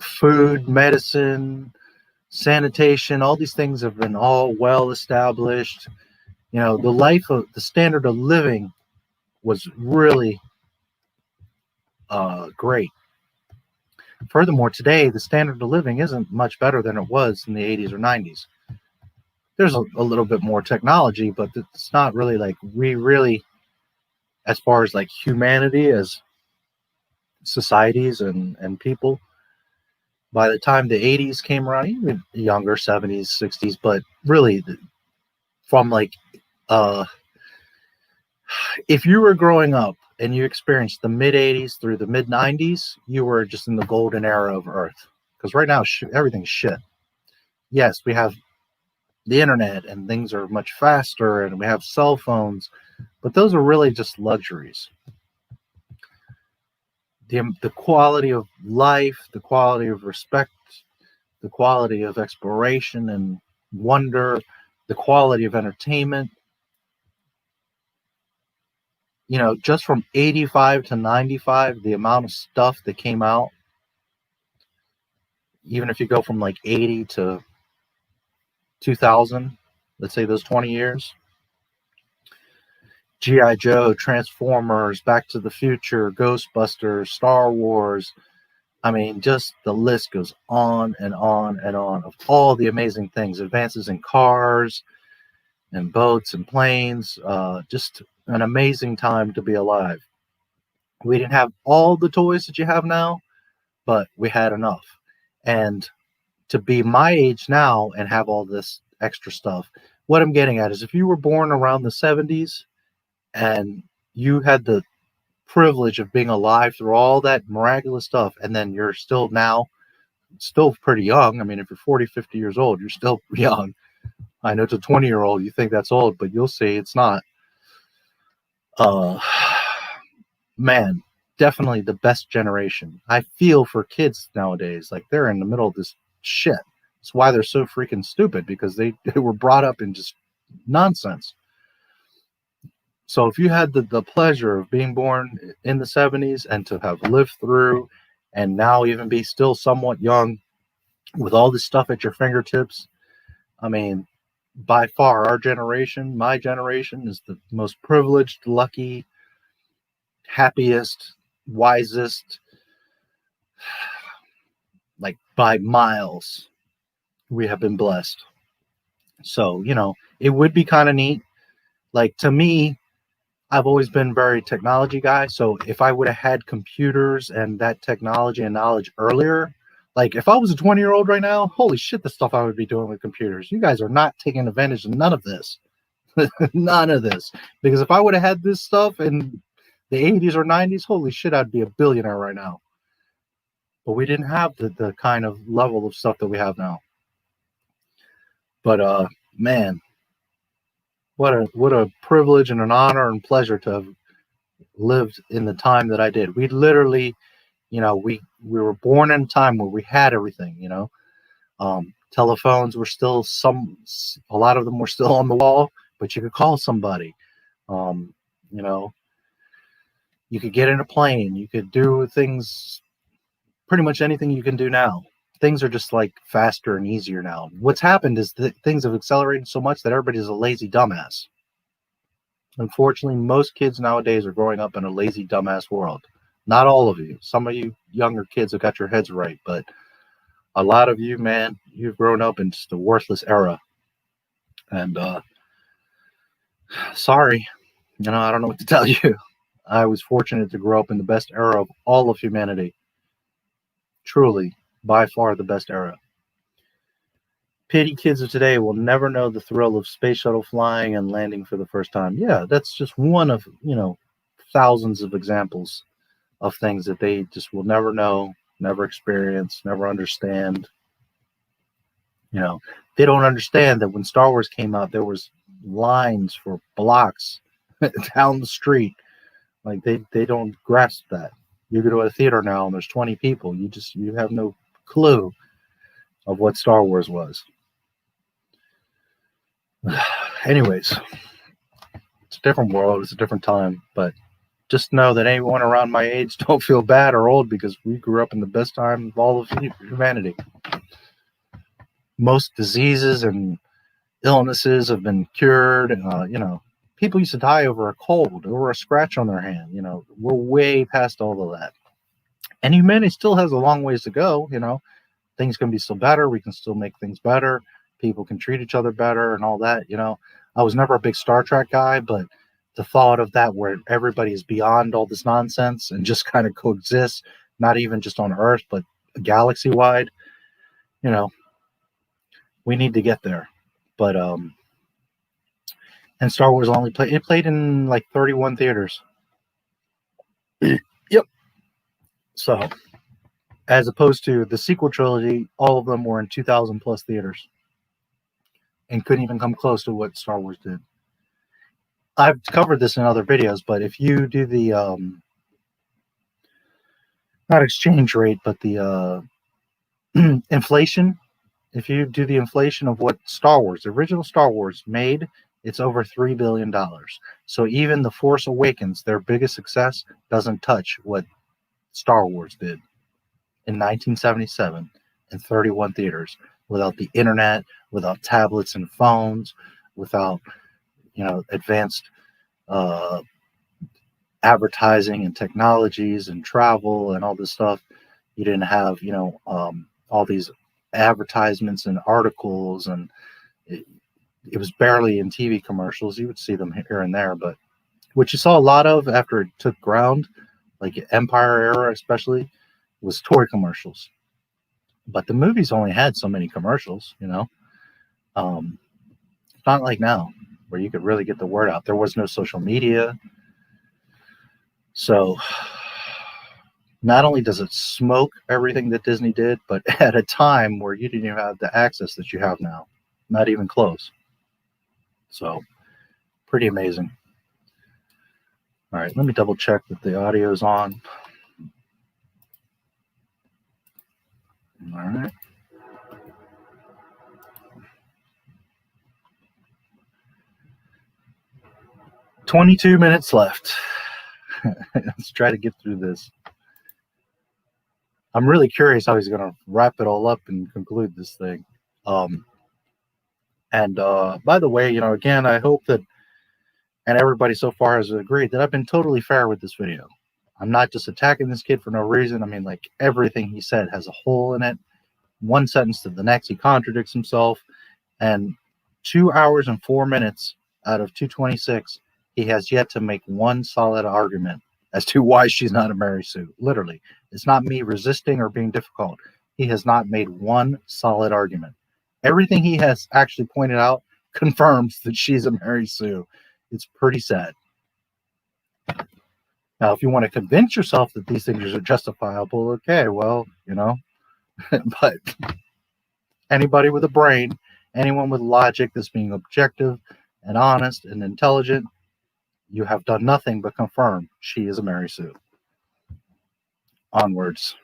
Speaker 1: Food, medicine, sanitation, all these things have been all well established. You know, the standard of living was really great. Furthermore, today, the standard of living isn't much better than it was in the 80s or 90s. There's a little bit more technology, but it's not really like we really, as far as like humanity as societies and people, by the time the 80s came around, even younger, 70s, 60s, but really from like, if you were growing up and you experienced the mid 80s through the mid 90s, you were just in the golden era of Earth. Because right now, everything's shit. Yes, we have the internet and things are much faster and we have cell phones, but those are really just luxuries. The quality of life, the quality of respect, the quality of exploration and wonder, the quality of entertainment, you know, just from 85 to 95, the amount of stuff that came out, even if you go from like 80 to 2000, let's say those 20 years, G.I. Joe, Transformers, Back to the Future, Ghostbusters, Star Wars. I mean, just the list goes on and on and on of all the amazing things, advances in cars and boats and planes. Just an amazing time to be alive. We didn't have all the toys that you have now, but we had enough. And to be my age now and have all this extra stuff, what I'm getting at is if you were born around the 70s and you had the privilege of being alive through all that miraculous stuff, and then you're still pretty young. I mean, if you're 40, 50 years old, you're still young. I know to a 20-year-old, you think that's old, but you'll see it's not. Man, definitely the best generation. I feel for kids nowadays, like they're in the middle of this shit. That's why they're so freaking stupid, because they were brought up in just nonsense. So if you had the pleasure of being born in the 70s and to have lived through and now even be still somewhat young with all this stuff at your fingertips, I mean, by far our generation, my generation, is the most privileged, lucky, happiest, wisest, like by miles. We have been blessed. So, you know, it would be kind of neat. Like, to me, I've always been very technology guy. So if I would have had computers and that technology and knowledge earlier, like if I was a 20-year-old right now, holy shit, the stuff I would be doing with computers. You guys are not taking advantage of none of this. None of this. Because if I would have had this stuff in the 80s or 90s, holy shit, I'd be a billionaire right now. But we didn't have the kind of level of stuff that we have now. But man, what a privilege and an honor and pleasure to have lived in the time that I did. We literally, you know, we were born in a time where we had everything, you know. Telephones were still a lot of them were still on the wall, but you could call somebody. You know, you could get in a plane, you could do things, pretty much anything you can do now. things are just like faster and easier now. What's happened is that things have accelerated so much that everybody's a lazy dumbass. Unfortunately, most kids nowadays are growing up in a lazy dumbass world. Not all of you. Some of you younger kids have got your heads right, but a lot of you, man, you've grown up in just a worthless era. And sorry, I don't know what to tell you. I was fortunate to grow up in the best era of all of humanity. Truly, by far the best era. Pity kids of today will never know the thrill of space shuttle flying and landing for the first time. Yeah, that's just one of, thousands of examples of things that they just will never know, never experience, never understand. They don't understand that when Star Wars came out, there was lines for blocks down the street. Like they don't grasp that. You go to a theater now and there's 20 people. You have no clue of what Star Wars was. Anyways, it's a different world. It's a different time. But just know that anyone around my age don't feel bad or old, because we grew up in the best time of all of humanity. Most diseases and illnesses have been cured. People used to die over a cold, over a scratch on their hand. We're way past all of that. And humanity still has a long ways to go. Things can be still better. We can still make things better. People can treat each other better and all that. I was never a big Star Trek guy, but the thought of that, where everybody is beyond all this nonsense and just kind of coexists, not even just on Earth, but galaxy wide, we need to get there. But and Star Wars only played in like 31 theaters. Yep. So, as opposed to the sequel trilogy, all of them were in 2,000 plus theaters and couldn't even come close to what Star Wars did. I've covered this in other videos, but if you do the not exchange rate, but the inflation, if you do the inflation of what Star Wars, the original Star Wars made, it's over $3 billion. So even The Force Awakens, their biggest success, doesn't touch what Star Wars did in 1977 in 31 theaters, without the internet, without tablets and phones, without advanced advertising and technologies and travel and all this stuff. You didn't have all these advertisements and articles, and it was barely in TV commercials. You would see them here and there, but what you saw a lot of after it took ground, like Empire era especially, was toy commercials. But the movies only had so many commercials, It's not like now, where you could really get the word out. There was no social media. So not only does it smoke everything that Disney did, but at a time where you didn't even have the access that you have now. Not even close. So pretty amazing. All right, let me double check that the audio is on. All right. "22 minutes left." Let's try to get through this. I'm really curious how he's going to wrap it all up and conclude this thing. By the way, again, I hope that, and everybody so far has agreed, that I've been totally fair with this video. I'm not just attacking this kid for no reason. I mean, like, everything he said has a hole in it. One sentence to the next, he contradicts himself. And 2 hours and 4 minutes out of 226, he has yet to make one solid argument as to why she's not a Mary Sue. Literally. It's not me resisting or being difficult. He has not made one solid argument. Everything he has actually pointed out confirms that she's a Mary Sue. It's pretty sad. Now, if you want to convince yourself that these things are justifiable, okay, well, but anybody with a brain, anyone with logic that's being objective and honest and intelligent, you have done nothing but confirm she is a Mary Sue. Onwards.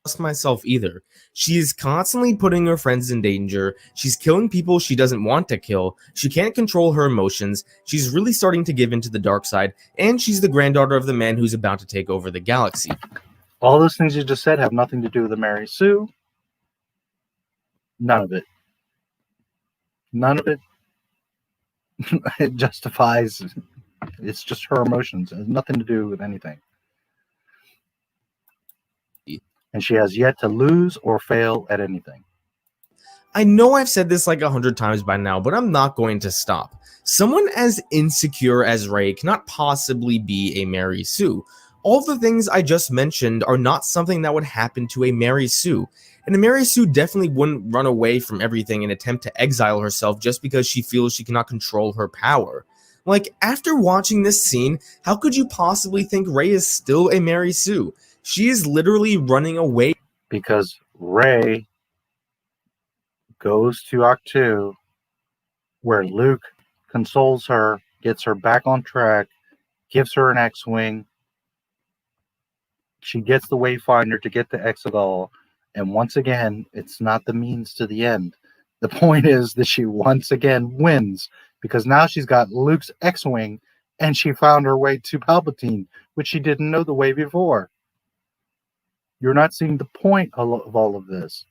Speaker 2: Trust myself either. She is constantly putting her friends in danger. She's killing people she doesn't want to kill. She can't control her emotions. She's really starting to give into the dark side, and she's the granddaughter of the man who's about to take over the galaxy.
Speaker 1: All those things you just said have nothing to do with the Mary Sue. None of it. None of it. It justifies. It's just her emotions. It has nothing to do with anything. And she has yet to lose or fail at anything.
Speaker 2: I know I've said this like 100 times by now, but I'm not going to stop. Someone as insecure as Ray cannot possibly be a Mary Sue. All the things I just mentioned are not something that would happen to a Mary Sue. And a Mary Sue definitely wouldn't run away from everything and attempt to exile herself just because she feels she cannot control her power. Like, after watching this scene, how could you possibly think Ray is still a Mary Sue? She is literally running away.
Speaker 1: Because Ray goes to Act 2, where Luke consoles her, gets her back on track, gives her an X-Wing. She gets the Wayfinder to get to Exegol, and once again, it's not the means to the end. The point is that she once again wins, because now she's got Luke's X-Wing, and she found her way to Palpatine, which she didn't know the way before. You're not seeing the point of all of this.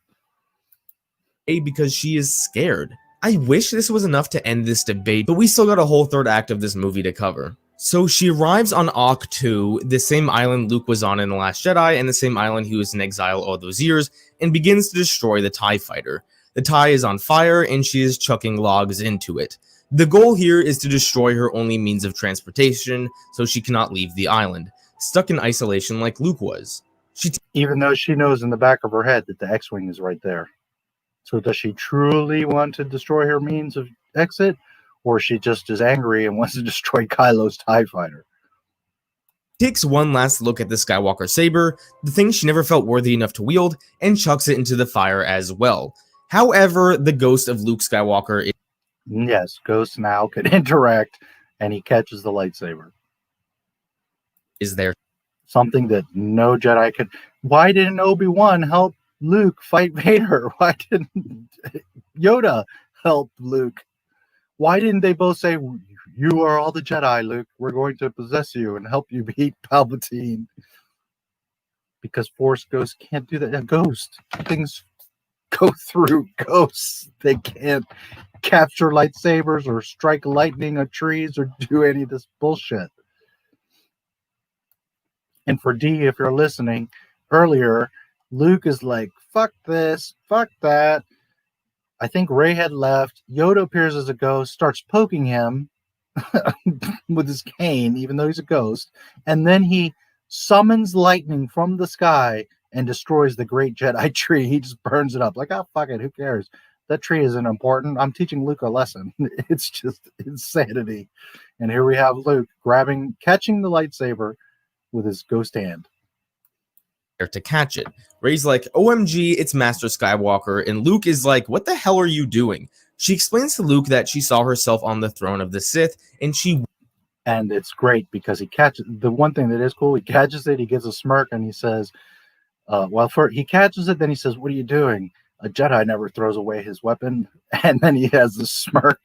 Speaker 2: Because she is scared. I wish this was enough to end this debate, but we still got a whole third act of this movie to cover. So she arrives on Auk 2, the same island Luke was on in The Last Jedi, and the same island he was in exile all those years, and begins to destroy the TIE fighter. The TIE is on fire, and she is chucking logs into it. The goal here is to destroy her only means of transportation, so she cannot leave the island, stuck in isolation like Luke was.
Speaker 1: Even though she knows in the back of her head that the X-Wing is right there. So does she truly want to destroy her means of exit? Or she just is angry and wants to destroy Kylo's TIE fighter?
Speaker 2: Takes one last look at the Skywalker saber, the thing she never felt worthy enough to wield, and chucks it into the fire as well. However, the ghost of Luke Skywalker...
Speaker 1: Yes, Ghost now can interact, and he catches the lightsaber.
Speaker 2: Is there
Speaker 1: something that no Jedi could... Why didn't Obi-Wan help Luke fight Vader? Why didn't Yoda help Luke? Why didn't they both say, you are all the Jedi, Luke. We're going to possess you and help you beat Palpatine? Because Force ghosts can't do that. A ghost. Things go through ghosts. They can't capture lightsabers or strike lightning at trees or do any of this bullshit. And for D, if you're listening, earlier, Luke is like, fuck this, fuck that. I think Rey had left. Yoda appears as a ghost, starts poking him with his cane, even though he's a ghost. And then he summons lightning from the sky and destroys the great Jedi tree. He just burns it up. Like, oh, fuck it, who cares? That tree isn't important. I'm teaching Luke a lesson. It's just insanity. And here we have Luke catching the lightsaber with his ghost hand.
Speaker 2: To catch it. Rey's like, OMG, it's Master Skywalker, and Luke is like, what the hell are you doing? She explains to Luke that she saw herself on the throne of the Sith, and
Speaker 1: it's great because he catches... The one thing that is cool, he catches it, he gives a smirk, and he says, he catches it, then he says, what are you doing? A Jedi never throws away his weapon. And then he has this smirk.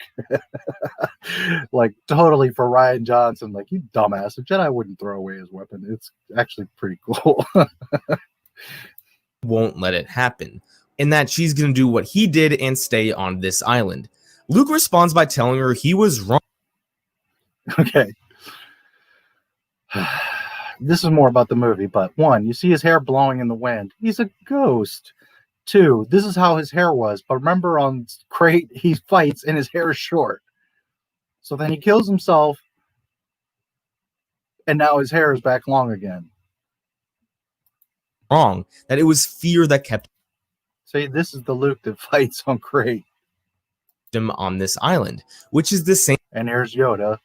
Speaker 1: Like, totally for Rian Johnson. Like, you dumbass. A Jedi wouldn't throw away his weapon. It's actually pretty cool.
Speaker 2: Won't let it happen. And that she's going to do what he did and stay on this island. Luke responds by telling her he was wrong.
Speaker 1: Okay. This is more about the movie, but one, you see his hair blowing in the wind. He's a ghost. Two, this is how his hair was. But remember on Crate, he fights and his hair is short. So then he kills himself. And now his hair is back long again.
Speaker 2: Wrong. That it was fear that kept...
Speaker 1: See, this is the Luke that fights on Crate.
Speaker 2: ...him on this island. Which is the same...
Speaker 1: And here's Yoda.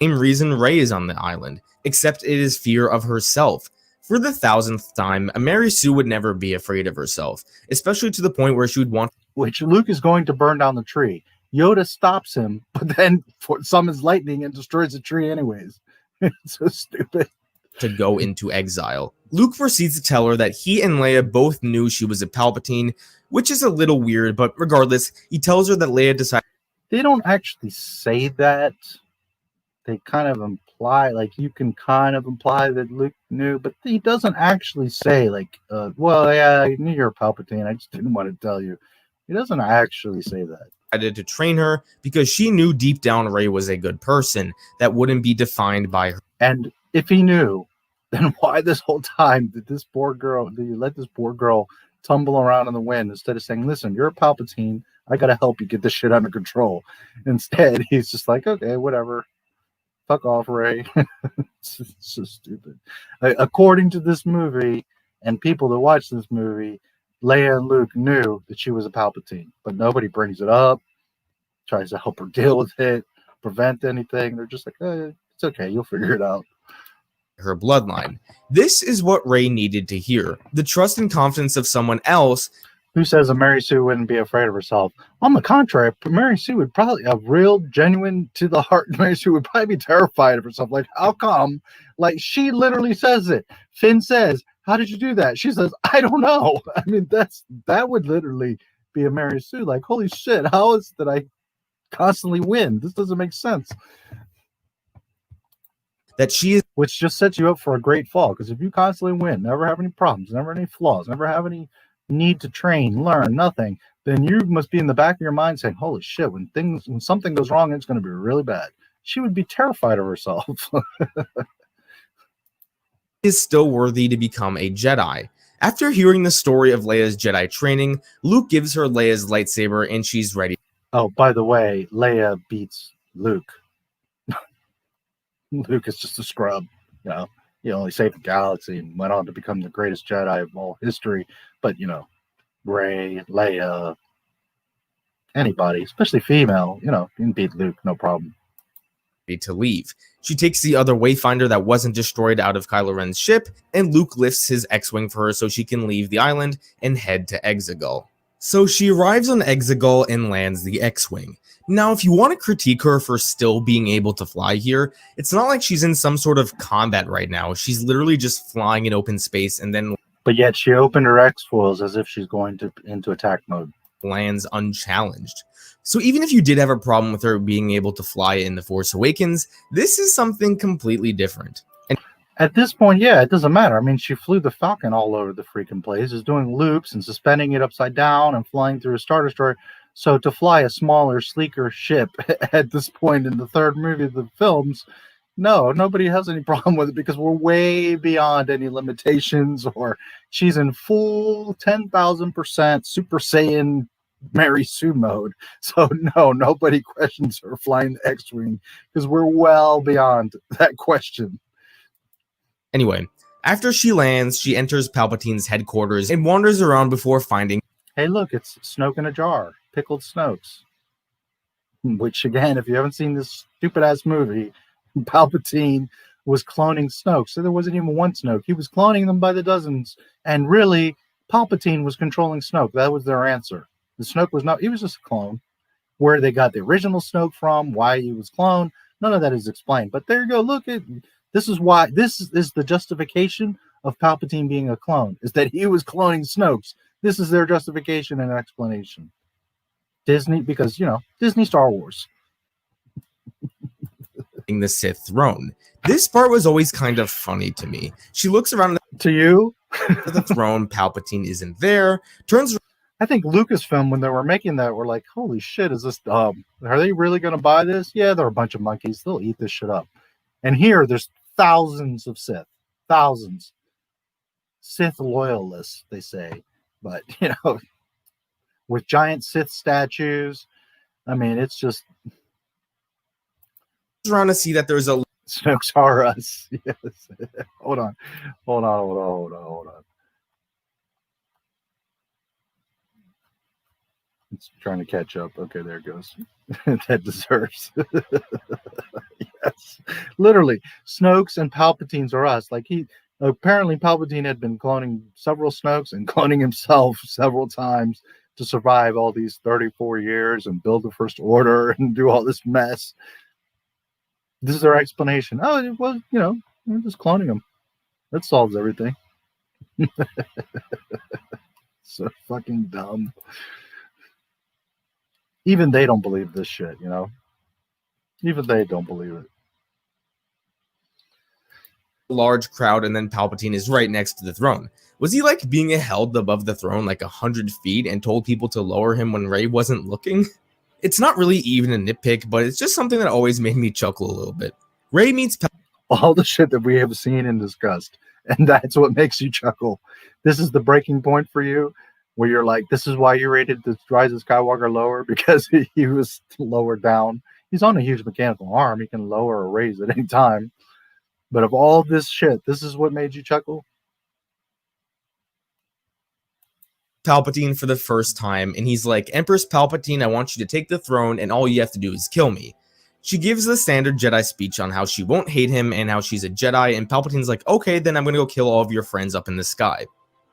Speaker 2: Same reason Rey is on the island. Except it is fear of herself. For the 1000th time, a Mary Sue would never be afraid of herself, especially to the point where she would want...
Speaker 1: Which Luke is going to burn down the tree. Yoda stops him, but then summons lightning and destroys the tree anyways. It's so stupid.
Speaker 2: To go into exile. Luke proceeds to tell her that he and Leia both knew she was a Palpatine, which is a little weird, but regardless, he tells her that Leia decided...
Speaker 1: They don't actually say that. They kind of imply, like, you can kind of imply that Luke knew, but he doesn't actually say, like, well, yeah, I knew you're a Palpatine, I just didn't want to tell you. He doesn't actually say that.
Speaker 2: Decided to train her because she knew deep down Rey was a good person that wouldn't be defined by her.
Speaker 1: And if he knew, then why this whole time did you let this poor girl tumble around in the wind instead of saying, listen, you're a Palpatine, I gotta help you get this shit under control. Instead, he's just like, okay, whatever. Fuck off, Rey. It's so stupid. According to this movie and people that watch this movie, Leia and Luke knew that she was a Palpatine, but nobody brings it up, tries to help her deal with it, prevent anything. They're just like, it's okay, you'll figure it out.
Speaker 2: Her bloodline. This is what Rey needed to hear. The trust and confidence of someone else.
Speaker 1: Who says a Mary Sue wouldn't be afraid of herself? On the contrary, Mary Sue would probably, a real, genuine, to the heart, Mary Sue would probably be terrified of herself. Like, how come? Like, she literally says it. Finn says, how did you do that? She says, I don't know. I mean, that would literally be a Mary Sue. Like, holy shit, how is that I constantly win? This doesn't make sense.
Speaker 2: That she is,
Speaker 1: which just sets you up for a great fall. Because if you constantly win, never have any problems, never any flaws, never have any need to train, learn, nothing, then you must be in the back of your mind saying, holy shit, when something goes wrong, it's going to be really bad. She would be terrified of herself.
Speaker 2: Is still worthy to become a Jedi. After hearing the story of Leia's Jedi training, Luke gives her Leia's lightsaber and she's ready.
Speaker 1: Oh, by the way, Leia beats Luke. Luke is just a scrub, you know. He only saved the galaxy and went on to become the greatest Jedi of all history. But, you know, Rey, Leia, anybody, especially female, you know, you can beat Luke, no problem.
Speaker 2: To leave. She takes the other Wayfinder that wasn't destroyed out of Kylo Ren's ship, and Luke lifts his X-Wing for her so she can leave the island and head to Exegol. So she arrives on Exegol and lands the X-Wing. Now, if you want to critique her for still being able to fly here, it's not like she's in some sort of combat right now. She's literally just flying in open space and then...
Speaker 1: But yet she opened her X-Foils as if she's going into attack mode.
Speaker 2: Lands unchallenged. So even if you did have a problem with her being able to fly in The Force Awakens, this is something completely different. And
Speaker 1: at this point, yeah, it doesn't matter. I mean, she flew the Falcon all over the freaking place, is doing loops and suspending it upside down and flying through a Star Destroyer. So to fly a smaller, sleeker ship at this point in the third movie of the films, no, nobody has any problem with it because we're way beyond any limitations, or she's in full 10,000% Super Saiyan Mary Sue mode. So no, nobody questions her flying the X-Wing because we're well beyond that question.
Speaker 2: Anyway, after she lands, she enters Palpatine's headquarters and wanders around before finding...
Speaker 1: Hey, look, it's Snoke in a jar. Pickled Snokes. Which, again, if you haven't seen this stupid-ass movie, Palpatine was cloning Snoke. So there wasn't even one Snoke. He was cloning them by the dozens. And really, Palpatine was controlling Snoke. That was their answer. The Snoke was not... He was just a clone. Where they got the original Snoke from, why he was cloned, none of that is explained. But there you go. Look, this is why... This is the justification of Palpatine being a clone, is that he was cloning Snokes. This is their justification and explanation. Disney, because, you know, Disney Star Wars.
Speaker 2: The Sith throne. This part was always kind of funny to me. She looks around
Speaker 1: to you.
Speaker 2: The throne, Palpatine isn't there. Turns.
Speaker 1: I think Lucasfilm, when they were making that, were like, holy shit, is this dumb? Are they really going to buy this? Yeah, they're a bunch of monkeys. They'll eat this shit up. And here, there's thousands of Sith. Thousands. Sith loyalists, they say. But, you know, with giant Sith statues, I mean, it's just...
Speaker 2: around to see that there's a...
Speaker 1: Snokes are us. Yes. Hold on. It's trying to catch up. Okay, there it goes. That deserves. Yes. Literally, Snokes and Palpatines are us. Like, apparently Palpatine had been cloning several Snokes and cloning himself several times to survive all these 34 years and build the First Order and do all this mess. This is their explanation. Oh, it was, you know, we're just cloning them. That solves everything. So fucking dumb. Even they don't believe this shit, you know? Even they don't believe it.
Speaker 2: large crowd, and then Palpatine is right next to the throne. Was he like being held above the throne like 100 feet and told people to lower him when Rey wasn't looking? It's not really even a nitpick, but it's just something that always made me chuckle a little bit. Rey meets
Speaker 1: all the shit that we have seen and discussed, and that's what makes you chuckle. This is the breaking point for you, where you're like, this is why you rated the Rise of Skywalker lower, because he was lower down. He's on a huge mechanical arm. He can lower or raise at any time. But of all this shit, this is what made you chuckle?
Speaker 2: Palpatine for the first time, and he's like, Empress Palpatine, I want you to take the throne, and all you have to do is kill me. She gives the standard Jedi speech on how she won't hate him and how she's a Jedi, and Palpatine's like, okay, then I'm gonna go kill all of your friends up in the sky.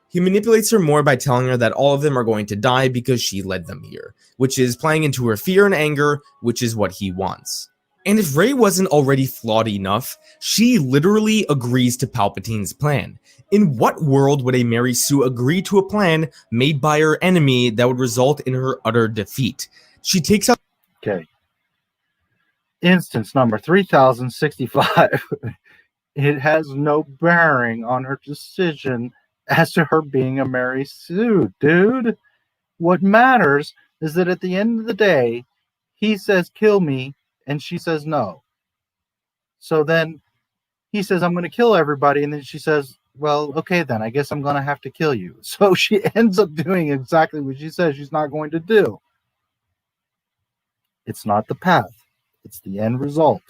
Speaker 2: He manipulates her more by telling her that all of them are going to die because she led them here, which is playing into her fear and anger, which is what he wants. And if Rey wasn't already flawed enough, she literally agrees to Palpatine's plan. In what world would a Mary Sue agree to a plan made by her enemy that would result in her utter defeat? She takes out...
Speaker 1: Okay. Instance number 3065. It has no bearing on her decision as to her being a Mary Sue, dude. What matters is that at the end of the day, he says, kill me, and she says no. So then he says, I'm going to kill everybody, and then she says, well, okay, then I guess I'm going to have to kill you. So she ends up doing exactly what she says she's not going to do. It's not the path. It's the end result.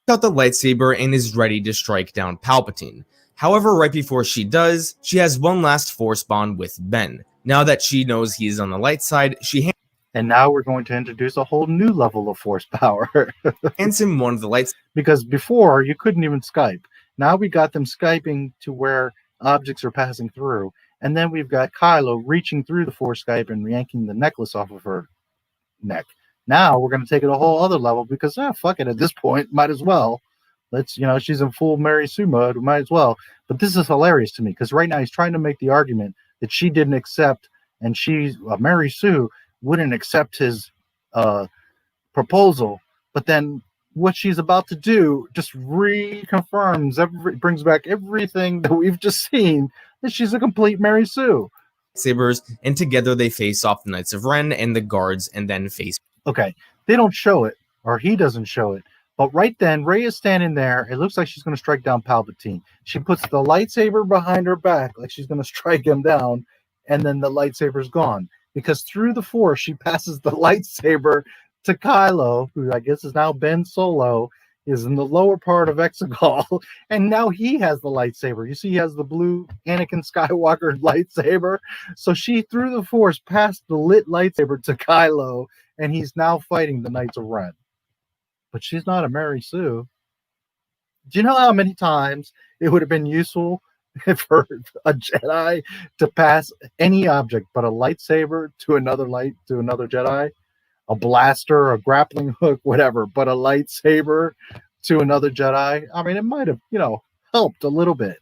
Speaker 2: Out the lightsaber and is ready to strike down Palpatine. However, right before she does, she has one last Force bond with Ben. Now that she knows he is on the light side, she
Speaker 1: and now we're going to introduce a whole new level of Force power.
Speaker 2: hands him one of the lights.
Speaker 1: Because before, you couldn't even Skype. Now we got them Skyping to where objects are passing through. And then we've got Kylo reaching through the Force Skype and yanking the necklace off of her neck. Now we're going to take it a whole other level because, fuck it, at this point, might as well. Let's, she's in full Mary Sue mode, we might as well. But this is hilarious to me because right now he's trying to make the argument that she didn't accept, and Mary Sue wouldn't accept his proposal. But then what she's about to do just reconfirms, brings back everything that we've just seen, that she's a complete Mary Sue.
Speaker 2: Sabers, and together they face off the Knights of Ren and the guards, and then face.
Speaker 1: Okay, they don't show it, or he doesn't show it. But right then, Rey is standing there. It looks like she's going to strike down Palpatine. She puts the lightsaber behind her back, like she's going to strike him down, and then the lightsaber's gone. Because through the Force, she passes the lightsaber to Kylo, who I guess is now Ben Solo, is in the lower part of Exegol, and now he has the lightsaber. You see, he has the blue Anakin Skywalker lightsaber. So she, through the Force, passed the lit lightsaber to Kylo, and he's now fighting the Knights of Ren. But she's not a Mary Sue. Do you know how many times it would have been useful for a Jedi to pass any object but a lightsaber to another Jedi? A blaster, a grappling hook, whatever, but a lightsaber to another Jedi. I mean, it might have, helped a little bit.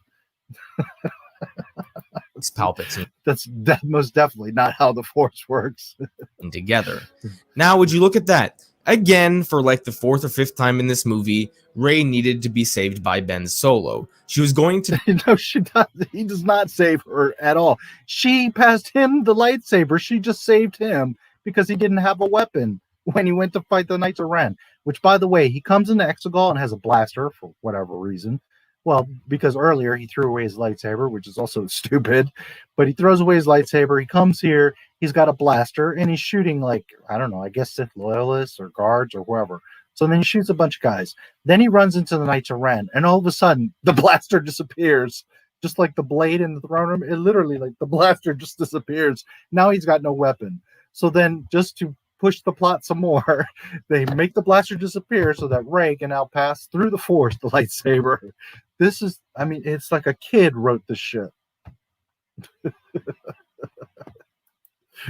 Speaker 2: It's Palpatine.
Speaker 1: That's most definitely not how the Force works.
Speaker 2: Together. Now, would you look at that? Again, for like the fourth or fifth time in this movie, Rey needed to be saved by Ben Solo. She was going to...
Speaker 1: No, she doesn't. He does not save her at all. She passed him the lightsaber. She just saved him because he didn't have a weapon when he went to fight the Knights of Ren. Which, by the way, he comes into Exegol and has a blaster for whatever reason. Well, because earlier he threw away his lightsaber, which is also stupid. But he throws away his lightsaber. He comes here. He's got a blaster, and he's shooting, like, I don't know, I guess Sith loyalists or guards or whoever. So then he shoots a bunch of guys. Then he runs into the Knights of Ren, and all of a sudden, the blaster disappears. Just like the blade in the throne room, it literally, like, the blaster just disappears. Now he's got no weapon. So then, just to push the plot some more, they make the blaster disappear so that Rey can now pass through the Force the lightsaber. This is, I mean, it's like a kid wrote this shit.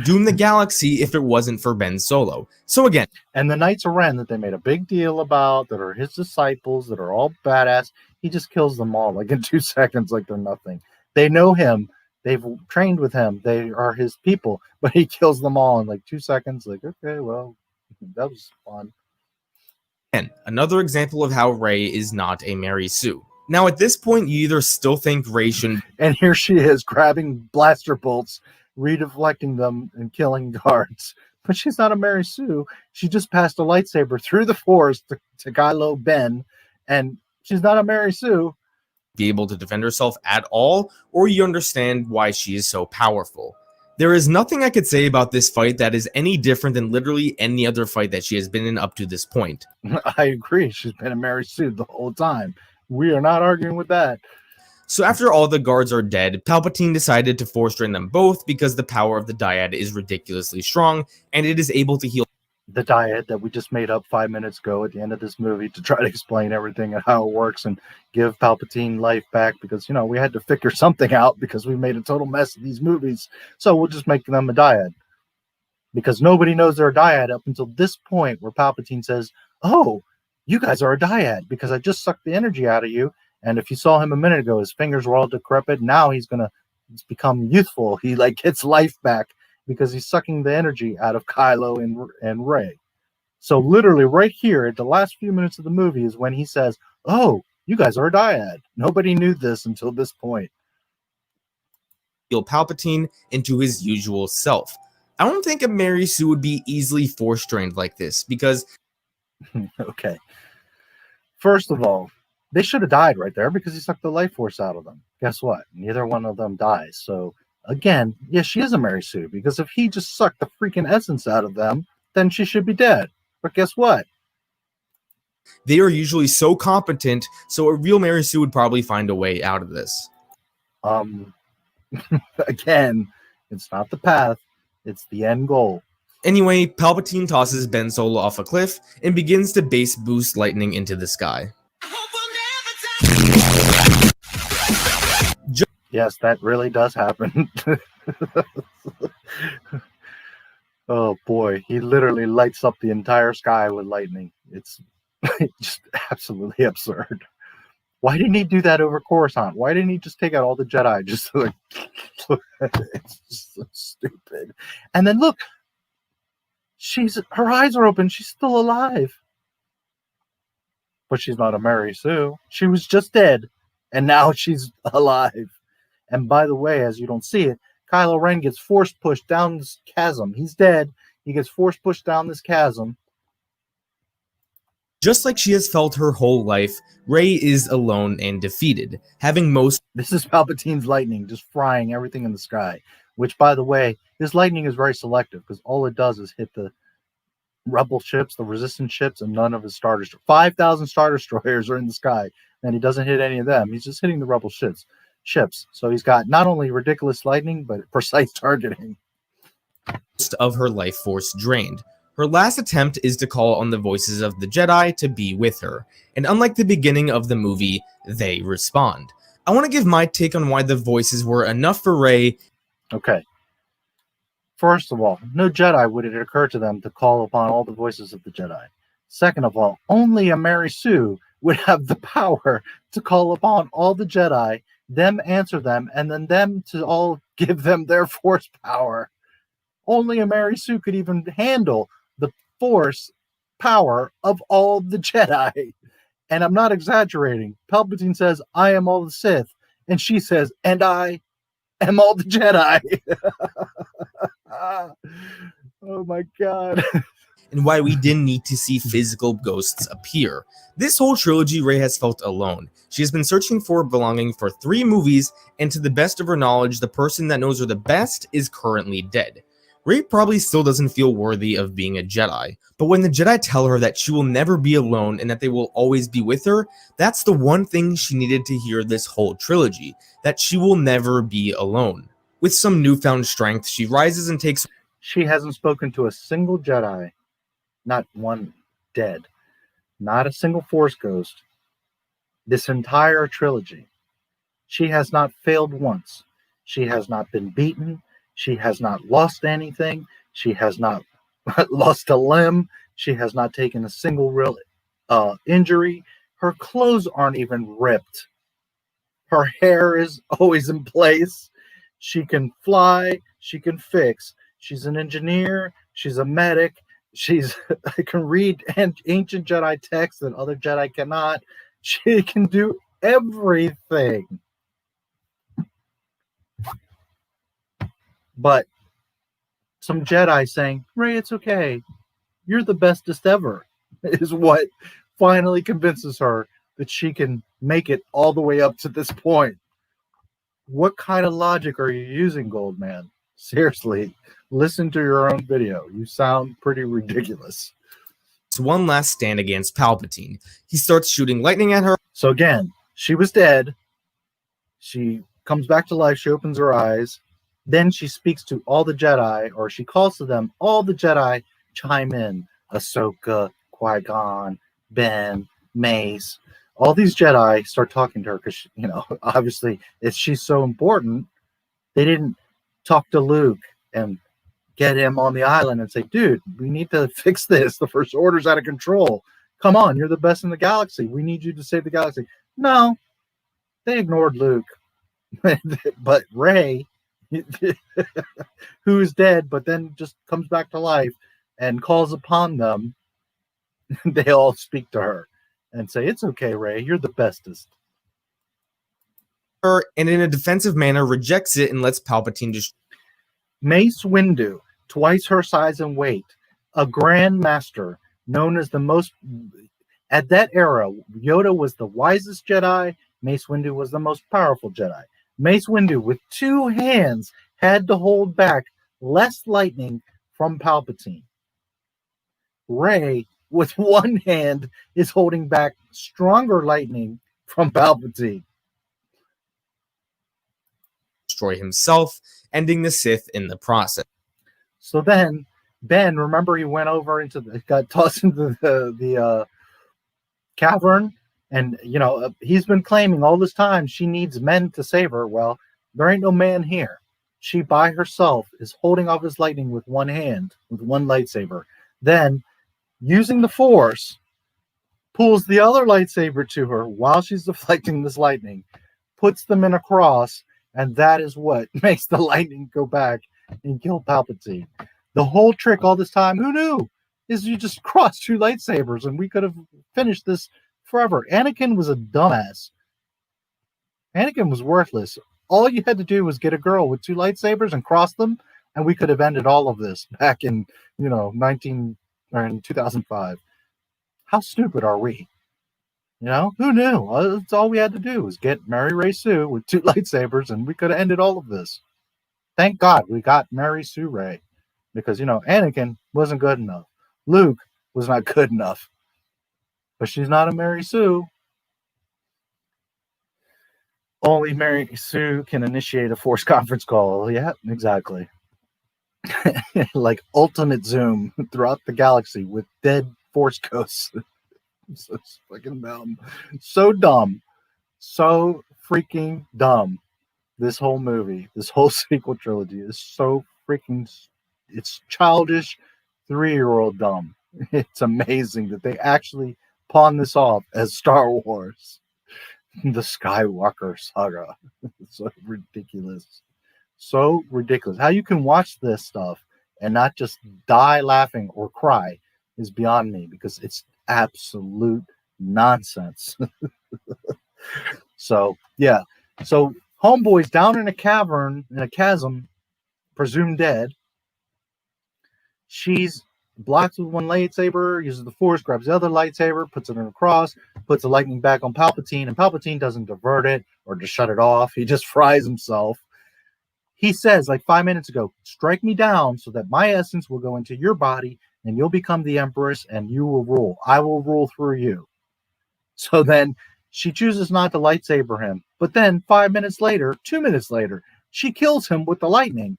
Speaker 2: Doom the galaxy if it wasn't for Ben Solo. So again,
Speaker 1: and the Knights of Ren that they made a big deal about, that are his disciples, that are all badass, he just kills them all like in 2 seconds, like they're nothing. They know him, they've trained with him, they are his people, but he kills them all in like 2 seconds. Like, okay, well, that was fun.
Speaker 2: And another example of how Rey is not a Mary Sue. Now, at this point, you either still think Rey shouldn't.
Speaker 1: And here she is grabbing blaster bolts, redeflecting them, and killing guards. But she's not a Mary Sue. She just passed a lightsaber through the forest to Kylo Ben, and she's not a Mary Sue.
Speaker 2: Be able to defend herself at all, or you understand why she is so powerful. There is nothing I could say about this fight that is any different than literally any other fight that she has been in up to this point.
Speaker 1: I agree. She's been a Mary Sue the whole time. We are not arguing with that.
Speaker 2: So after all the guards are dead, Palpatine decided to force drain them both because the power of the dyad is ridiculously strong and it is able to heal
Speaker 1: the dyad that we just made up 5 minutes ago at the end of this movie to try to explain everything and how it works and give Palpatine life back, because, you know, we had to figure something out because we made a total mess of these movies. So we'll just make them a dyad, because nobody knows they're a dyad up until this point where Palpatine says, oh, you guys are a dyad because I just sucked the energy out of you. And if you saw him a minute ago, his fingers were all decrepit. Now he's going to become youthful. He like gets life back because he's sucking the energy out of Kylo and Rey. So literally right here at the last few minutes of the movie is when he says, oh, you guys are a dyad. Nobody knew this until this point.
Speaker 2: Heal Palpatine into his usual self. I don't think a Mary Sue would be easily force-drained like this because...
Speaker 1: Okay. First of all, they should have died right there because he sucked the life force out of them. Guess what? Neither one of them dies. So again, yes, she is a Mary Sue, because if he just sucked the freaking essence out of them, then she should be dead. But guess what?
Speaker 2: They are usually so competent, so a real Mary Sue would probably find a way out of this.
Speaker 1: Again, it's not the path, it's the end goal.
Speaker 2: Anyway, Palpatine tosses Ben Solo off a cliff and begins to base boost lightning into the sky.
Speaker 1: Yes, that really does happen. Oh boy, he literally lights up the entire sky with lightning. It's just absolutely absurd. Why didn't he do that over Coruscant? Why didn't he just take out all the Jedi? Just like, it's just so stupid. And then look, her eyes are open. She's still alive. But she's not a Mary Sue. She was just dead, and now she's alive. And by the way, as you don't see it, Kylo Ren gets force pushed down this chasm. He's dead. He gets force pushed down this chasm.
Speaker 2: Just like she has felt her whole life, Rey is alone and defeated, having most...
Speaker 1: This is Palpatine's lightning, just frying everything in the sky. Which, by the way, his lightning is very selective, because all it does is hit the rebel ships, the resistance ships, and none of his Star Destroyers. 5,000 Star Destroyers are in the sky, and he doesn't hit any of them. He's just hitting the rebel ships. So he's got not only ridiculous lightning, but precise targeting.
Speaker 2: Of her life force drained. Her last attempt is to call on the voices of the Jedi to be with her, and unlike the beginning of the movie, they respond. I want to give my take on why the voices were enough for Rey.
Speaker 1: Okay. First of all, no Jedi would it occur to them to call upon all the voices of the Jedi. Second of all, only a Mary Sue would have the power to call upon all the Jedi, them answer them, and then them to all give them their force power. Only a Mary Sue could even handle the force power of all the Jedi. And I'm not exaggerating. Palpatine says, I am all the Sith. And she says, and I am all the Jedi. Oh my God.
Speaker 2: And why we didn't need to see physical ghosts appear. This whole trilogy, Rey has felt alone. She has been searching for belonging for 3 movies, and to the best of her knowledge, the person that knows her the best is currently dead. Rey probably still doesn't feel worthy of being a Jedi, but when the Jedi tell her that she will never be alone and that they will always be with her, that's the one thing she needed to hear this whole trilogy, that she will never be alone. With some newfound strength, she rises and takes...
Speaker 1: She hasn't spoken to a single Jedi. Not one dead. Not a single Force ghost. This entire trilogy. She has not failed once. She has not been beaten. She has not lost anything. She has not lost a limb. She has not taken a single real injury. Her clothes aren't even ripped. Her hair is always in place. She can fly. She can fix. She's an engineer. She's a medic. She's can read ancient Jedi texts that other Jedi cannot. She can do everything. But some Jedi saying, Rey, it's okay. You're the bestest ever, is what finally convinces her that she can make it all the way up to this point. What kind of logic are you using, Goldman? Seriously, listen to your own video. You sound pretty ridiculous.
Speaker 2: It's one last stand against Palpatine. He starts shooting lightning at her.
Speaker 1: So again, she was dead. She comes back to life. She opens her eyes. Then she speaks to all the Jedi, or she calls to them. All the Jedi chime in. Ahsoka, Qui-Gon, Ben, Mace. All these Jedi start talking to her because, you know, obviously, if she's so important, they didn't talk to Luke and get him on the island and say, dude, we need to fix this. The First Order's out of control. Come on, you're the best in the galaxy. We need you to save the galaxy. No, they ignored Luke. But Rey, who is dead, but then just comes back to life and calls upon them, they all speak to her and say, it's okay, Rey, you're the bestest.
Speaker 2: Her, and in a defensive manner rejects it and lets Palpatine just.
Speaker 1: Mace Windu, twice her size and weight, a Grand Master, known as the most. At that era, Yoda was the wisest Jedi. Mace Windu was the most powerful Jedi. Mace Windu, with two hands, had to hold back less lightning from Palpatine. Rey, with one hand, is holding back stronger lightning from Palpatine.
Speaker 2: Destroy himself, ending the Sith in the process.
Speaker 1: So then, Ben, remember he went over got tossed into the cavern, and you know he's been claiming all this time she needs men to save her. Well, there ain't no man here. She by herself is holding off his lightning with one hand, with one lightsaber. Then, using the Force, pulls the other lightsaber to her while she's deflecting this lightning, puts them in a cross, and that is what makes the lightning go back and kill Palpatine. The whole trick all this time, who knew, is you just cross two lightsabers and we could have finished this forever. Anakin was a dumbass. Anakin was worthless. All you had to do was get a girl with two lightsabers and cross them, and we could have ended all of this back in, 2005. How stupid are we? Who knew? That's all we had to do was get Mary Ray Sue with two lightsabers, and we could have ended all of this. Thank God we got Mary Sue Ray, because, Anakin wasn't good enough. Luke was not good enough. But she's not a Mary Sue. Only Mary Sue can initiate a Force conference call. Yeah, exactly. Like ultimate zoom throughout the galaxy with dead Force ghosts. So fucking dumb. So dumb. So freaking dumb. This whole movie, this whole sequel trilogy is so freaking, it's childish 3-year-old dumb. It's amazing that they actually pawn this off as Star Wars. The Skywalker saga. It's so ridiculous. So ridiculous. How you can watch this stuff and not just die laughing or cry is beyond me, because it's absolute nonsense. So, yeah. So, homeboy's down in a cavern, in a chasm, presumed dead. She's blocks with one lightsaber, uses the Force, grabs the other lightsaber, puts it in a cross, puts the lightning back on Palpatine, and Palpatine doesn't divert it or just shut it off. He just fries himself. He says, like 5 minutes ago, strike me down so that my essence will go into your body and you'll become the Empress and you will rule. I will rule through you. So then she chooses not to lightsaber him. But then 5 minutes later, 2 minutes later, she kills him with the lightning.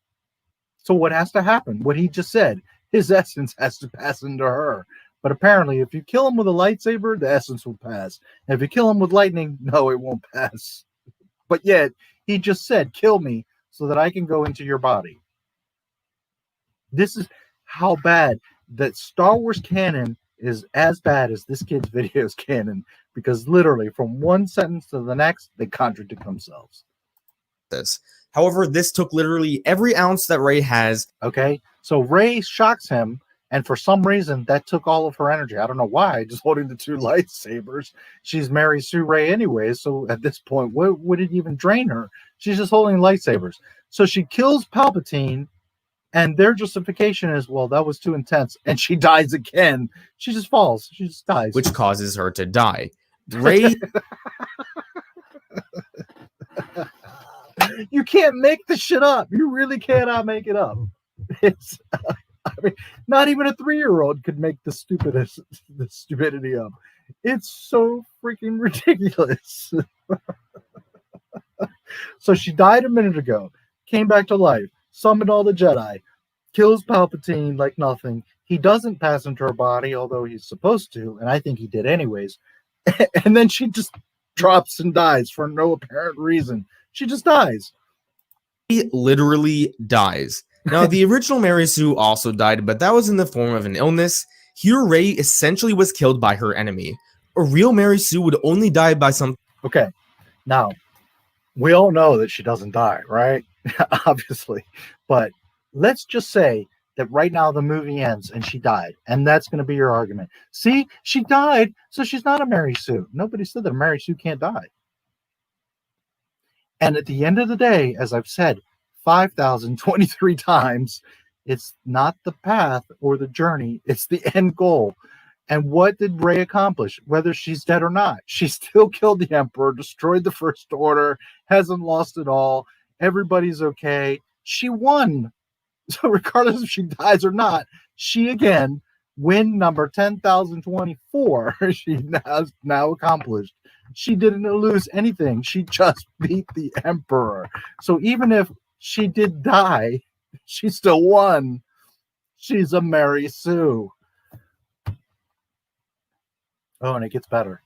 Speaker 1: So what has to happen? What he just said. His essence has to pass into her. But apparently, if you kill him with a lightsaber, the essence will pass. And if you kill him with lightning, no, it won't pass. But yet, he just said, kill me so that I can go into your body. This is how bad that Star Wars canon is, as bad as this kid's videos canon, because literally from one sentence to the next, they contradict themselves.
Speaker 2: However, this took literally every ounce that Rey has.
Speaker 1: Okay, so Rey shocks him And for some reason, that took all of her energy. I don't know why. Just holding the two lightsabers. She's Mary Sue Ray anyway. So at this point, what would it even drain her? She's just holding lightsabers. So she kills Palpatine, and their justification is, well, that was too intense. And she dies again. She just falls. She just dies.
Speaker 2: which causes her to die. Rey
Speaker 1: You can't make this shit up. You really cannot make it up. It's I mean, not even a 3-year-old could make the stupidity up. It's so freaking ridiculous. So she died a minute ago, came back to life, summoned all the Jedi, kills Palpatine like nothing. He doesn't pass into her body, although he's supposed to, and I think he did anyways. And then she just drops and dies for no apparent reason. She just dies.
Speaker 2: He literally dies. Now, the original Mary Sue also died, but that was in the form of an illness. Here, Rey essentially was killed by her enemy. A real Mary Sue would only die by some...
Speaker 1: Okay, now, we all know that she doesn't die, right? Obviously. But let's just say that right now the movie ends and she died. And that's going to be your argument. See, she died, so she's not a Mary Sue. Nobody said that a Mary Sue can't die. And at the end of the day, as I've said 5,023 times, it's not the path or the journey, it's the end goal. And what did Rey accomplish? Whether she's dead or not, she still killed the Emperor, destroyed the First Order, hasn't lost it all. Everybody's okay. She won. So regardless if she dies or not, she again, win number 10,024, she has now accomplished. She didn't lose anything. She just beat the Emperor. So even if she did die, she still won. She's a Mary Sue. Oh, and it gets better.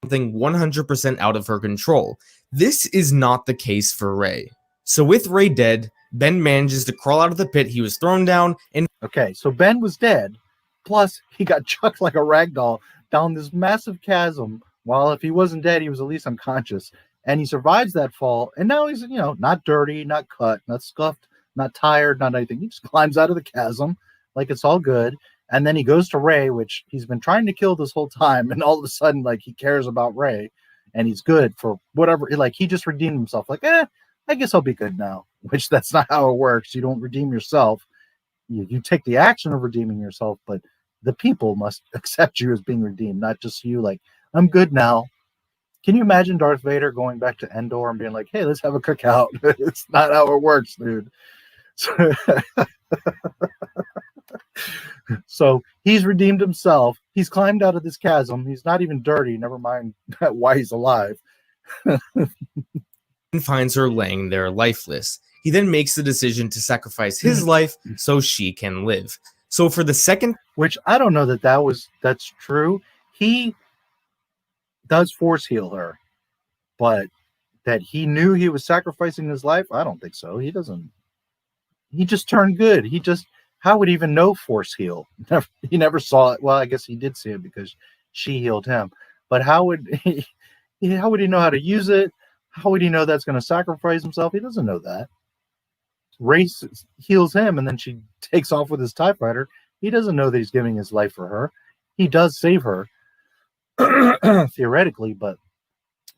Speaker 2: Something 100% out of her control. This is not the case for Rey. So with Rey dead, Ben manages to crawl out of the pit he was thrown down and...
Speaker 1: Okay, so Ben was dead, plus he got chucked like a ragdoll down this massive chasm. While if he wasn't dead, he was at least unconscious. And he survives that fall, and now he's, not dirty, not cut, not scuffed, not tired, not anything. He just climbs out of the chasm like it's all good. And then he goes to Rey, which he's been trying to kill this whole time. And all of a sudden, like, he cares about Rey and he's good for whatever. Like, he just redeemed himself. Like, I guess I'll be good now, which that's not how it works. You don't redeem yourself. You take the action of redeeming yourself, but the people must accept you as being redeemed, not just you. Like, I'm good now. Can you imagine Darth Vader going back to Endor and being like, hey, let's have a cookout? It's not how it works, dude. So he's redeemed himself. He's climbed out of this chasm. He's not even dirty. Never mind why he's alive.
Speaker 2: and finds her laying there lifeless. He then makes the decision to sacrifice his life so she can live. So for the second...
Speaker 1: Which I don't know that's true. He does force heal her. But that he knew he was sacrificing his life? I don't think so. He doesn't. He just turned good. How would he even know force heal? He never saw it. Well, I guess he did see it because she healed him. But how would he know how to use it? How would he know that's going to sacrifice himself? He doesn't know that. Rey heals him, and then she takes off with his TIE fighter. He doesn't know that he's giving his life for her. He does save her, theoretically, but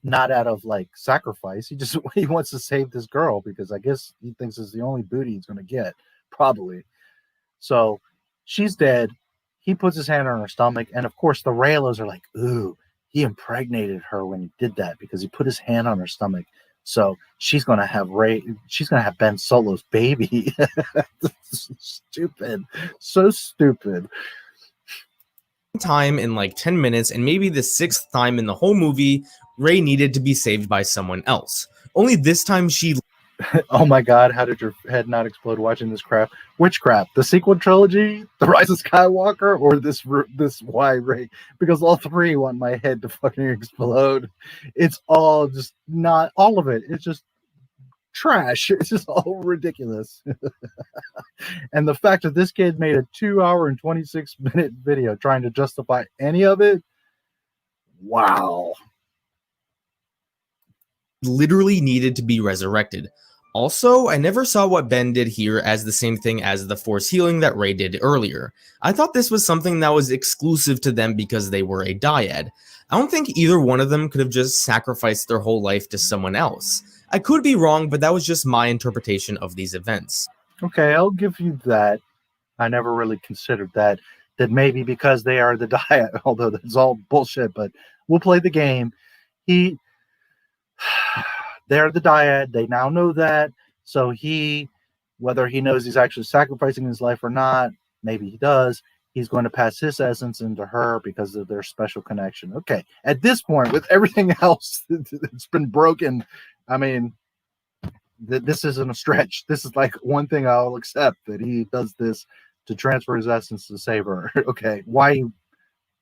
Speaker 1: not out of like sacrifice. He wants to save this girl because I guess he thinks it's the only booty he's going to get, probably. So she's dead. He puts his hand on her stomach, and of course the Reylos are like, ooh, he impregnated her when he did that because he put his hand on her stomach. So she's gonna have Ben Solo's baby. Stupid. So stupid.
Speaker 2: Time in like 10 minutes, and maybe the 6th time in the whole movie, Rey needed to be saved by someone else. Only this time she...
Speaker 1: Oh my god, how did your head not explode watching this crap? Which crap? The sequel trilogy? The Rise of Skywalker? Or this why Rey? Because all three want my head to fucking explode. It's all just not... All of it. It's just trash. It's just all ridiculous. And the fact that this kid made a 2-hour and 26-minute video trying to justify any of it, wow.
Speaker 2: Literally needed to be resurrected. Also, I never saw what Ben did here as the same thing as the force healing that Ray did earlier. I thought this was something that was exclusive to them because they were a dyad. I don't think either one of them could have just sacrificed their whole life to someone else. I could be wrong, but that was just my interpretation of these events.
Speaker 1: Okay, I'll give you that. I never really considered that maybe because they are the dyad, although that's all bullshit, but we'll play the game. They're the dyad. They now know that. So whether he knows he's actually sacrificing his life or not, maybe he does, he's going to pass his essence into her because of their special connection. Okay. At this point, with everything else that's been broken, I mean, this isn't a stretch. This is like one thing I'll accept, that he does this to transfer his essence to save her. Okay. Why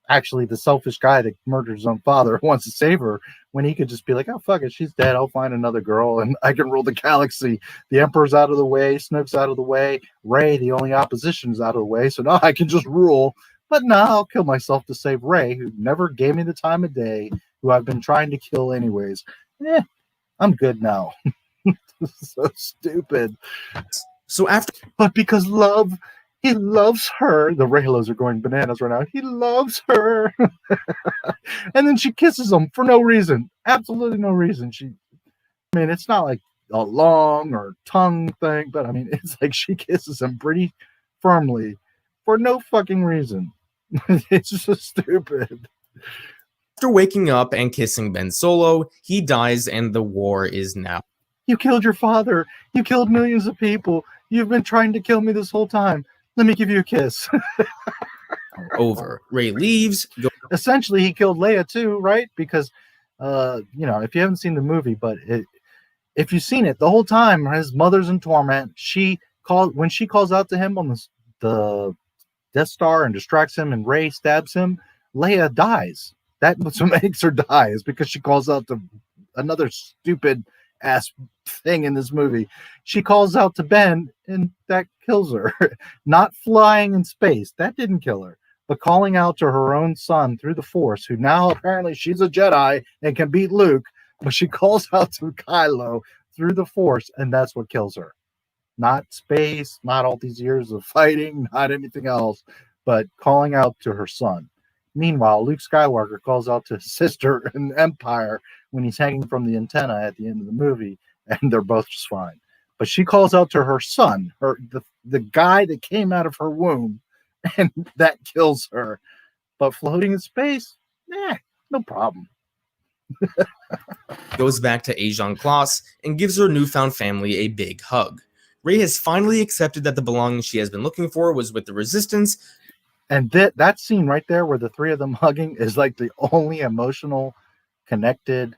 Speaker 1: actually the selfish guy that murdered his own father wants to save her when he could just be like, oh, fuck it, she's dead, I'll find another girl and I can rule the galaxy. The Emperor's out of the way, Snoke's out of the way, Rey, the only opposition, is out of the way, so now I can just rule. But now I'll kill myself to save Rey, who never gave me the time of day, who I've been trying to kill anyways. I'm good now. This is so stupid.
Speaker 2: So after,
Speaker 1: but because love, he loves her. The Reylos are going bananas right now. He loves her. And then she kisses him for no reason. Absolutely no reason. I mean, it's not like a long or tongue thing, but I mean, it's like she kisses him pretty firmly for no fucking reason. It's just stupid.
Speaker 2: After waking up and kissing Ben Solo, he dies and the war is now.
Speaker 1: You killed your father. You killed millions of people. You've been trying to kill me this whole time. Let me give you a kiss.
Speaker 2: Over. Rey leaves.
Speaker 1: Essentially, he killed Leia too, right? Because, you know, if you haven't seen the movie, but if you've seen it, the whole time his mother's in torment. When she calls out to him on the Death Star and distracts him, and Rey stabs him, Leia dies. That's what makes her die, is because she calls out to another stupid ass thing in this movie. She calls out to Ben, and that kills her. Not flying in space, that didn't kill her, but calling out to her own son through the Force, who now apparently she's a Jedi and can beat Luke, but she calls out to Kylo through the Force, and that's what kills her. Not space, not all these years of fighting, not anything else, but calling out to her son. Meanwhile, Luke Skywalker calls out to his sister in the Empire when he's hanging from the antenna at the end of the movie, and they're both just fine. But she calls out to her son, the guy that came out of her womb, and that kills her. But floating in space, no problem.
Speaker 2: Goes back to Ajan Kloss and gives her newfound family a big hug. Rey has finally accepted that the belonging she has been looking for was with the Resistance.
Speaker 1: And that scene right there where the three of them hugging is like the only emotional connected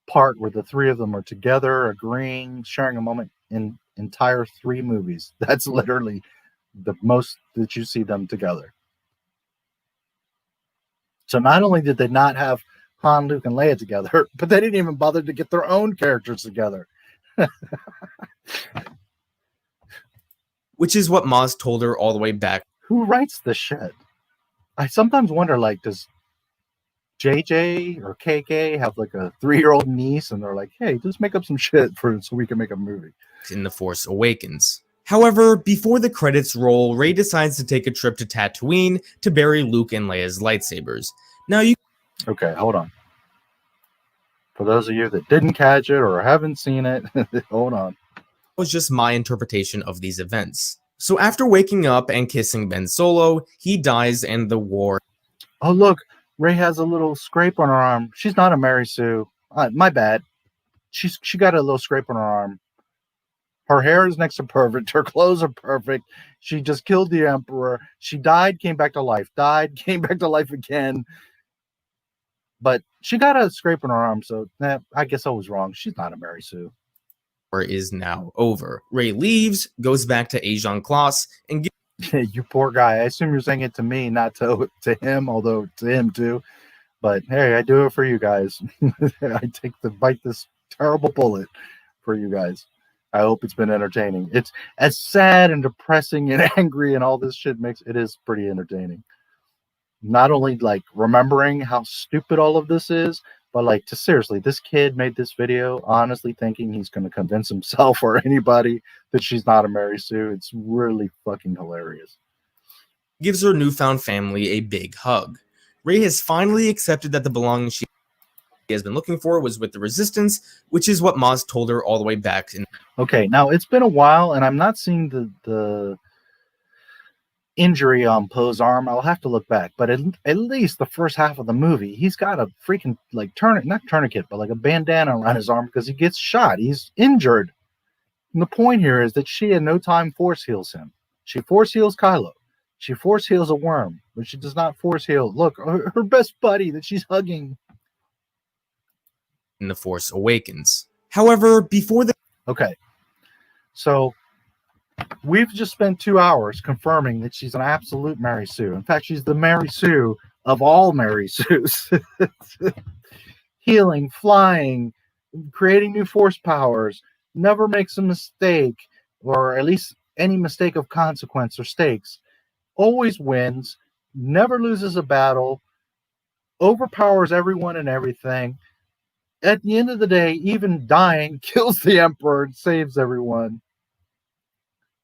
Speaker 1: part where the three of them are together, agreeing, sharing a moment in entire 3 movies. That's literally the most that you see them together. So not only did they not have Han, Luke, and Leia together, but they didn't even bother to get their own characters together.
Speaker 2: Which is what Maz told her all the way back.
Speaker 1: Who writes this shit? I sometimes wonder, like, does JJ or KK have like a 3-year-old niece and they're like, hey, just make up some shit so we can make a movie?
Speaker 2: In The Force Awakens. However, before the credits roll, Rey decides to take a trip to Tatooine to bury Luke and Leia's lightsabers. Now
Speaker 1: Okay, hold on. For those of you that didn't catch it or haven't seen it, hold on.
Speaker 2: Was just my interpretation of these events. So after waking up and kissing Ben Solo, he dies and the war.
Speaker 1: Oh, look, Rey has a little scrape on her arm. She's not a Mary Sue. My bad. She got a little scrape on her arm. Her hair is next to perfect. Her clothes are perfect. She just killed the Emperor. She died, came back to life. Died, came back to life again. But she got a scrape on her arm, so I guess I was wrong. She's not a Mary Sue.
Speaker 2: Is now over. Rey leaves, goes back to Ajan Kloss, and
Speaker 1: you poor guy. I assume you're saying it to me, not to him, although to him too. But hey, I do it for you guys. I bite this terrible bullet for you guys. I hope it's been entertaining. It's as sad and depressing and angry and all this shit it is pretty entertaining. Not only like remembering how stupid all of this is, But like, seriously, this kid made this video honestly thinking he's going to convince himself or anybody that she's not a Mary Sue. It's really fucking hilarious.
Speaker 2: Gives her newfound family a big hug. Ray has finally accepted that the belonging she has been looking for was with the Resistance, which is what Maz told her all the way back in.
Speaker 1: Okay, now it's been a while, and I'm not seeing the injury on Poe's arm. I'll have to look back, but at least the first half of the movie, he's got a freaking like not tourniquet, but like a bandana around his arm because he gets shot. He's injured. And the point here is that she in no time force heals him. She force heals Kylo. She force heals a worm, but she does not force heal. Look, her best buddy that she's hugging.
Speaker 2: In The Force Awakens. However, before the
Speaker 1: okay, so we've just spent 2 hours confirming that she's an absolute Mary Sue. In fact, she's the Mary Sue of all Mary Sues. Healing, flying, creating new force powers, never makes a mistake, or at least any mistake of consequence or stakes, always wins, never loses a battle, overpowers everyone and everything. At the end of the day, even dying kills the Emperor and saves everyone.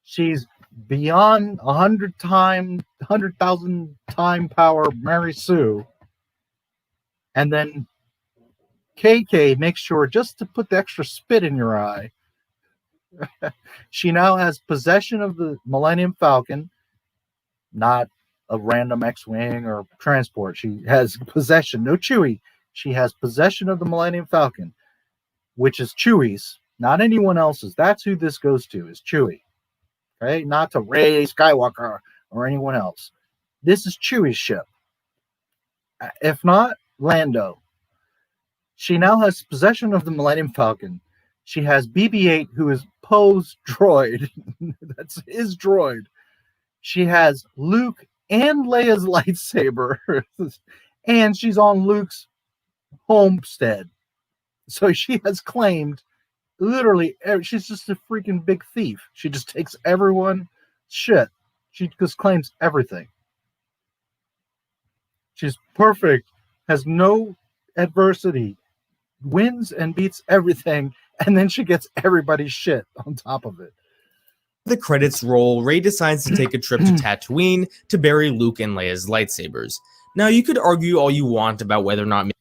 Speaker 1: She's beyond 100,000 time power Mary Sue. And then KK makes sure just to put the extra spit in your eye. She now has possession of the Millennium Falcon, not a random X-Wing or transport. She has possession, no Chewie. She has possession of the Millennium Falcon, which is Chewie's, not anyone else's. That's who this goes to, is Chewie. Okay, not to Rey Skywalker or anyone else. This is Chewie's ship. If not, Lando. She now has possession of the Millennium Falcon. She has BB-8, who is Poe's droid. That's his droid. She has Luke and Leia's lightsaber. And she's on Luke's homestead. So she has claimed literally, she's just a freaking big thief. She just takes everyone's shit. She just claims everything. She's perfect, has no adversity, wins and beats everything, and then she gets everybody's shit on top of it.
Speaker 2: The credits roll, Rey decides to take a trip to Tatooine to bury Luke and Leia's lightsabers. Now, you could argue all you want about whether or not...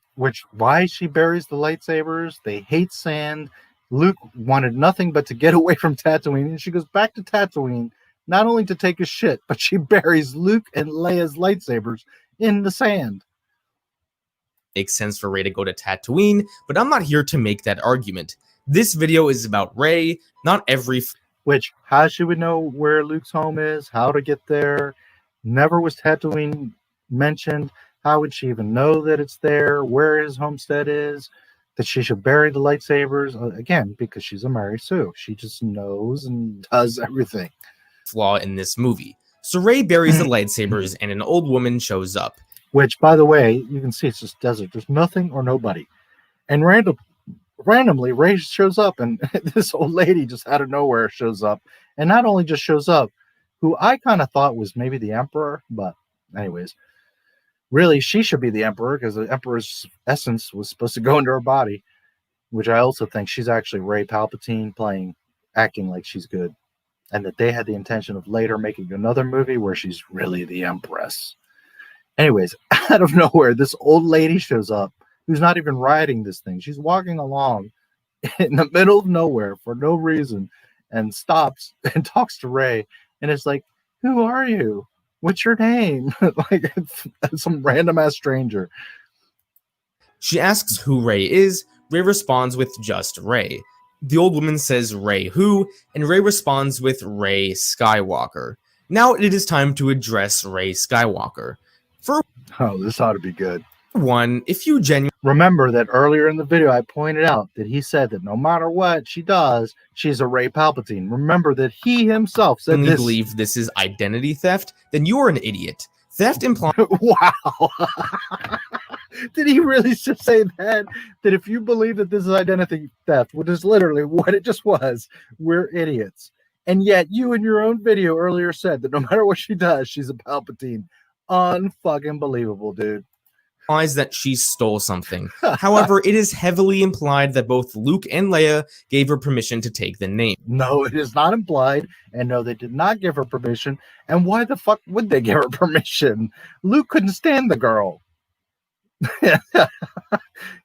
Speaker 1: Why she buries the lightsabers, they hate sand. Luke wanted nothing but to get away from Tatooine, and she goes back to Tatooine, not only to take a shit, but she buries Luke and Leia's lightsabers in the sand.
Speaker 2: Makes sense for Rey to go to Tatooine, but I'm not here to make that argument. This video is about Rey, not every...
Speaker 1: Which, how she would know where Luke's home is, how to get there. Never was Tatooine mentioned. How would she even know that it's there, where his homestead is, that she should bury the lightsabers? Again, because she's a Mary Sue. She just knows and does everything.
Speaker 2: Flaw in this movie. So Rey buries the lightsabers and an old woman shows up.
Speaker 1: Which, by the way, you can see it's just desert. There's nothing or nobody. And randomly, Rey shows up, and this old lady just out of nowhere shows up. And not only just shows up, who I kind of thought was maybe the Emperor, but anyways, really, she should be the Emperor because the Emperor's essence was supposed to go into her body, which I also think she's actually Rey Palpatine acting like she's good. And that they had the intention of later making another movie where she's really the Empress. Anyways, out of nowhere, this old lady shows up who's not even riding this thing. She's walking along in the middle of nowhere for no reason and stops and talks to Rey. And it's like, who are you? What's your name? Like some random ass stranger.
Speaker 2: She asks who Rey is. Rey responds with just Rey. The old woman says Rey who, and Rey responds with Rey Skywalker. Now it is time to address Rey Skywalker.
Speaker 1: This ought to be good.
Speaker 2: One, if you genuinely
Speaker 1: remember that earlier in the video, I pointed out that he said that no matter what she does, she's a Rey Palpatine. Remember that he himself said this.
Speaker 2: Believe this is identity theft, then you are an idiot. Theft implies.
Speaker 1: Wow. Did he really just say that? That if you believe that this is identity theft, which is literally what it just was, we're idiots. And yet you in your own video earlier said that no matter what she does, she's a Palpatine. Unfucking believable, dude.
Speaker 2: implies that she stole something. However, it is heavily implied that both Luke and Leia gave her permission to take the name.
Speaker 1: No, it is not implied, and no, they did not give her permission. And why the fuck would they give her permission? Luke couldn't stand the girl.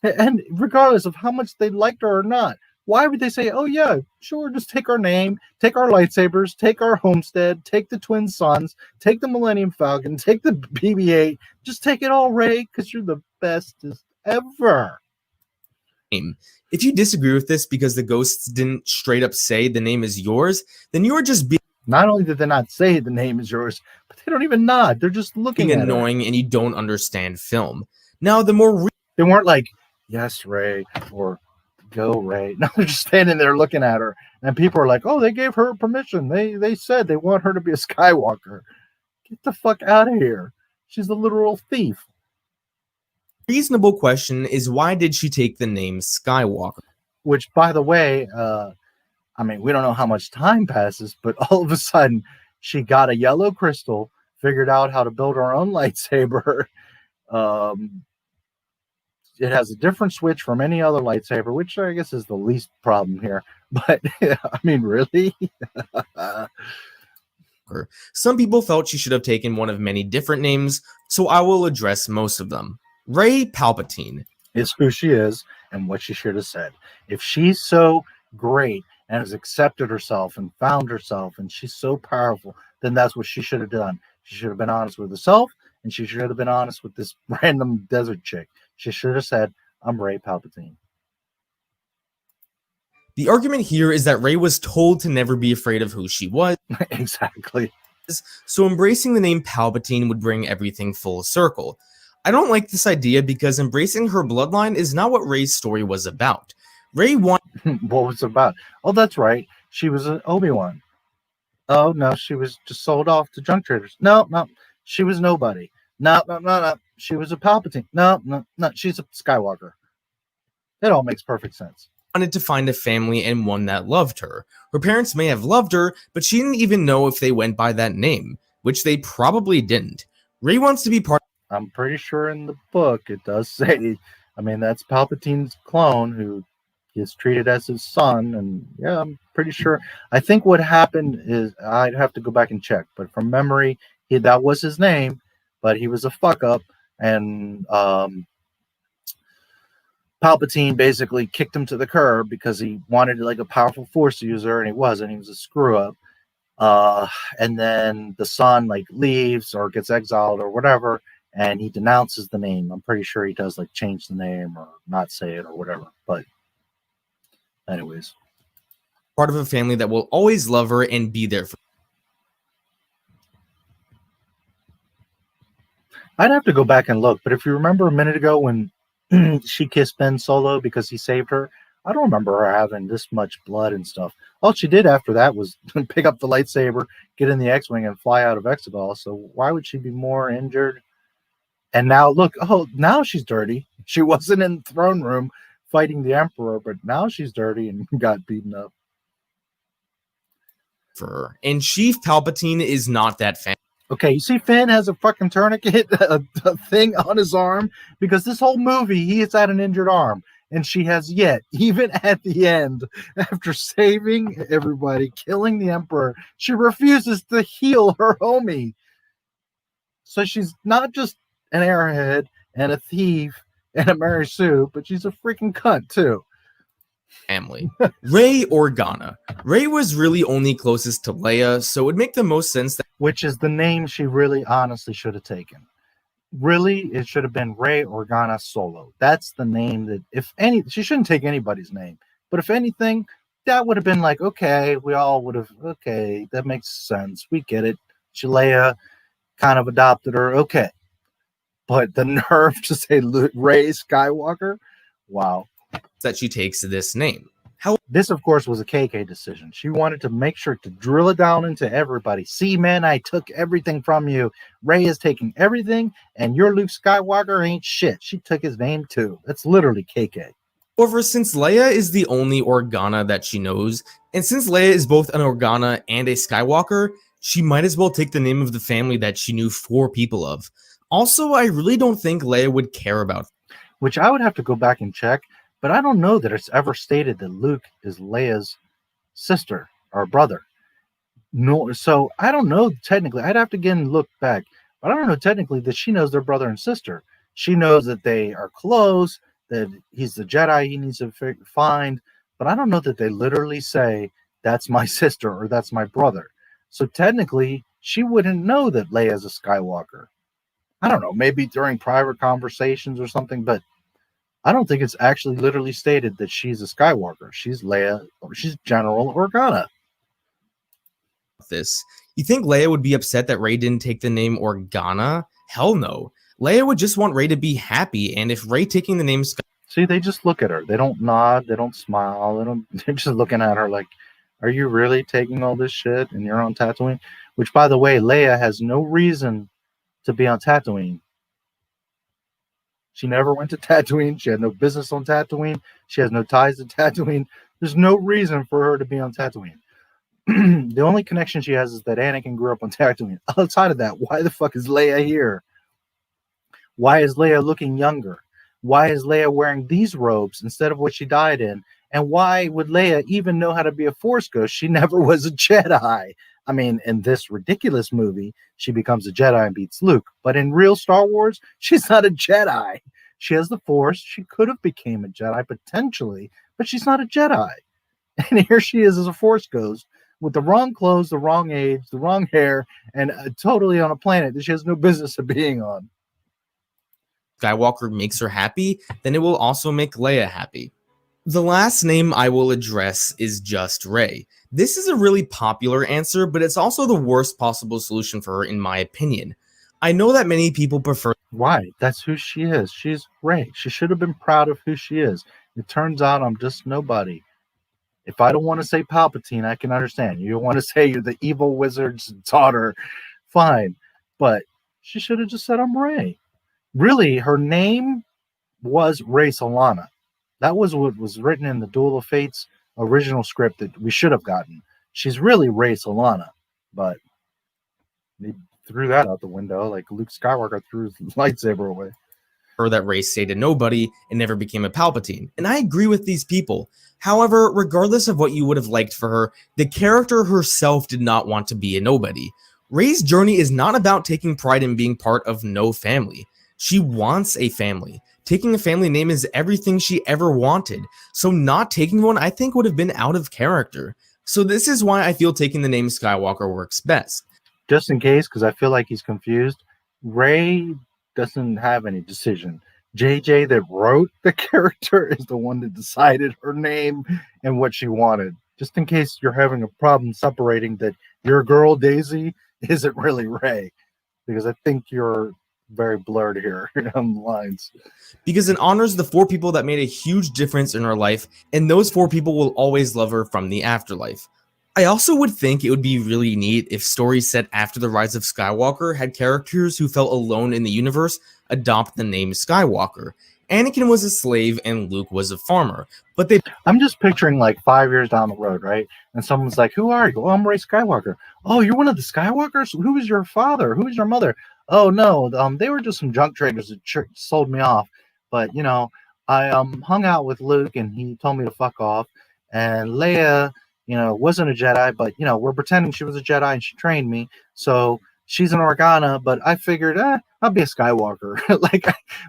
Speaker 1: And regardless of how much they liked her or not, why would they say, oh yeah, sure, just take our name, take our lightsabers, take our homestead, take the twin suns, take the Millennium Falcon, take the BB-8, just take it all, Rey, because you're the bestest ever.
Speaker 2: If you disagree with this because the ghosts didn't straight up say the name is yours, then you are just being
Speaker 1: not only did they not say the name is yours, but they don't even nod. They're just looking at
Speaker 2: annoying and you don't understand film. Now, the more
Speaker 1: they weren't like, yes, Rey, or go, Rey. No, they're just standing there looking at her, and people are like, oh, they gave her permission. They said they want her to be a Skywalker. Get the fuck out of here. She's a literal thief.
Speaker 2: Reasonable question is, why did she take the name Skywalker?
Speaker 1: Which, by the way, I mean, we don't know how much time passes, but all of a sudden she got a yellow crystal, figured out how to build her own lightsaber. It has a different switch from any other lightsaber, which I guess is the least problem here. But I mean, really?
Speaker 2: Some people felt she should have taken one of many different names, so I will address most of them. Rey Palpatine
Speaker 1: is who she is and what she should have said. If she's so great and has accepted herself and found herself and she's so powerful, then that's what she should have done. She should have been honest with herself, and she should have been honest with this random desert chick. She should have said, I'm Rey Palpatine.
Speaker 2: The argument here is that Rey was told to never be afraid of who she was.
Speaker 1: Exactly.
Speaker 2: So embracing the name Palpatine would bring everything full circle. I don't like this idea because embracing her bloodline is not what Rey's story was about. Rey wanted...
Speaker 1: What was it about? Oh, that's right. She was an Obi-Wan. Oh, no, she was just sold off to junk traders. No, she was nobody. No. She was a Palpatine. No. She's a Skywalker. It all makes perfect sense.
Speaker 2: Wanted to find a family and one that loved her. Her parents may have loved her, but she didn't even know if they went by that name, which they probably didn't. Rey wants to be part.
Speaker 1: I'm pretty sure in the book it does say, I mean, that's Palpatine's clone who is treated as his son, and yeah, I'm pretty sure. I think what happened is, I'd have to go back and check, but from memory, that was his name, but he was a fuck up, and Palpatine basically kicked him to the curb because he wanted like a powerful Force user, and he wasn't. He was a screw up. And then the son like leaves or gets exiled or whatever, and he denounces the name. I'm pretty sure he does like change the name or not say it or whatever. But anyways,
Speaker 2: part of a family that will always love her and be there for her.
Speaker 1: I'd have to go back and look, but if you remember a minute ago when she kissed Ben Solo because he saved her, I don't remember her having this much blood and stuff. All she did after that was pick up the lightsaber, get in the X-Wing, and fly out of Exegol. So why would she be more injured? And now look, oh, now she's dirty. She wasn't in the throne room fighting the Emperor, but now she's dirty and got beaten up.
Speaker 2: For her. And Chief Palpatine is not that fan.
Speaker 1: Okay, you see Finn has a fucking tourniquet, a thing on his arm, because this whole movie, he has had an injured arm, and she has yet, even at the end, after saving everybody, killing the Emperor, she refuses to heal her homie. So she's not just an airhead and a thief and a Mary Sue, but she's a freaking cunt, too.
Speaker 2: Family. Rey Organa. Rey was really only closest to Leia, so it would make the most sense that...
Speaker 1: Which is the name she really honestly should have taken. Really, it should have been Rey Organa Solo. That's the name that, if any, she shouldn't take anybody's name. But if anything, that would have been like, okay, we all would have, okay, that makes sense. We get it. Leia kind of adopted her. Okay. But the nerve to say Rey Skywalker, wow.
Speaker 2: That she takes this name.
Speaker 1: This, of course, was a KK decision. She wanted to make sure to drill it down into everybody. See, man, I took everything from you. Rey is taking everything, and your Luke Skywalker ain't shit. She took his name, too. That's literally KK.
Speaker 2: However, since Leia is the only Organa that she knows, and since Leia is both an Organa and a Skywalker, she might as well take the name of the family that she knew 4 people of. Also, I really don't think Leia would care about.
Speaker 1: Which I would have to go back and check, but I don't know that it's ever stated that Luke is Leia's sister or brother. No, so I don't know technically. I'd have to again look back, but I don't know technically that she knows they're brother and sister. She knows that they are close, that he's the Jedi he needs to find, but I don't know that they literally say that's my sister or that's my brother. So technically, she wouldn't know that Leia's a Skywalker. I don't know, maybe during private conversations or something, but I don't think it's actually literally stated that she's a Skywalker. She's Leia, or she's General Organa.
Speaker 2: This. You think Leia would be upset that Rey didn't take the name Organa? Hell no. Leia would just want Rey to be happy, and if Rey taking the name
Speaker 1: See, they just look at her. They don't nod, they don't smile, they're just looking at her like, are you really taking all this shit and you're on Tatooine? Which, by the way, Leia has no reason to be on Tatooine. She never went to Tatooine. She had no business on Tatooine. She has no ties to Tatooine. There's no reason for her to be on Tatooine. The only connection she has is that Anakin grew up on Tatooine. Outside of that, why the fuck is Leia here? Why is Leia looking younger? Why is Leia wearing these robes instead of what she died in? And why would Leia even know how to be a Force ghost? She never was a Jedi. I mean, in this ridiculous movie, she becomes a Jedi and beats Luke. But in real Star Wars, she's not a Jedi. She has the Force. She could have became a Jedi potentially, but she's not a Jedi. And here she is as a Force ghost with the wrong clothes, the wrong age, the wrong hair, and totally on a planet that she has no business of being on.
Speaker 2: Skywalker makes her happy, then it will also make Leia happy. The last name I will address is just Rey. This is a really popular answer, but it's also the worst possible solution for her in my opinion. I know that many people prefer.
Speaker 1: Why? That's who she is. She's Rey. She should have been proud of who she is. It turns out I'm just nobody. If I don't want to say Palpatine, I can understand. You want to say you're the evil wizard's daughter, fine. But she should have just said I'm Rey. Really, her name was Rey Solana. That was what was written in the Duel of Fates original script that we should have gotten. She's really Rey Solana, but they threw that out the window like Luke Skywalker threw his lightsaber away.
Speaker 2: That Rey stayed a nobody and never became a Palpatine, and I agree with these people. However, regardless of what you would have liked for her, the character herself did not want to be a nobody. Rey's journey is not about taking pride in being part of no family. She wants a family. Taking a family name is everything she ever wanted, so not taking one I think would have been out of character. So this is why I feel taking the name Skywalker works best.
Speaker 1: Just in case, because I feel like he's confused, Rey doesn't have any decision. JJ that wrote the character is the one that decided her name and what she wanted. Just in case you're having a problem separating that your girl Daisy isn't really Rey, because I think you're very blurred here on the lines.
Speaker 2: Because it honors the 4 people that made a huge difference in her life, and those 4 people will always love her from the afterlife. I also would think it would be really neat if stories set after the rise of Skywalker had characters who felt alone in the universe adopt the name Skywalker. Anakin was a slave and Luke was a farmer, but they...
Speaker 1: I'm just picturing like 5 years down the road, right? And someone's like, who are you? Oh, I'm Rey Skywalker. Oh, you're one of the Skywalkers? Who is your father? Who is your mother? Oh, no, they were just some junk traders that sold me off. But, you know, I hung out with Luke and he told me to fuck off. And Leia, you know, wasn't a Jedi, but, you know, we're pretending she was a Jedi and she trained me. So she's an Organa, but I figured, I'll be a Skywalker.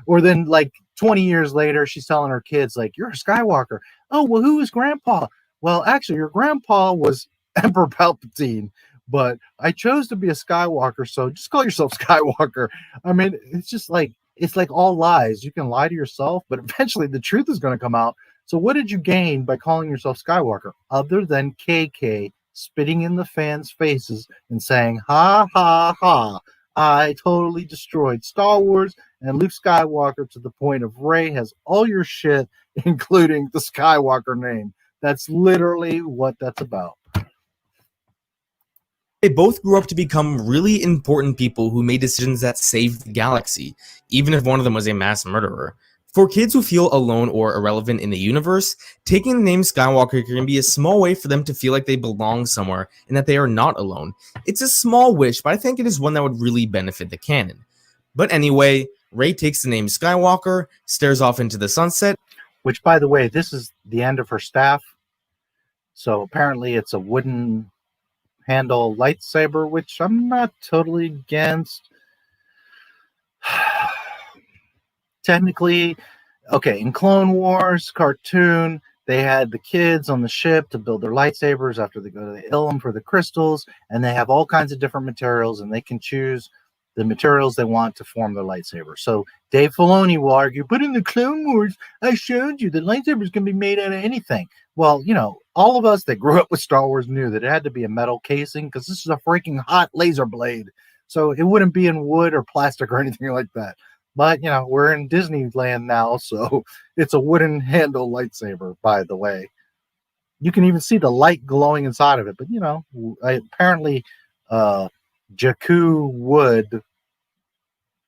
Speaker 1: Or then like 20 years later, she's telling her kids, like, you're a Skywalker. Oh, well, who is Grandpa? Well, actually, your grandpa was Emperor Palpatine, but I chose to be a Skywalker, so just call yourself Skywalker. I mean, it's like all lies. You can lie to yourself, but eventually the truth is going to come out. So what did you gain by calling yourself Skywalker other than KK spitting in the fans' faces and saying, ha, ha, ha, I totally destroyed Star Wars and Luke Skywalker to the point of Rey has all your shit, including the Skywalker name. That's literally what that's about.
Speaker 2: They both grew up to become really important people who made decisions that saved the galaxy, even if one of them was a mass murderer. For kids who feel alone or irrelevant in the universe, taking the name Skywalker can be a small way for them to feel like they belong somewhere and that they are not alone. It's a small wish, but I think it is one that would really benefit the canon. But anyway, Rey takes the name Skywalker, stares off into the sunset.
Speaker 1: Which, by the way, this is the end of her staff. So apparently it's a wooden handle lightsaber, which I'm not totally against. Technically, okay, in Clone Wars cartoon, they had the kids on the ship to build their lightsabers after they go to the Ilum for the crystals, and they have all kinds of different materials, and they can choose the materials they want to form their lightsaber. So Dave Filoni will argue, but in the Clone Wars, I showed you that lightsabers can be made out of anything. Well, you know, all of us that grew up with Star Wars knew that it had to be a metal casing because this is a freaking hot laser blade. So it wouldn't be in wood or plastic or anything like that. But, you know, we're in Disneyland now, so it's a wooden handle lightsaber, by the way. You can even see the light glowing inside of it. But, you know, apparently Jakku wood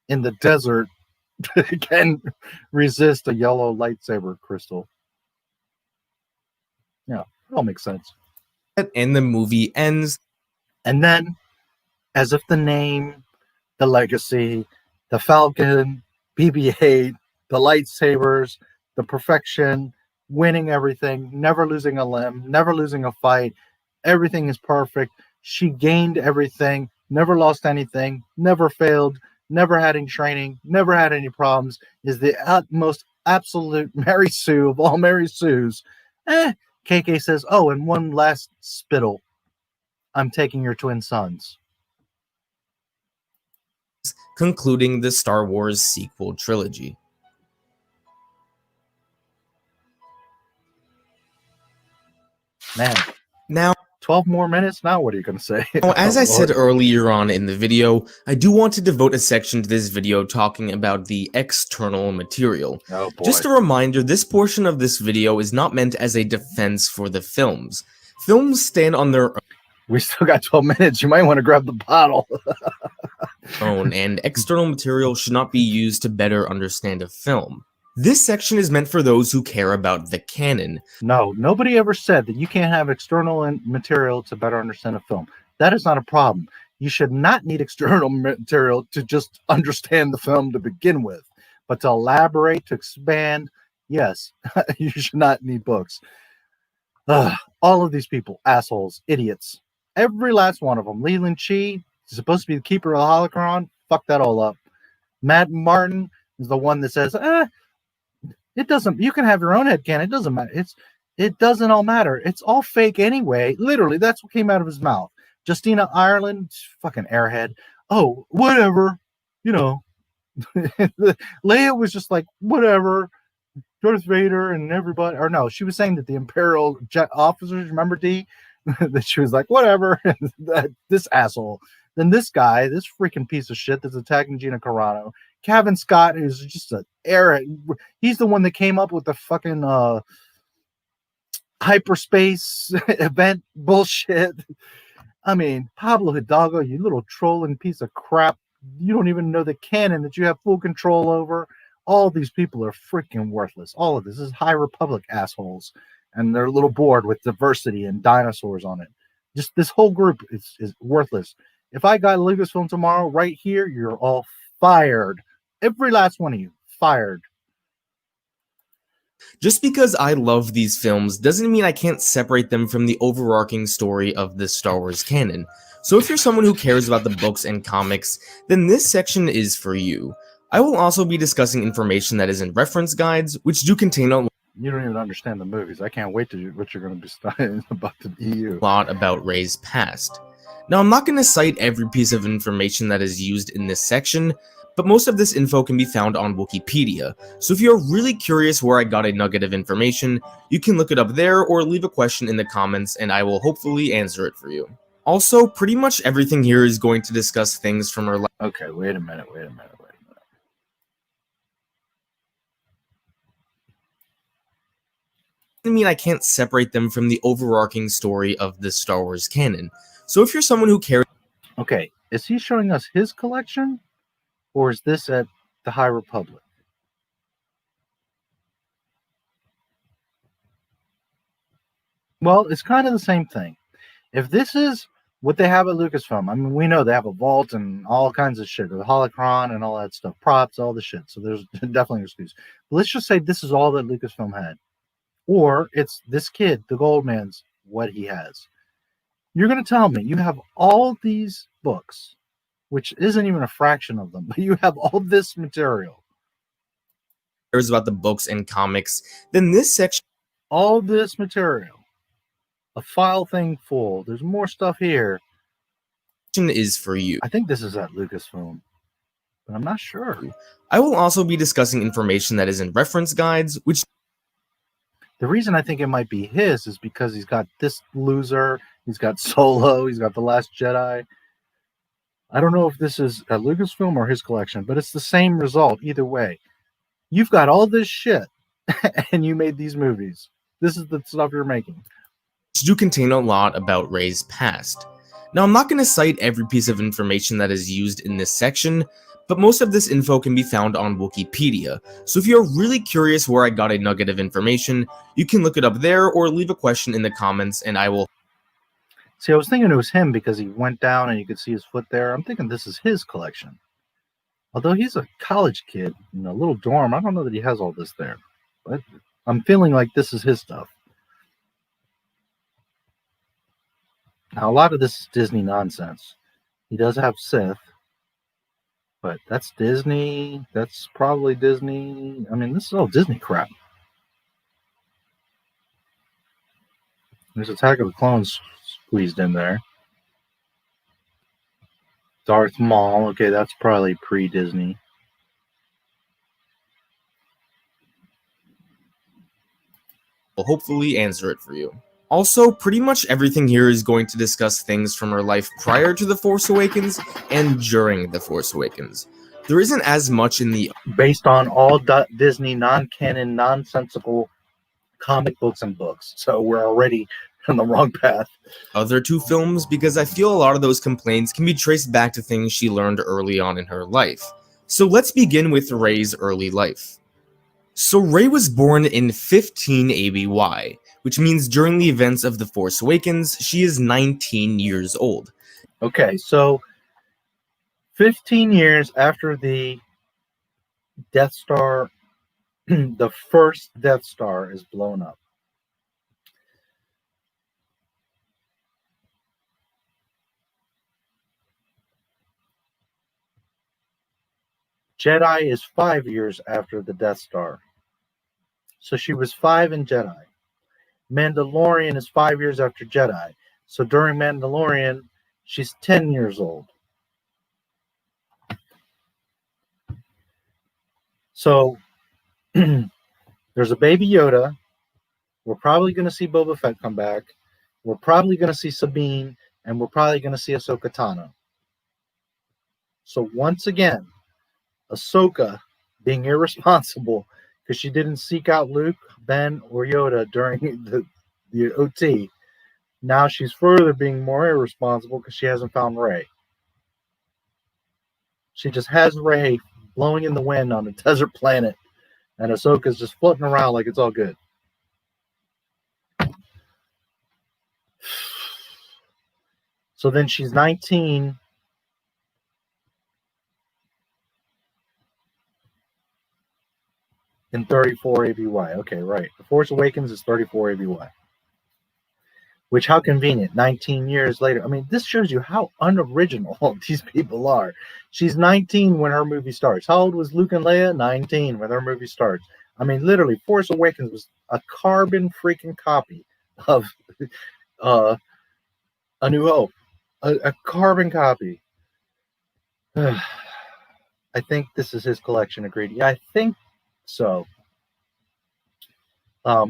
Speaker 1: in the desert can resist a yellow lightsaber crystal. Yeah, it all makes sense.
Speaker 2: And the movie ends.
Speaker 1: And then, as if the name, the legacy, the Falcon, BB-8, the lightsabers, the perfection, winning everything, never losing a limb, never losing a fight, everything is perfect. She gained everything, never lost anything, never failed, never had any training, never had any problems, is the utmost absolute Mary Sue of all Mary Sues. KK says, oh, and one last spittle. I'm taking your twin sons.
Speaker 2: Concluding the Star Wars sequel trilogy.
Speaker 1: Man,
Speaker 2: now
Speaker 1: 12 more minutes. Now what are you going to say?
Speaker 2: As
Speaker 1: Oh,
Speaker 2: I said
Speaker 1: Lord.
Speaker 2: earlier on in the video, I do want to devote a section to this video talking about the external material.
Speaker 1: Oh, boy.
Speaker 2: Just a reminder, this portion of this video is not meant as a defense for the films. Films stand on their
Speaker 1: We still got 12 minutes. You might want to grab the bottle.
Speaker 2: own, and external material should not be used to better understand a film. This section is meant for those who care about the canon.
Speaker 1: No, nobody ever said that you can't have external material to better understand a film. That is not a problem. You should not need external material to just understand the film to begin with. But to elaborate, to expand, yes, you should not need books. All of these people, assholes, idiots. Every last one of them. Leland Chi, supposed to be the keeper of the holocron. Fuck that all up. Matt Martin is the one that says, it doesn't, you can have your own headcanon. It doesn't matter. It doesn't all matter. It's all fake anyway. Literally, that's what came out of his mouth. Justina Ireland, fucking airhead. Oh, whatever. You know, Leia was just like, whatever. Darth Vader and everybody, or no, she was saying that the Imperial jet officers, remember D? That she was like, whatever. This asshole. Then this guy, this freaking piece of shit that's attacking Gina Carano. Kevin Scott is just an airhead. He's the one that came up with the fucking hyperspace event bullshit. I mean, Pablo Hidalgo, you little trolling piece of crap. You don't even know the canon that you have full control over. All these people are freaking worthless. All of this is High Republic assholes. And they're a little bored with diversity and dinosaurs on it. Just this whole group is worthless. If I got Lucasfilm tomorrow, right here, you're all fired. Every last one of you, fired.
Speaker 2: Just because I love these films doesn't mean I can't separate them from the overarching story of the Star Wars canon. So if you're someone who cares about the books and comics, then this section is for you. I will also be discussing information that is in reference guides, which do contain a
Speaker 1: You don't even understand the movies. I can't wait to do what you're going to be studying about the EU.
Speaker 2: lot about Rey's past. Now, I'm not going to cite every piece of information that is used in this section, but most of this info can be found on Wikipedia, so if you're really curious where I got a nugget of information, you can look it up there or leave a question in the comments and I will hopefully answer it for you. Also, pretty much everything here is going to discuss things from her life.
Speaker 1: Okay, wait a minute.
Speaker 2: I mean, I can't separate them from the overarching story of the Star Wars canon. So if you're someone who cares...
Speaker 1: Okay, is he showing us his collection? Or is this at the High Republic? Well, it's kind of the same thing. If this is what they have at Lucasfilm. I mean, we know they have a vault and all kinds of shit, the holocron and all that stuff, props, all the shit. So there's definitely an excuse. But let's just say this is all that Lucasfilm had. Or it's this kid, the Goldman's, what he has. You're going to tell me you have all these books, which isn't even a fraction of them, but you have all this material.
Speaker 2: Cares about the books and comics, then this section,
Speaker 1: all this material, a file thing full. There's more stuff here.
Speaker 2: Is for you.
Speaker 1: I think this is at Lucasfilm, but I'm not sure.
Speaker 2: I will also be discussing information that is in reference guides, which
Speaker 1: the reason I think it might be his is because he's got this loser, he's got Solo, he's got The Last Jedi. I don't know if this is at Lucasfilm or his collection, but it's the same result either way. You've got all this shit, and you made these movies. This is the stuff you're making.
Speaker 2: Do contain a lot about Rey's past. Now, I'm not going to cite every piece of information that is used in this section, but most of this info can be found on Wikipedia, so if you're really curious where I got a nugget of information, you can look it up there or leave a question in the comments and I will...
Speaker 1: See, I was thinking it was him because he went down and you could see his foot there. I'm thinking this is his collection. Although he's a college kid in a little dorm, I don't know that he has all this there. But I'm feeling like this is his stuff. Now, a lot of this is Disney nonsense. He does have Sith, but that's Disney. That's probably Disney. I mean, this is all Disney crap. There's Attack of the Clones squeezed in there. Darth Maul. Okay, that's probably pre-Disney.
Speaker 2: Will hopefully answer it for you. Also, pretty much everything here is going to discuss things from her life prior to The Force Awakens and during The Force Awakens. There isn't as much in the...
Speaker 1: Based on all Disney non-canon, nonsensical comic books and books. So we're already on the wrong path.
Speaker 2: Other two films, because I feel a lot of those complaints can be traced back to things she learned early on in her life. So let's begin with Rey's early life. So Rey was born in 15 ABY, which means during the events of The Force Awakens, she is 19 years old.
Speaker 1: Okay, so 15 years after the Death Star, the first Death Star is blown up. Jedi is 5 years after the Death Star. So she was 5 in Jedi. Mandalorian is 5 years after Jedi. So during Mandalorian, she's 10 years old. So there's a baby Yoda. We're probably going to see Boba Fett come back. We're probably going to see Sabine. And we're probably going to see Ahsoka Tano. So once again, Ahsoka being irresponsible because she didn't seek out Luke, Ben, or Yoda during the OT. Now she's further being more irresponsible because she hasn't found Rey. She just has Rey blowing in the wind on a desert planet, and Ahsoka's just floating around like it's all good. So then she's 19. In 34 ABY. Okay, right. The Force Awakens is 34 ABY. Which, how convenient. 19 years later. I mean, this shows you how unoriginal these people are. She's 19 when her movie starts. How old was Luke and Leia? 19 when her movie starts. I mean, literally, Force Awakens was a carbon freaking copy of A New Hope. A carbon copy. I think this is his collection, agreed. Yeah, I think so.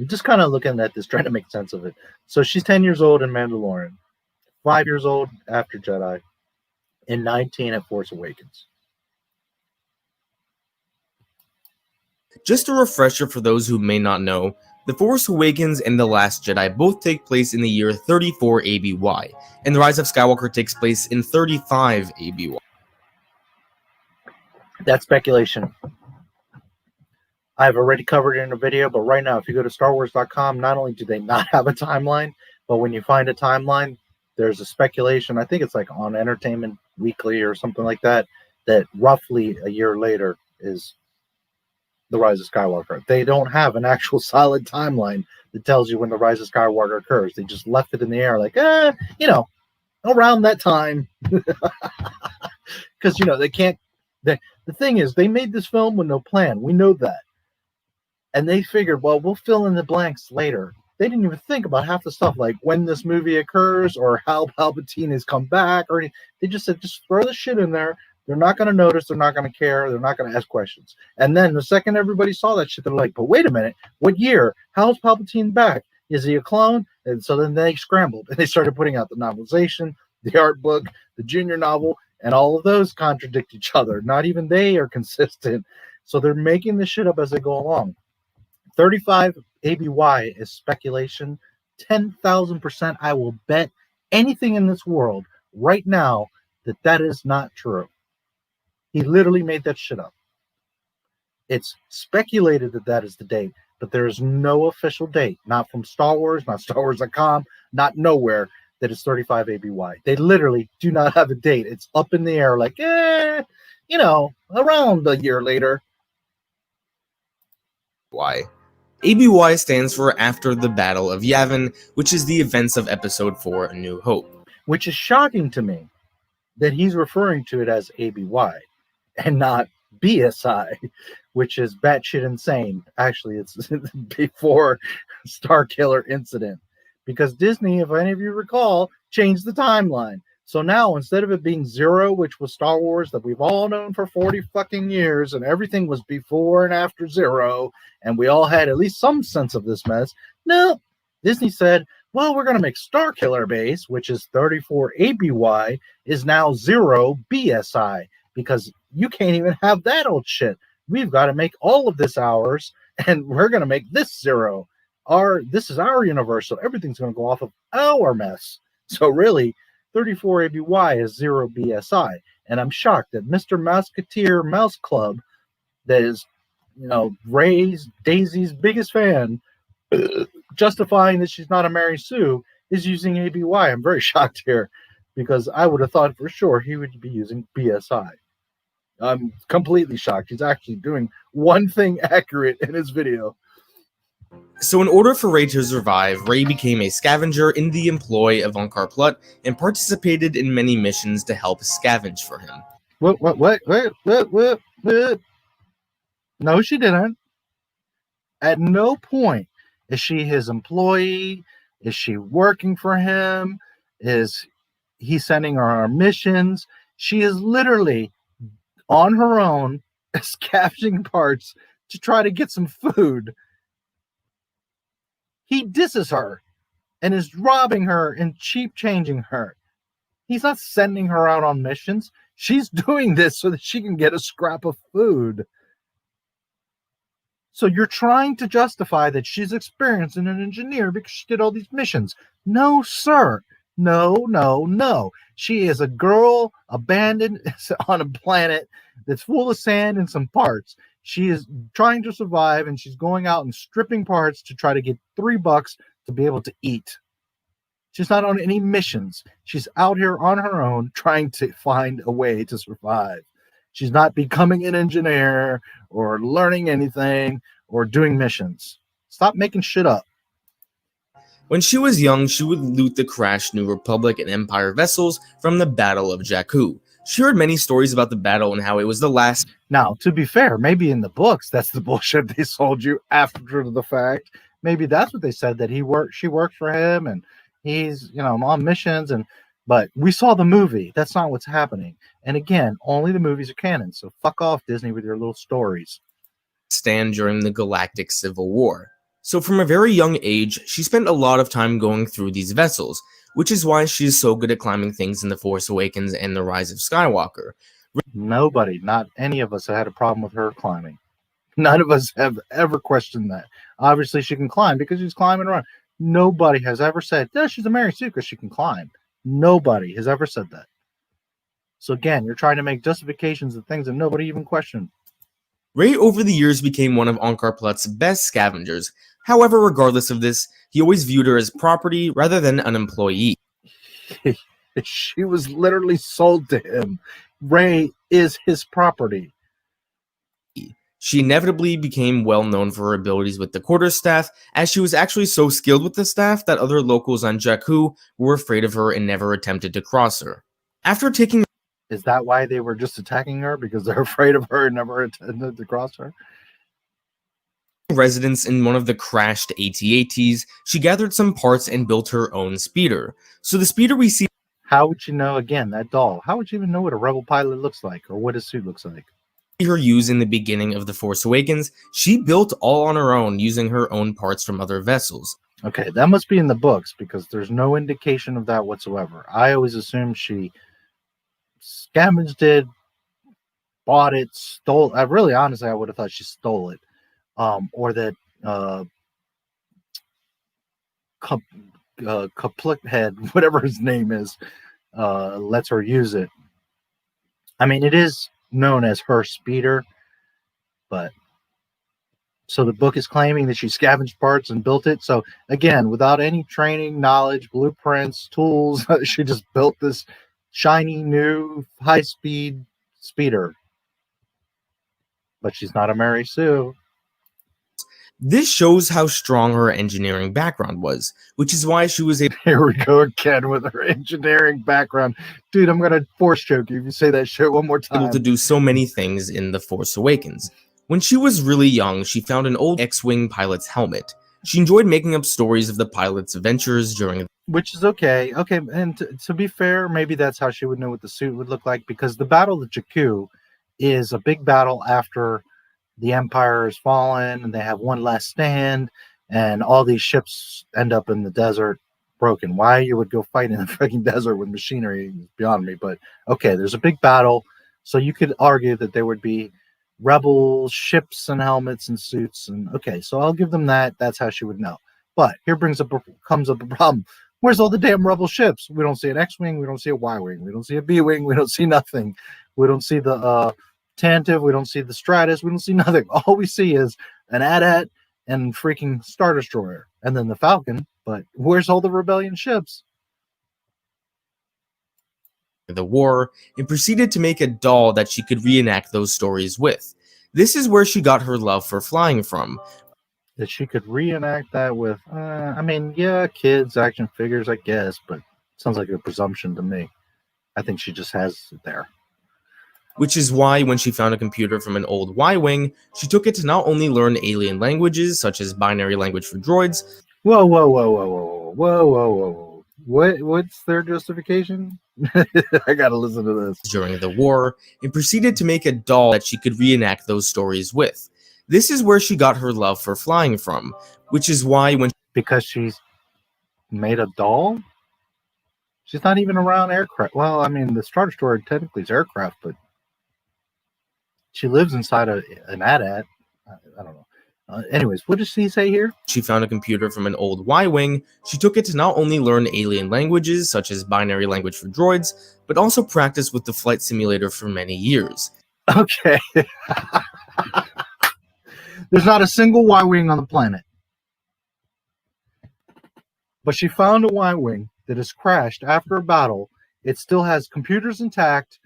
Speaker 1: Just kind of looking at this, trying to make sense of it. So she's 10 years old in Mandalorian, 5 years old after Jedi, and 19 at Force Awakens.
Speaker 2: Just a refresher for those who may not know, The Force Awakens and The Last Jedi both take place in the year 34 ABY, and The Rise of Skywalker takes place in 35 ABY.
Speaker 1: That's speculation. I've already covered it in a video, but right now, if you go to StarWars.com, not only do they not have a timeline, but when you find a timeline, there's a speculation, I think it's like on Entertainment Weekly or something like that, that roughly a year later is The Rise of Skywalker. They don't have an actual solid timeline that tells you when The Rise of Skywalker occurs. They just left it in the air like, around that time. Because, they can't. The thing is, they made this film with no plan. We know that. And they figured, well, we'll fill in the blanks later. They didn't even think about half the stuff, like when this movie occurs or how Palpatine has come back. Or anything. They just said, just throw the shit in there. They're not going to notice. They're not going to care. They're not going to ask questions. And then the second everybody saw that shit, they're like, but wait a minute. What year? How's Palpatine back? Is he a clone? And so then they scrambled. And they started putting out the novelization, the art book, the junior novel, and all of those contradict each other. Not even they are consistent. So they're making this shit up as they go along. 35 ABY is speculation. 10,000% I will bet anything in this world right now that is not true. He literally made that shit up. It's speculated that is the date, but there is no official date. Not from Star Wars, not StarWars.com, not nowhere that it's 35 ABY. They literally do not have a date. It's up in the air like, around a year later.
Speaker 2: Why? ABY stands for After the Battle of Yavin, which is the events of Episode 4, A New Hope.
Speaker 1: Which is shocking to me that he's referring to it as ABY and not BSI, which is batshit insane. Actually, it's before Starkiller incident. Because Disney, if any of you recall, changed the timeline. So now, instead of it being 0, which was Star Wars that we've all known for 40 fucking years, and everything was before and after 0, and we all had at least some sense of this mess, no, Disney said, well, we're going to make Starkiller Base, which is 34 ABY, is now 0 BSI, because you can't even have that old shit. We've got to make all of this ours, and we're going to make this 0. This is our universe, so everything's going to go off of our mess. So really, 34 ABY is 0 BSI. And I'm shocked that Mr. Mouseketeer Mouse Club, that is, Ray's, Daisy's biggest fan, justifying that she's not a Mary Sue, is using ABY. I'm very shocked here, because I would have thought for sure he would be using BSI. I'm completely shocked. He's actually doing one thing accurate in his video.
Speaker 2: So in order for Ray to survive, Ray became a scavenger in the employ of Unkar Plutt and participated in many missions to help scavenge for him.
Speaker 1: What? No, she didn't. At no point is she his employee. Is she working for him? Is he sending her on missions? She is literally on her own, scavenging parts to try to get some food. He disses her and is robbing her and cheap changing her. He's not sending her out on missions. She's doing this so that she can get a scrap of food. So you're trying to justify that she's experienced in an engineer because she did all these missions. No, sir. No. She is a girl abandoned on a planet that's full of sand and some parts. She is trying to survive, and she's going out and stripping parts to try to get $3 to be able to eat. She's not on any missions. She's out here on her own trying to find a way to survive. She's not becoming an engineer or learning anything or doing missions. Stop making shit up.
Speaker 2: When she was young, she would loot the crashed New Republic and Empire vessels from the Battle of Jakku. She heard many stories about the battle and how it was the last.
Speaker 1: Now, to be fair, maybe in the books, that's the bullshit they sold you after the fact. Maybe that's what they said, that she works for him and he's, on missions. But we saw the movie. That's not what's happening. And again, only the movies are canon. So fuck off, Disney, with your little stories.
Speaker 2: Stand during the Galactic Civil War. So from a very young age, she spent a lot of time going through these vessels, which is why she is so good at climbing things in The Force Awakens and The Rise of Skywalker.
Speaker 1: Nobody, not any of us, had a problem with her climbing. None of us have ever questioned that. Obviously, she can climb because she's climbing around. Nobody has ever said, yeah, she's a Mary Sue because she can climb. Nobody has ever said that. So again, you're trying to make justifications of things that nobody even questioned.
Speaker 2: Ray over the years became one of Unkar Plutt's best scavengers. However, regardless of this, he always viewed her as property rather than an employee.
Speaker 1: She was literally sold to him. Ray is his property.
Speaker 2: She inevitably became well known for her abilities with the quarterstaff, as she was actually so skilled with the staff that other locals on Jakku were afraid of her and never attempted to cross her. After taking
Speaker 1: Is that why they were just attacking her? Because they're afraid of her and never attempted to cross her?
Speaker 2: residence in one of the crashed AT-ATs, she gathered some parts and built her own speeder. So the speeder we see...
Speaker 1: How would you know, again, that doll, how would you even know what a rebel pilot looks like or what his suit looks like?
Speaker 2: Her use in the beginning of The Force Awakens, she built all on her own using her own parts from other vessels.
Speaker 1: Okay, that must be in the books because there's no indication of that whatsoever. I always assumed she scavenged it, bought it, stole. I really, honestly, I would have thought she stole it, or that Kaplik head, whatever his name is, lets her use it. I mean, it is known as her speeder, but so the book is claiming that she scavenged parts and built it. So again, without any training, knowledge, blueprints, tools, she just built this shiny new high-speed speeder. But she's not a Mary Sue.
Speaker 2: This shows how strong her engineering background was, which is why she was able...
Speaker 1: Here we go again with her engineering background. Dude, I'm going to force choke you if you say that shit one more time.
Speaker 2: to do so many things in The Force Awakens. When she was really young, she found an old X-Wing pilot's helmet. She enjoyed making up stories of the pilot's adventures during...
Speaker 1: Which is okay. Okay, and to be fair, maybe that's how she would know what the suit would look like, because the Battle of Jakku is a big battle after the Empire has fallen and they have one last stand and all these ships end up in the desert broken. Why you would go fight in the freaking desert with machinery is beyond me, but okay, there's a big battle, so you could argue that there would be rebel ships and helmets and suits, and okay, so I'll give them that. That's how she would know. But here comes up a problem. Where's all the damn rebel ships? We don't see an X-Wing, we don't see a Y-Wing, we don't see a B-Wing, we don't see nothing. We don't see the Tantive, we don't see the Stratus, we don't see nothing. All we see is an AT-AT and freaking Star Destroyer, and then the Falcon. But where's all the rebellion ships?
Speaker 2: The war, and proceeded to make a doll that she could reenact those stories with. This is where she got her love for flying from.
Speaker 1: That she could reenact that with, I mean, yeah, kids, action figures, I guess, but sounds like a presumption to me. I think she just has it there.
Speaker 2: Which is why when she found a computer from an old Y-Wing, she took it to not only learn alien languages, such as binary language for droids.
Speaker 1: Whoa, whoa, whoa, whoa, whoa, whoa, whoa, whoa. What's their justification? I gotta listen to this.
Speaker 2: During the war, and proceeded to make a doll that she could reenact those stories with. This is where she got her love for flying from, which is why when...
Speaker 1: Because she's made a doll? She's not even around aircraft. Well, I mean, the Star Destroyer technically is aircraft, but she lives inside an AT-AT. I don't know. Anyways, what does she say here?
Speaker 2: She found a computer from an old Y-Wing. She took it to not only learn alien languages, such as binary language for droids, but also practice with the flight simulator for many years.
Speaker 1: Okay. There's not a single Y-Wing on the planet. But she found a Y-Wing that has crashed after a battle. It still has computers intact.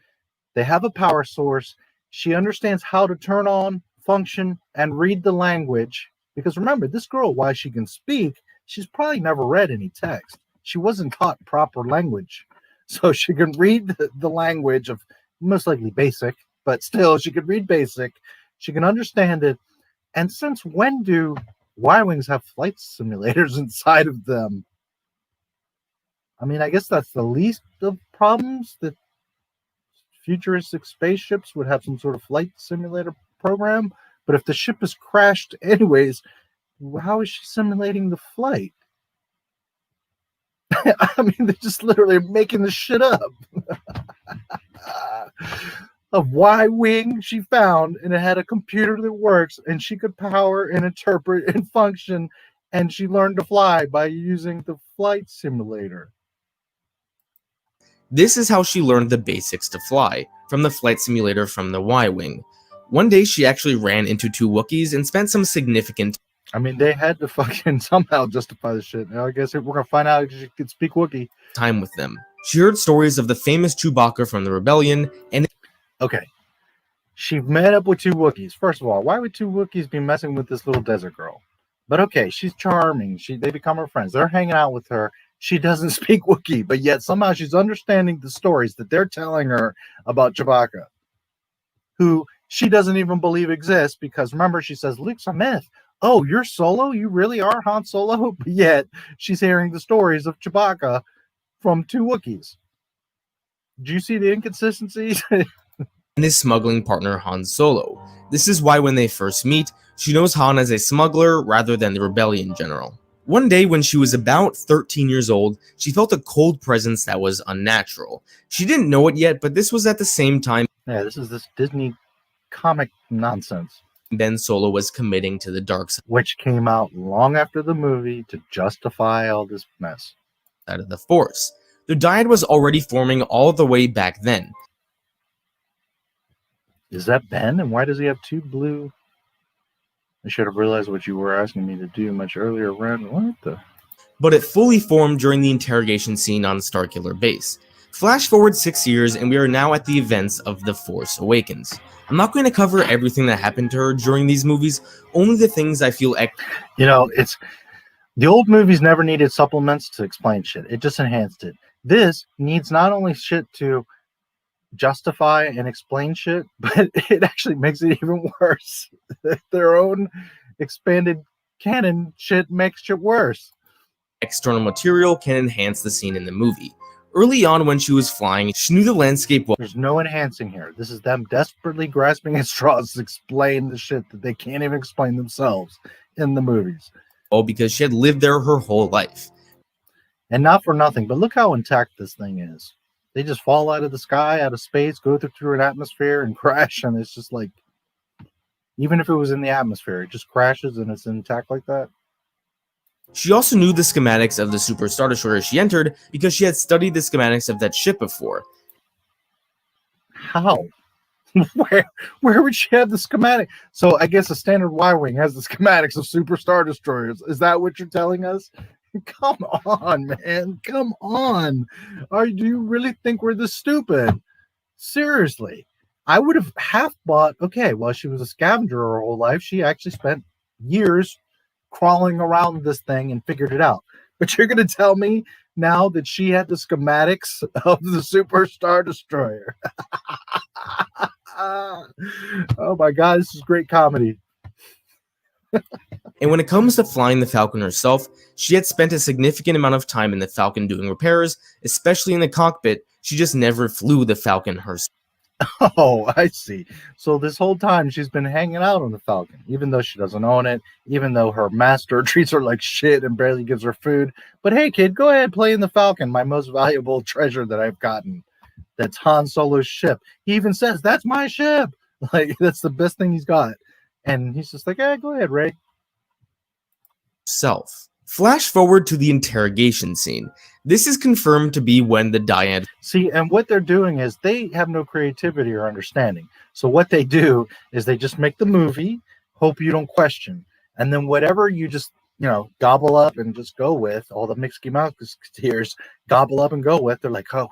Speaker 1: They have a power source. She understands how to turn on, function, and read the language. Because remember, this girl, while she can speak, she's probably never read any text. She wasn't taught proper language. So she can read the language of most likely basic, but still she could read basic. She can understand it. And since when do Y-Wings have flight simulators inside of them? I mean, I guess that's the least of problems, that futuristic spaceships would have some sort of flight simulator program. But if the ship is crashed anyways, how is she simulating the flight? I mean, they're just literally making this shit up. A Y-Wing she found, and it had a computer that works, and she could power and interpret and function, and she learned to fly by using the flight simulator.
Speaker 2: This is how she learned the basics to fly, from the flight simulator from the Y-Wing. One day she actually ran into two Wookiees and spent some significant...
Speaker 1: I mean, they had to fucking somehow justify the shit. Now, I guess we're gonna find out if she could speak Wookiee.
Speaker 2: ...time with them. She heard stories of the famous Chewbacca from the rebellion, and
Speaker 1: okay, she met up with two Wookiees. First of all, why would two Wookiees be messing with this little desert girl? But okay, she's charming. They become her friends. They're hanging out with her. She doesn't speak Wookiee, but yet somehow she's understanding the stories that they're telling her about Chewbacca, who she doesn't even believe exists, because remember, she says, Luke's a myth. Oh, you're Solo? You really are Han Solo? But yet she's hearing the stories of Chewbacca from two Wookiees. Do you see the inconsistencies?
Speaker 2: and his smuggling partner Han Solo. This is why when they first meet, she knows Han as a smuggler rather than the rebellion general. One day when she was about 13 years old, she felt a cold presence that was unnatural. She didn't know it yet, but this was at the same time.
Speaker 1: Yeah, this is this Disney comic nonsense.
Speaker 2: Ben Solo was committing to the dark side,
Speaker 1: which came out long after the movie to justify all this mess.
Speaker 2: Out of the Force. Their dyad was already forming all the way back then.
Speaker 1: Is that Ben? And why does he have two blue? I should have realized what you were asking me to do much earlier, Ren. What the?
Speaker 2: But it fully formed during the interrogation scene on Starkiller Base. Flash forward 6 years, and we are now at the events of The Force Awakens. I'm not going to cover everything that happened to her during these movies, only the things I feel.
Speaker 1: You know, it's the old movies never needed supplements to explain shit. It just enhanced it. This needs not only shit to justify and explain shit, but it actually makes it even worse. Their own expanded canon shit makes shit worse.
Speaker 2: External material can enhance the scene in the movie. Early on when she was flying, she knew the landscape well.
Speaker 1: There's no enhancing here. This is them desperately grasping at straws to explain the shit that they can't even explain themselves in the movies.
Speaker 2: Oh, because she had lived there her whole life.
Speaker 1: And not for nothing, but look how intact this thing is. They just fall out of the sky, out of space, go through an atmosphere and crash, and it's just like, even if it was in the atmosphere, it just crashes and it's intact like that.
Speaker 2: She also knew the schematics of the Super Star Destroyer she entered because she had studied the schematics of that ship before.
Speaker 1: How? Where would she have the schematic? So I guess a standard Y-Wing has the schematics of Super Star Destroyers. Is that what you're telling us? Come on, man. Come on. Do you really think we're this stupid? Seriously. I would have half bought, okay, well, she was a scavenger her whole life. She actually spent years crawling around this thing and figured it out. But you're going to tell me now that she had the schematics of the Super Star Destroyer. Oh my God, this is great comedy.
Speaker 2: And when it comes to flying the Falcon herself, she had spent a significant amount of time in the Falcon doing repairs, especially in the cockpit. She just never flew the Falcon herself.
Speaker 1: Oh, I see. So this whole time she's been hanging out on the Falcon, even though she doesn't own it, even though her master treats her like shit and barely gives her food. But hey, kid, go ahead, play in the Falcon, my most valuable treasure that I've gotten. That's Han Solo's ship. He even says, that's my ship. Like, that's the best thing he's got. And he's just like, go ahead, Ray.
Speaker 2: Flash forward to the interrogation scene. This is confirmed to be when the dyad.
Speaker 1: See, and what they're doing is they have no creativity or understanding. So what they do is they just make the movie, hope you don't question. And then whatever you just, gobble up and just go with, all the Mickey Mouse tears, gobble up and go with, they're like, oh,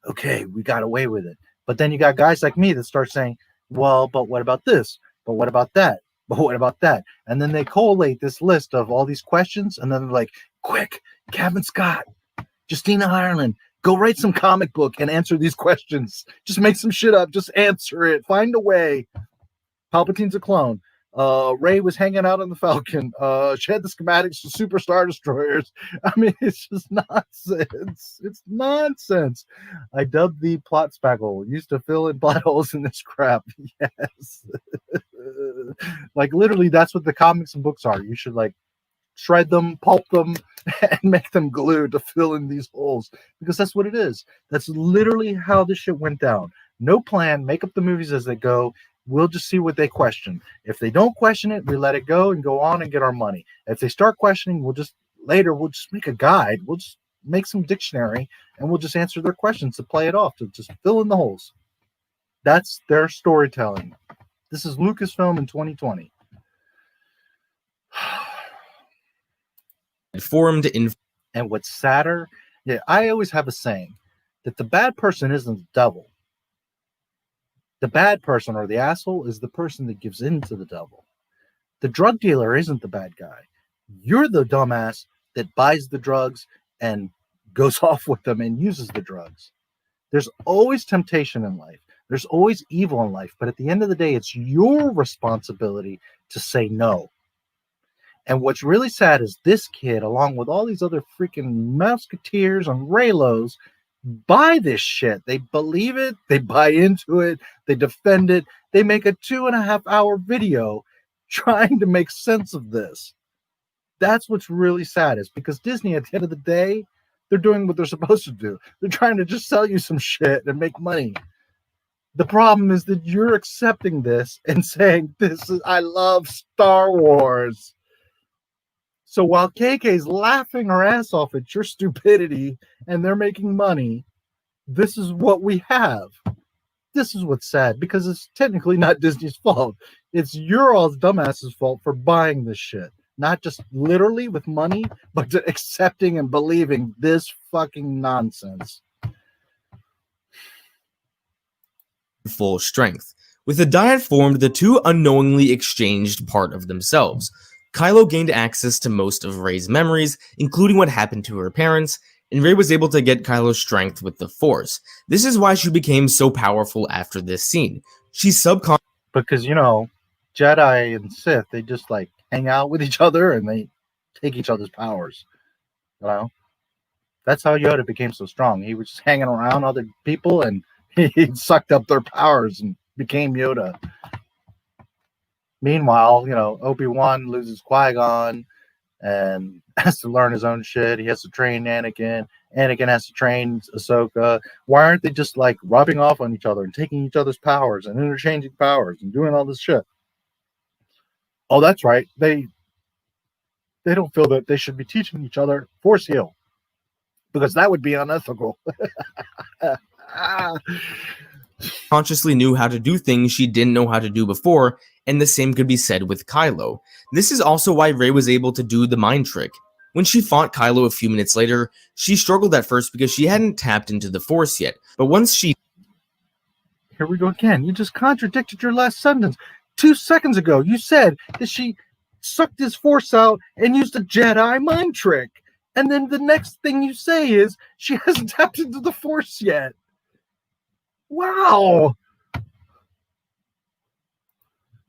Speaker 1: okay, we got away with it. But then you got guys like me that start saying, well, but what about this? But what about that? But what about that? And then they collate this list of all these questions, and then they're like, quick, Kevin Scott, Justina Ireland, go write some comic book and answer these questions. Just make some shit up. Just answer it. Find a way. Palpatine's a clone. Ray was hanging out on the Falcon. She had the schematics for Super Star Destroyers. I mean, it's just nonsense. It's nonsense. I dubbed the plot spackle. Used to fill in plot holes in this crap. Yes. Like, literally, that's what the comics and books are. You should, shred them, pulp them, and make them glue to fill in these holes. Because that's what it is. That's literally how this shit went down. No plan. Make up the movies as they go. We'll just see what they question. If they don't question it, we let it go and go on and get our money. If they start questioning, we'll just make a guide. We'll just make some dictionary and we'll just answer their questions to play it off, to just fill in the holes. That's their storytelling. This is Lucasfilm in 2020.
Speaker 2: Formed in.
Speaker 1: And what's sadder, I always have a saying. that the bad person isn't the devil. The bad person or the asshole is the person that gives in to the devil. The drug dealer isn't the bad guy. You're the dumbass that buys the drugs and goes off with them and uses the drugs. There's always temptation in life. There's always evil in life. But at the end of the day, it's your responsibility to say no. And what's really sad is this kid, along with all these other freaking Musketeers and Raylos, buy this shit. They believe it. They buy into it. They defend it. They make a 2.5-hour video trying to make sense of this. That's what's really sad, is because Disney, at the end of the day, they're doing what they're supposed to do. They're trying to just sell you some shit and make money. The problem is that you're accepting this and saying, I love Star Wars. So while KK's laughing her ass off at your stupidity and they're making money, this is what we have. This is what's sad, because it's technically not Disney's fault. It's your all's dumbass's fault for buying this shit. Not just literally with money, but to accepting and believing this fucking nonsense.
Speaker 2: Full strength. With the dyad formed, the two unknowingly exchanged part of themselves. Kylo gained access to most of Rey's memories, including what happened to her parents, and Rey was able to get Kylo's strength with the Force. This is why she became so powerful after this scene. She's subconscious.
Speaker 1: Because, Jedi and Sith, they just like hang out with each other and they take each other's powers. That's how Yoda became so strong. He was just hanging around other people and he sucked up their powers and became Yoda. Meanwhile, Obi-Wan loses Qui-Gon and has to learn his own shit. He has to train Anakin. Anakin has to train Ahsoka. Why aren't they just like rubbing off on each other and taking each other's powers and interchanging powers and doing all this shit? Oh, that's right. They don't feel that they should be teaching each other Force heal, because that would be unethical.
Speaker 2: Consciously knew how to do things she didn't know how to do before, and the same could be said with Kylo. This is also why Rey was able to do the mind trick. When she fought Kylo a few minutes later, she struggled at first because she hadn't tapped into the Force yet, but once she...
Speaker 1: Here we go again. You just contradicted your last sentence. 2 seconds ago, you said that she sucked his Force out and used a Jedi mind trick. And then the next thing you say is she hasn't tapped into the Force yet. Wow.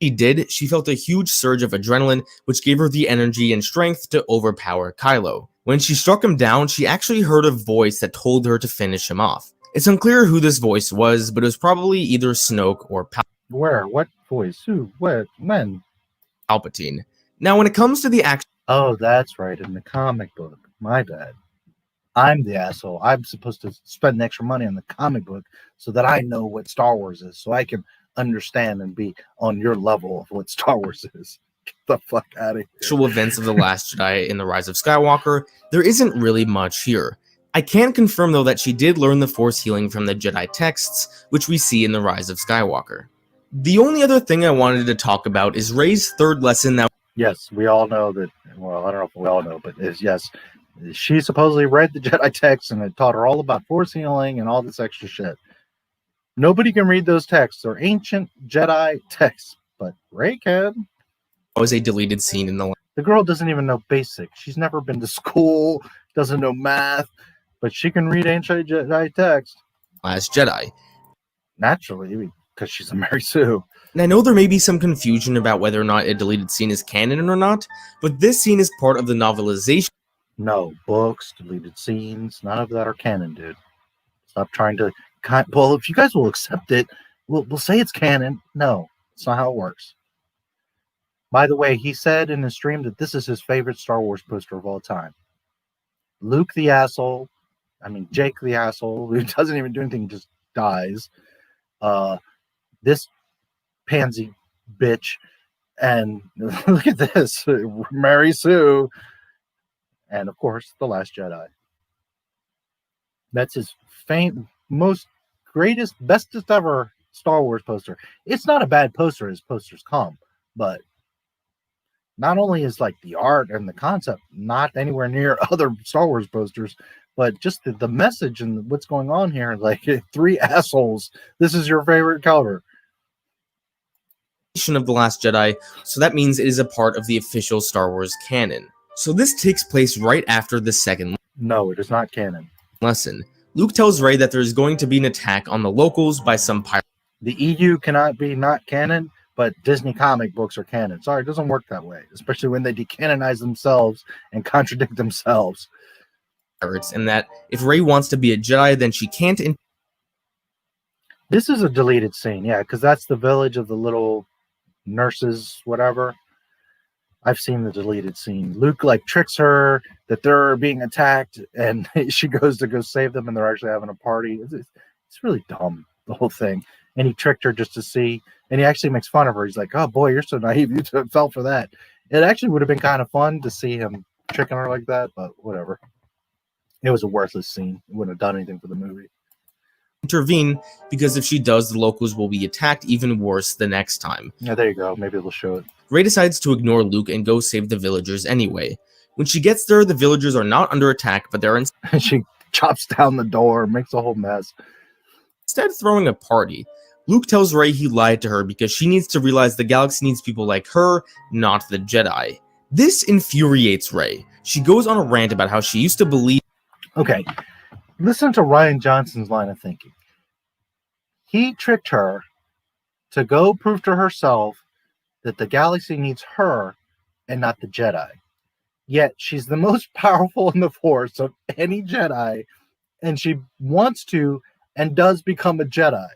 Speaker 2: She felt a huge surge of adrenaline, which gave her the energy and strength to overpower Kylo. When she struck him down, she actually heard a voice that told her to finish him off. It's unclear who this voice was, but it was probably either Snoke or Palpatine.
Speaker 1: Where? What voice? Who? What? When?
Speaker 2: Palpatine. Now, when it comes to the action...
Speaker 1: Oh, that's right, in the comic book. My bad. I'm the asshole. I'm supposed to spend extra money on the comic book so that I know what Star Wars is, so I can understand and be on your level of what Star Wars is. Get the fuck out of here.
Speaker 2: Actual events of The Last Jedi in The Rise of Skywalker, there isn't really much here. I can confirm, though, that she did learn the Force healing from the Jedi texts, which we see in The Rise of Skywalker. The only other thing I wanted to talk about is Rey's third lesson that...
Speaker 1: Yes, we all know that, well, I don't know if we all know, but yes, she supposedly read the Jedi texts and it taught her all about Force healing and all this extra shit. Nobody can read those texts. They're ancient Jedi texts, but Rey can.
Speaker 2: Was a deleted scene in the...
Speaker 1: The girl doesn't even know basic. She's never been to school, doesn't know math, but she can read ancient Jedi text.
Speaker 2: Last Jedi.
Speaker 1: Naturally, because she's a Mary Sue.
Speaker 2: And I know there may be some confusion about whether or not a deleted scene is canon or not, but this scene is part of the novelization.
Speaker 1: No, books, deleted scenes, none of that are canon, dude. Stop trying to... Well, if you guys will accept it, we'll say it's canon. No, it's not how it works. By the way, he said in his stream that this is his favorite Star Wars poster of all time. Luke the asshole, Jake the asshole, who doesn't even do anything, just dies. This pansy bitch, and look at this, Mary Sue, and of course, The Last Jedi. That's his most greatest, bestest ever Star Wars poster. It's not a bad poster as posters come, but not only is like the art and the concept not anywhere near other Star Wars posters, but just the message and what's going on here. Like, 3 assholes. This is your favorite color.
Speaker 2: Of The Last Jedi, so that means it is a part of the official Star Wars canon. So this takes place right after the second.
Speaker 1: No, it is not canon.
Speaker 2: Lesson. Luke tells Rey that there is going to be an attack on the locals by some pirates.
Speaker 1: The EU cannot be not canon, but Disney comic books are canon. Sorry, it doesn't work that way, especially when they decanonize themselves and contradict themselves.
Speaker 2: And that if Rey wants to be a Jedi, then she can't.
Speaker 1: This is a deleted scene, yeah, because that's the village of the little nurses, whatever. I've seen the deleted scene. Luke like tricks her that they're being attacked, and she goes to go save them, and they're actually having a party. It's really dumb, the whole thing. And he tricked her just to see, and he actually makes fun of her. He's like, "Oh boy, you're so naive. You fell for that." It actually would have been kind of fun to see him tricking her like that, but whatever. It was a worthless scene. It wouldn't have done anything for the movie.
Speaker 2: Intervene, because if she does, the locals will be attacked even worse the next time.
Speaker 1: Yeah, there you go. Maybe they'll show it.
Speaker 2: Rey decides to ignore Luke and go save the villagers anyway. When she gets there, the villagers are not under attack, but they're
Speaker 1: she chops down the door, makes a whole mess.
Speaker 2: Instead of throwing a party, Luke tells Rey he lied to her because she needs to realize the galaxy needs people like her, not the Jedi. This infuriates Rey. She goes on a rant about how she used to believe...
Speaker 1: Okay, listen to Rian Johnson's line of thinking. He tricked her to go prove to herself that the galaxy needs her and not the Jedi. Yet she's the most powerful in the Force of any Jedi, and she wants to and does become a Jedi.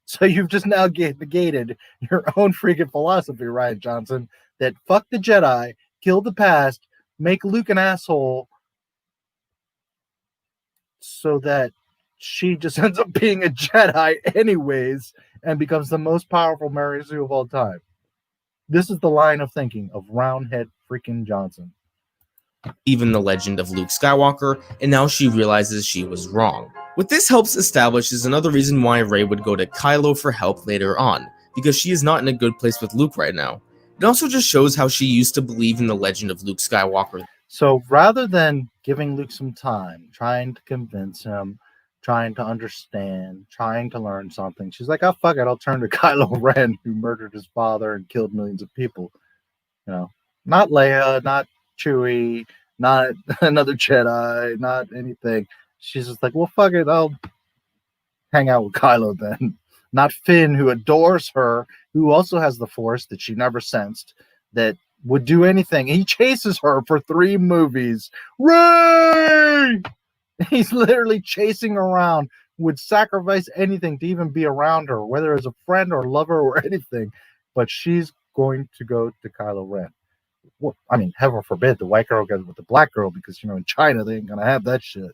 Speaker 1: So you've just now negated your own freaking philosophy, Rian Johnson, that fuck the Jedi, kill the past, make Luke an asshole, so that she just ends up being a Jedi anyways and becomes the most powerful Mary Sue of all time. This is the line of thinking of Roundhead freaking Johnson.
Speaker 2: Even the legend of Luke Skywalker, and now she realizes she was wrong. What this helps establish is another reason why Rey would go to Kylo for help later on, because she is not in a good place with Luke right now. It also just shows how she used to believe in the legend of Luke Skywalker.
Speaker 1: So rather than giving Luke some time, trying to convince him, trying to understand, trying to learn something, she's like, "Oh, fuck it, I'll turn to Kylo Ren, who murdered his father and killed millions of people." You know, not Leia, not Chewie, not another Jedi, not anything. She's just like, "Well, fuck it, I'll hang out with Kylo then." Not Finn, who adores her, who also has the Force that she never sensed, that would do anything. He chases her for 3 movies. Rey! He's literally chasing around, would sacrifice anything to even be around her, whether as a friend or lover or anything. But she's going to go to Kylo Ren. Well, I mean, heaven forbid the white girl goes with the black girl, because, you know, in China, they ain't going to have that shit.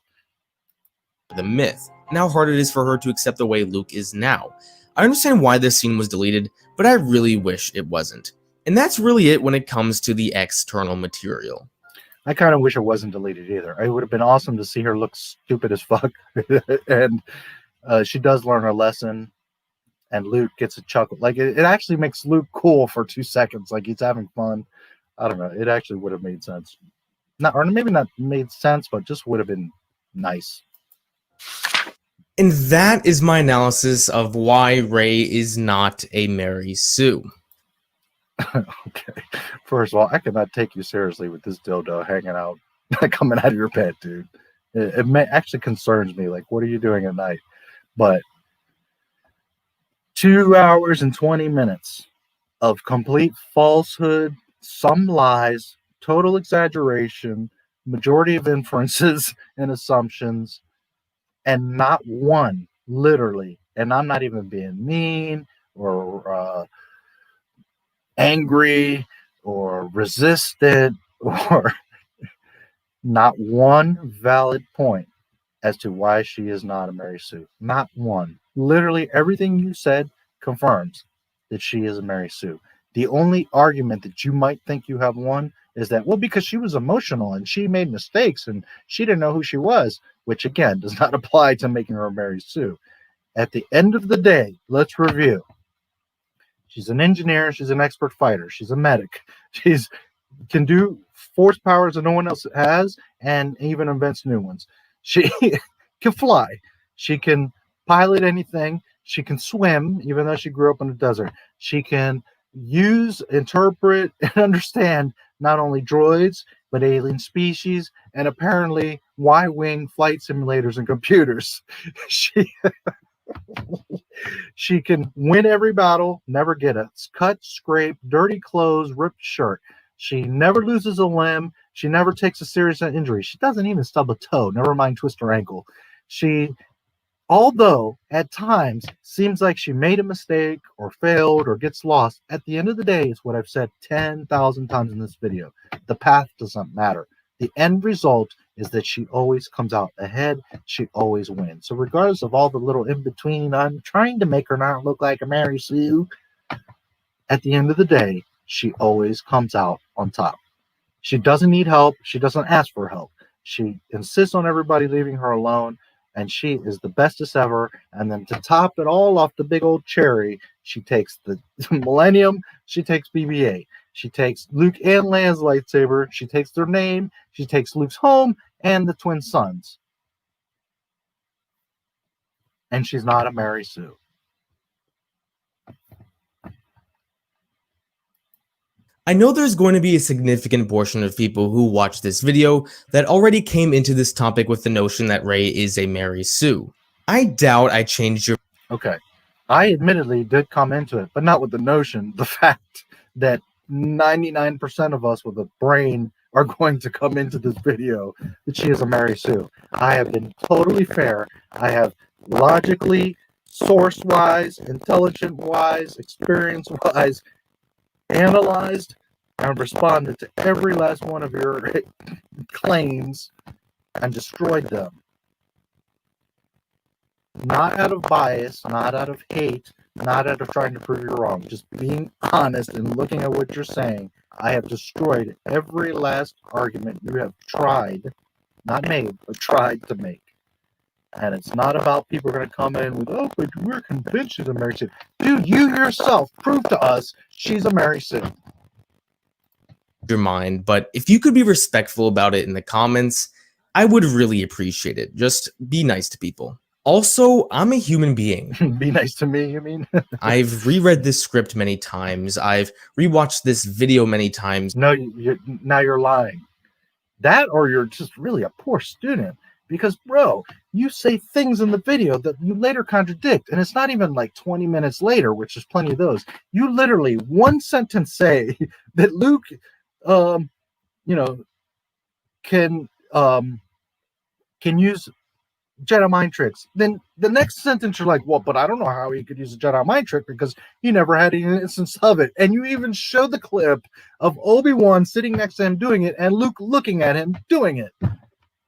Speaker 2: The myth, and how hard it is for her to accept the way Luke is now. I understand why this scene was deleted, but I really wish it wasn't. And that's really it when it comes to the external material.
Speaker 1: I kind of wish it wasn't deleted either. It would have been awesome to see her look stupid as fuck. And she does learn her lesson, and Luke gets a chuckle. Like, it actually makes Luke cool for 2 seconds. Like, he's having fun. I don't know. It actually would have made sense. Not, or maybe not made sense, but just would have been nice.
Speaker 2: And that is my analysis of why Rey is not a Mary Sue.
Speaker 1: Okay. First of all, I cannot take you seriously with this dildo hanging out, coming out of your bed, dude. It actually concerns me. Like, what are you doing at night? But 2 hours and 20 minutes of complete falsehood, some lies, total exaggeration, majority of inferences and assumptions, and not one, literally, and I'm not even being mean or angry or resistant, or not one valid point as to why she is not a Mary Sue. Not one. Literally everything you said confirms that she is a Mary Sue. The only argument that you might think you have won is that, well, because she was emotional and she made mistakes and she didn't know who she was, which again does not apply to making her a Mary Sue. At the end of the day, let's review. She's an engineer. She's an expert fighter. She's a medic. She's can do force powers that no one else has, and even invents new ones. She can fly. She can pilot anything. She can swim, even though she grew up in the desert. She can use, interpret, and understand not only droids, but alien species, and apparently Y-wing flight simulators and computers. She can win every battle, never get a cut, scrape, dirty clothes, ripped shirt. She never loses a limb. She never takes a serious injury. She doesn't even stub a toe, never mind twist her ankle. She, although at times seems like she made a mistake or failed or gets lost, at the end of the day, is what I've said 10,000 times in this video. The path doesn't matter. The end result is that she always comes out ahead. She always wins. So regardless of all the little in-between, I'm trying to make her not look like a Mary Sue. At the end of the day, she always comes out on top. She doesn't need help. She doesn't ask for help. She insists on everybody leaving her alone, and she is the bestest ever. And then to top it all off the big old cherry, she takes the Millennium. She takes BB-8. She takes Luke and Leia's lightsaber. She takes their name. She takes Luke's home and the twin sons. And she's not a Mary Sue.
Speaker 2: I know there's going to be a significant portion of people who watch this video that already came into this topic with the notion that Rey is a Mary Sue. I doubt I changed your...
Speaker 1: Okay. I admittedly did come into it, but not with the notion, the fact that 99% of us with a brain are going to come into this video that she is a Mary Sue. I have been totally fair. I have logically, source-wise, intelligent-wise, experience-wise, analyzed and responded to every last one of your claims and destroyed them. Not out of bias, not out of hate, not out of trying to prove you're wrong. Just being honest and looking at what you're saying. I have destroyed every last argument you have tried, not made, but tried to make. And it's not about people going to come in with, oh, but we're convinced she's a Mary Sue. Dude, you yourself prove to us she's a Mary Sue.
Speaker 2: Your mind, but if you could be respectful about it in the comments, I would really appreciate it. Just be nice to people. Also, I'm a human being.
Speaker 1: Be nice to me, you mean?
Speaker 2: I've reread this script many times. I've rewatched this video many times.
Speaker 1: No, now you're lying. That or you're just really a poor student. Because, bro, you say things in the video that you later contradict. And it's not even like 20 minutes later, which is plenty of those. You literally one sentence say that Luke, can use Jedi mind tricks. Then the next sentence you're like, well, but I don't know how he could use a Jedi mind trick because he never had any instance of it. And you even show the clip of Obi-Wan sitting next to him doing it and Luke looking at him doing it.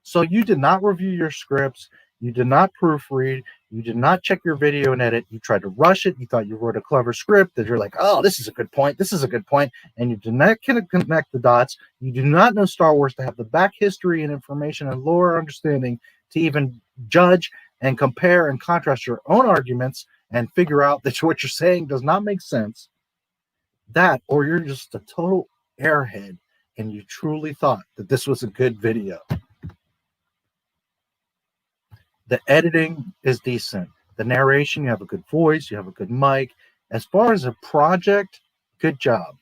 Speaker 1: So you did not review your scripts. You did not proofread. You did not check your video and edit. You tried to rush it. You thought you wrote a clever script that you're like, oh, this is a good point. This is a good point. And you did not connect the dots. You do not know Star Wars to have the back history and information and lore understanding to even judge and compare and contrast your own arguments and figure out that what you're saying does not make sense. That, or you're just a total airhead and you truly thought that this was a good video. The editing is decent. The narration, you have a good voice, you have a good mic. As far as a project, good job.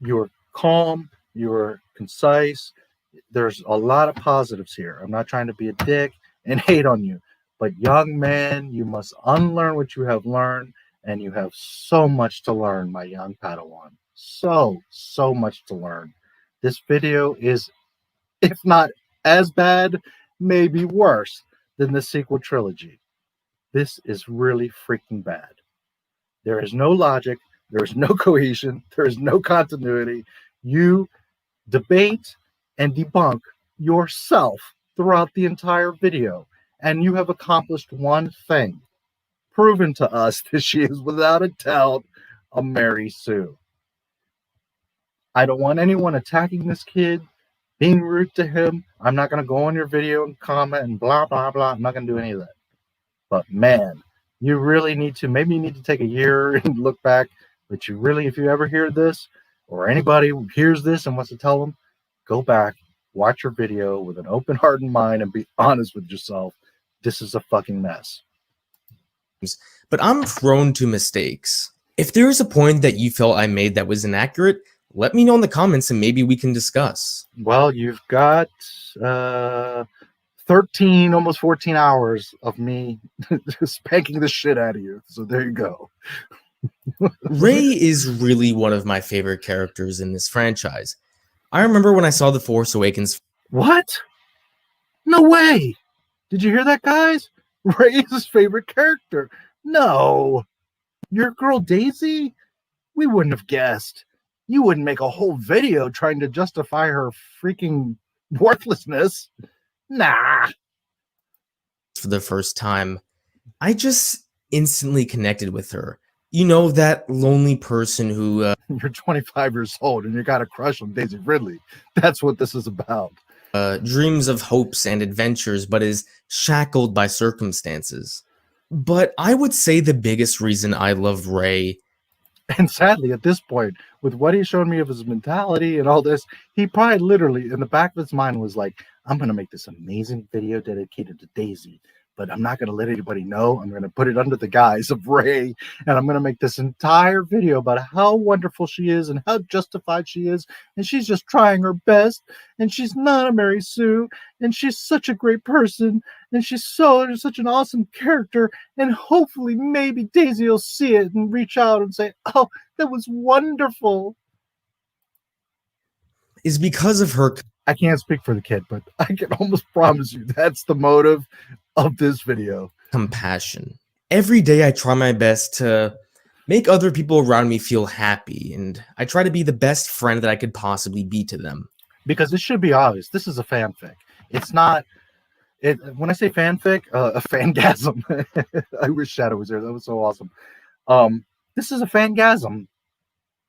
Speaker 1: You're calm, you're concise. There's a lot of positives here. I'm not trying to be a dick and hate on you. But young man, you must unlearn what you have learned, and you have so much to learn, my young Padawan. So much to learn. This video is, if not as bad, maybe worse than the sequel trilogy. This is really freaking bad. There is no logic. There is no cohesion. There is no continuity. You debate and debunk yourself throughout the entire video. And you have accomplished one thing. Proven to us that she is without a doubt a Mary Sue. I don't want anyone attacking this kid, being rude to him. I'm not going to go on your video and comment and blah, blah, blah. I'm not going to do any of that. But man, you really need to, maybe you need to take a year and look back. But you really, if you ever hear this, or anybody who hears this and wants to tell them, go back, watch your video with an open heart and mind and be honest with yourself. This is a fucking mess.
Speaker 2: But I'm prone to mistakes. If there is a point that you felt I made that was inaccurate, let me know in the comments and maybe we can discuss.
Speaker 1: Well, you've got 13, almost 14 hours of me spanking the shit out of you. So there you go.
Speaker 2: Ray is really one of my favorite characters in this franchise. I remember when I saw The Force Awakens.
Speaker 1: What? No way. Did you hear that, guys? Ray is his favorite character. No. Your girl Daisy? We wouldn't have guessed. You wouldn't make a whole video trying to justify her freaking worthlessness. Nah.
Speaker 2: For the first time, I just instantly connected with her. You know, that lonely person who...
Speaker 1: You're 25 years old and you got a crush on Daisy Ridley. That's what this is about.
Speaker 2: Dreams of hopes and adventures, but is shackled by circumstances. But I would say the biggest reason I love Ray...
Speaker 1: And sadly, at this point, with what he's shown me of his mentality and all this, he probably literally, in the back of his mind, was like, I'm going to make this amazing video dedicated to Daisy, but I'm not going to let anybody know. I'm going to put it under the guise of Ray, and I'm going to make this entire video about how wonderful she is and how justified she is, and she's just trying her best, and she's not a Mary Sue, and she's such a great person, and she's such an awesome character, and hopefully maybe Daisy will see it and reach out and say, oh, that was wonderful.
Speaker 2: Is because of her...
Speaker 1: I can't speak for the kid, but I can almost promise you that's the motive of this video.
Speaker 2: Compassion. Every day I try my best to make other people around me feel happy, and I try to be the best friend that I could possibly be to them.
Speaker 1: Because it should be obvious, this is a fanfic. It's not... when I say fanfic, a fangasm. I wish Shadow was there. That was so awesome. This is a fangasm.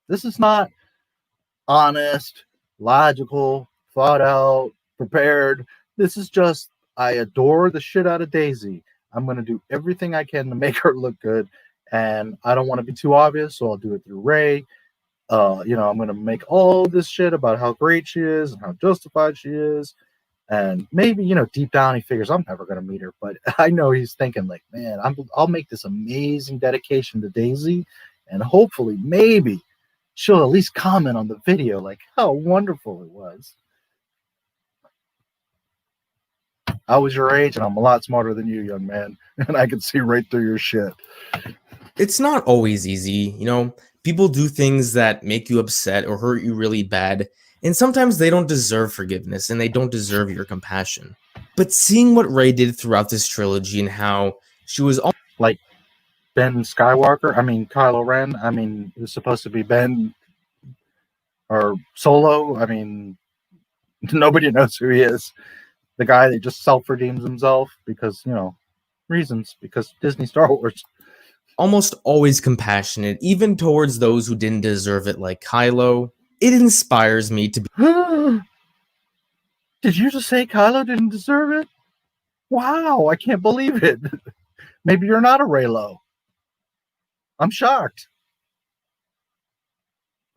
Speaker 1: This is not honest, logical, thought out, prepared. This is just, I adore the shit out of Daisy. I'm going to do everything I can to make her look good. And I don't want to be too obvious, so I'll do it through Ray. You know, I'm going to make all this shit about how great she is and how justified she is. And maybe, you know, deep down he figures I'm never going to meet her. But I know he's thinking like, man, I'll make this amazing dedication to Daisy. And hopefully, maybe she'll at least comment on the video like how wonderful it was. I was your age and I'm a lot smarter than you, young man. And I can see right through your shit.
Speaker 2: It's not always easy. You know, people do things that make you upset or hurt you really bad. And sometimes they don't deserve forgiveness and they don't deserve your compassion. But seeing what Ray did throughout this trilogy and how she was all
Speaker 1: like Ben Skywalker, I mean Kylo Ren, I mean it was supposed to be Ben or Solo, I mean nobody knows who he is. The guy that just self-redeems himself because, you know, reasons, because Disney Star Wars.
Speaker 2: Almost always compassionate, even towards those who didn't deserve it, like Kylo. It inspires me to be...
Speaker 1: Did you just say Kylo didn't deserve it? Wow, I can't believe it. Maybe you're not a Raylo. I'm shocked.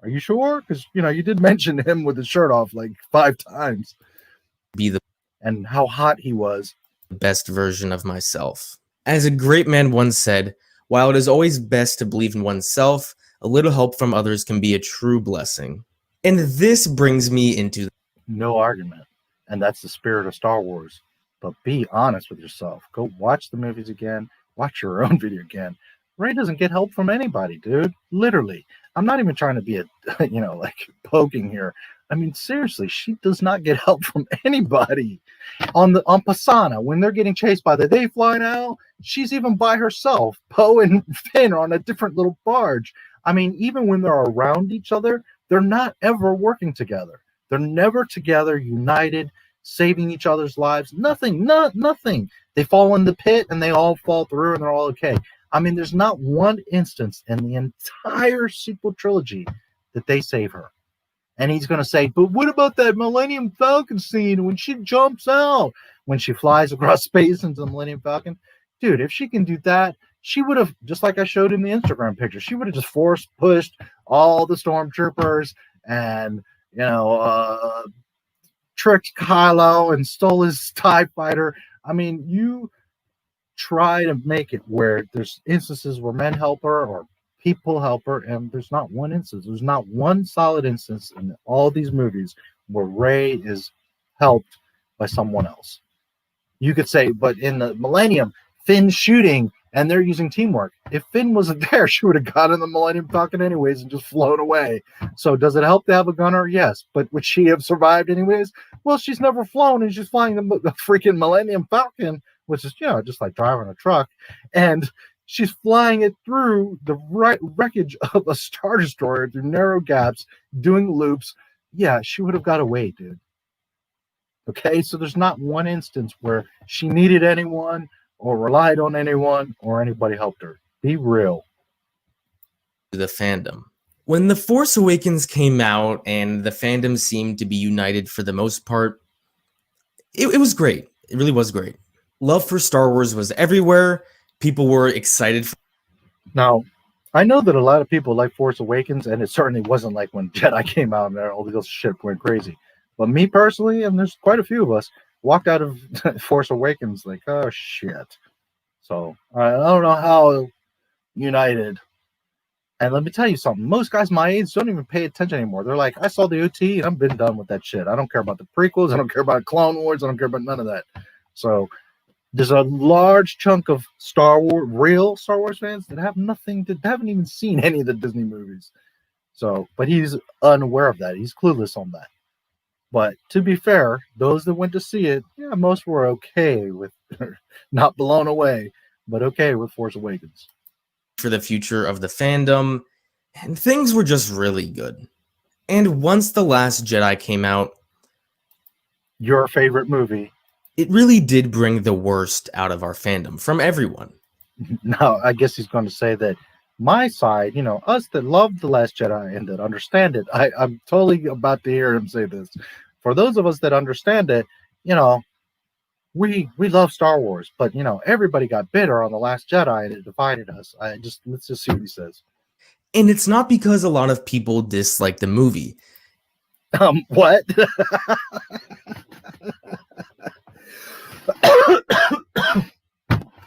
Speaker 1: Are you sure? Because, you know, you did mention him with his shirt off like 5 times.
Speaker 2: Be the...
Speaker 1: And how hot he was.
Speaker 2: The best version of myself. As a great man once said, while it is always best to believe in oneself, a little help from others can be a true blessing. And this brings me into...
Speaker 1: No argument. And that's the spirit of Star Wars. But be honest with yourself. Go watch the movies again. Watch your own video again. Ray doesn't get help from anybody, dude. Literally. I'm not even trying to be a, you know, like poking here. I mean, seriously, she does not get help from anybody. On Pasana, when they're getting chased by the Day Fly now, she's even by herself. Poe and Finn are on a different little barge. I mean, even when they're around each other, they're not ever working together. They're never together, united, saving each other's lives. Nothing, nothing. They fall in the pit and they all fall through and they're all okay. I mean, there's not one instance in the entire sequel trilogy that they save her. And he's going to say, but what about that Millennium Falcon scene when she jumps out? When she flies across space into the Millennium Falcon? Dude, if she can do that, she would have, just like I showed in the Instagram picture, she would have just pushed all the stormtroopers and tricked Kylo and stole his TIE fighter. I mean, you try to make it where there's instances where men help her or people help her, and there's not one instance. There's not one solid instance in all these movies where Rey is helped by someone else. You could say, but in the Millennium, Finn's shooting and they're using teamwork. If Finn wasn't there, she would have gotten the Millennium Falcon anyways and just flown away. So does it help to have a gunner? Yes. But would she have survived anyways? Well, she's never flown and she's flying the freaking Millennium Falcon, which is, just like driving a truck. And she's flying it through the wreckage of a Star Destroyer through narrow gaps, doing loops. Yeah, she would have got away, dude. Okay, so there's not one instance where she needed anyone or relied on anyone or anybody helped her. Be real.
Speaker 2: The fandom. When The Force Awakens came out and the fandom seemed to be united for the most part, it was great. It really was great. Love for Star Wars was everywhere. People were excited.
Speaker 1: Now, I know that a lot of people like Force Awakens, and it certainly wasn't like when Jedi came out and all this shit went crazy. But me personally, and there's quite a few of us, walked out of Force Awakens like, oh shit. So I don't know how united. And let me tell you something. Most guys my age don't even pay attention anymore. They're like, I saw the OT and I've been done with that shit. I don't care about the prequels. I don't care about Clone Wars. I don't care about none of that. So there's a large chunk of Star Wars, real Star Wars fans that have haven't even seen any of the Disney movies. So, but he's unaware of that. He's clueless on that. But to be fair, those that went to see it, yeah, most were okay with not blown away, but okay with Force Awakens.
Speaker 2: For the future of the fandom, and things were just really good. And once The Last Jedi came out,
Speaker 1: your favorite movie,
Speaker 2: it really did bring the worst out of our fandom from everyone.
Speaker 1: Now, I guess he's going to say that my side, us that love The Last Jedi and that understand it, I'm totally about to hear him say this. For those of us that understand it, we love Star Wars, but everybody got bitter on The Last Jedi and it divided us. Let's just see what he says.
Speaker 2: And it's not because a lot of people dislike the movie.
Speaker 1: What?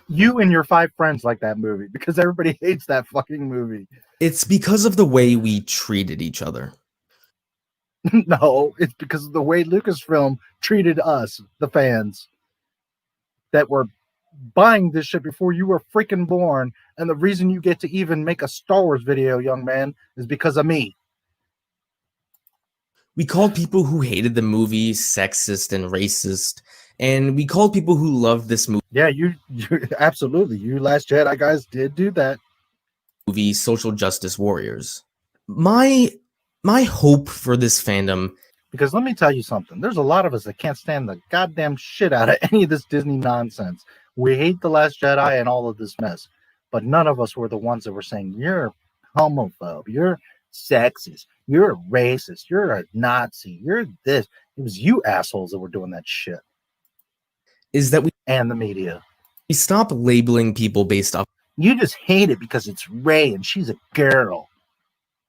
Speaker 1: You and your 5 friends like that movie because everybody hates that fucking movie.
Speaker 2: It's because of the way we treated each other.
Speaker 1: No, it's because of the way Lucasfilm treated us, the fans, that were buying this shit before you were freaking born. And the reason you get to even make a Star Wars video, young man, is because of me.
Speaker 2: We called people who hated the movie sexist and racist. And we called people who loved this movie.
Speaker 1: Yeah, you absolutely. You Last Jedi guys did do that.
Speaker 2: Movie social justice warriors. My hope for this fandom.
Speaker 1: Because let me tell you something. There's a lot of us that can't stand the goddamn shit out of any of this Disney nonsense. We hate The Last Jedi and all of this mess. But none of us were the ones that were saying, you're homophobe, you're sexist, you're a racist, you're a Nazi, you're this. It was you assholes that were doing that shit.
Speaker 2: Is that
Speaker 1: and the media.
Speaker 2: We stop labeling people based off.
Speaker 1: You just hate it because it's Rey and she's a girl.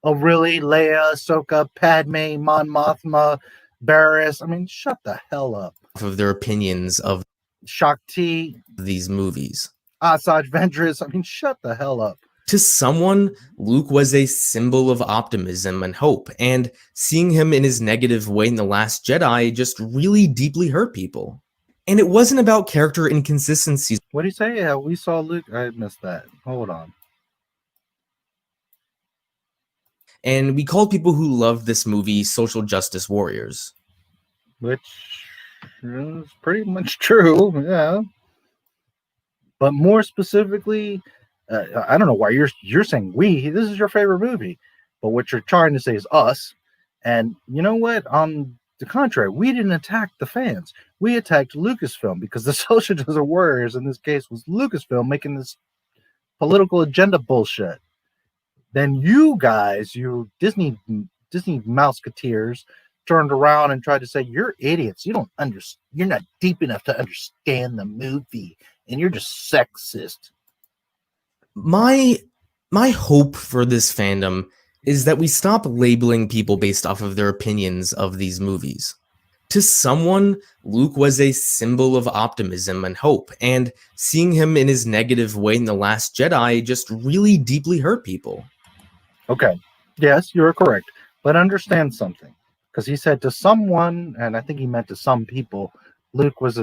Speaker 1: Oh, really? Leia, Ahsoka, Padme, Mon Mothma, Barriss. I mean, shut the hell up.
Speaker 2: Of their opinions of
Speaker 1: Shakti,
Speaker 2: these movies.
Speaker 1: Asajj Ventress. I mean, shut the hell up.
Speaker 2: To someone, Luke was a symbol of optimism and hope, and seeing him in his negative way in The Last Jedi just really deeply hurt people. And it wasn't about character inconsistencies.
Speaker 1: What did he say? Yeah, we saw Luke. I missed that. Hold on.
Speaker 2: And we called people who loved this movie social justice warriors.
Speaker 1: Which is pretty much true, yeah. But more specifically, I don't know why you're saying we. This is your favorite movie. But what you're trying to say is us. And you know what? On the contrary, we didn't attack the fans. We attacked Lucasfilm because the social justice warriors in this case was Lucasfilm making this political agenda bullshit. Then you guys, you Disney mouseketeers, turned around and tried to say you're idiots. You don't understand. You're not deep enough to understand the movie, and you're just sexist.
Speaker 2: My hope for this fandom is that we stop labeling people based off of their opinions of these movies. To someone, Luke was a symbol of optimism and hope, and seeing him in his negative way in The Last Jedi just really deeply hurt people.
Speaker 1: Okay, yes, you're correct, but understand something, because he said to someone, and I think he meant to some people, Luke was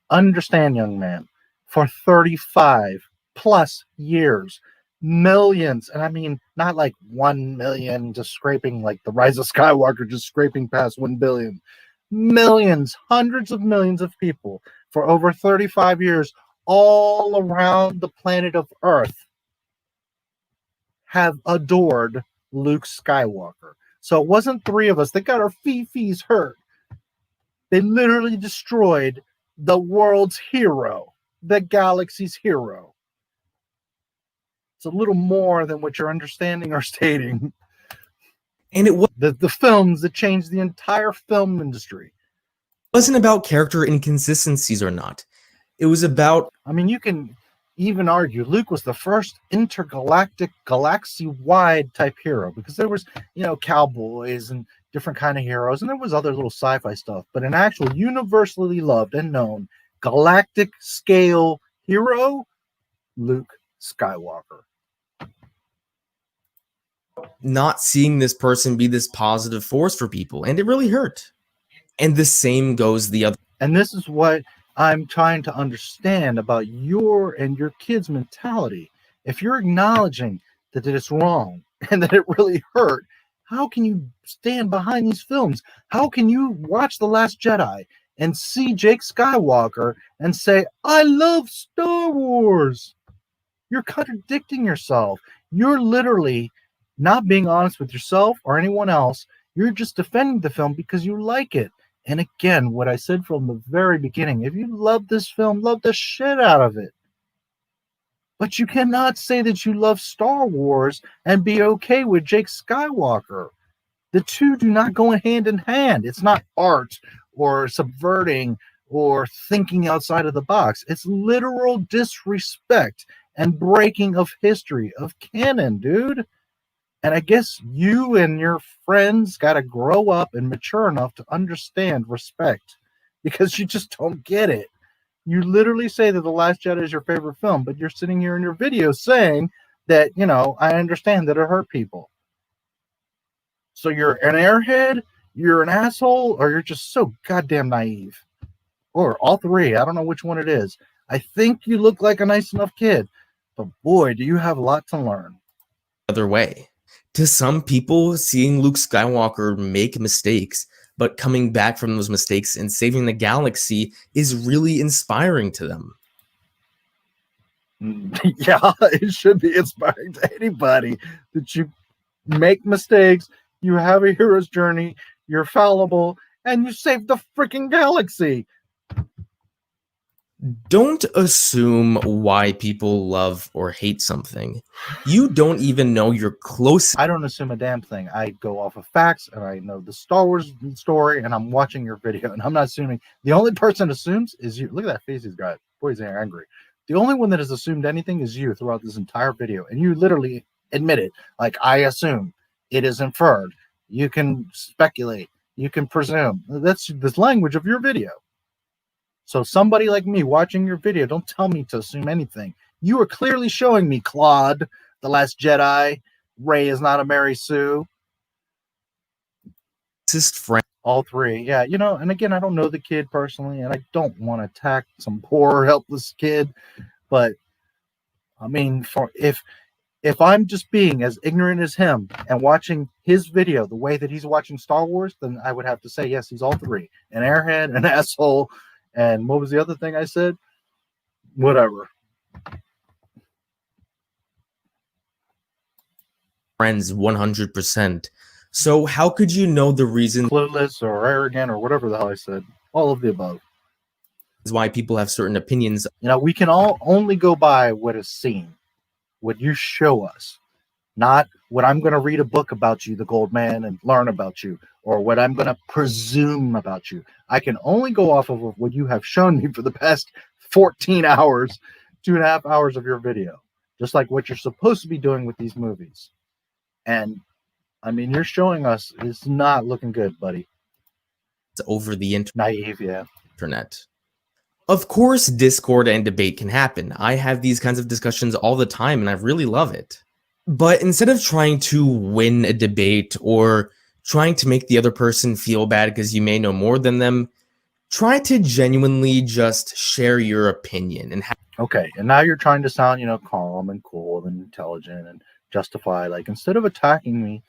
Speaker 1: understand, young man, for 35 plus years, millions, and I mean not like 1 million just scraping, like the Rise of Skywalker just scraping past 1 billion, millions, hundreds of millions of people for over 35 years all around the planet of Earth have adored Luke Skywalker. So it wasn't 3 of us that got our fees hurt. They literally destroyed the world's hero, the galaxy's hero. It's a little more than what you're understanding or stating.
Speaker 2: And it was
Speaker 1: the films that changed the entire film industry.
Speaker 2: Wasn't about character inconsistencies or not. It was about,
Speaker 1: I mean, you can even argue Luke was the first intergalactic, galaxy-wide type hero, because there was, cowboys and different kind of heroes, and there was other little sci-fi stuff, but an actual universally loved and known galactic scale hero, Luke Skywalker.
Speaker 2: not seeing this person be this positive force for people, and it really hurt. And the same goes the other.
Speaker 1: And this is what I'm trying to understand about your and your kids' mentality. If you're acknowledging that it's wrong and that it really hurt, how can you stand behind these films? How can you watch The Last Jedi and see Jake Skywalker and say, I love Star Wars? You're contradicting yourself. You're literally not being honest with yourself or anyone else. You're just defending the film because you like it. And again, what I said from the very beginning, if you love this film, love the shit out of it. But you cannot say that you love Star Wars and be okay with Jake Skywalker. The two do not go hand in hand. It's not art or subverting or thinking outside of the box. It's literal disrespect and breaking of history, of canon, dude. And I guess you and your friends got to grow up and mature enough to understand respect, because you just don't get it. You literally say that The Last Jedi is your favorite film, but you're sitting here in your video saying that, I understand that it hurt people. So you're an airhead, you're an asshole, or you're just so goddamn naive. Or all three. I don't know which one it is. I think you look like a nice enough kid, but boy, do you have a lot to learn.
Speaker 2: Other way. To some people, seeing Luke Skywalker make mistakes, but coming back from those mistakes and saving the galaxy is really inspiring to them.
Speaker 1: Yeah, it should be inspiring to anybody that you make mistakes, you have a hero's journey, you're fallible, and you save the freaking galaxy.
Speaker 2: Don't assume why people love or hate something. You don't even know your close.
Speaker 1: I don't assume a damn thing. I go off of facts, and I know the Star Wars story, and I'm watching your video, and I'm not assuming. The only person that assumes is you. Look at that face he's got. Boy, he's angry. The only one that has assumed anything is you throughout this entire video, and you literally admit it. Like, I assume. It is inferred. You can speculate. You can presume. That's the language of your video. So somebody like me watching your video, don't tell me to assume anything. You are clearly showing me Claude, The Last Jedi, Rey is not a Mary Sue.
Speaker 2: Friend.
Speaker 1: All three. Yeah, and again, I don't know the kid personally, and I don't want to attack some poor, helpless kid. But, I mean, if I'm just being as ignorant as him and watching his video the way that he's watching Star Wars, then I would have to say, yes, he's all three. An airhead, an asshole, and what was the other thing I said? Whatever.
Speaker 2: Friends 100%. So how could you know the reason?
Speaker 1: Clueless or arrogant or whatever the hell I said. All of the above.
Speaker 2: Is why people have certain opinions.
Speaker 1: We can all only go by what is seen, what you show us, not what I'm going to read a book about you, the Gold Man, and learn about you, or what I'm going to presume about you. I can only go off of what you have shown me for the past 14 hours, 2.5 hours of your video, just like what you're supposed to be doing with these movies. And I mean, you're showing us it's not looking good, buddy.
Speaker 2: It's over the
Speaker 1: Naive, yeah.
Speaker 2: internet. Of course, discord and debate can happen. I have these kinds of discussions all the time, and I really love it. But instead of trying to win a debate or trying to make the other person feel bad because you may know more than them, try to genuinely just share your opinion and
Speaker 1: okay, and now you're trying to sound, calm and cool and intelligent and justify, like, instead of attacking me,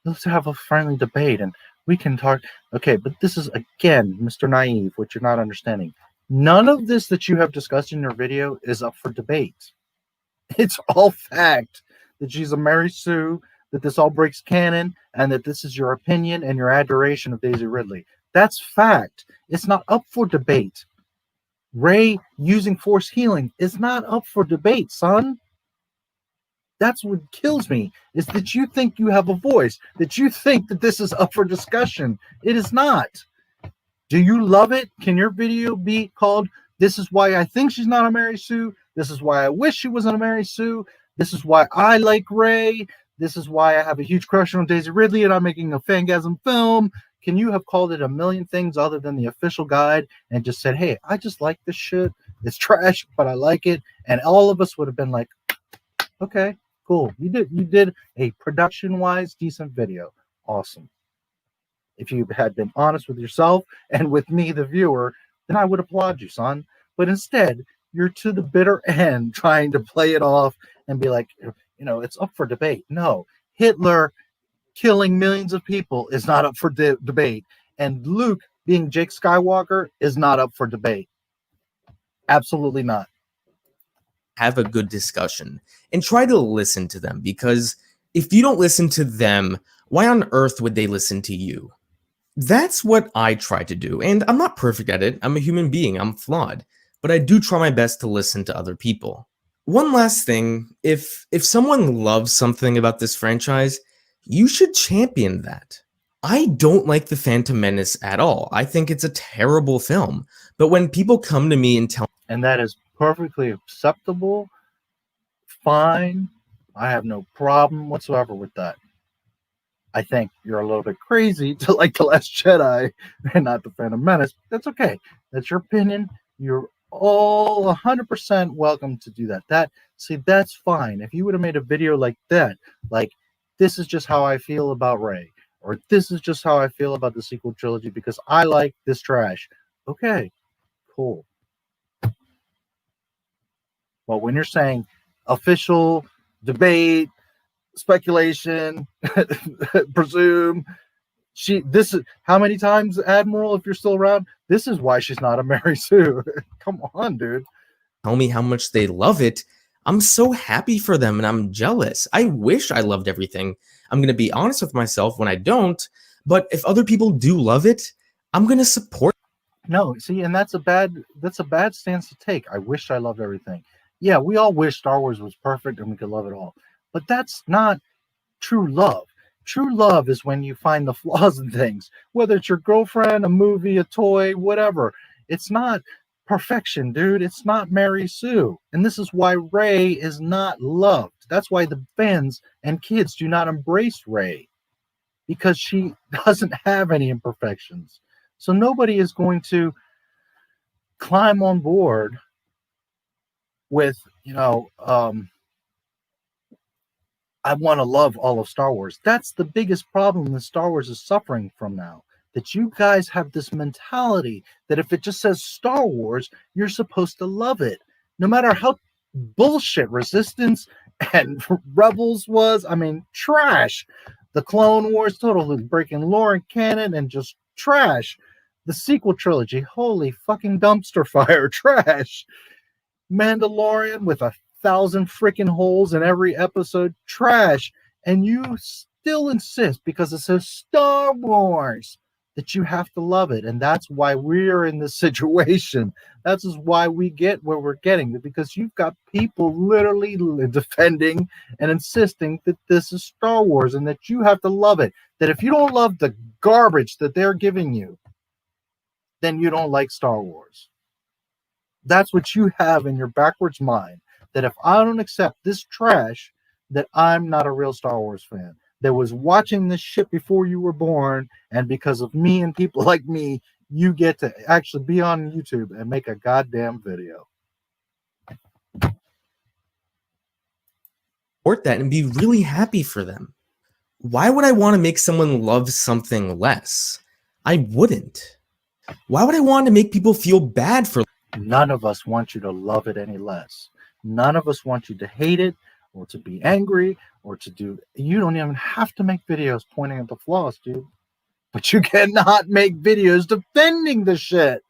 Speaker 1: let's have a friendly debate and we can talk. Okay, but this is, again, Mr. Naive, what you're not understanding. None of this that you have discussed in your video is up for debate. It's all fact that she's a Mary Sue, that this all breaks canon, and that this is your opinion and your adoration of Daisy Ridley. That's fact. It's not up for debate. Ray using force healing is not up for debate, son. That's what kills me, is that you think you have a voice, that you think that this is up for discussion. It is not. Do you love it? Can your video be called, "This is why I think she's not a Mary Sue. This is why I wish she wasn't a Mary Sue. This is why I like Ray. This is why I have a huge crush on Daisy Ridley and I'm making a fangasm film"? Can you have called it a million things other than the official guide and just said, "Hey, I just like this shit. It's trash, but I like it"? And all of us would have been like, okay, cool. You did a production-wise decent video. Awesome. If you had been honest with yourself and with me, the viewer, then I would applaud you, son. But instead, you're to the bitter end trying to play it off and be like, it's up for debate. No, Hitler killing millions of people is not up for debate. And Luke being Jake Skywalker is not up for debate. Absolutely not.
Speaker 2: have a good discussion and try to listen to them, because if you don't listen to them, why on earth would they listen to you? That's what I try to do, and I'm not perfect at it. I'm a human being, I'm flawed, but I do try my best to listen to other people. One last thing, if someone loves something about this franchise, you should champion that. I don't like The Phantom Menace at all. I think it's a terrible film, but when people come to me and tell me,
Speaker 1: and that is perfectly acceptable, fine, I have no problem whatsoever with that. I think you're a little bit crazy to like The Last Jedi and not The Phantom Menace. That's okay. That's your opinion. You're all 100% welcome to do that. That's fine. If you would have made a video like that, like, this is just how I feel about Rey, or this is just how I feel about the sequel trilogy because I like this trash. Okay, cool. But when you're saying official debate, speculation, presume, this is how many times, Admiral, if you're still around, this is why she's not a Mary Sue. Come on, dude.
Speaker 2: Tell me how much they love it, I'm so happy for them and I'm jealous. I wish I loved everything. I'm going to be honest with myself when I don't, but if other people do love it, I'm going to support.
Speaker 1: No, see, and that's a bad stance to take. I wish I loved everything. Yeah, we all wish Star Wars was perfect and we could love it all. But that's not true love. True love is when you find the flaws in things, whether it's your girlfriend, a movie, a toy, whatever. It's not perfection, dude. It's not Mary Sue. And this is why Rey is not loved. That's why the fans and kids do not embrace Rey, because she doesn't have any imperfections. So nobody is going to climb on board with, I want to love all of Star Wars. That's the biggest problem that Star Wars is suffering from now. That you guys have this mentality that if it just says Star Wars, you're supposed to love it. No matter how bullshit Resistance and Rebels was. I mean, trash. The Clone Wars, totally breaking lore and canon and just trash. The sequel trilogy, holy fucking dumpster fire, trash. Mandalorian with 1,000 freaking holes in every episode, trash. And you still insist, because it says Star Wars, that you have to love it. And that's why we're in this situation. That's just why we get where we're getting, because you've got people literally defending and insisting that this is Star Wars and that you have to love it. That if you don't love the garbage that they're giving you, then you don't like Star Wars. That's what you have in your backwards mind. That if I don't accept this trash, that I'm not a real Star Wars fan. that was watching this shit before you were born, and because of me and people like me, you get to actually be on YouTube and make a goddamn video.
Speaker 2: Support that and be really happy for them. Why would I want to make someone love something less? I wouldn't. Why would I want to make people feel bad for?
Speaker 1: None of us want you to love it any less. None of us want you to hate it or to be angry or to do. You don't even have to make videos pointing at the flaws, dude. But you cannot make videos defending the shit.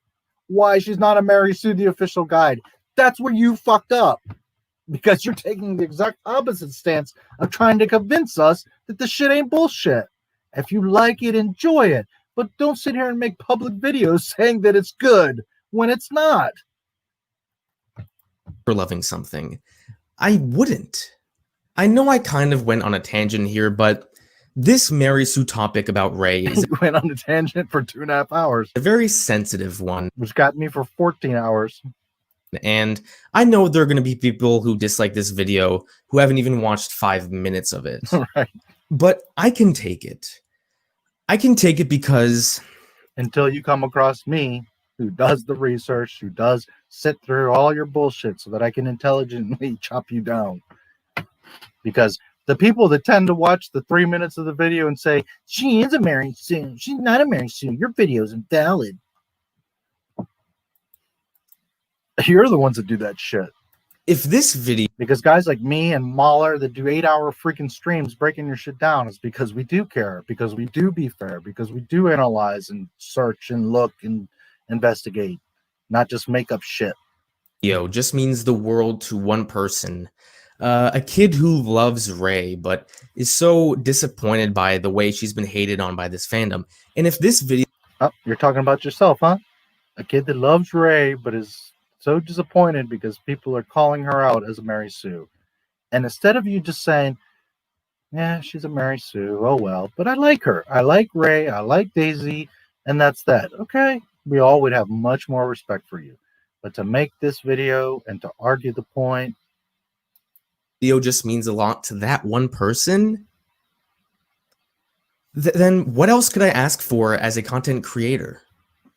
Speaker 1: Why she's not a Mary Sue the official guide. That's where you fucked up. Because you're taking the exact opposite stance of trying to convince us that the shit ain't bullshit. If you like it, enjoy it. But don't sit here and make public videos saying that it's good when it's not.
Speaker 2: For loving something. I wouldn't. I know I kind of went on a tangent here, but this Mary Sue topic about Ray is
Speaker 1: You went on a tangent for 2.5 hours.
Speaker 2: a very sensitive one.
Speaker 1: Which got me for 14 hours.
Speaker 2: And I know there are going to be people who dislike this video who haven't even watched 5 minutes of it.
Speaker 1: Right.
Speaker 2: But I can take it. I can take it because
Speaker 1: until you come across me who does the research, who does sit through all your bullshit so that I can intelligently chop you down. Because the people that tend to watch the 3 minutes of the video and say, she is a Mary Sue, she's not a Mary Sue, your video's invalid. You're the ones that do that shit.
Speaker 2: If this video,
Speaker 1: because guys like me and Mahler that do 8-hour freaking streams breaking your shit down is because we do care, because we do be fair, because we do analyze and search and look and investigate, not just make up shit.
Speaker 2: just means the world to one person. A kid who loves Ray, but is so disappointed by the way she's been hated on by this fandom. And if this video...
Speaker 1: Oh, you're talking about yourself, huh? A kid that loves Ray, but is so disappointed because people are calling her out as a Mary Sue. And instead of you just saying, yeah, she's a Mary Sue, oh well, but I like her. I like Ray, I like Daisy, and that's that. Okay, we all would have much more respect for you. But to make this video and to argue the point,
Speaker 2: video just means a lot to that one person, then what else could I ask for as a content creator?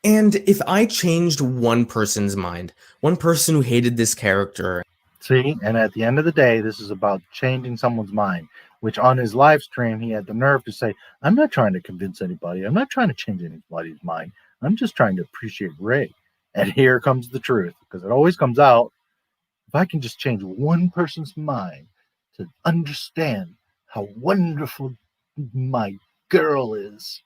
Speaker 2: And if I changed one person's mind, one person who hated this character.
Speaker 1: See, and at the end of the day, this is about changing someone's mind, which on his live stream, he had the nerve to say, I'm not trying to convince anybody. I'm not trying to change anybody's mind. I'm just trying to appreciate Ray. And here comes the truth, because it always comes out. If I can just change one person's mind to understand how wonderful my girl is.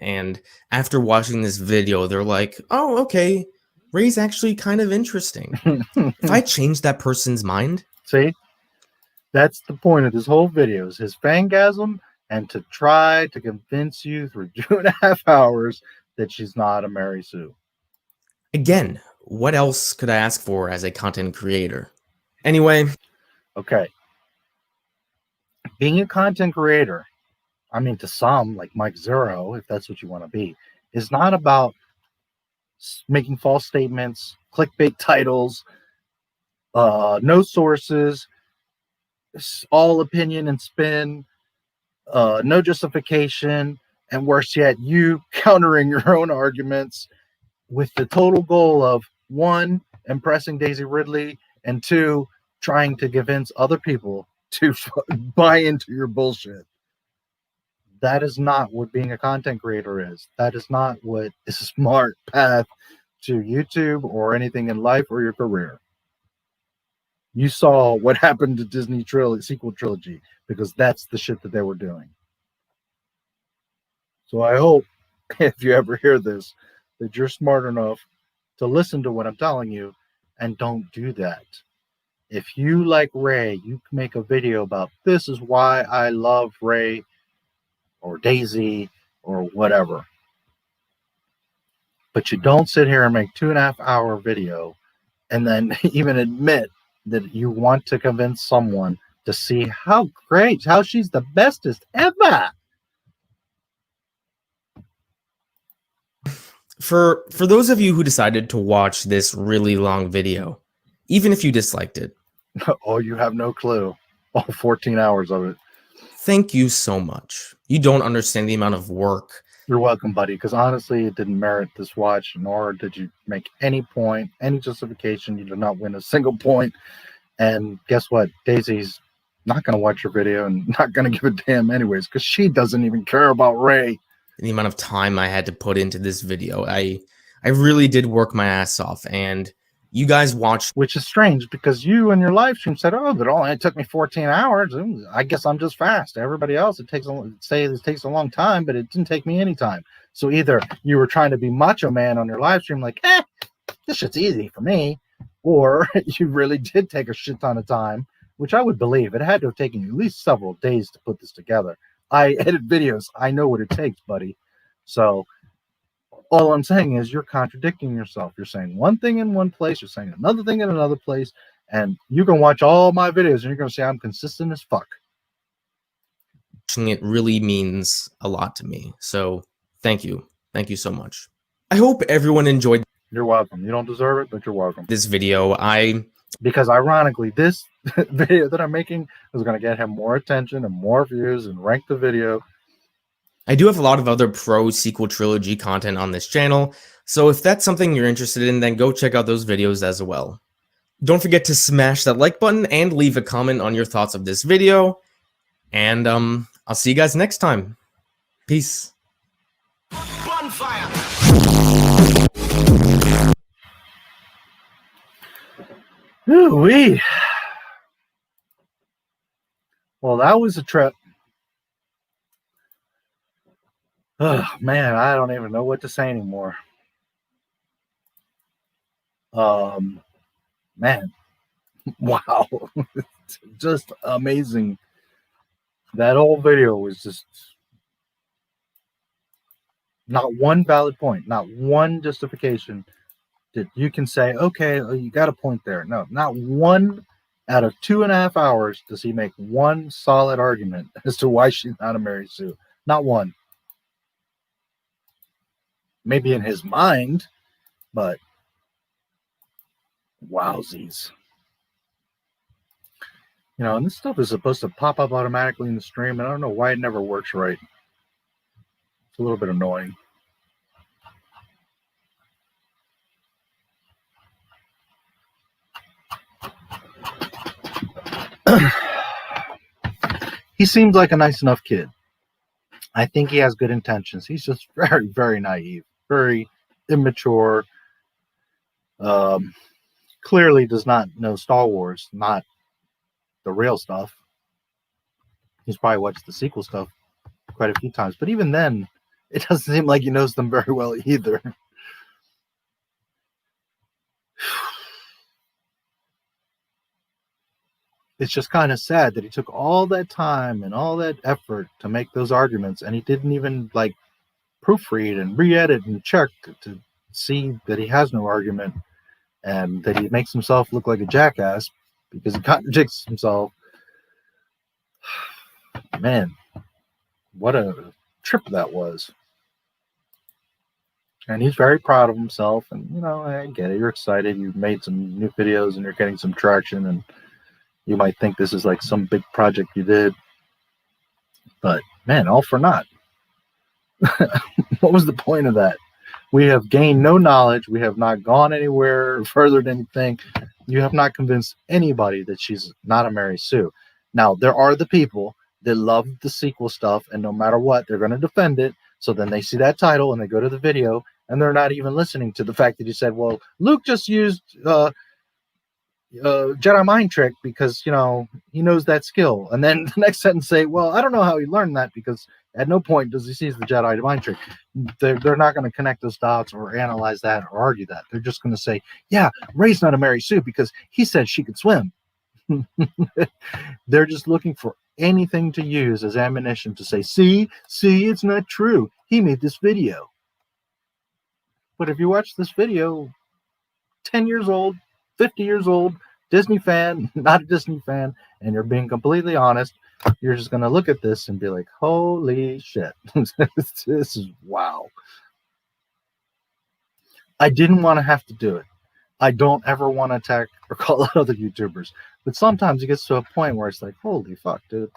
Speaker 2: And after watching this video, they're like, oh, okay, Ray's actually kind of interesting. If I change that person's mind.
Speaker 1: See, that's the point of this whole video, is his fangasm and to try to convince you through 2.5 hours that she's not a Mary Sue.
Speaker 2: Again, what else could I ask for as a content creator? Anyway.
Speaker 1: Okay. Being a content creator, I mean, to some, like Mike Zero, if that's what you want to be, is not about making false statements, clickbait titles, no sources, all opinion and spin, no justification, and worse yet, you countering your own arguments with the total goal of, 1, impressing Daisy Ridley, and 2, trying to convince other people to buy into your bullshit. That is not what being a content creator is. That is not what is a smart path to YouTube or anything in life or your career. You saw what happened to Disney sequel trilogy, because that's the shit that they were doing. So I hope, if you ever hear this, that you're smart enough to listen to what I'm telling you and don't do that. If you like Ray, you can make a video about, this is why I love Ray or Daisy or whatever. But you don't sit here and make 2.5 hour video and then even admit that you want to convince someone to see how great, how she's the bestest ever.
Speaker 2: For those of you who decided to watch this really long video, even if you disliked it.
Speaker 1: Oh, you have no clue. All 14 hours of it.
Speaker 2: Thank you so much. You don't understand the amount of work.
Speaker 1: You're welcome, buddy, because honestly, it didn't merit this watch, nor did you make any point, any justification. You did not win a single point. And guess what? Daisy's not going to watch your video and not going to give a damn anyways, because she doesn't even care about Ray.
Speaker 2: The amount of time I had to put into this video, I really did work my ass off, and you guys watched.
Speaker 1: Which is strange, because you in your live stream said, oh, it took me 14 hours. I guess I'm just fast. Everybody else, it takes a long time, but it didn't take me any time. So either you were trying to be macho man on your live stream, like, this shit's easy for me, or you really did take a shit ton of time, which I would believe. It had to have taken you at least several days to put this together. I edit videos. I know what it takes, buddy. So all I'm saying is you're contradicting yourself. You're saying one thing in one place, you're saying another thing in another place, and you can watch all my videos and you're going to say I'm consistent as fuck.
Speaker 2: It really means a lot to me. So thank you. Thank you so much. I hope everyone enjoyed.
Speaker 1: You're welcome. You don't deserve it, but you're welcome.
Speaker 2: This video,
Speaker 1: because ironically, this video that I'm making is going to get him more attention and more views and rank the video.
Speaker 2: I do have a lot of other pro sequel trilogy content on this channel, so if that's something you're interested in, then go check out those videos as well. Don't forget to smash that like button and leave a comment on your thoughts of this video, and I'll see you guys next time. Peace.
Speaker 3: Bonfire.
Speaker 1: Ooh-wee. Well, that was a trip. Oh, man, I don't even know what to say anymore. Man, wow. It's just amazing. That whole video was just not one valid point, not one justification that you can say, okay, you got a point there. No, not one out of 2.5 hours does he make one solid argument as to why she's not a Mary Sue. Not one. Maybe in his mind, but wowsies. You know, and this stuff is supposed to pop up automatically in the stream, and I don't know why it never works right. It's a little bit annoying. He seems like a nice enough kid. I think he has good intentions. He's just very, very naive, very immature. Clearly does not know Star Wars, not the real stuff. He's probably watched the sequel stuff quite a few times, but even then, it doesn't seem like he knows them very well either. It's just kind of sad that he took all that time and all that effort to make those arguments, and he didn't even like proofread and re-edit and check to see that he has no argument and that he makes himself look like a jackass because he contradicts himself. Man, what a trip that was. And he's very proud of himself, and you know, I get it. You're excited. You've made some new videos and you're getting some traction, and you might think this is like some big project you did, but man, all for naught. What was the point of that? We have gained no knowledge. We have not gone anywhere, furthered anything. You have not convinced anybody that she's not a Mary Sue. Now, there are the people that love the sequel stuff, and no matter what, they're going to defend it. So then they see that title and they go to the video, and they're not even listening to the fact that you said, well, Luke just used Jedi mind trick because, you know, he knows that skill. And then the next sentence say, well, I don't know how he learned that because at no point does he see the Jedi mind trick. They're not going to connect those dots or analyze that or argue that. They're just going to say, yeah, Rey's not a Mary Sue because he said she could swim. They're just looking for anything to use as ammunition to say, see, it's not true. He made this video. But if you watch this video, 10 years old, 50 years old, Disney fan, not a Disney fan, and you're being completely honest, you're just going to look at this and be like, holy shit. This is wow. I didn't want to have to do it. I don't ever want to attack or call out other YouTubers. But sometimes it gets to a point where it's like, holy fuck, dude.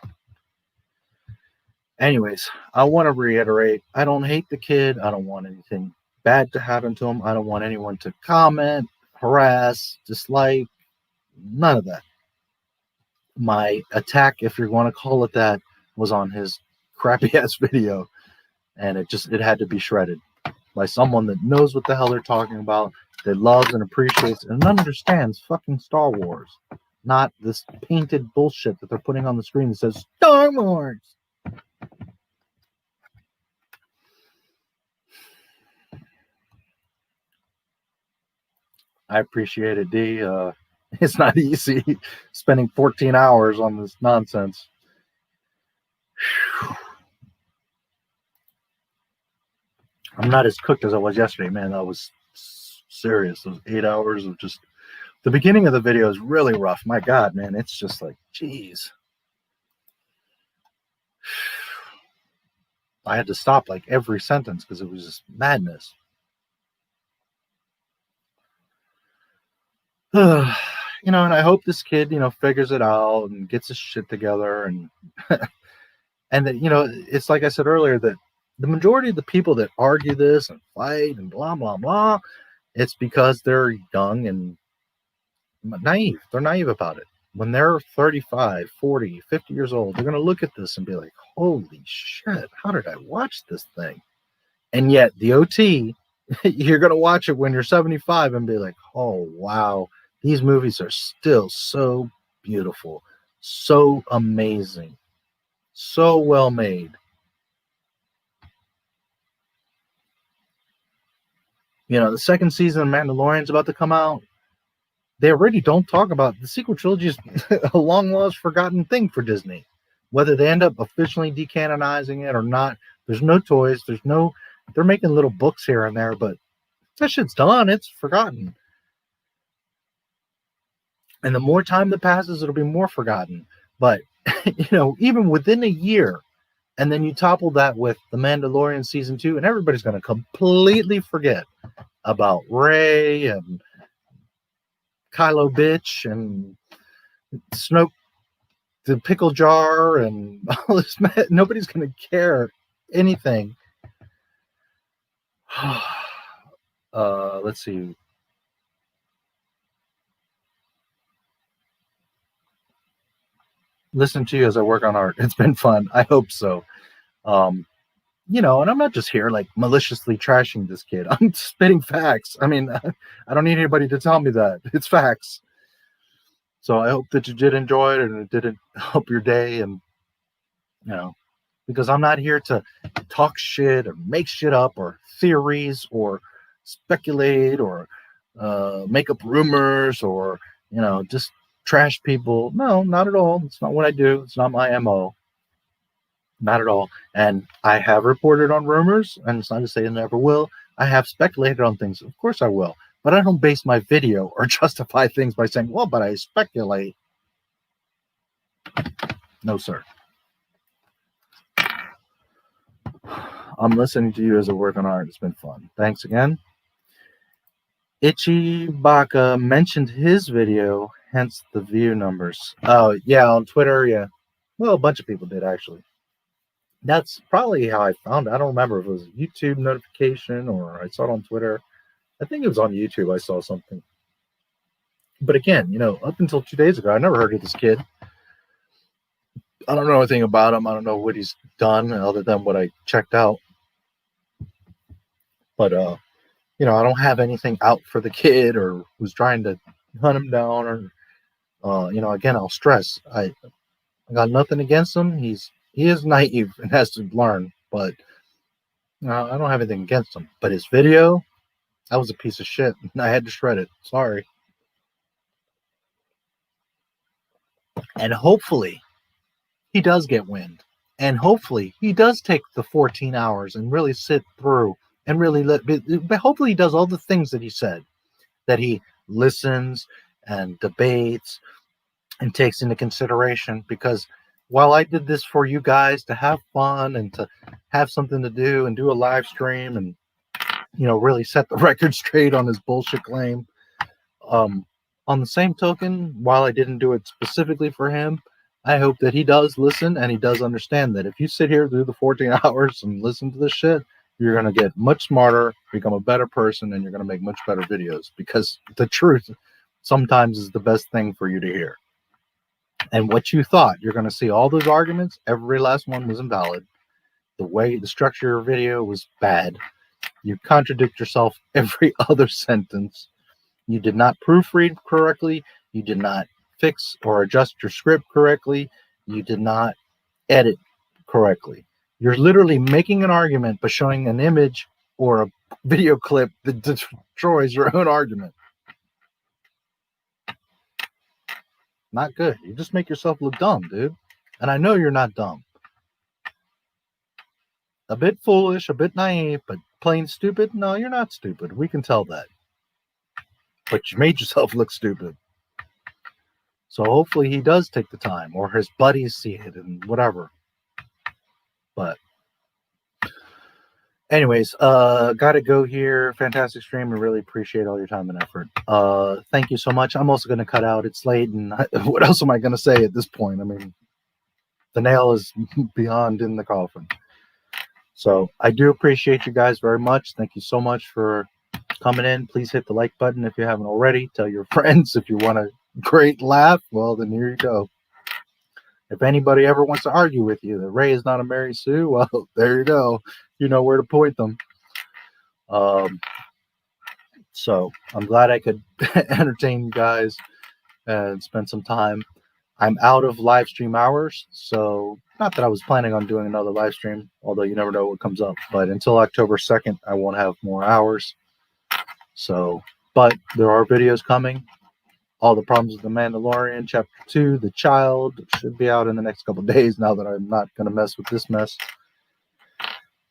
Speaker 1: Anyways, I want to reiterate, I don't hate the kid. I don't want anything bad to happen to him. I don't want anyone to comment, harass, dislike, none of that. My attack, if you want to call it that, was on his crappy ass video, and it had to be shredded by someone that knows what the hell they're talking about, that loves and appreciates and understands fucking Star Wars, not this painted bullshit that they're putting on the screen that says Star Wars. I appreciate it, D. It's not easy spending 14 hours on this nonsense. I'm not as cooked as I was yesterday, man. That was serious. Those 8 hours of just the beginning of the video is really rough. My God, man, it's just like, geez. I had to stop like every sentence because it was just madness. You know, and I hope this kid, you know, figures it out and gets his shit together, and and that, you know, it's like I said earlier, that the majority of the people that argue this and fight and blah blah blah, it's because they're young and naive. They're naive about it. When they're 35, 40, 50 years old, they're going to look at this and be like, holy shit, how did I watch this thing? And yet the OT, you're going to watch it when you're 75 and be like, oh wow, these movies are still so beautiful, so amazing, so well made. You know, the second season of Mandalorian's about to come out. They already don't talk about the sequel trilogy is a long lost forgotten thing for Disney. Whether they end up officially decanonizing it or not, there's no toys, they're making little books here and there, but that shit's done. It's forgotten. And the more time that passes, it'll be more forgotten. But, you know, even within a year, and then you topple that with The Mandalorian Season 2, and everybody's going to completely forget about Rey and Kylo Bitch and Snoke the pickle jar and all this. Nobody's going to care anything. Let's see. Listen to you as I work on art. It's been fun. I hope so. You know, and I'm not just here like maliciously trashing this kid. I'm spitting facts. I mean, I don't need anybody to tell me that. It's facts. So I hope that you did enjoy it and it didn't help your day. And, you know, because I'm not here to talk shit or make shit up or theories or speculate or make up rumors or, you know, just trash people. No, not at all. It's not what I do. It's not my MO. Not at all. And I have reported on rumors, and it's not to say I never will. I have speculated on things. Of course I will. But I don't base my video or justify things by saying, well, but I speculate. No, sir. I'm listening to you as I work on art. It's been fun. Thanks again. Itchy Baka mentioned his video, hence the view numbers. Oh, yeah, on Twitter, yeah. Well, a bunch of people did, actually. That's probably how I found it. I don't remember if it was a YouTube notification or I saw it on Twitter. I think it was on YouTube I saw something. But again, you know, up until 2 days ago, I never heard of this kid. I don't know anything about him. I don't know what he's done other than what I checked out. But, you know, I don't have anything out for the kid or was trying to hunt him down or, you know, again, I'll stress, I got nothing against him. He is naive and has to learn, but I don't have anything against him. But his video, that was a piece of shit. I had to shred it. Sorry. And hopefully he does get wind. And hopefully he does take the 14 hours and really sit through and really but hopefully he does all the things that he said, that he listens and debates and takes into consideration, because while I did this for you guys to have fun and to have something to do and do a live stream and, you know, really set the record straight on his bullshit claim, on the same token, while I didn't do it specifically for him, I hope that he does listen and he does understand that if you sit here through the 14 hours and listen to this shit, you're going to get much smarter, become a better person, and you're going to make much better videos, because the truth sometimes is the best thing for you to hear. And what you thought, you're going to see all those arguments. Every last one was invalid. The structure of your video was bad. You contradict yourself every other sentence. You did not proofread correctly. You did not fix or adjust your script correctly. You did not edit correctly. You're literally making an argument by showing an image or a video clip that destroys your own argument. Not good. You just make yourself look dumb, dude. And I know you're not dumb. A bit foolish, a bit naive, but plain stupid? No, you're not stupid. We can tell that. But you made yourself look stupid. So hopefully he does take the time, or his buddies see it and whatever. But anyways, gotta go here. Fantastic stream. I really appreciate all your time and effort. Thank you so much. I'm also going to cut out. It's late, and what else am I going to say at this point? I mean, the nail is beyond in the coffin. So I do appreciate you guys very much. Thank you so much for coming in. Please hit the like button if you haven't already. Tell your friends. If you want a great laugh, well, then here you go. If anybody ever wants to argue with you that Ray is not a Mary Sue, well, there you go. You know where to point them. So I'm glad I could entertain you guys and spend some time. I'm out of live stream hours, so not that I was planning on doing another live stream, although you never know what comes up. But until October 2nd, I won't have more hours. So, but there are videos coming. All the Problems with the Mandalorian, Chapter 2, The Child, should be out in the next couple of days now that I'm not going to mess with this mess.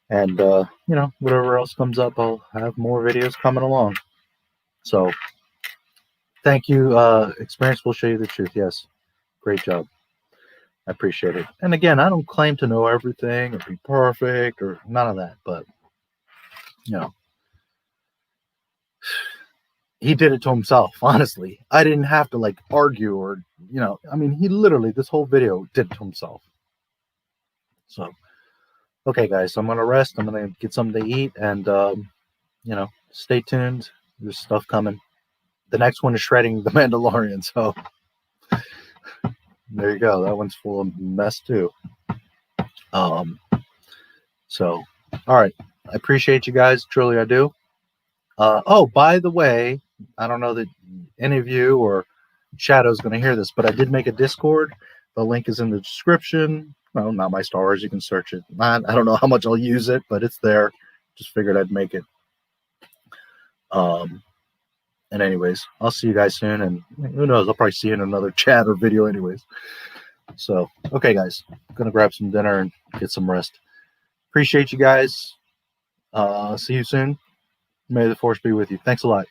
Speaker 1: And, you know, whatever else comes up, I'll have more videos coming along. So, thank you. Experience will show you the truth. Yes. Great job. I appreciate it. And again, I don't claim to know everything or be perfect or none of that, but, you know, he did it to himself, honestly. I didn't have to, like, argue or, you know, I mean, he literally, this whole video did it to himself. So, okay, guys, so I'm going to rest. I'm going to get something to eat and, you know, stay tuned. There's stuff coming. The next one is shredding the Mandalorian, so there you go. That one's full of mess, too. So, all right. I appreciate you guys. Truly, I do. Oh, by the way, I don't know that any of you or Shadow's going to hear this, but I did make a Discord. The link is in the description. Well, not my Star Wars. You can search it. I don't know how much I'll use it, but it's there. Just figured I'd make it. And anyways, I'll see you guys soon. And who knows? I'll probably see you in another chat or video anyways. So, okay, guys. I'm going to grab some dinner and get some rest. Appreciate you guys. See you soon. May the Force be with you. Thanks a lot.